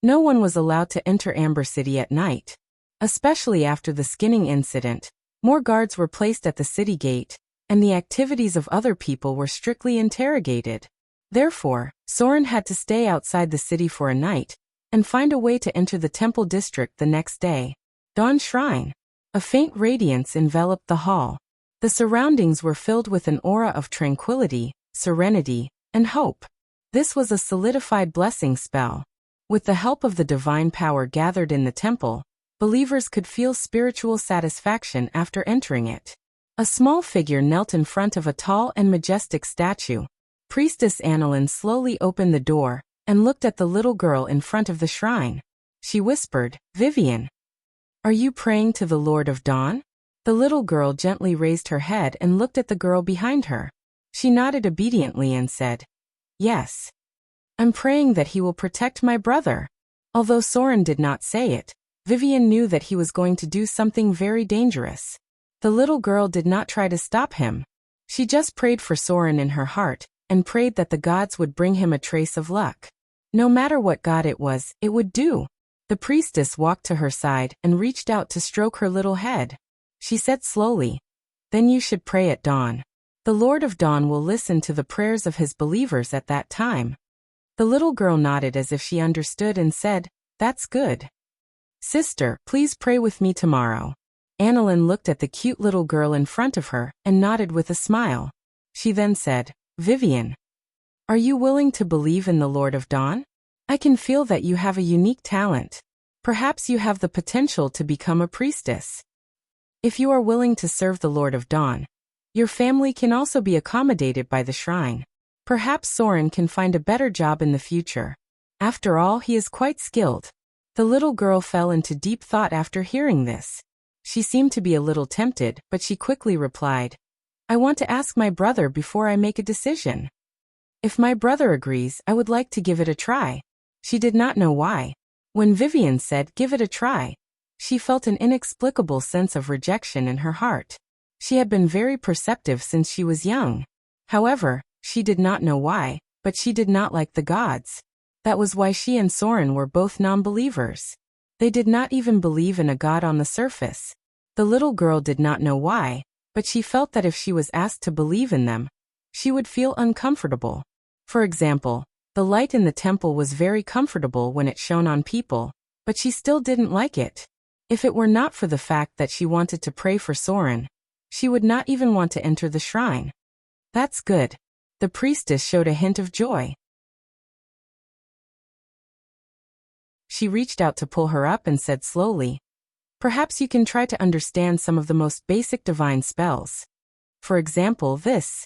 Speaker 1: No one was allowed to enter Amber City at night. Especially after the skinning incident, more guards were placed at the city gate, and the activities of other people were strictly interrogated. Therefore, Soren had to stay outside the city for a night, and find a way to enter the temple district the next day. Dawn Shrine. A faint radiance enveloped the hall. The surroundings were filled with an aura of tranquility, serenity, and hope. This was a solidified blessing spell. With the help of the divine power gathered in the temple, believers could feel spiritual satisfaction after entering it. A small figure knelt in front of a tall and majestic statue. Priestess Annalyn slowly opened the door and looked at the little girl in front of the shrine. She whispered, "Vivian, are you praying to the Lord of Dawn?" The little girl gently raised her head and looked at the girl behind her. She nodded obediently and said, "Yes. I'm praying that he will protect my brother." Although Soren did not say it, Vivian knew that he was going to do something very dangerous. The little girl did not try to stop him. She just prayed for Soren in her heart, and prayed that the gods would bring him a trace of luck. No matter what god it would do. The priestess walked to her side and reached out to stroke her little head. She said slowly, "Then you should pray at dawn. The Lord of Dawn will listen to the prayers of his believers at that time." The little girl nodded as if she understood and said, "That's good. Sister, please pray with me tomorrow." Annalyn looked at the cute little girl in front of her and nodded with a smile. She then said, "Vivian, are you willing to believe in the Lord of Dawn? I can feel that you have a unique talent. Perhaps you have the potential to become a priestess. If you are willing to serve the Lord of Dawn, your family can also be accommodated by the shrine. Perhaps Soren can find a better job in the future. After all, he is quite skilled." The little girl fell into deep thought after hearing this. She seemed to be a little tempted, but she quickly replied, "I want to ask my brother before I make a decision. If my brother agrees, I would like to give it a try." She did not know why. When Vivian said, "Give it a try," she felt an inexplicable sense of rejection in her heart. She had been very perceptive since she was young. However, she did not know why, but she did not like the gods. That was why she and Soren were both non-believers. They did not even believe in a god on the surface. The little girl did not know why, but she felt that if she was asked to believe in them, she would feel uncomfortable. For example, the light in the temple was very comfortable when it shone on people, but she still didn't like it. If it were not for the fact that she wanted to pray for Soren, she would not even want to enter the shrine. "That's good." The priestess showed a hint of joy. She reached out to pull her up and said slowly, "Perhaps you can try to understand some of the most basic divine spells. For example, this."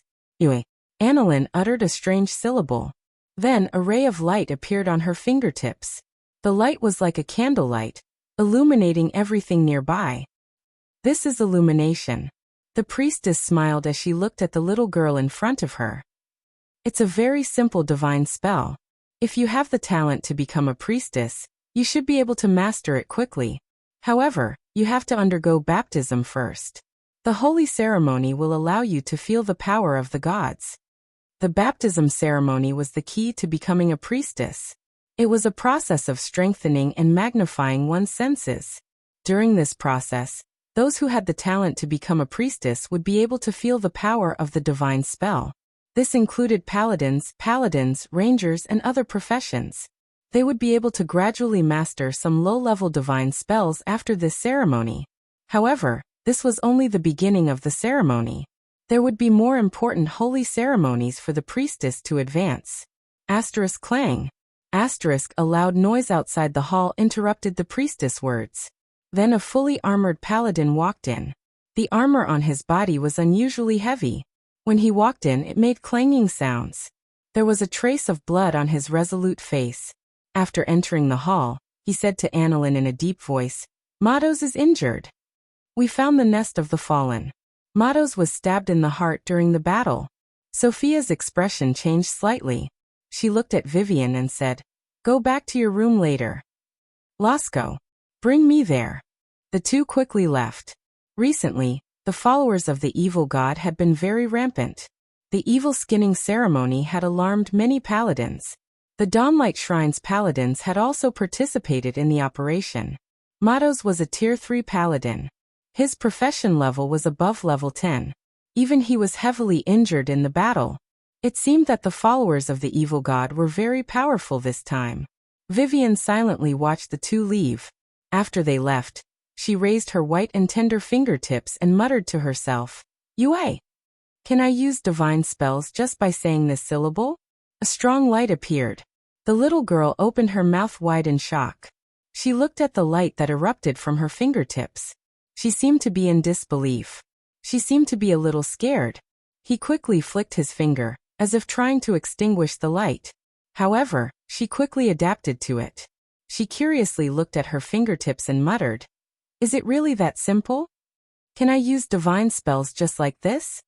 Speaker 1: Annalyn uttered a strange syllable. Then a ray of light appeared on her fingertips. The light was like a candlelight, illuminating everything nearby. "This is illumination." The priestess smiled as she looked at the little girl in front of her. "It's a very simple divine spell. If you have the talent to become a priestess, you should be able to master it quickly. However, you have to undergo baptism first. The holy ceremony will allow you to feel the power of the gods." The baptism ceremony was the key to becoming a priestess. It was a process of strengthening and magnifying one's senses. During this process, those who had the talent to become a priestess would be able to feel the power of the divine spell. This included paladins, rangers, and other professions. They would be able to gradually master some low-level divine spells after this ceremony. However, this was only the beginning of the ceremony. There would be more important holy ceremonies for the priestess to advance. Clang. A loud noise outside the hall interrupted the priestess' words. Then a fully armored paladin walked in. The armor on his body was unusually heavy. When he walked in, it made clanging sounds. There was a trace of blood on his resolute face. After entering the hall, he said to Annalyn in a deep voice, "Matos is injured. We found the nest of the fallen. Matos was stabbed in the heart during the battle." Sophia's expression changed slightly. She looked at Vivian and said, "Go back to your room later. Lasco, bring me there." The two quickly left. Recently, the followers of the evil god had been very rampant. The evil skinning ceremony had alarmed many paladins. The Dawnlight Shrine's paladins had also participated in the operation. Matos was a Tier 3 paladin. His profession level was above level 10. Even he was heavily injured in the battle. It seemed that the followers of the evil god were very powerful this time. Vivian silently watched the two leave. After they left, she raised her white and tender fingertips and muttered to herself, "Yue. Can I use divine spells just by saying this syllable?" A strong light appeared. The little girl opened her mouth wide in shock. She looked at the light that erupted from her fingertips. She seemed to be in disbelief. She seemed to be a little scared. He quickly flicked his finger, as if trying to extinguish the light. However, she quickly adapted to it. She curiously looked at her fingertips and muttered, "Is it really that simple? Can I use divine spells just like this?"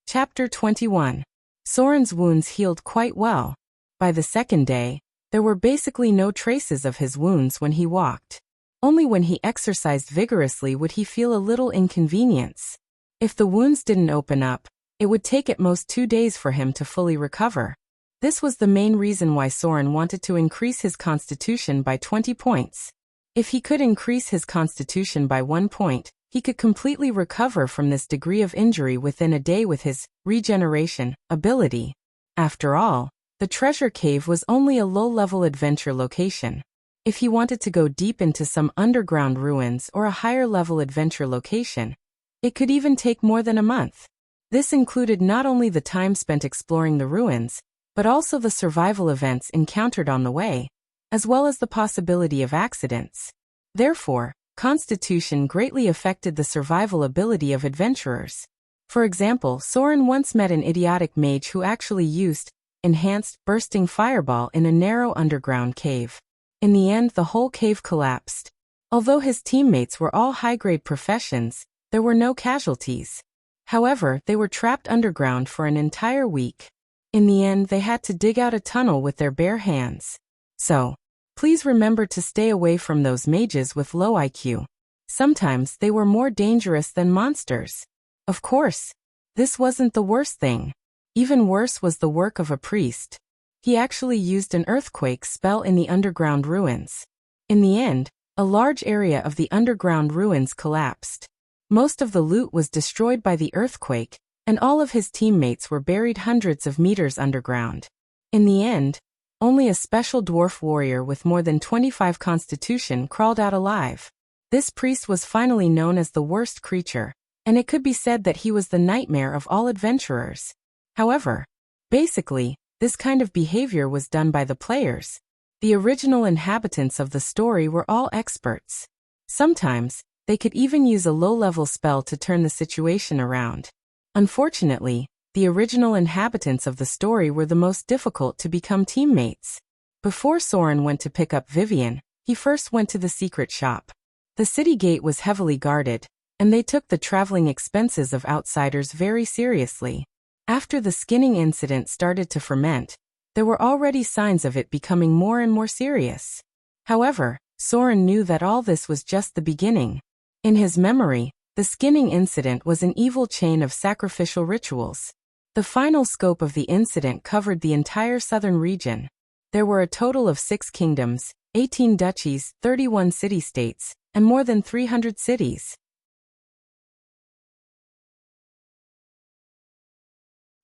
Speaker 1: Chapter 21. Soren's wounds healed quite well. By the second day, there were basically no traces of his wounds when he walked. Only when he exercised vigorously would he feel a little inconvenience. If the wounds didn't open up, it would take at most 2 days for him to fully recover. This was the main reason why Soren wanted to increase his constitution by 20 points. If he could increase his constitution by 1 point, he could completely recover from this degree of injury within a day with his regeneration ability. After all, the treasure cave was only a low-level adventure location. If he wanted to go deep into some underground ruins or a higher-level adventure location, it could even take more than a month. This included not only the time spent exploring the ruins, but also the survival events encountered on the way, as well as the possibility of accidents. Therefore, Constitution greatly affected the survival ability of adventurers. For example, Soren once met an idiotic mage who actually used enhanced bursting fireball in a narrow underground cave. In the end, the whole cave collapsed. Although his teammates were all high-grade professions, there were no casualties. However, they were trapped underground for an entire week. In the end, they had to dig out a tunnel with their bare hands. So, please remember to stay away from those mages with low IQ. Sometimes they were more dangerous than monsters. Of course, this wasn't the worst thing. Even worse was the work of a priest. He actually used an earthquake spell in the underground ruins. In the end, a large area of the underground ruins collapsed. Most of the loot was destroyed by the earthquake, and all of his teammates were buried hundreds of meters underground. In the end, only a special dwarf warrior with more than 25 constitution crawled out alive. This priest was finally known as the worst creature, and it could be said that he was the nightmare of all adventurers. However, basically, this kind of behavior was done by the players. The original inhabitants of the story were all experts. Sometimes, they could even use a low-level spell to turn the situation around. Unfortunately, the original inhabitants of the story were the most difficult to become teammates. Before Soren went to pick up Vivian, he first went to the secret shop. The city gate was heavily guarded, and they took the traveling expenses of outsiders very seriously. After the skinning incident started to ferment, there were already signs of it becoming more and more serious. However, Soren knew that all this was just the beginning. In his memory, the skinning incident was an evil chain of sacrificial rituals. The final scope of the incident covered the entire southern region. There were a total of 6 kingdoms, 18 duchies, 31 city-states, and more than 300 cities.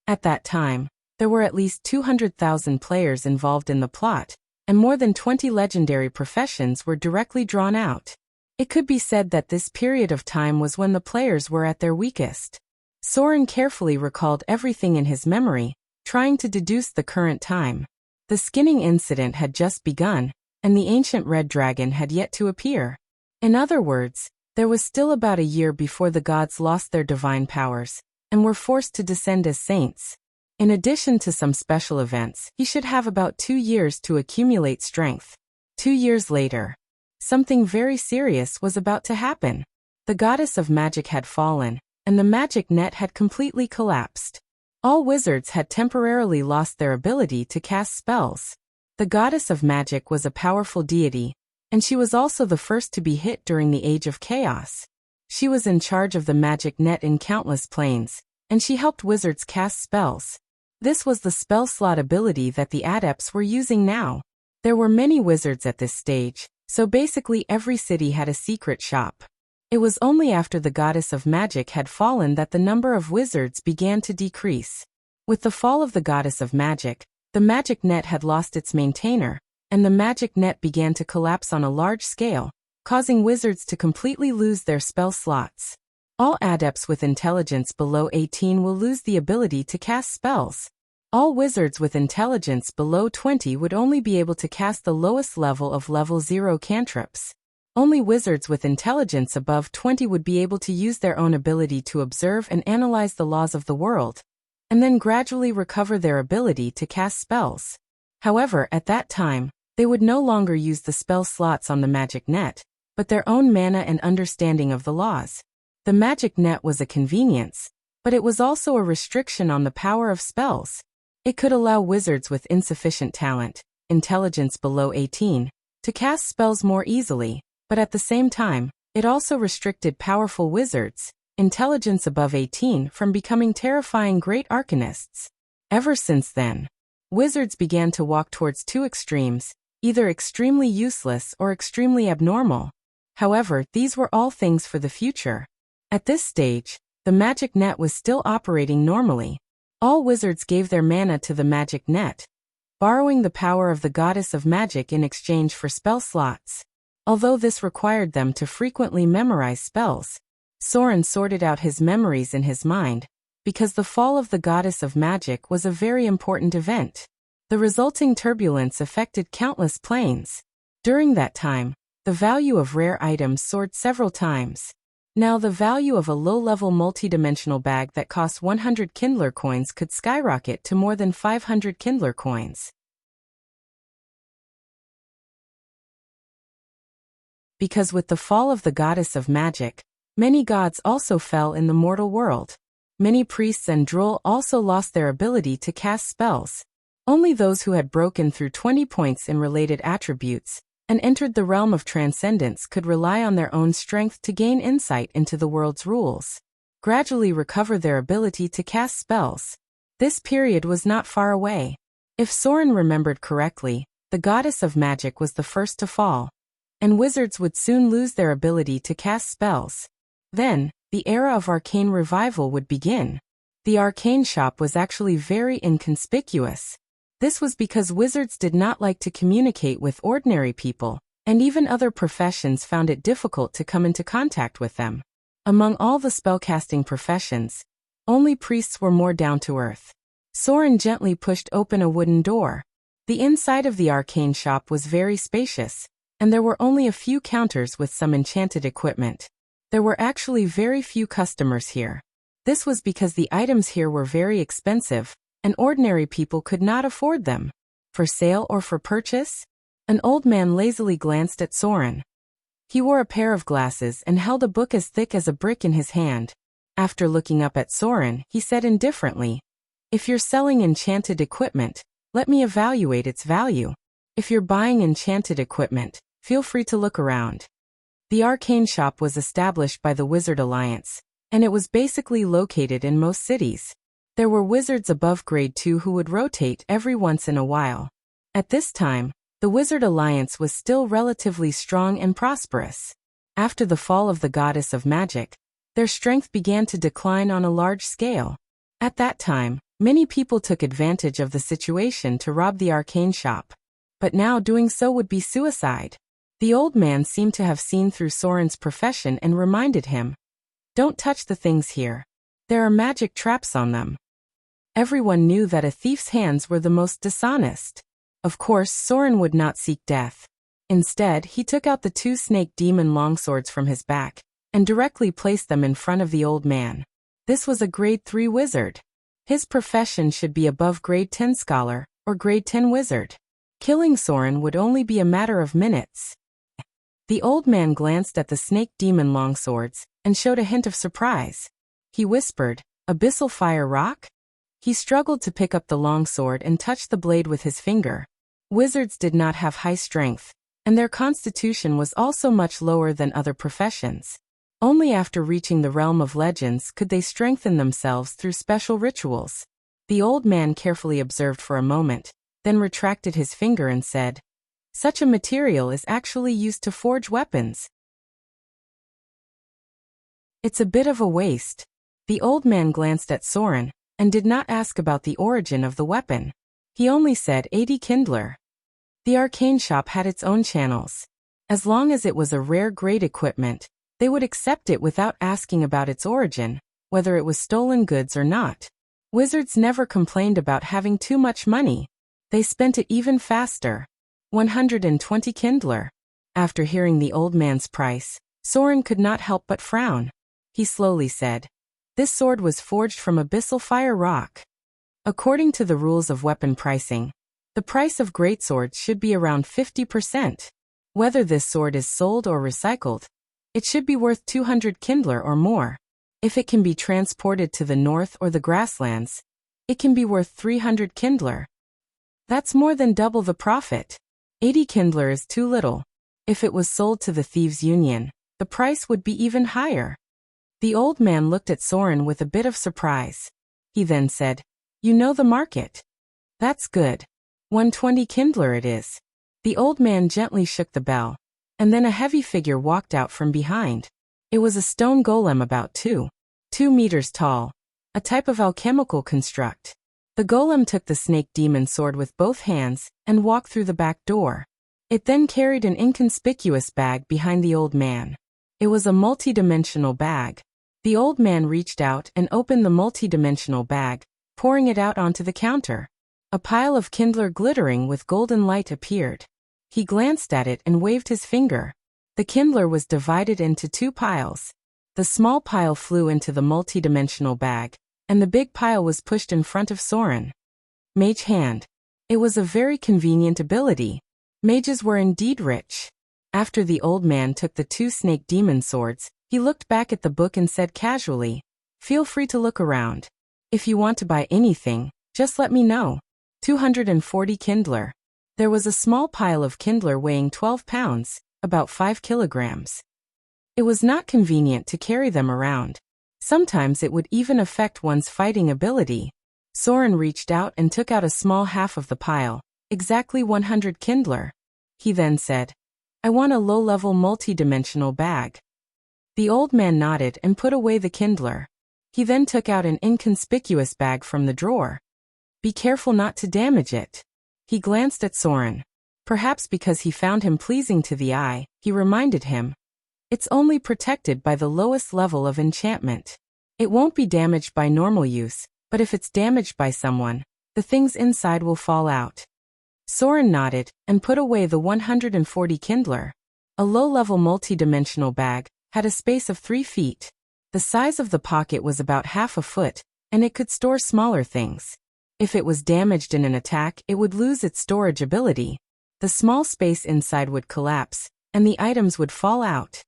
Speaker 1: At that time, there were at least 200,000 players involved in the plot, and more than 20 legendary professions were directly drawn out. It could be said that this period of time was when the players were at their weakest. Soren carefully recalled everything in his memory, trying to deduce the current time. The skinning incident had just begun, and the ancient red dragon had yet to appear. In other words, there was still about a year before the gods lost their divine powers, and were forced to descend as saints. In addition to some special events, he should have about 2 years to accumulate strength. 2 years later, something very serious was about to happen. The goddess of magic had fallen, and the magic net had completely collapsed. All wizards had temporarily lost their ability to cast spells. The goddess of magic was a powerful deity, and she was also the first to be hit during the Age of Chaos. She was in charge of the magic net in countless planes, and she helped wizards cast spells. This was the spell slot ability that the adepts were using now. There were many wizards at this stage, so basically every city had a secret shop. It was only after the goddess of magic had fallen that the number of wizards began to decrease. With the fall of the goddess of magic, the magic net had lost its maintainer, and the magic net began to collapse on a large scale, causing wizards to completely lose their spell slots. All adepts with intelligence below 18 will lose the ability to cast spells. All wizards with intelligence below 20 would only be able to cast the lowest level of level 0 cantrips. Only wizards with intelligence above 20 would be able to use their own ability to observe and analyze the laws of the world, and then gradually recover their ability to cast spells. However, at that time, they would no longer use the spell slots on the magic net, but their own mana and understanding of the laws. The magic net was a convenience, but it was also a restriction on the power of spells. It could allow wizards with insufficient talent, intelligence below 18, to cast spells more easily, but at the same time, it also restricted powerful wizards, intelligence above 18, from becoming terrifying great arcanists. Ever since then, wizards began to walk towards 2 extremes, either extremely useless or extremely abnormal. However, these were all things for the future. At this stage, the magic net was still operating normally. All wizards gave their mana to the magic net, borrowing the power of the goddess of magic in exchange for spell slots. Although this required them to frequently memorize spells, Soren sorted out his memories in his mind, because the fall of the goddess of magic was a very important event. The resulting turbulence affected countless planes. During that time, the value of rare items soared several times. Now the value of a low-level multidimensional bag that costs 100 Kindler coins could skyrocket to more than 500 Kindler coins. Because with the fall of the goddess of magic, many gods also fell in the mortal world. Many priests and droll also lost their ability to cast spells. Only those who had broken through 20 points in related attributes and entered the realm of transcendence could rely on their own strength to gain insight into the world's rules, gradually recover their ability to cast spells. This period was not far away. If Soren remembered correctly, the goddess of magic was the first to fall, and wizards would soon lose their ability to cast spells. Then, the era of arcane revival would begin. The arcane shop was actually very inconspicuous. This was because wizards did not like to communicate with ordinary people, and even other professions found it difficult to come into contact with them. Among all the spellcasting professions, only priests were more down to earth. Soren gently pushed open a wooden door. The inside of the arcane shop was very spacious, and there were only a few counters with some enchanted equipment. There were actually very few customers here. This was because the items here were very expensive, and ordinary people could not afford them. For sale or for purchase? An old man lazily glanced at Soren. He wore a pair of glasses and held a book as thick as a brick in his hand. After looking up at Soren, he said indifferently, "If you're selling enchanted equipment, let me evaluate its value. If you're buying enchanted equipment, feel free to look around." The arcane shop was established by the Wizard Alliance, and it was basically located in most cities. There were wizards above grade 2 who would rotate every once in a while. At this time, the Wizard Alliance was still relatively strong and prosperous. After the fall of the goddess of magic, their strength began to decline on a large scale. At that time, many people took advantage of the situation to rob the arcane shop. But now doing so would be suicide. The old man seemed to have seen through Soren's profession and reminded him, "Don't touch the things here. There are magic traps on them." Everyone knew that a thief's hands were the most dishonest. Of course, Soren would not seek death. Instead, he took out the 2 snake demon longswords from his back and directly placed them in front of the old man. This was a grade 3 wizard. His profession should be above grade 10 scholar or grade 10 wizard. Killing Soren would only be a matter of minutes. The old man glanced at the snake demon longswords and showed a hint of surprise. He whispered, "Abyssal fire rock?" He struggled to pick up the longsword and touch the blade with his finger. Wizards did not have high strength, and their constitution was also much lower than other professions. Only after reaching the realm of legends could they strengthen themselves through special rituals. The old man carefully observed for a moment, then retracted his finger and said, "Such a material is actually used to forge weapons. It's a bit of a waste." The old man glanced at Soren and did not ask about the origin of the weapon. He only said 80 Kindler. The arcane shop had its own channels. As long as it was a rare grade equipment, they would accept it without asking about its origin, whether it was stolen goods or not. Wizards never complained about having too much money. They spent it even faster. 120 Kindler. After hearing the old man's price, Soren could not help but frown. He slowly said, "This sword was forged from abyssal fire rock. According to the rules of weapon pricing, the price of greatswords should be around 50%. Whether this sword is sold or recycled, it should be worth 200 Kindler or more. If it can be transported to the north or the grasslands, it can be worth 300 Kindler. That's more than double the profit. 80 Kindler is too little. If it was sold to the Thieves' Union, the price would be even higher." The old man looked at Soren with a bit of surprise. He then said, "You know the market. That's good. 120 Kindler it is." The old man gently shook the bell, and then a heavy figure walked out from behind. It was a stone golem about 2 meters tall, a type of alchemical construct. The golem took the snake demon sword with both hands and walked through the back door. It then carried an inconspicuous bag behind the old man. It was a multi-dimensional bag. The old man reached out and opened the multi-dimensional bag, pouring it out onto the counter. A pile of Kindler glittering with golden light appeared. He glanced at it and waved his finger. The Kindler was divided into 2 piles. The small pile flew into the multi-dimensional bag, and the big pile was pushed in front of Soren. Mage Hand. It was a very convenient ability. Mages were indeed rich. After the old man took the 2 snake demon swords, he looked back at the book and said casually, "Feel free to look around. If you want to buy anything, just let me know." 240 Kindler. There was a small pile of Kindler weighing 12 pounds, about 5 kilograms. It was not convenient to carry them around. Sometimes it would even affect one's fighting ability. Soren reached out and took out a small half of the pile, exactly 100 Kindler. He then said, "I want a low-level multi-dimensional bag." The old man nodded and put away the Kindler. He then took out an inconspicuous bag from the drawer. "Be careful not to damage it." He glanced at Soren. Perhaps because he found him pleasing to the eye, he reminded him, "It's only protected by the lowest level of enchantment. It won't be damaged by normal use, but if it's damaged by someone, the things inside will fall out." Soren nodded and put away the 140 Kindler. A low-level multi-dimensional bag had a space of 3 feet. The size of the pocket was about half a foot, and it could store smaller things. If it was damaged in an attack, it would lose its storage ability. The small space inside would collapse, and the items would fall out.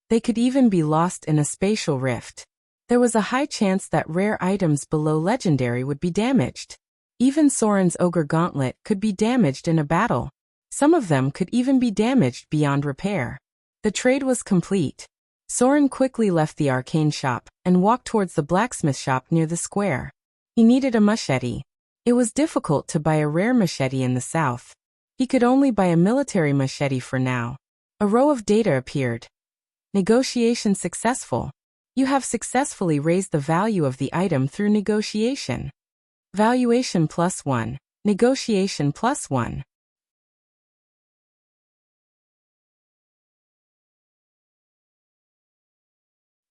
Speaker 1: They could even be lost in a spatial rift. There was a high chance that rare items below legendary would be damaged. Even Soren's ogre gauntlet could be damaged in a battle. Some of them could even be damaged beyond repair. The trade was complete. Soren quickly left the arcane shop and walked towards the blacksmith shop near the square. He needed a machete. It was difficult to buy a rare machete in the south. He could only buy a military machete for now. A row of data appeared. Negotiation successful. You have successfully raised the value of the item through negotiation. Valuation +1. Negotiation +1.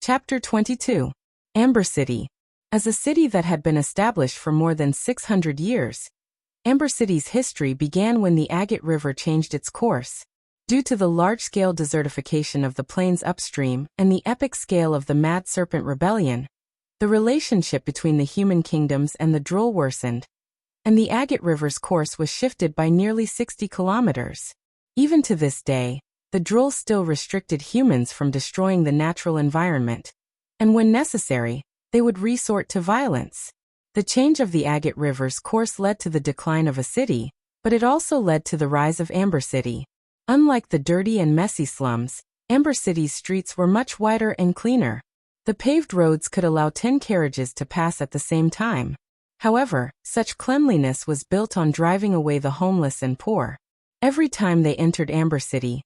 Speaker 1: Chapter 22. Amber City. As a city that had been established for more than 600 years, Amber City's history began when the Agate River changed its course. Due to the large-scale desertification of the plains upstream and the epic scale of the Mad Serpent Rebellion, the relationship between the human kingdoms and the Droll worsened, and the Agate River's course was shifted by nearly 60 kilometers. Even to this day, the Droll still restricted humans from destroying the natural environment, and when necessary, they would resort to violence. The change of the Agate River's course led to the decline of a city, but it also led to the rise of Amber City. Unlike the dirty and messy slums, Amber City's streets were much wider and cleaner. The paved roads could allow 10 carriages to pass at the same time. However, such cleanliness was built on driving away the homeless and poor. Every time they entered Amber City,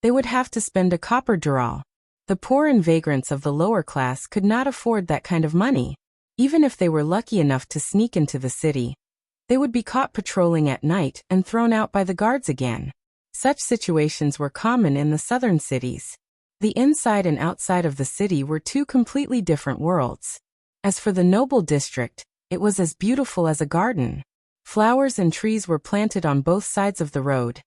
Speaker 1: they would have to spend a copper dural. The poor and vagrants of the lower class could not afford that kind of money. Even if they were lucky enough to sneak into the city, they would be caught patrolling at night and thrown out by the guards again. Such situations were common in the southern cities. The inside and outside of the city were 2 completely different worlds. As for the noble district, it was as beautiful as a garden. Flowers and trees were planted on both sides of the road,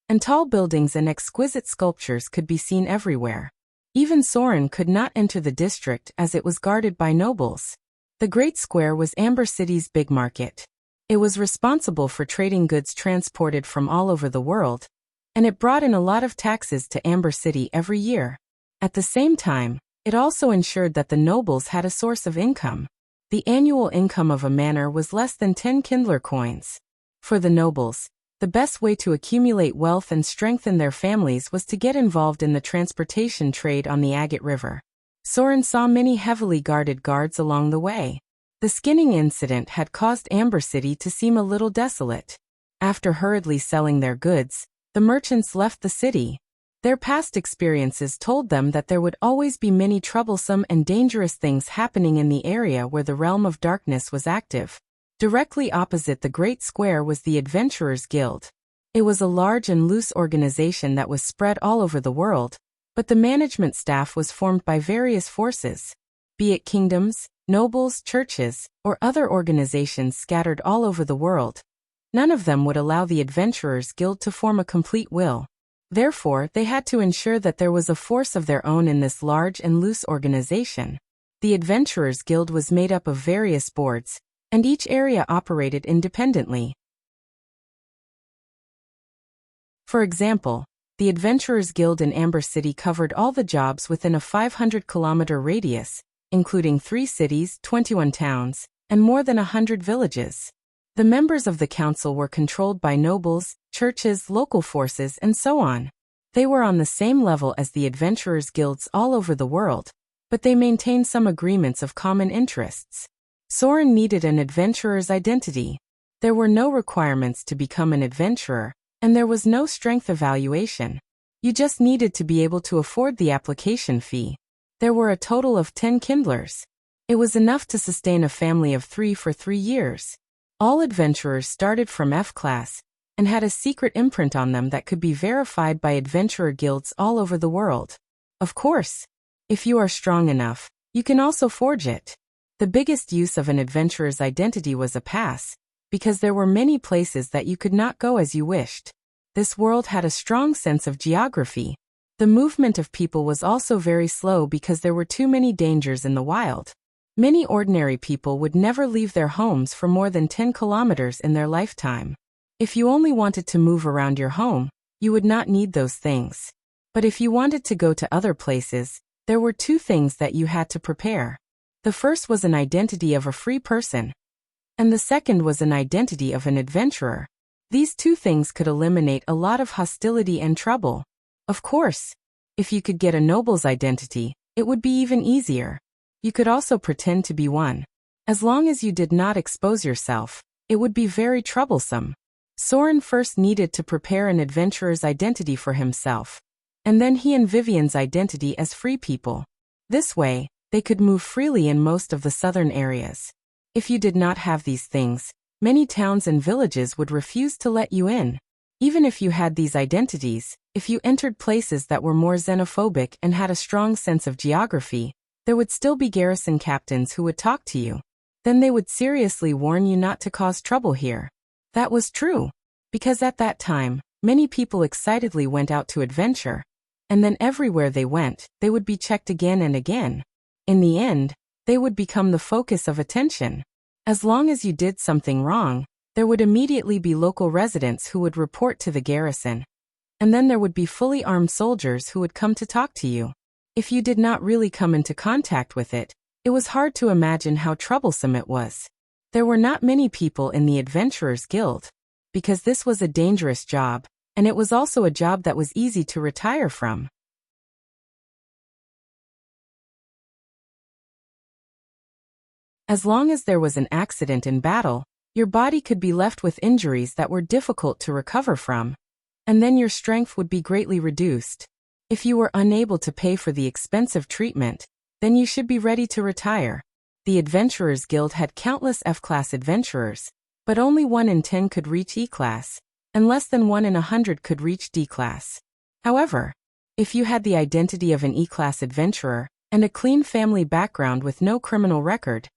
Speaker 1: and tall buildings and exquisite sculptures could be seen everywhere. Even Soren could not enter the district as it was guarded by nobles. The Great Square was Amber City's big market. It was responsible for trading goods transported from all over the world, and it brought in a lot of taxes to Amber City every year. At the same time, it also ensured that the nobles had a source of income. The annual income of a manor was less than 10 Kindler coins. For the nobles, the best way to accumulate wealth and strengthen their families was to get involved in the transportation trade on the Agate River. Soren saw many heavily guarded guards along the way. The skinning incident had caused Amber City to seem a little desolate. After hurriedly selling their goods, the merchants left the city. Their past experiences told them that there would always be many troublesome and dangerous things happening in the area where the realm of darkness was active. Directly opposite the Great Square was the Adventurers Guild. It was a large and loose organization that was spread all over the world, but the management staff was formed by various forces, be it kingdoms, nobles, churches, or other organizations scattered all over the world. None of them would allow the Adventurers Guild to form a complete will. Therefore, they had to ensure that there was a force of their own in this large and loose organization. The Adventurers Guild was made up of various boards, and each area operated independently. For example, the Adventurers Guild in Amber City covered all the jobs within a 500-kilometer radius, including 3 cities, 21 towns, and more than 100 villages. The members of the council were controlled by nobles, churches, local forces, and so on. They were on the same level as the Adventurers Guilds all over the world, but they maintained some agreements of common interests. Soren needed an adventurer's identity. There were no requirements to become an adventurer, and there was no strength evaluation. You just needed to be able to afford the application fee. There were a total of 10 kindlers. It was enough to sustain a family of 3 for 3 years. All adventurers started from F-class, and had a secret imprint on them that could be verified by adventurer guilds all over the world. Of course, if you are strong enough, you can also forge it. The biggest use of an adventurer's identity was a pass, because there were many places that you could not go as you wished. This world had a strong sense of geography. The movement of people was also very slow because there were too many dangers in the wild. Many ordinary people would never leave their homes for more than 10 kilometers in their lifetime. If you only wanted to move around your home, you would not need those things. But if you wanted to go to other places, there were 2 things that you had to prepare. The first was an identity of a free person, and the second was an identity of an adventurer. These 2 things could eliminate a lot of hostility and trouble. Of course, if you could get a noble's identity, it would be even easier. You could also pretend to be one. As long as you did not expose yourself, it would be very troublesome. Soren first needed to prepare an adventurer's identity for himself, and then he and Vivian's identity as free people. This way, they could move freely in most of the southern areas. If you did not have these things, many towns and villages would refuse to let you in. Even if you had these identities, if you entered places that were more xenophobic and had a strong sense of geography, there would still be garrison captains who would talk to you. Then they would seriously warn you not to cause trouble here. That was true, because at that time, many people excitedly went out to adventure, and then everywhere they went, they would be checked again and again. In the end, they would become the focus of attention. As long as you did something wrong, there would immediately be local residents who would report to the garrison, and then there would be fully armed soldiers who would come to talk to you. If you did not really come into contact with it, it was hard to imagine how troublesome it was. There were not many people in the Adventurers Guild, because this was a dangerous job, and it was also a job that was easy to retire from. As long as there was an accident in battle, your body could be left with injuries that were difficult to recover from, and then your strength would be greatly reduced. If you were unable to pay for the expensive treatment, then you should be ready to retire. The Adventurers Guild had countless F-class adventurers, but only 1 in 10 could reach E-class, and less than 1 in 100 could reach D-class. However, if you had the identity of an E-class adventurer and a clean family background with no criminal record,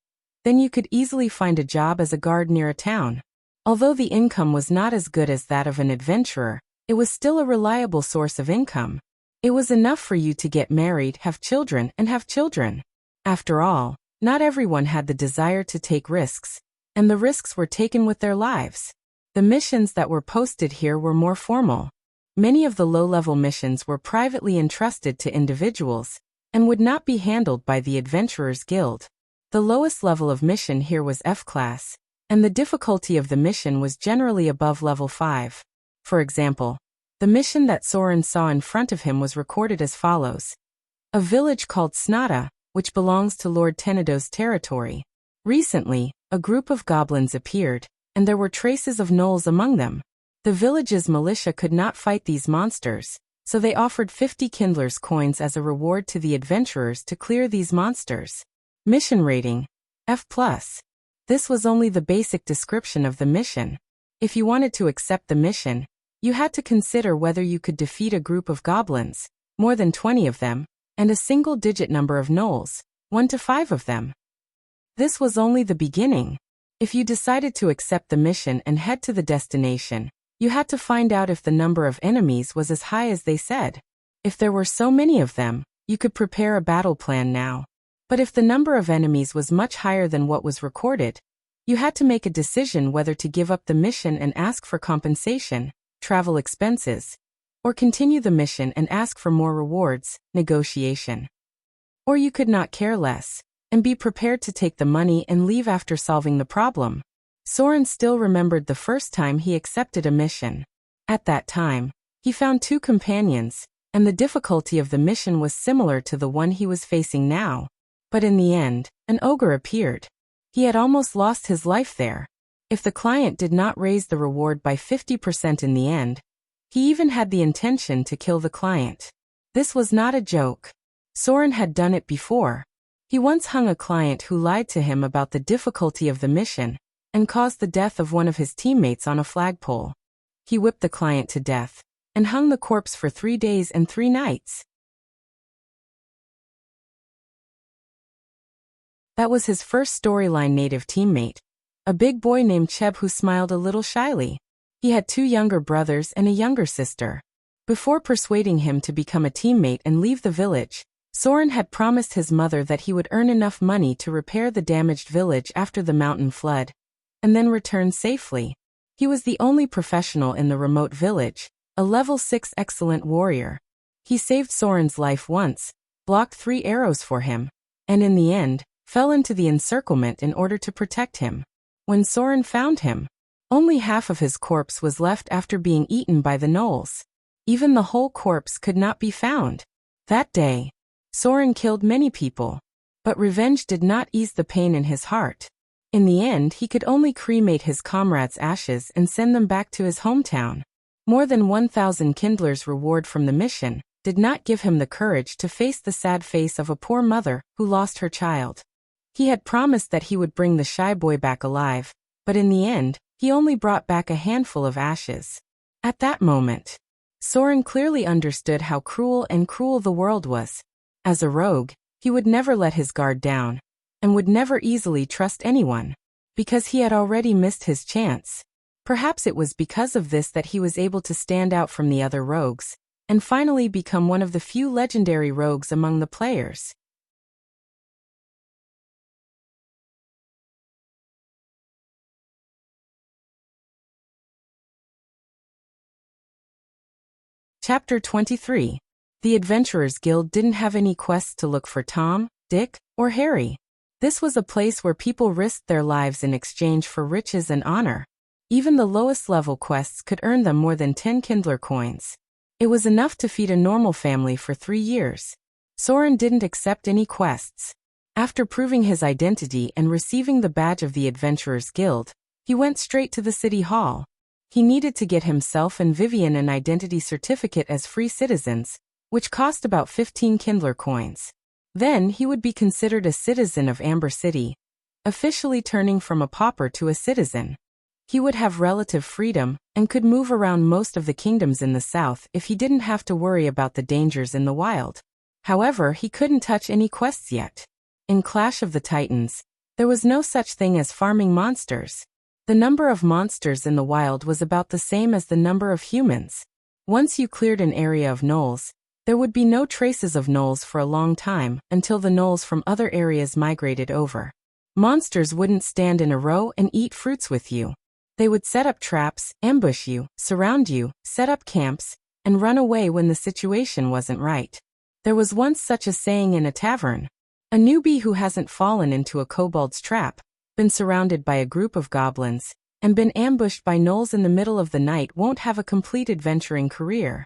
Speaker 1: then you could easily find a job as a guard near a town. Although the income was not as good as that of an adventurer, it was still a reliable source of income. It was enough for you to get married, have children, and have children. After all, not everyone had the desire to take risks, and the risks were taken with their lives. The missions that were posted here were more formal. Many of the low-level missions were privately entrusted to individuals, and would not be handled by the Adventurers Guild. The lowest level of mission here was F-class, and the difficulty of the mission was generally above level 5. For example, the mission that Soren saw in front of him was recorded as follows. A village called Snata, which belongs to Lord Tenedo's territory. Recently, a group of goblins appeared, and there were traces of gnolls among them. The village's militia could not fight these monsters, so they offered 50 kindlers coins as a reward to the adventurers to clear these monsters. Mission rating, F+. This was only the basic description of the mission. If you wanted to accept the mission, you had to consider whether you could defeat a group of goblins, more than 20 of them, and a single-digit number of gnolls, 1 to 5 of them. This was only the beginning. If you decided to accept the mission and head to the destination, You had to find out if the number of enemies was as high as they said. If there were so many of them, you could prepare a battle plan now. But if the number of enemies was much higher than what was recorded, you had to make a decision whether to give up the mission and ask for compensation, travel expenses, or continue the mission and ask for more rewards, negotiation. Or you could not care less, and be prepared to take the money and leave after solving the problem. Soren still remembered the first time he accepted a mission. At that time, he found 2 companions, and the difficulty of the mission was similar to the one he was facing now. But in the end, an ogre appeared. He had almost lost his life there. If the client did not raise the reward by 50% in the end, he even had the intention to kill the client. This was not a joke. Soren had done it before. He once hung a client who lied to him about the difficulty of the mission and caused the death of one of his teammates on a flagpole. He whipped the client to death and hung the corpse for 3 days and 3 nights. That was his first storyline native teammate, a big boy named Cheb who smiled a little shyly. He had 2 younger brothers and a younger sister. Before persuading him to become a teammate and leave the village, Soren had promised his mother that he would earn enough money to repair the damaged village after the mountain flood, and then return safely. He was the only professional in the remote village, a level 6 excellent warrior. He saved Soren's life once, blocked 3 arrows for him, and in the end, fell into the encirclement in order to protect him. When Soren found him, only half of his corpse was left after being eaten by the gnolls. Even the whole corpse could not be found. That day, Soren killed many people, but revenge did not ease the pain in his heart. In the end, he could only cremate his comrades' ashes and send them back to his hometown. More than 1,000 kindlers reward from the mission did not give him the courage to face the sad face of a poor mother who lost her child. He had promised that he would bring the shy boy back alive, but in the end, he only brought back a handful of ashes. At that moment, Soren clearly understood how cruel the world was. As a rogue, he would never let his guard down, and would never easily trust anyone, because he had already missed his chance. Perhaps it was because of this that he was able to stand out from the other rogues, and finally become one of the few legendary rogues among the players. Chapter 23. The Adventurers Guild didn't have any quests to look for Tom, Dick, or Harry. This was a place where people risked their lives in exchange for riches and honor. Even the lowest level quests could earn them more than 10 Kindler coins. It was enough to feed a normal family for 3 years. Soren didn't accept any quests. After proving his identity and receiving the badge of the Adventurers Guild, he went straight to the city hall. He needed to get himself and Vivian an identity certificate as free citizens, which cost about 15 Kindler coins. Then he would be considered a citizen of Amber City, officially turning from a pauper to a citizen. He would have relative freedom and could move around most of the kingdoms in the south if he didn't have to worry about the dangers in the wild. However, he couldn't touch any quests yet. In Clash of the Titans, there was no such thing as farming monsters. The number of monsters in the wild was about the same as the number of humans. Once you cleared an area of gnolls, there would be no traces of gnolls for a long time until the gnolls from other areas migrated over. Monsters wouldn't stand in a row and eat fruits with you. They would set up traps, ambush you, surround you, set up camps, and run away when the situation wasn't right. There was once such a saying in a tavern: a newbie who hasn't fallen into a kobold's trap, been surrounded by a group of goblins, and been ambushed by gnolls in the middle of the night won't have a complete adventuring career.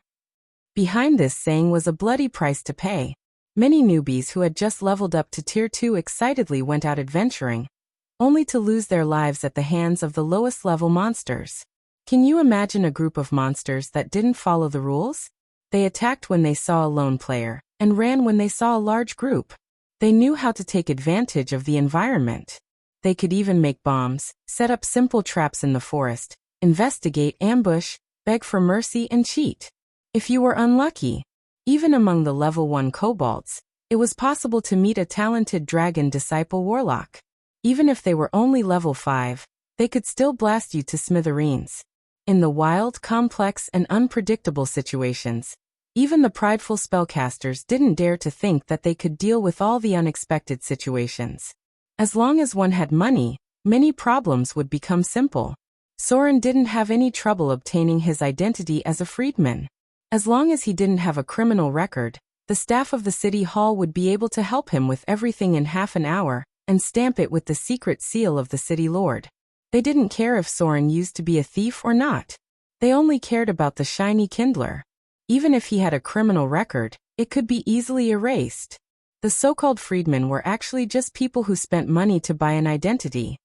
Speaker 1: Behind this saying was a bloody price to pay. Many newbies who had just leveled up to Tier 2 excitedly went out adventuring, only to lose their lives at the hands of the lowest level monsters. Can you imagine a group of monsters that didn't follow the rules? They attacked when they saw a lone player, and ran when they saw a large group. They knew how to take advantage of the environment. They could even make bombs, set up simple traps in the forest, investigate, ambush, beg for mercy, and cheat. If you were unlucky, even among the level 1 kobolds, it was possible to meet a talented dragon disciple warlock. Even if they were only level 5, they could still blast you to smithereens. In the wild, complex, and unpredictable situations, even the prideful spellcasters didn't dare to think that they could deal with all the unexpected situations. As long as one had money, many problems would become simple. Soren didn't have any trouble obtaining his identity as a freedman. As long as he didn't have a criminal record, the staff of the city hall would be able to help him with everything in half an hour and stamp it with the secret seal of the city lord. They didn't care if Soren used to be a thief or not. They only cared about the shiny kindler. Even if he had a criminal record, it could be easily erased. The so-called freedmen were actually just people who spent money to buy an identity.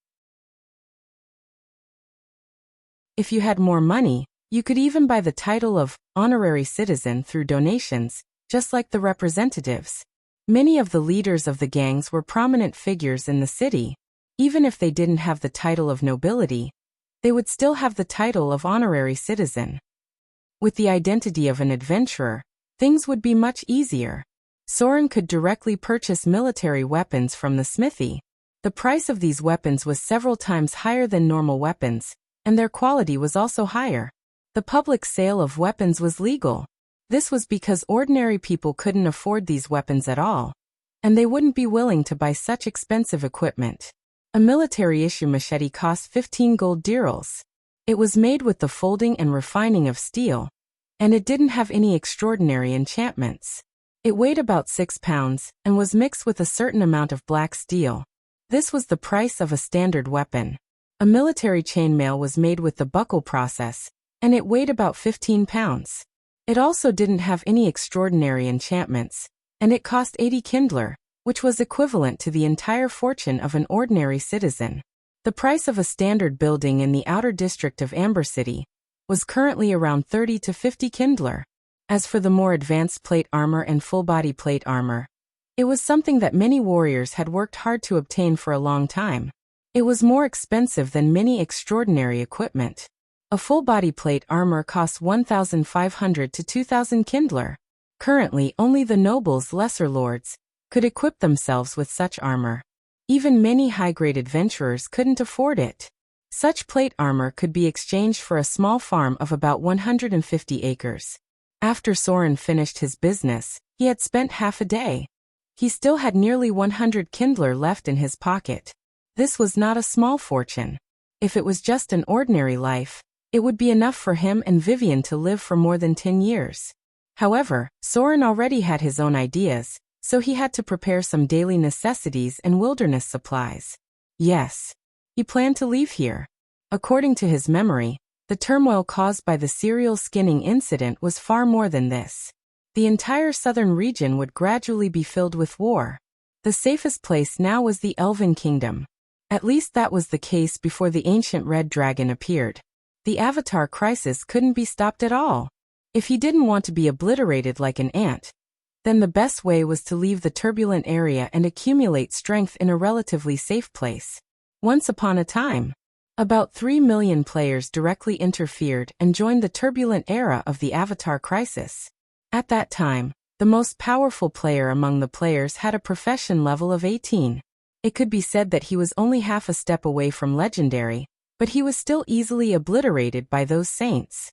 Speaker 1: If you had more money, you could even buy the title of honorary citizen through donations, just like the representatives. Many of the leaders of the gangs were prominent figures in the city. Even if they didn't have the title of nobility, they would still have the title of honorary citizen. With the identity of an adventurer, things would be much easier. Soren could directly purchase military weapons from the smithy. The price of these weapons was several times higher than normal weapons, and their quality was also higher. The public sale of weapons was legal. This was because ordinary people couldn't afford these weapons at all, and they wouldn't be willing to buy such expensive equipment. A military-issue machete cost 15 gold dirhams. It was made with the folding and refining of steel, and it didn't have any extraordinary enchantments. It weighed about 6 pounds and was mixed with a certain amount of black steel. This was the price of a standard weapon. A military chainmail was made with the buckle process, and it weighed about 15 pounds. It also didn't have any extraordinary enchantments, and it cost 80 kindler, which was equivalent to the entire fortune of an ordinary citizen. The price of a standard building in the outer district of Amber City was currently around 30 to 50 kindler. As for the more advanced plate armor and full-body plate armor, it was something that many warriors had worked hard to obtain for a long time. It was more expensive than many extraordinary equipment. A full-body plate armor costs 1,500 to 2,000 kindler. Currently, only the nobles, lesser lords, could equip themselves with such armor. Even many high-grade adventurers couldn't afford it. Such plate armor could be exchanged for a small farm of about 150 acres. After Soren finished his business, he had spent half a day. He still had nearly 100 kindler left in his pocket. This was not a small fortune. If it was just an ordinary life, it would be enough for him and Vivian to live for more than 10 years. However, Soren already had his own ideas, so he had to prepare some daily necessities and wilderness supplies. Yes, he planned to leave here. According to his memory, the turmoil caused by the serial skinning incident was far more than this. The entire southern region would gradually be filled with war. The safest place now was the Elven Kingdom. At least that was the case before the ancient red dragon appeared. The Avatar crisis couldn't be stopped at all. If he didn't want to be obliterated like an ant, then the best way was to leave the turbulent area and accumulate strength in a relatively safe place. Once upon a time, about 3 million players directly interfered and joined the turbulent era of the Avatar crisis. At that time, the most powerful player among the players had a profession level of 18. It could be said that he was only half a step away from legendary, but he was still easily obliterated by those saints.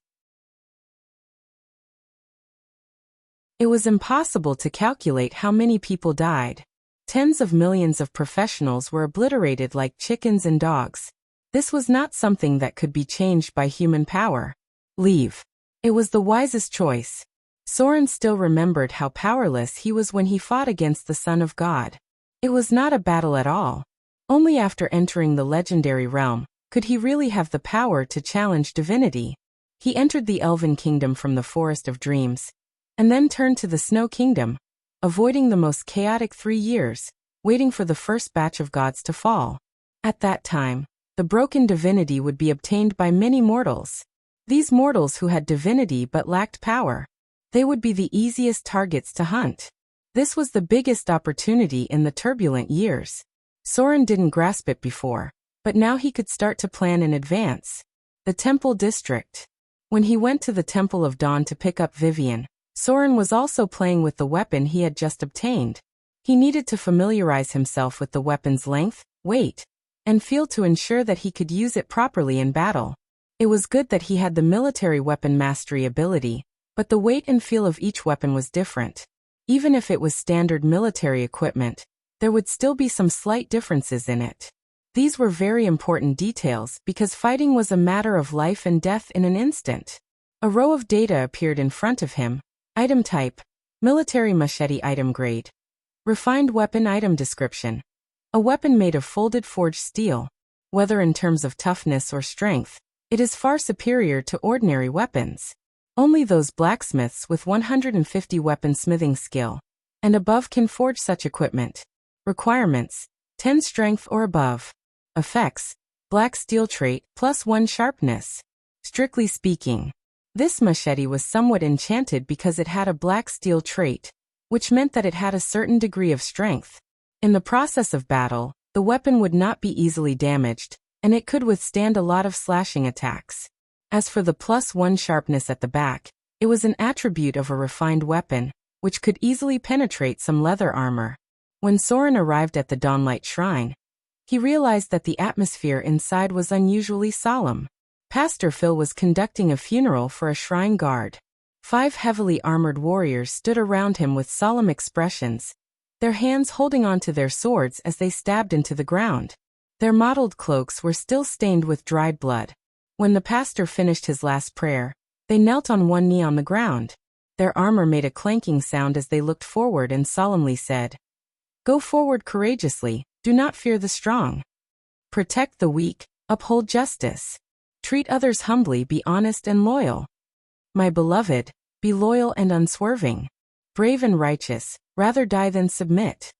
Speaker 1: It was impossible to calculate how many people died. Tens of millions of professionals were obliterated like chickens and dogs. This was not something that could be changed by human power. Leave. It was the wisest choice. Soren still remembered how powerless he was when he fought against the Son of God. It was not a battle at all. Only after entering the legendary realm could he really have the power to challenge divinity. He entered the Elven Kingdom from the Forest of Dreams, and then turned to the Snow Kingdom, avoiding the most chaotic 3 years, waiting for the first batch of gods to fall. At that time, the broken divinity would be obtained by many mortals. These mortals who had divinity but lacked power, they would be the easiest targets to hunt. This was the biggest opportunity in the turbulent years. Soren didn't grasp it before, but now he could start to plan in advance. The Temple District. When he went to the Temple of Dawn to pick up Vivian, Soren was also playing with the weapon he had just obtained. He needed to familiarize himself with the weapon's length, weight, and feel to ensure that he could use it properly in battle. It was good that he had the military weapon mastery ability, but the weight and feel of each weapon was different. Even if it was standard military equipment, there would still be some slight differences in it. These were very important details because fighting was a matter of life and death in an instant. A row of data appeared in front of him. Item type: military machete. Item grade: refined weapon. Item description: a weapon made of folded forged steel. Whether in terms of toughness or strength, it is far superior to ordinary weapons. Only those blacksmiths with 150 weaponsmithing skill and above can forge such equipment. Requirements: 10 strength or above. Effects: black steel trait, +1 sharpness. Strictly speaking, this machete was somewhat enchanted because it had a black steel trait, which meant that it had a certain degree of strength. In the process of battle, the weapon would not be easily damaged, and it could withstand a lot of slashing attacks. As for the +1 sharpness at the back, it was an attribute of a refined weapon, which could easily penetrate some leather armor. When Soren arrived at the Dawnlight Shrine, he realized that the atmosphere inside was unusually solemn. Pastor Phil was conducting a funeral for a shrine guard. 5 heavily armored warriors stood around him with solemn expressions, their hands holding onto their swords as they stabbed into the ground. Their mottled cloaks were still stained with dried blood. When the pastor finished his last prayer, they knelt on one knee on the ground. Their armor made a clanking sound as they looked forward and solemnly said, "Go forward courageously, do not fear the strong. Protect the weak, uphold justice. Treat others humbly, be honest and loyal. My beloved, be loyal and unswerving. Brave and righteous, rather die than submit.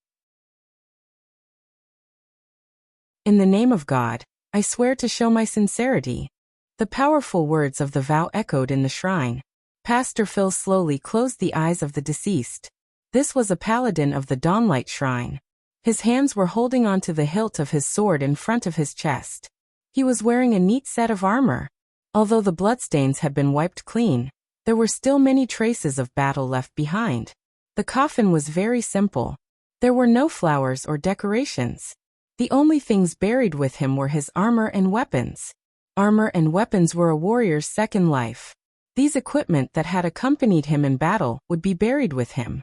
Speaker 1: In the name of God, I swear to show my sincerity." The powerful words of the vow echoed in the shrine. Pastor Phil slowly closed the eyes of the deceased. This was a paladin of the Dawnlight Shrine. His hands were holding onto the hilt of his sword in front of his chest. He was wearing a neat set of armor. Although the bloodstains had been wiped clean, there were still many traces of battle left behind. The coffin was very simple. There were no flowers or decorations. The only things buried with him were his armor and weapons. Armor and weapons were a warrior's second life. These equipment that had accompanied him in battle would be buried with him.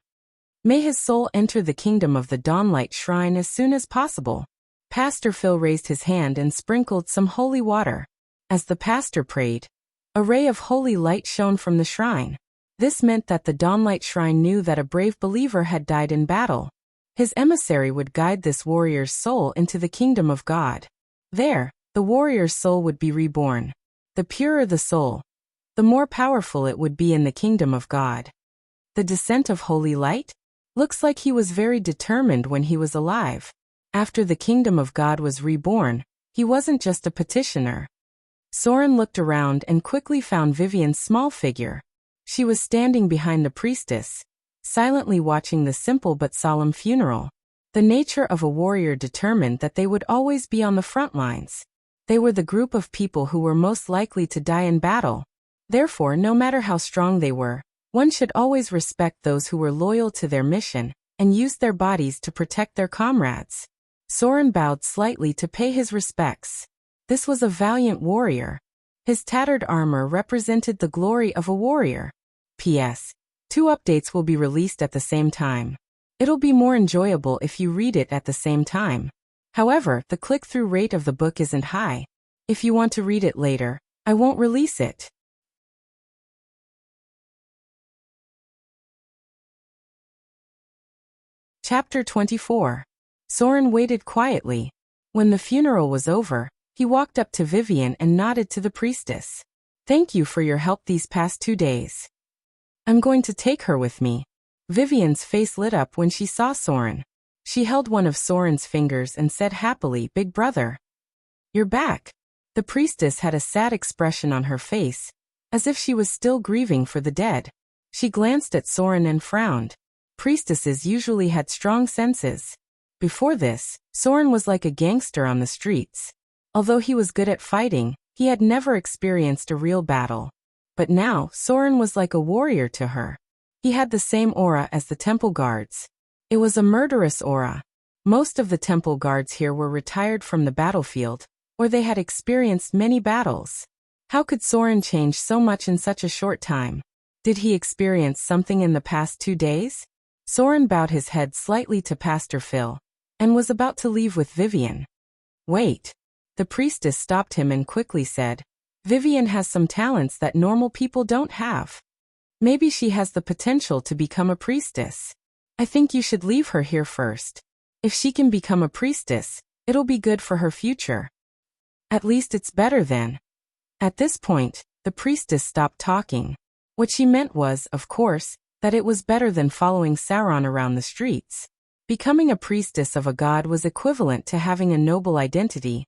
Speaker 1: May his soul enter the kingdom of the Dawnlight Shrine as soon as possible. Pastor Phil raised his hand and sprinkled some holy water. As the pastor prayed, a ray of holy light shone from the shrine. This meant that the Dawnlight Shrine knew that a brave believer had died in battle. His emissary would guide this warrior's soul into the kingdom of God. There, the warrior's soul would be reborn. The purer the soul, the more powerful it would be in the kingdom of God. The descent of holy light? Looks like he was very determined when he was alive. After the kingdom of God was reborn, he wasn't just a petitioner. Soren looked around and quickly found Vivian's small figure. She was standing behind the priestess, silently watching the simple but solemn funeral. The nature of a warrior determined that they would always be on the front lines. They were the group of people who were most likely to die in battle. Therefore, no matter how strong they were, one should always respect those who were loyal to their mission and used their bodies to protect their comrades. Soren bowed slightly to pay his respects. This was a valiant warrior. His tattered armor represented the glory of a warrior. P.S. 2 updates will be released at the same time. It'll be more enjoyable if you read it at the same time. However, the click-through rate of the book isn't high. If you want to read it later, I won't release it. Chapter 24. Soren waited quietly. When the funeral was over, he walked up to Vivian and nodded to the priestess. "Thank you for your help these past 2 days. I'm going to take her with me." Vivian's face lit up when she saw Soren. She held one of Soren's fingers and said happily, "Big brother, you're back." The priestess had a sad expression on her face, as if she was still grieving for the dead. She glanced at Soren and frowned. Priestesses usually had strong senses. Before this, Soren was like a gangster on the streets. Although he was good at fighting, he had never experienced a real battle. But now, Soren was like a warrior to her. He had the same aura as the temple guards. It was a murderous aura. Most of the temple guards here were retired from the battlefield, or they had experienced many battles. How could Soren change so much in such a short time? Did he experience something in the past 2 days? Soren bowed his head slightly to Pastor Phil, and was about to leave with Vivian. Wait. The priestess stopped him and quickly said, Vivian has some talents that normal people don't have. Maybe she has the potential to become a priestess. I think you should leave her here first. If she can become a priestess, it'll be good for her future. At least it's better then. At this point, the priestess stopped talking. What she meant was, of course, that it was better than following Sauron around the streets. Becoming a priestess of a god was equivalent to having a noble identity,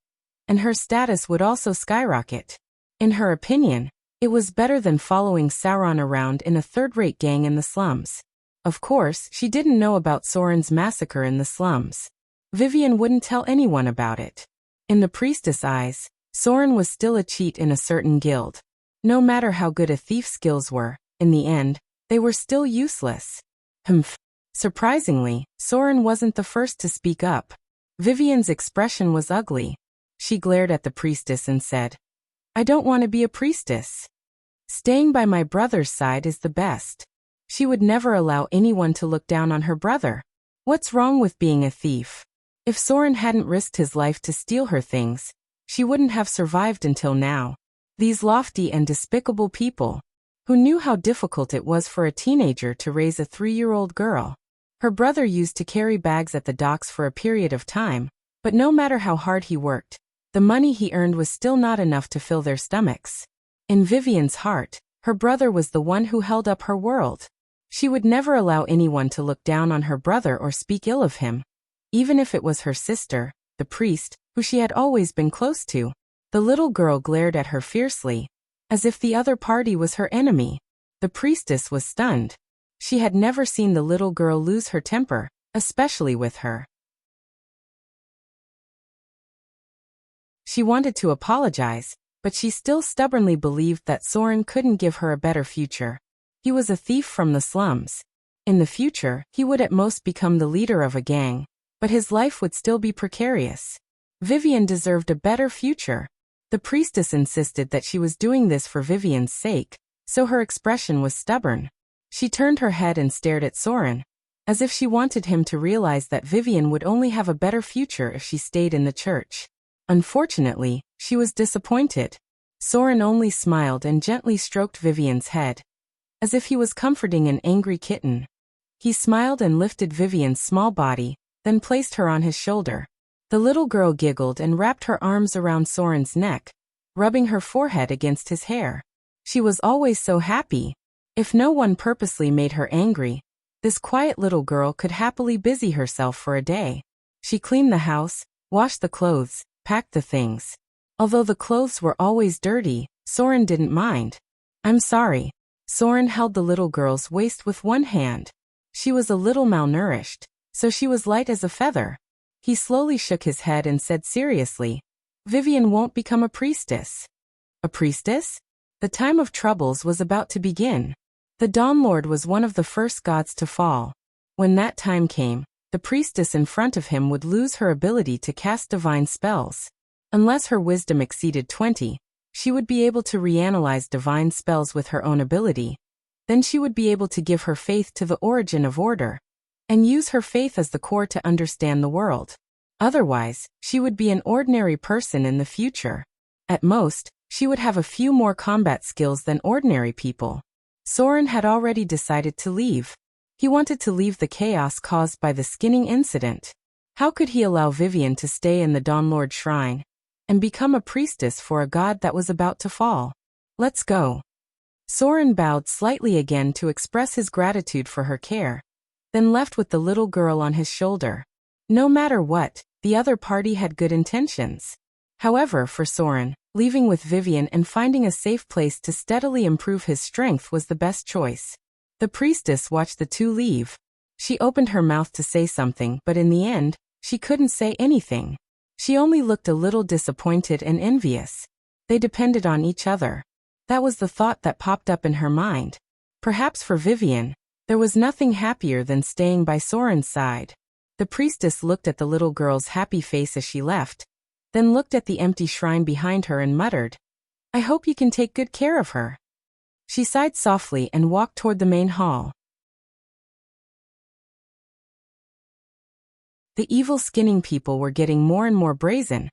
Speaker 1: and her status would also skyrocket. In her opinion, it was better than following Sauron around in a third-rate gang in the slums. Of course, she didn't know about Soren's massacre in the slums. Vivian wouldn't tell anyone about it. In the priestess' eyes, Soren was still a cheat in a certain guild. No matter how good a thief's skills were, in the end, they were still useless. Humph. Surprisingly, Soren wasn't the first to speak up. Vivian's expression was ugly. She glared at the priestess and said, I don't want to be a priestess. Staying by my brother's side is the best. She would never allow anyone to look down on her brother. What's wrong with being a thief? If Soren hadn't risked his life to steal her things, she wouldn't have survived until now. These lofty and despicable people, who knew how difficult it was for a teenager to raise a 3-year-old girl. Her brother used to carry bags at the docks for a period of time, but no matter how hard he worked, the money he earned was still not enough to fill their stomachs. In Vivian's heart, her brother was the one who held up her world. She would never allow anyone to look down on her brother or speak ill of him, even if it was her sister, the priest, who she had always been close to. The little girl glared at her fiercely, as if the other party was her enemy. The priestess was stunned. She had never seen the little girl lose her temper, especially with her. She wanted to apologize, but she still stubbornly believed that Soren couldn't give her a better future. He was a thief from the slums. In the future, he would at most become the leader of a gang, but his life would still be precarious. Vivian deserved a better future. The priestess insisted that she was doing this for Vivian's sake, so her expression was stubborn. She turned her head and stared at Soren, as if she wanted him to realize that Vivian would only have a better future if she stayed in the church. Unfortunately, she was disappointed. Soren only smiled and gently stroked Vivian's head, as if he was comforting an angry kitten. He smiled and lifted Vivian's small body, then placed her on his shoulder. The little girl giggled and wrapped her arms around Soren's neck, rubbing her forehead against his hair. She was always so happy. If no one purposely made her angry, this quiet little girl could happily busy herself for a day. She cleaned the house, washed the clothes, packed the things. Although the clothes were always dirty, Soren didn't mind. I'm sorry. Soren held the little girl's waist with one hand. She was a little malnourished, so she was light as a feather. He slowly shook his head and said seriously, Vivian won't become a priestess. A priestess? The time of troubles was about to begin. The Dawn Lord was one of the first gods to fall. When that time came, the priestess in front of him would lose her ability to cast divine spells. Unless her wisdom exceeded 20, she would be able to reanalyze divine spells with her own ability. Then she would be able to give her faith to the origin of order, and use her faith as the core to understand the world. Otherwise, she would be an ordinary person in the future. At most, she would have a few more combat skills than ordinary people. Soren had already decided to leave. He wanted to leave the chaos caused by the skinning incident. How could he allow Vivian to stay in the Dawnlord shrine and become a priestess for a god that was about to fall? Let's go. Soren bowed slightly again to express his gratitude for her care, then left with the little girl on his shoulder. No matter what, the other party had good intentions. However, for Soren, leaving with Vivian and finding a safe place to steadily improve his strength was the best choice. The priestess watched the two leave. She opened her mouth to say something, but in the end, she couldn't say anything. She only looked a little disappointed and envious. They depended on each other. That was the thought that popped up in her mind. Perhaps for Vivian, there was nothing happier than staying by Soren's side. The priestess looked at the little girl's happy face as she left, then looked at the empty shrine behind her and muttered, I hope you can take good care of her. She sighed softly and walked toward the main hall. The evil skinning people were getting more and more brazen,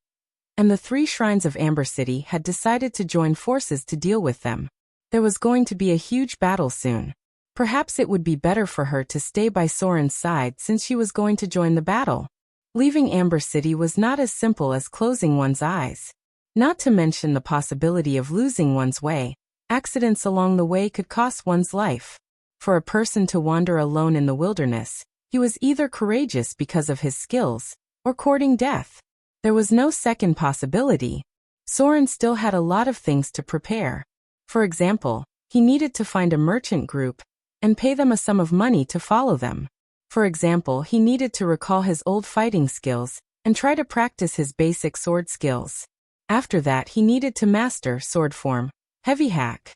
Speaker 1: and the 3 shrines of Amber City had decided to join forces to deal with them. There was going to be a huge battle soon. Perhaps it would be better for her to stay by Soren's side since she was going to join the battle. Leaving Amber City was not as simple as closing one's eyes. Not to mention the possibility of losing one's way. Accidents along the way could cost one's life. For a person to wander alone in the wilderness, he was either courageous because of his skills, or courting death. There was no second possibility. Soren still had a lot of things to prepare. For example, he needed to find a merchant group and pay them a sum of money to follow them. For example, he needed to recall his old fighting skills and try to practice his basic sword skills. After that, he needed to master sword form, heavy hack.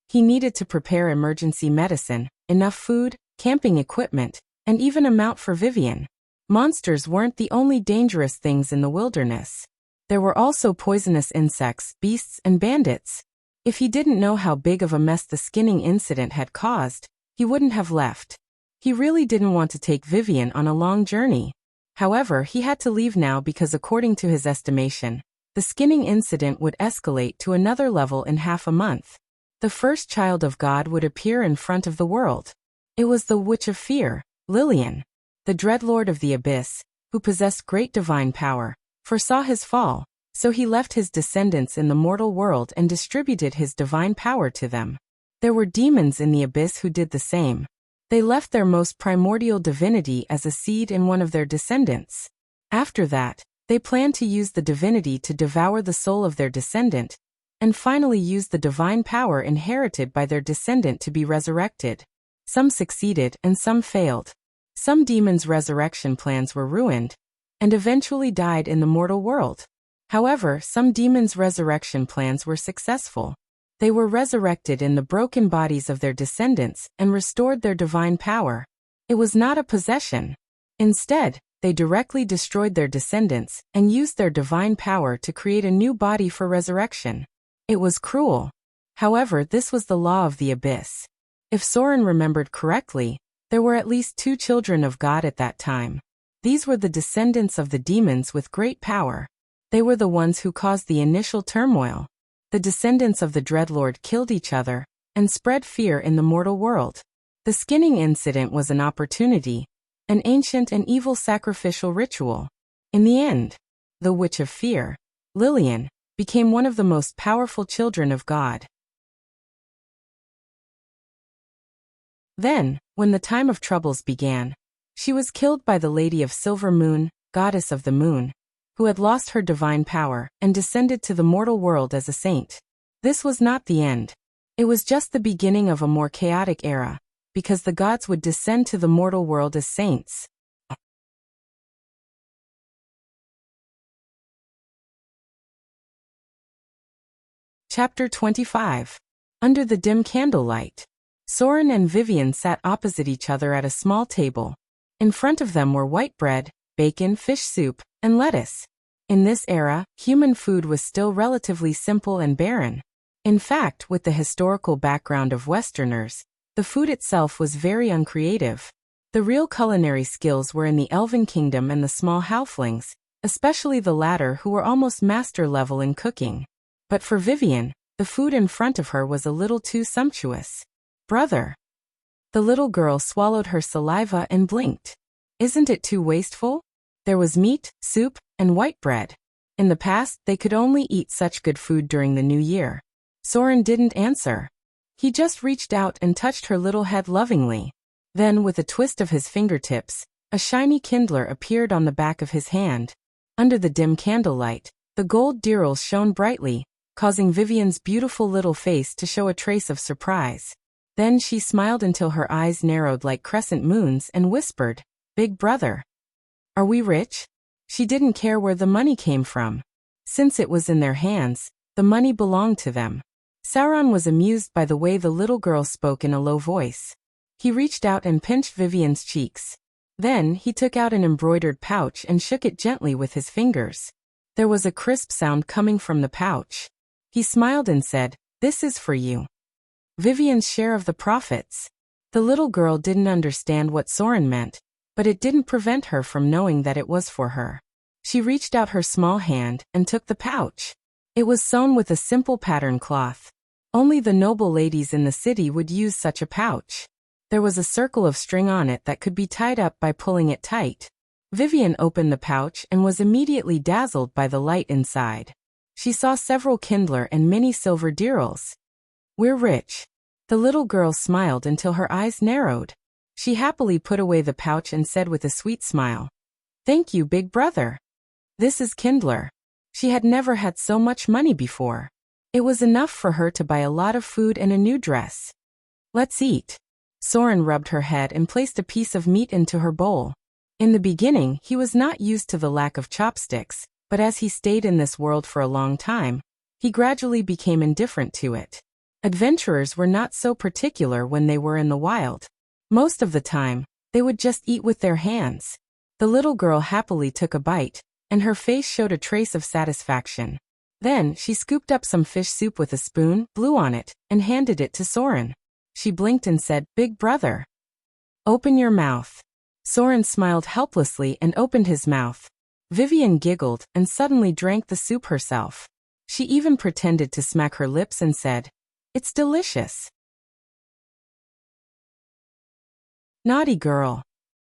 Speaker 1: He needed to prepare emergency medicine, enough food, camping equipment, and even a mount for Vivian. Monsters weren't the only dangerous things in the wilderness. There were also poisonous insects, beasts, and bandits. If he didn't know how big of a mess the skinning incident had caused, he wouldn't have left. He really didn't want to take Vivian on a long journey. However, he had to leave now because according to his estimation, the skinning incident would escalate to another level in half a month. The first child of God would appear in front of the world. It was the Witch of Fear, Lillian. The Dreadlord of the Abyss, who possessed great divine power, foresaw his fall, so he left his descendants in the mortal world and distributed his divine power to them. There were demons in the abyss who did the same. They left their most primordial divinity as a seed in one of their descendants. After that, they planned to use the divinity to devour the soul of their descendant, and finally use the divine power inherited by their descendant to be resurrected. Some succeeded and some failed. Some demons' resurrection plans were ruined, and eventually died in the mortal world. However, some demons' resurrection plans were successful. They were resurrected in the broken bodies of their descendants and restored their divine power. It was not a possession. Instead, they directly destroyed their descendants and used their divine power to create a new body for resurrection. It was cruel. However, this was the law of the abyss. If Soren remembered correctly, there were at least 2 children of God at that time. These were the descendants of the demons with great power. They were the ones who caused the initial turmoil. The descendants of the Dreadlord killed each other and spread fear in the mortal world. The skinning incident was an opportunity, an ancient and evil sacrificial ritual. In the end, the Witch of Fear, Lillian, became one of the most powerful children of God. Then, when the time of troubles began, she was killed by the Lady of Silver Moon, goddess of the moon, who had lost her divine power and descended to the mortal world as a saint. This was not the end. It was just the beginning of a more chaotic era, because the gods would descend to the mortal world as saints. Chapter 25. Under the dim candlelight. Soren and Vivian sat opposite each other at a small table. In front of them were white bread, bacon, fish soup, and lettuce. In this era, human food was still relatively simple and barren. In fact, with the historical background of Westerners, the food itself was very uncreative. The real culinary skills were in the Elven Kingdom and the small halflings, especially the latter who were almost master level in cooking. But for Vivian, the food in front of her was a little too sumptuous. Brother. The little girl swallowed her saliva and blinked. Isn't it too wasteful? There was meat, soup, and white bread. In the past, they could only eat such good food during the new year. Soren didn't answer. He just reached out and touched her little head lovingly. Then, with a twist of his fingertips, a shiny kindler appeared on the back of his hand. Under the dim candlelight, the gold dirils shone brightly, causing Vivian's beautiful little face to show a trace of surprise. Then she smiled until her eyes narrowed like crescent moons and whispered, "Big brother. Are we rich?" She didn't care where the money came from. Since it was in their hands, the money belonged to them. Sauron was amused by the way the little girl spoke in a low voice. He reached out and pinched Vivian's cheeks. Then, he took out an embroidered pouch and shook it gently with his fingers. There was a crisp sound coming from the pouch. He smiled and said, "This is for you. Vivian's share of the profits." The little girl didn't understand what Soren meant, but it didn't prevent her from knowing that it was for her. She reached out her small hand and took the pouch. It was sewn with a simple pattern cloth. Only the noble ladies in the city would use such a pouch. There was a circle of string on it that could be tied up by pulling it tight. Vivian opened the pouch and was immediately dazzled by the light inside. She saw several kindler and many silver dirhams. "We're rich." The little girl smiled until her eyes narrowed. She happily put away the pouch and said with a sweet smile, "Thank you, big brother. This is kindler." She had never had so much money before. It was enough for her to buy a lot of food and a new dress. "Let's eat." Soren rubbed her head and placed a piece of meat into her bowl. In the beginning, he was not used to the lack of chopsticks, but as he stayed in this world for a long time, he gradually became indifferent to it. Adventurers were not so particular when they were in the wild. Most of the time, they would just eat with their hands. The little girl happily took a bite, and her face showed a trace of satisfaction. Then, she scooped up some fish soup with a spoon, blew on it, and handed it to Soren. She blinked and said, "Big brother, open your mouth." Soren smiled helplessly and opened his mouth. Vivian giggled and suddenly drank the soup herself. She even pretended to smack her lips and said, "It's delicious." Naughty girl.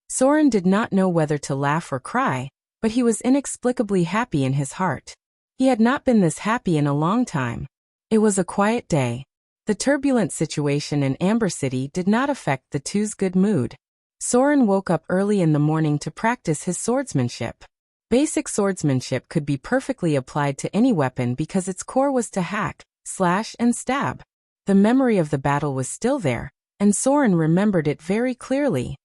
Speaker 1: Soren did not know whether to laugh or cry, but he was inexplicably happy in his heart. He had not been this happy in a long time. It was a quiet day. The turbulent situation in Amber City did not affect the two's good mood. Soren woke up early in the morning to practice his swordsmanship. Basic swordsmanship could be perfectly applied to any weapon because its core was to hack, slash, and stab. The memory of the battle was still there, and Soren remembered it very clearly.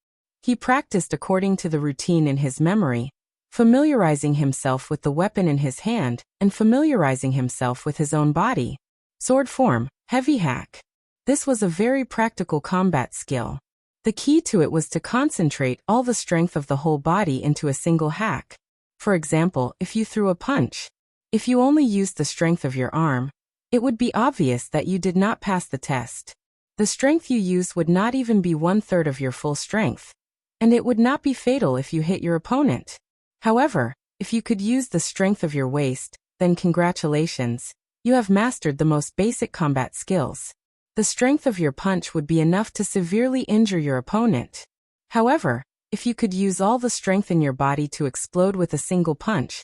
Speaker 1: He practiced according to the routine in his memory, familiarizing himself with the weapon in his hand and familiarizing himself with his own body. Sword form, heavy hack. This was a very practical combat skill. The key to it was to concentrate all the strength of the whole body into a single hack. For example, if you threw a punch, if you only used the strength of your arm, it would be obvious that you did not pass the test. The strength you used would not even be 1/3 of your full strength, and it would not be fatal if you hit your opponent. However, if you could use the strength of your waist, then congratulations, you have mastered the most basic combat skills. The strength of your punch would be enough to severely injure your opponent. However, if you could use all the strength in your body to explode with a single punch,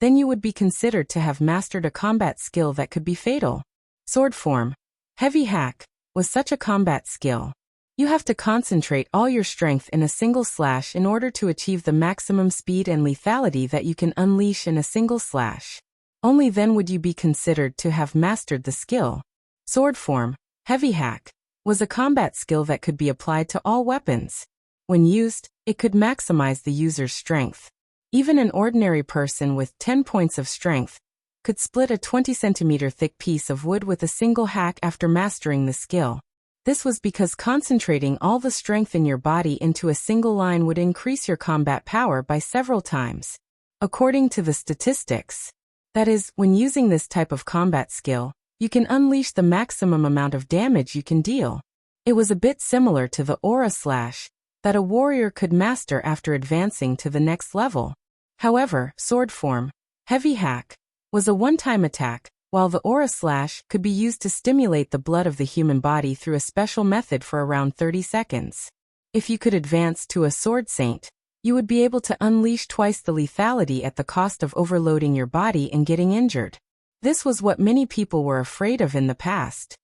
Speaker 1: then you would be considered to have mastered a combat skill that could be fatal. Sword form, heavy hack, was such a combat skill. You have to concentrate all your strength in a single slash in order to achieve the maximum speed and lethality that you can unleash in a single slash. Only then would you be considered to have mastered the skill. Sword form, heavy hack, was a combat skill that could be applied to all weapons. When used, it could maximize the user's strength. Even an ordinary person with 10 points of strength could split a 20 centimeter thick piece of wood with a single hack after mastering the skill. This was because concentrating all the strength in your body into a single line would increase your combat power by several times. According to the statistics, that is, when using this type of combat skill, you can unleash the maximum amount of damage you can deal. It was a bit similar to the aura slash that a warrior could master after advancing to the next level. However, sword form, heavy hack, was a one-time attack, while the aura slash could be used to stimulate the blood of the human body through a special method for around 30 seconds. If you could advance to a sword saint, you would be able to unleash twice the lethality at the cost of overloading your body and getting injured. This was what many people were afraid of in the past.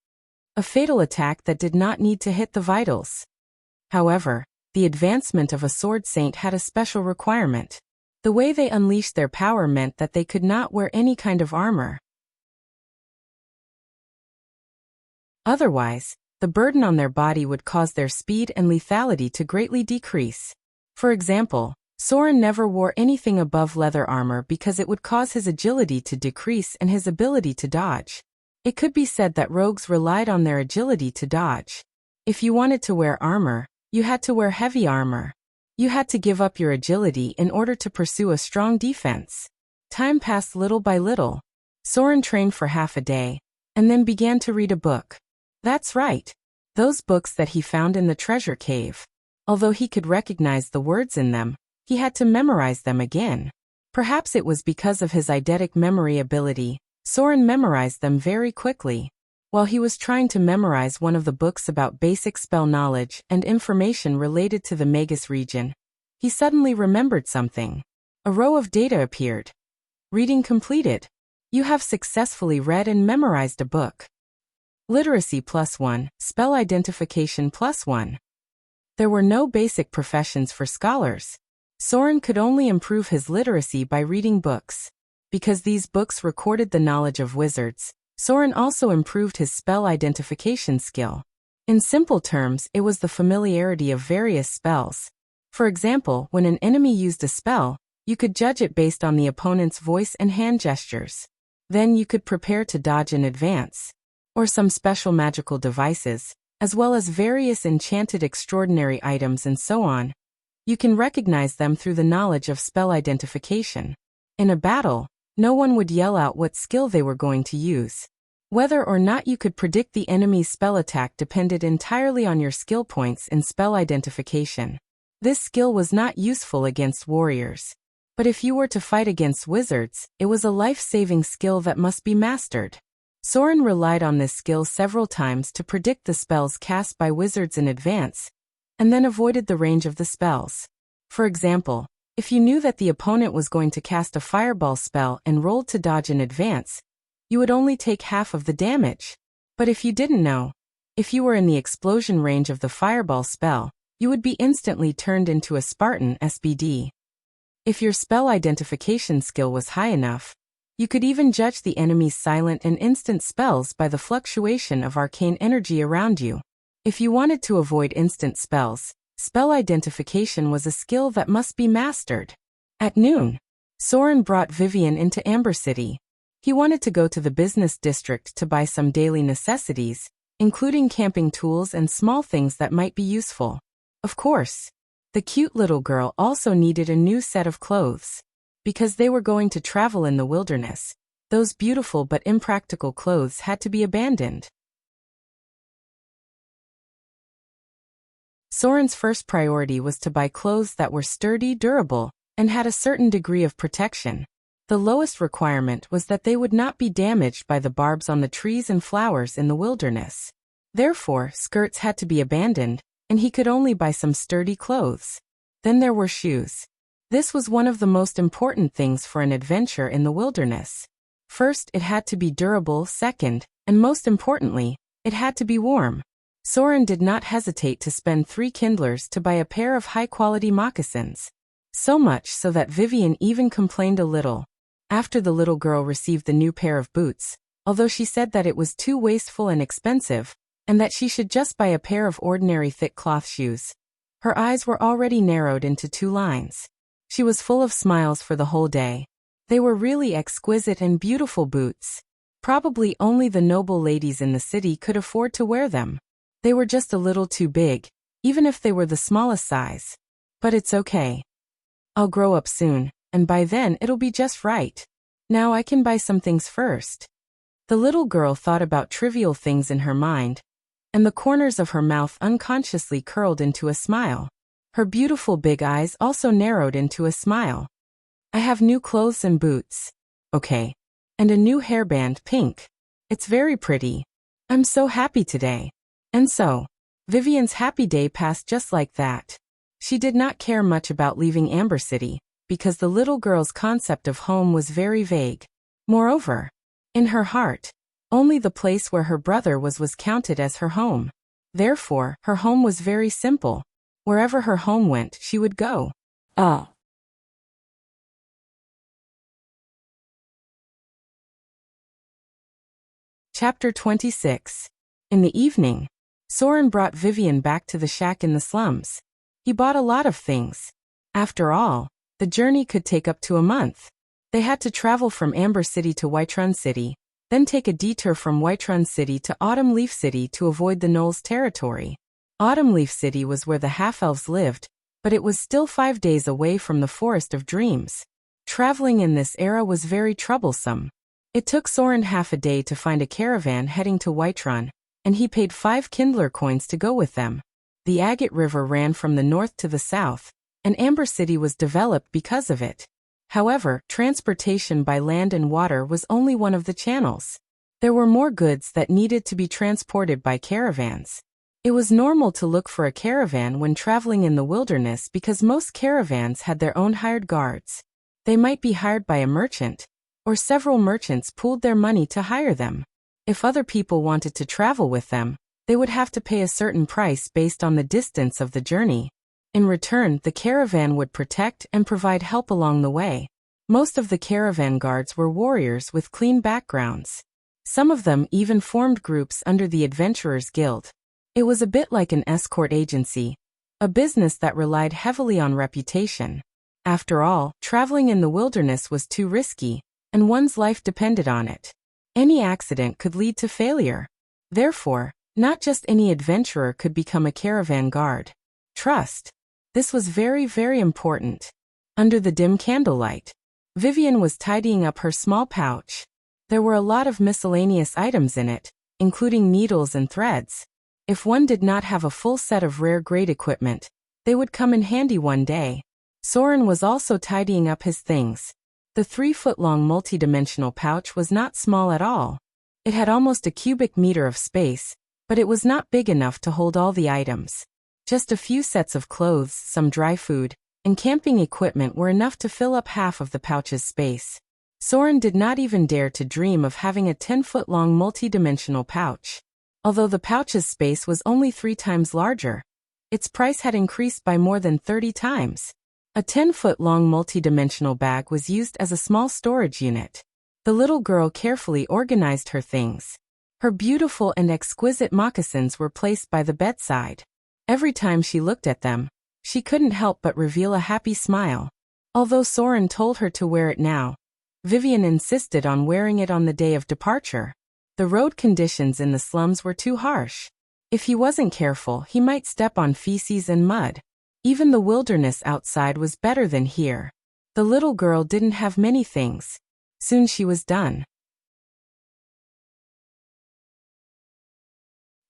Speaker 1: A fatal attack that did not need to hit the vitals. However, the advancement of a sword saint had a special requirement. The way they unleashed their power meant that they could not wear any kind of armor. Otherwise, the burden on their body would cause their speed and lethality to greatly decrease. For example, Soren never wore anything above leather armor because it would cause his agility to decrease and his ability to dodge. It could be said that rogues relied on their agility to dodge. If you wanted to wear armor, you had to wear heavy armor. You had to give up your agility in order to pursue a strong defense. Time passed little by little. Soren trained for half a day, and then began to read a book. That's right. Those books that he found in the treasure cave. Although he could recognize the words in them, he had to memorize them again. Perhaps it was because of his eidetic memory ability. Soren memorized them very quickly. While he was trying to memorize one of the books about basic spell knowledge and information related to the Magus region, he suddenly remembered something. A row of data appeared. Reading completed. You have successfully read and memorized a book. Literacy +1, spell identification +1. There were no basic professions for scholars. Soren could only improve his literacy by reading books. Because these books recorded the knowledge of wizards, Soren also improved his spell identification skill. In simple terms, it was the familiarity of various spells. For example, when an enemy used a spell, you could judge it based on the opponent's voice and hand gestures. Then you could prepare to dodge in advance. Or some special magical devices, as well as various enchanted extraordinary items and so on. You can recognize them through the knowledge of spell identification. In a battle, no one would yell out what skill they were going to use. Whether or not you could predict the enemy's spell attack depended entirely on your skill points in spell identification. This skill was not useful against warriors. But if you were to fight against wizards, it was a life-saving skill that must be mastered. Soren relied on this skill several times to predict the spells cast by wizards in advance, and then avoided the range of the spells. For example, if you knew that the opponent was going to cast a fireball spell and rolled to dodge in advance, you would only take half of the damage. But if you didn't know, if you were in the explosion range of the fireball spell, you would be instantly turned into a Spartan SBD. If your spell identification skill was high enough, you could even judge the enemy's silent and instant spells by the fluctuation of arcane energy around you. If you wanted to avoid instant spells, spell identification was a skill that must be mastered. At noon, Soren brought Vivian into Amber City. He wanted to go to the business district to buy some daily necessities, including camping tools and small things that might be useful. Of course, the cute little girl also needed a new set of clothes. Because they were going to travel in the wilderness, those beautiful but impractical clothes had to be abandoned. Soren's first priority was to buy clothes that were sturdy, durable, and had a certain degree of protection. The lowest requirement was that they would not be damaged by the barbs on the trees and flowers in the wilderness. Therefore, skirts had to be abandoned, and he could only buy some sturdy clothes. Then there were shoes. This was one of the most important things for an adventure in the wilderness. First, it had to be durable, second, and most importantly, it had to be warm. Soren did not hesitate to spend 3 kindlers to buy a pair of high-quality moccasins. So much so that Vivian even complained a little after the little girl received the new pair of boots, although she said that it was too wasteful and expensive, and that she should just buy a pair of ordinary thick cloth shoes. Her eyes were already narrowed into 2 lines. She was full of smiles for the whole day. They were really exquisite and beautiful boots. Probably only the noble ladies in the city could afford to wear them. They were just a little too big, even if they were the smallest size. But it's okay. I'll grow up soon, and by then it'll be just right. Now I can buy some things first. The little girl thought about trivial things in her mind, and the corners of her mouth unconsciously curled into a smile. Her beautiful big eyes also narrowed into a smile. I have new clothes and boots. Okay. And a new hairband, pink. It's very pretty. I'm so happy today. And so, Vivian's happy day passed just like that. She did not care much about leaving Amber City, because the little girl's concept of home was very vague. Moreover, in her heart, only the place where her brother was counted as her home. Therefore, her home was very simple. Wherever her home went, she would go. Chapter 26. In the evening, Soren brought Vivian back to the shack in the slums. He bought a lot of things. After all, the journey could take up to a month. They had to travel from Amber City to Whiterun City, then take a detour from Whiterun City to Autumn Leaf City to avoid the Gnolls' territory. Autumn Leaf City was where the half-elves lived, but it was still 5 days away from the Forest of Dreams. Traveling in this era was very troublesome. It took Soren half a day to find a caravan heading to Whiterun, and he paid 5 Kindler coins to go with them. The Agate River ran from the north to the south, and Amber City was developed because of it. However, transportation by land and water was only one of the channels. There were more goods that needed to be transported by caravans. It was normal to look for a caravan when traveling in the wilderness because most caravans had their own hired guards. They might be hired by a merchant, or several merchants pooled their money to hire them. If other people wanted to travel with them, they would have to pay a certain price based on the distance of the journey. In return, the caravan would protect and provide help along the way. Most of the caravan guards were warriors with clean backgrounds. Some of them even formed groups under the Adventurers Guild. It was a bit like an escort agency, a business that relied heavily on reputation. After all, traveling in the wilderness was too risky, and one's life depended on it. Any accident could lead to failure. Therefore, not just any adventurer could become a caravan guard. Trust. This was very, very important. Under the dim candlelight, Vivian was tidying up her small pouch. There were a lot of miscellaneous items in it, including needles and threads. If one did not have a full set of rare-grade equipment, they would come in handy one day. Soren was also tidying up his things. The 3-foot-long multi-dimensional pouch was not small at all. It had almost a cubic meter of space, but it was not big enough to hold all the items. Just a few sets of clothes, some dry food, and camping equipment were enough to fill up half of the pouch's space. Soren did not even dare to dream of having a 10-foot-long multi-dimensional pouch. Although the pouch's space was only 3 times larger, its price had increased by more than 30 times. A 10-foot-long multi-dimensional bag was used as a small storage unit. The little girl carefully organized her things. Her beautiful and exquisite moccasins were placed by the bedside. Every time she looked at them, she couldn't help but reveal a happy smile. Although Soren told her to wear it now, Vivian insisted on wearing it on the day of departure. The road conditions in the slums were too harsh. If he wasn't careful, he might step on feces and mud. Even the wilderness outside was better than here. The little girl didn't have many things. Soon she was done.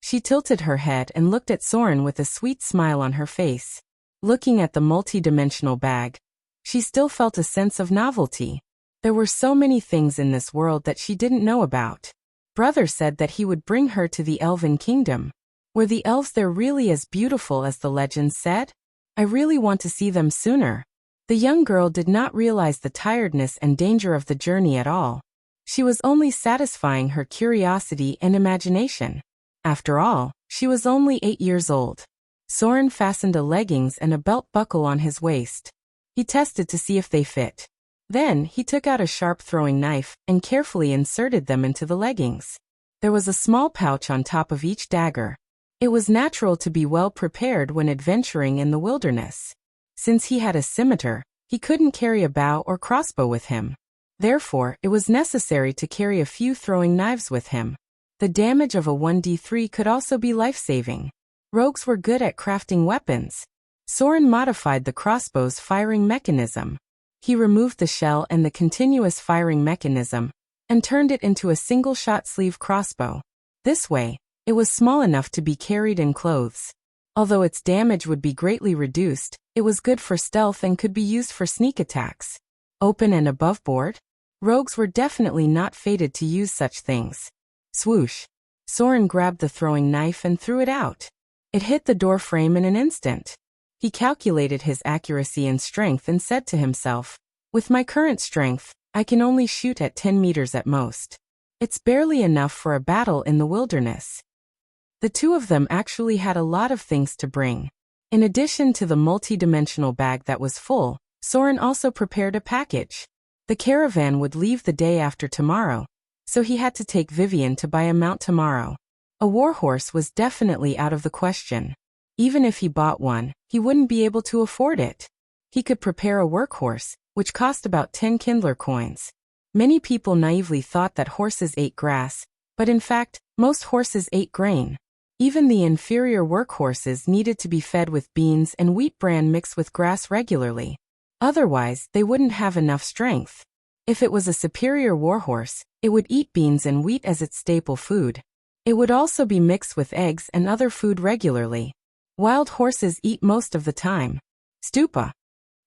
Speaker 1: She tilted her head and looked at Soren with a sweet smile on her face. Looking at the multi-dimensional bag, she still felt a sense of novelty. There were so many things in this world that she didn't know about. Brother said that he would bring her to the Elven Kingdom. Were the elves there really as beautiful as the legends said? I really want to see them sooner. The young girl did not realize the tiredness and danger of the journey at all. She was only satisfying her curiosity and imagination. After all, she was only 8 years old. Soren fastened a leggings and a belt buckle on his waist. He tested to see if they fit. Then, he took out a sharp throwing knife and carefully inserted them into the leggings. There was a small pouch on top of each dagger. It was natural to be well prepared when adventuring in the wilderness. Since he had a scimitar, he couldn't carry a bow or crossbow with him. Therefore, it was necessary to carry a few throwing knives with him. The damage of a 1d3 could also be life-saving. Rogues were good at crafting weapons. Soren modified the crossbow's firing mechanism. He removed the shell and the continuous firing mechanism, and turned it into a single-shot sleeve crossbow. This way, it was small enough to be carried in clothes. Although its damage would be greatly reduced, it was good for stealth and could be used for sneak attacks. Open and above board? Rogues were definitely not fated to use such things. Swoosh! Soren grabbed the throwing knife and threw it out. It hit the door frame in an instant. He calculated his accuracy and strength and said to himself, "With my current strength, I can only shoot at 10 meters at most. It's barely enough for a battle in the wilderness." The two of them actually had a lot of things to bring. In addition to the multi-dimensional bag that was full, Soren also prepared a package. The caravan would leave the day after tomorrow, so he had to take Vivian to buy a mount tomorrow. A warhorse was definitely out of the question. Even if he bought one, he wouldn't be able to afford it. He could prepare a workhorse, which cost about 10 Kindler coins. Many people naively thought that horses ate grass, but in fact, most horses ate grain. Even the inferior workhorses needed to be fed with beans and wheat bran mixed with grass regularly. Otherwise, they wouldn't have enough strength. If it was a superior warhorse, it would eat beans and wheat as its staple food. It would also be mixed with eggs and other food regularly. Wild horses eat most of the time. Stupa.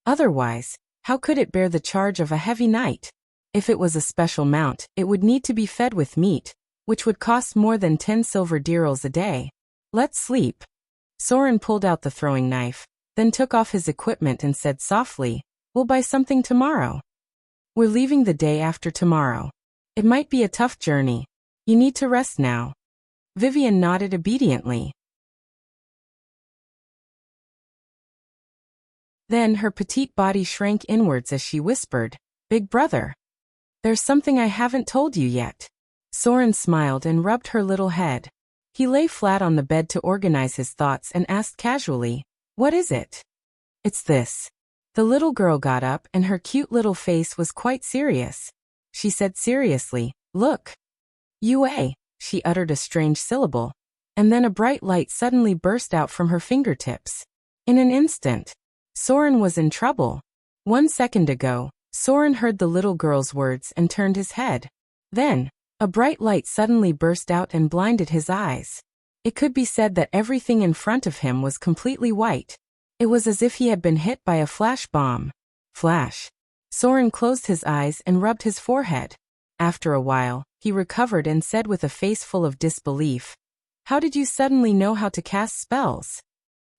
Speaker 1: Otherwise, how could it bear the charge of a heavy knight? If it was a special mount, it would need to be fed with meat, which would cost more than 10 silver dirhams a day. Let's sleep. Soren pulled out the throwing knife, then took off his equipment and said softly, "We'll buy something tomorrow. We're leaving the day after tomorrow. It might be a tough journey. You need to rest now." Vivian nodded obediently. Then her petite body shrank inwards as she whispered, "Big brother. There's something I haven't told you yet." Soren smiled and rubbed her little head. He lay flat on the bed to organize his thoughts and asked casually, "What is it?" "It's this." The little girl got up and her cute little face was quite serious. She said seriously, "Look." "Ua." She uttered a strange syllable. And then a bright light suddenly burst out from her fingertips. In an instant, Soren was in trouble. 1 second ago, Soren heard the little girl's words and turned his head. Then, a bright light suddenly burst out and blinded his eyes. It could be said that everything in front of him was completely white. It was as if he had been hit by a flash bomb. Flash. Soren closed his eyes and rubbed his forehead. After a while, he recovered and said with a face full of disbelief, "How did you suddenly know how to cast spells?"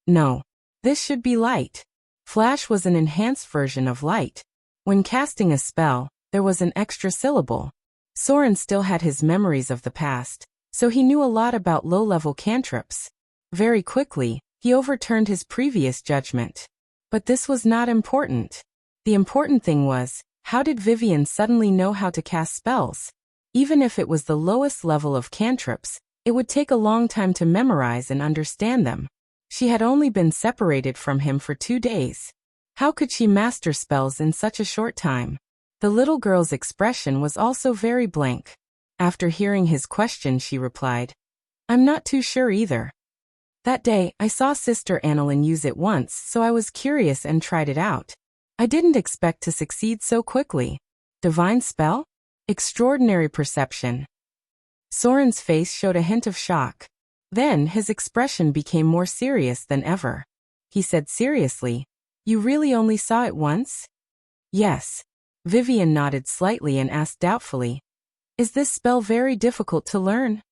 Speaker 1: "No. This should be light." Flash was an enhanced version of light. When casting a spell, there was an extra syllable. Soren still had his memories of the past, so he knew a lot about low-level cantrips. Very quickly, he overturned his previous judgment. But this was not important. The important thing was, how did Vivian suddenly know how to cast spells? Even if it was the lowest level of cantrips, it would take a long time to memorize and understand them. She had only been separated from him for 2 days. How could she master spells in such a short time? The little girl's expression was also very blank. After hearing his question, she replied, "I'm not too sure either. That day, I saw Sister Annalyn use it once, so I was curious and tried it out. I didn't expect to succeed so quickly. Divine spell? Extraordinary perception." Soren's face showed a hint of shock. Then his expression became more serious than ever. He said seriously, "You really only saw it once?" "Yes." Vivian nodded slightly and asked doubtfully, "Is this spell very difficult to learn?"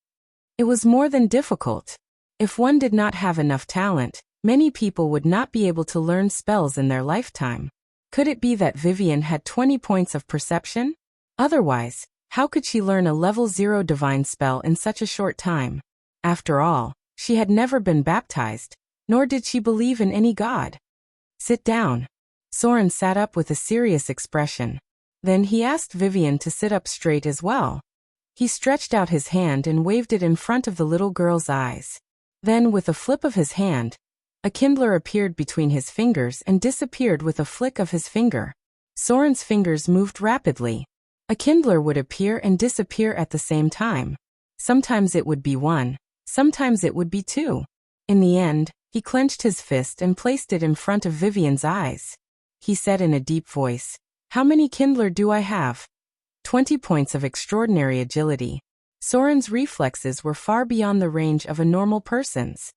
Speaker 1: It was more than difficult. If one did not have enough talent, many people would not be able to learn spells in their lifetime. Could it be that Vivian had 20 points of perception? Otherwise, how could she learn a level 0 divine spell in such a short time? After all, she had never been baptized, nor did she believe in any god. "Sit down." Soren sat up with a serious expression. Then he asked Vivian to sit up straight as well. He stretched out his hand and waved it in front of the little girl's eyes. Then, with a flip of his hand, a kindler appeared between his fingers and disappeared with a flick of his finger. Soren's fingers moved rapidly. A kindler would appear and disappear at the same time. Sometimes it would be one, sometimes it would be two. In the end, he clenched his fist and placed it in front of Vivian's eyes. He said in a deep voice, "How many kindler do I have?" 20 points of extraordinary agility. Soren's reflexes were far beyond the range of a normal person's.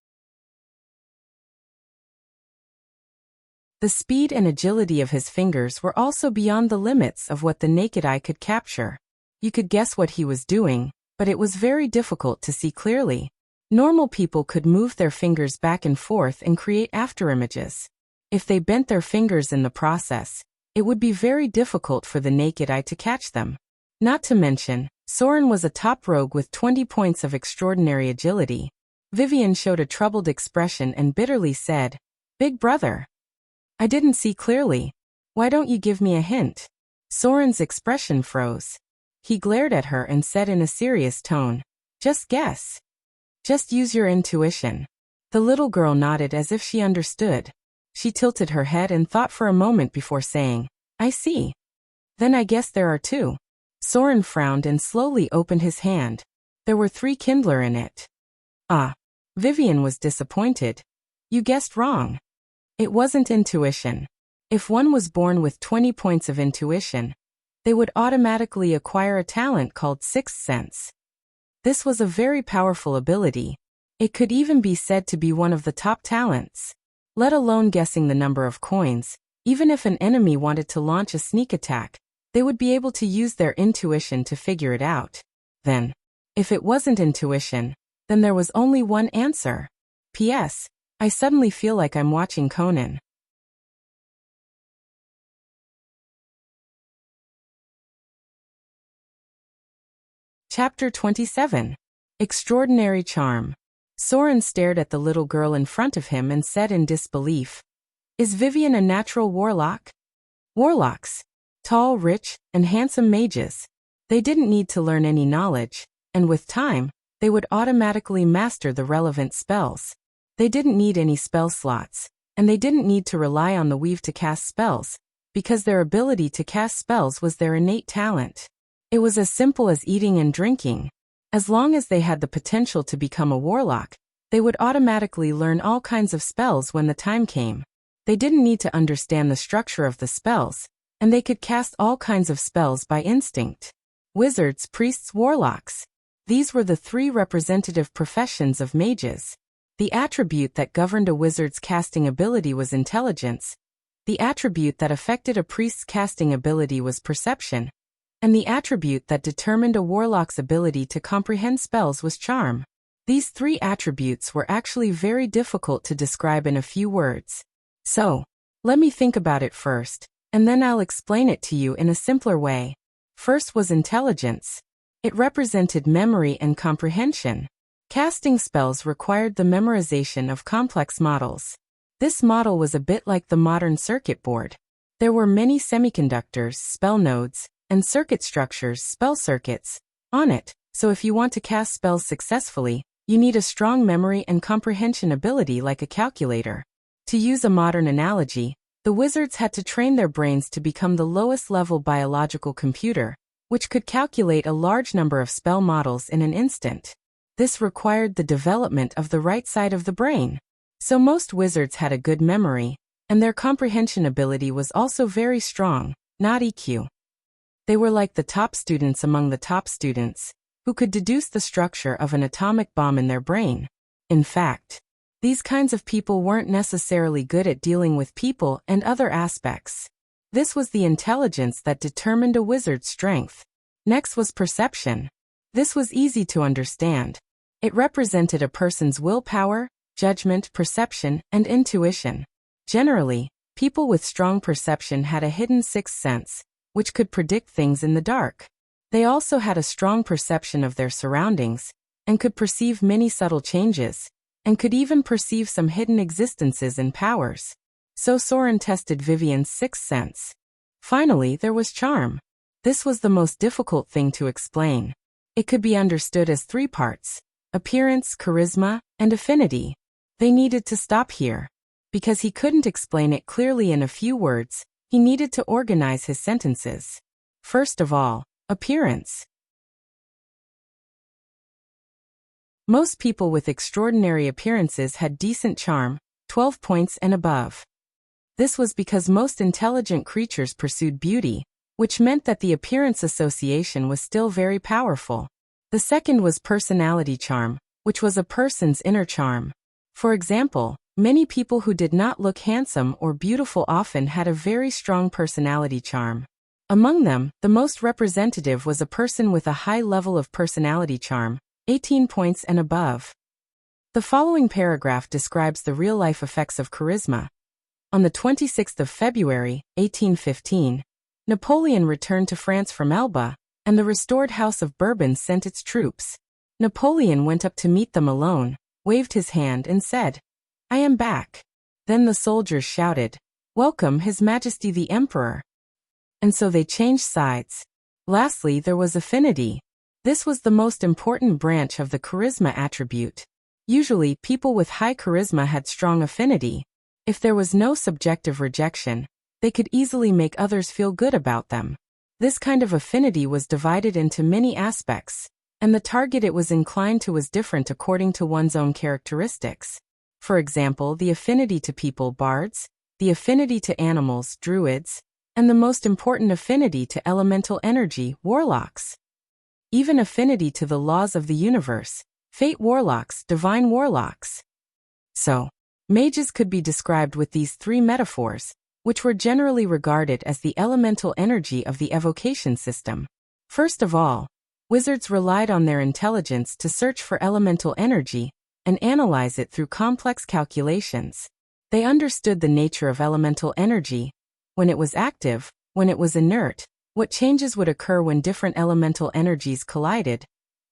Speaker 1: The speed and agility of his fingers were also beyond the limits of what the naked eye could capture. You could guess what he was doing, but it was very difficult to see clearly. Normal people could move their fingers back and forth and create afterimages. If they bent their fingers in the process, it would be very difficult for the naked eye to catch them. Not to mention, Soren was a top rogue with 20 points of extraordinary agility. Vivian showed a troubled expression and bitterly said, "Big brother, I didn't see clearly. Why don't you give me a hint?" Soren's expression froze. He glared at her and said in a serious tone, "Just guess. Just use your intuition." The little girl nodded as if she understood. She tilted her head and thought for a moment before saying, "I see. Then I guess there are 2. Soren frowned and slowly opened his hand. There were 3 kindler in it. "Ah." Vivian was disappointed. "You guessed wrong. It wasn't intuition. If one was born with 20 points of intuition, they would automatically acquire a talent called sixth sense. This was a very powerful ability. It could even be said to be one of the top talents. Let alone guessing the number of coins, even if an enemy wanted to launch a sneak attack, they would be able to use their intuition to figure it out. Then, if it wasn't intuition, then there was only one answer. P.S. I suddenly feel like I'm watching Conan. Chapter 27. Extraordinary Charm. Soren stared at the little girl in front of him and said in disbelief, "Is Vivian a natural warlock?" Warlocks. Tall, rich, and handsome mages. They didn't need to learn any knowledge, and with time, they would automatically master the relevant spells. They didn't need any spell slots, and they didn't need to rely on the weave to cast spells, because their ability to cast spells was their innate talent. It was as simple as eating and drinking. As long as they had the potential to become a warlock, they would automatically learn all kinds of spells when the time came. They didn't need to understand the structure of the spells, and they could cast all kinds of spells by instinct. Wizards, priests, warlocks. These were the three representative professions of mages. The attribute that governed a wizard's casting ability was intelligence. The attribute that affected a priest's casting ability was perception. And the attribute that determined a warlock's ability to comprehend spells was charm. These three attributes were actually very difficult to describe in a few words. So, let me think about it first, and then I'll explain it to you in a simpler way. First was intelligence. It represented memory and comprehension. Casting spells required the memorization of complex models. This model was a bit like the modern circuit board. There were many semiconductors, spell nodes, and circuit structures, spell circuits, on it, so if you want to cast spells successfully, you need a strong memory and comprehension ability like a calculator. To use a modern analogy, the wizards had to train their brains to become the lowest level biological computer, which could calculate a large number of spell models in an instant. This required the development of the right side of the brain. So most wizards had a good memory, and their comprehension ability was also very strong, not EQ. They were like the top students among the top students, who could deduce the structure of an atomic bomb in their brain. In fact, these kinds of people weren't necessarily good at dealing with people and other aspects. This was the intelligence that determined a wizard's strength. Next was perception. This was easy to understand. It represented a person's willpower, judgment, perception, and intuition. Generally, people with strong perception had a hidden sixth sense, which could predict things in the dark. They also had a strong perception of their surroundings, and could perceive many subtle changes, and could even perceive some hidden existences and powers. So Soren tested Vivian's sixth sense. Finally, there was charm. This was the most difficult thing to explain. It could be understood as three parts: appearance, charisma, and affinity. They needed to stop here. Because he couldn't explain it clearly in a few words, he needed to organize his sentences. First of all, appearance. Most people with extraordinary appearances had decent charm, 12 points and above. This was because most intelligent creatures pursued beauty, which meant that the appearance association was still very powerful. The second was personality charm, which was a person's inner charm. For example, many people who did not look handsome or beautiful often had a very strong personality charm. Among them, the most representative was a person with a high level of personality charm, 18 points and above. The following paragraph describes the real-life effects of charisma. On the 26th of February, 1815, Napoleon returned to France from Elba, and the restored House of Bourbon sent its troops. Napoleon went up to meet them alone, waved his hand and said, "I am back." Then the soldiers shouted, "Welcome, His Majesty the Emperor." And so they changed sides. Lastly, there was affinity. This was the most important branch of the charisma attribute. Usually, people with high charisma had strong affinity. If there was no subjective rejection, they could easily make others feel good about them. This kind of affinity was divided into many aspects, and the target it was inclined to was different according to one's own characteristics. For example, the affinity to people, bards; the affinity to animals, druids; and the most important affinity to elemental energy, warlocks. Even affinity to the laws of the universe, fate warlocks, divine warlocks. So, mages could be described with these three metaphors, which were generally regarded as the elemental energy of the evocation system. First of all, wizards relied on their intelligence to search for elemental energy and analyze it through complex calculations. They understood the nature of elemental energy, when it was active, when it was inert, what changes would occur when different elemental energies collided,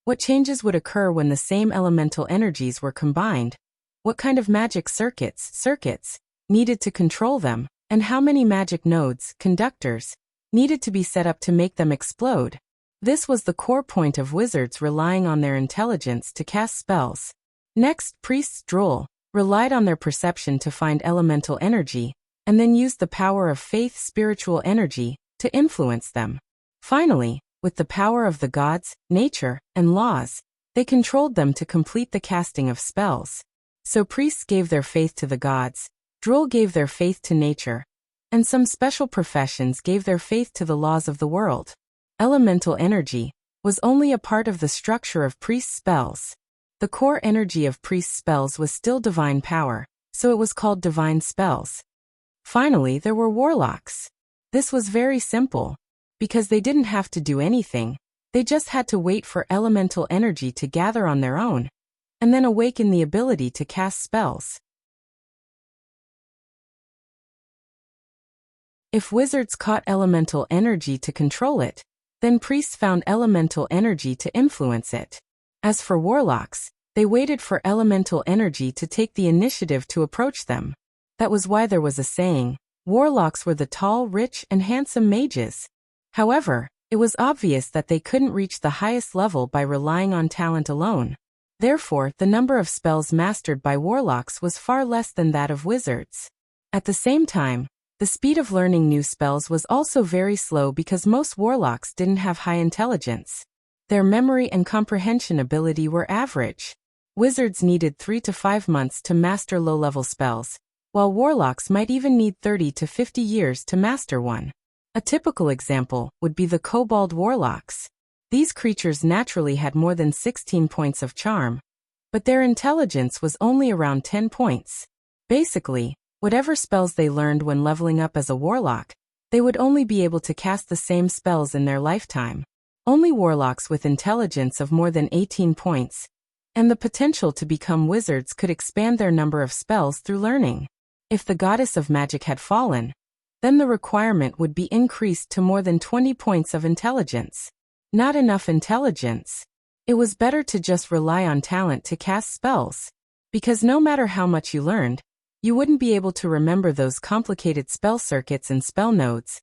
Speaker 1: what changes would occur when the same elemental energies were combined, what kind of magic circuits needed to control them, and how many magic nodes, conductors, needed to be set up to make them explode. This was the core point of wizards relying on their intelligence to cast spells. Next, priests relied on their perception to find elemental energy, and then used the power of faith, spiritual energy, to influence them. Finally, with the power of the gods, nature, and laws, they controlled them to complete the casting of spells. So priests gave their faith to the gods, Droll gave their faith to nature, and some special professions gave their faith to the laws of the world. Elemental energy was only a part of the structure of priests' spells. The core energy of priests' spells was still divine power, so it was called divine spells. Finally, there were warlocks. This was very simple, because they didn't have to do anything, they just had to wait for elemental energy to gather on their own, and then awaken the ability to cast spells. If wizards caught elemental energy to control it, then priests found elemental energy to influence it. As for warlocks, they waited for elemental energy to take the initiative to approach them. That was why there was a saying, warlocks were the tall, rich, and handsome mages. However, it was obvious that they couldn't reach the highest level by relying on talent alone. Therefore, the number of spells mastered by warlocks was far less than that of wizards. At the same time, the speed of learning new spells was also very slow because most warlocks didn't have high intelligence. Their memory and comprehension ability were average. Wizards needed 3 to 5 months to master low-level spells, while warlocks might even need 30 to 50 years to master one. A typical example would be the kobold warlocks. These creatures naturally had more than 16 points of charm, but their intelligence was only around 10 points. Basically, whatever spells they learned when leveling up as a warlock, they would only be able to cast the same spells in their lifetime. Only warlocks with intelligence of more than 18 points, and the potential to become wizards could expand their number of spells through learning. If the goddess of magic had fallen, then the requirement would be increased to more than 20 points of intelligence. Not enough intelligence. It was better to just rely on talent to cast spells. Because no matter how much you learned, you wouldn't be able to remember those complicated spell circuits and spell nodes,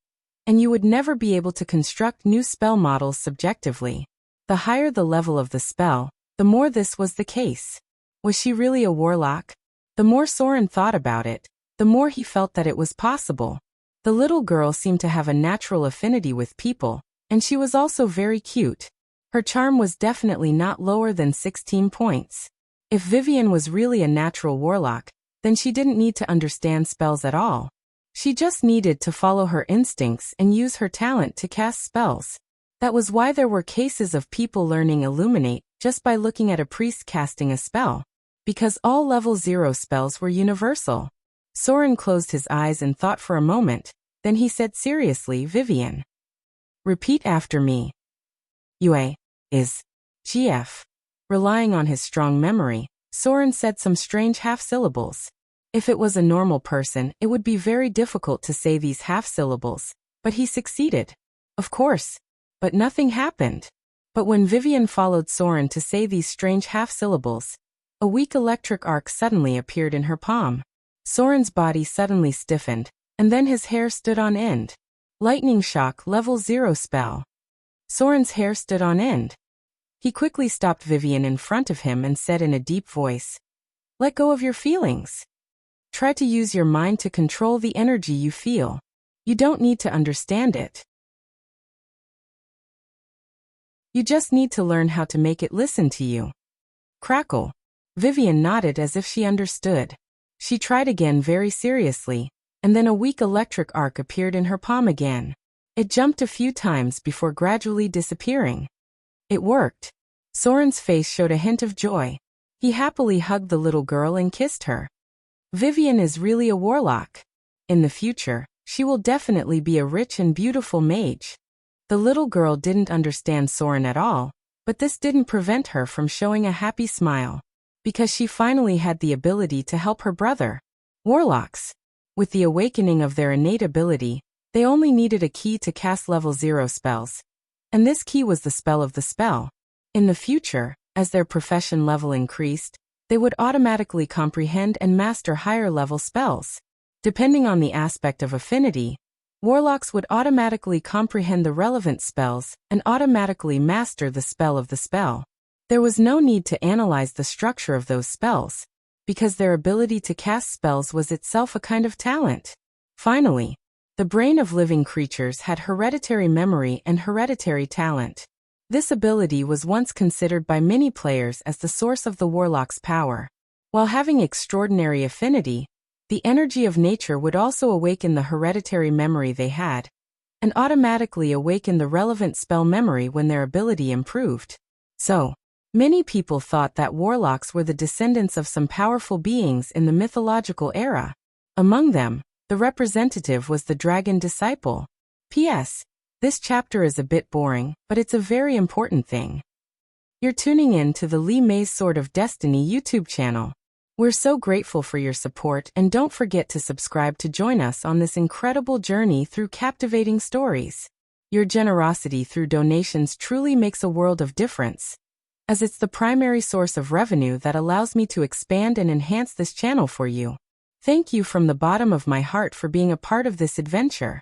Speaker 1: and you would never be able to construct new spell models subjectively. The higher the level of the spell, the more this was the case. Was she really a warlock? The more Soren thought about it, the more he felt that it was possible. The little girl seemed to have a natural affinity with people, and she was also very cute. Her charm was definitely not lower than 16 points. If Vivian was really a natural warlock, then she didn't need to understand spells at all. She just needed to follow her instincts and use her talent to cast spells. That was why there were cases of people learning Illuminate just by looking at a priest casting a spell. Because all level 0 spells were universal. Soren closed his eyes and thought for a moment, then he said seriously, Vivian. Repeat after me. Yue is GF. Relying on his strong memory, Soren said some strange half-syllables. If it was a normal person, it would be very difficult to say these half-syllables, but he succeeded. Of course. But nothing happened. But when Vivian followed Soren to say these strange half-syllables, a weak electric arc suddenly appeared in her palm. Soren's body suddenly stiffened, and then his hair stood on end. Lightning shock level 0 spell. Soren's hair stood on end. He quickly stopped Vivian in front of him and said in a deep voice, "Let go of your feelings. Try to use your mind to control the energy you feel. You don't need to understand it. You just need to learn how to make it listen to you." Crackle. Vivian nodded as if she understood. She tried again very seriously. and then a weak electric arc appeared in her palm again. It jumped a few times before gradually disappearing. It worked. Soren's face showed a hint of joy. He happily hugged the little girl and kissed her. Vivian is really a warlock. In the future, she will definitely be a rich and beautiful mage. The little girl didn't understand Soren at all, but this didn't prevent her from showing a happy smile, because she finally had the ability to help her brother. Warlocks. With the awakening of their innate ability, they only needed a key to cast level 0 spells. And this key was the spell of the spell. In the future, as their profession level increased, they would automatically comprehend and master higher level spells. Depending on the aspect of affinity, warlocks would automatically comprehend the relevant spells and automatically master the spell of the spell. There was no need to analyze the structure of those spells, because their ability to cast spells was itself a kind of talent. Finally, the brain of living creatures had hereditary memory and hereditary talent. This ability was once considered by many players as the source of the warlock's power. While having extraordinary affinity, the energy of nature would also awaken the hereditary memory they had, and automatically awaken the relevant spell memory when their ability improved. So, many people thought that warlocks were the descendants of some powerful beings in the mythological era. Among them, the representative was the dragon disciple. P.S. This chapter is a bit boring, but it's a very important thing. You're tuning in to the Lee May's Sword of Destiny YouTube channel. We're so grateful for your support, and don't forget to subscribe to join us on this incredible journey through captivating stories. Your generosity through donations truly makes a world of difference, as it's the primary source of revenue that allows me to expand and enhance this channel for you. Thank you from the bottom of my heart for being a part of this adventure.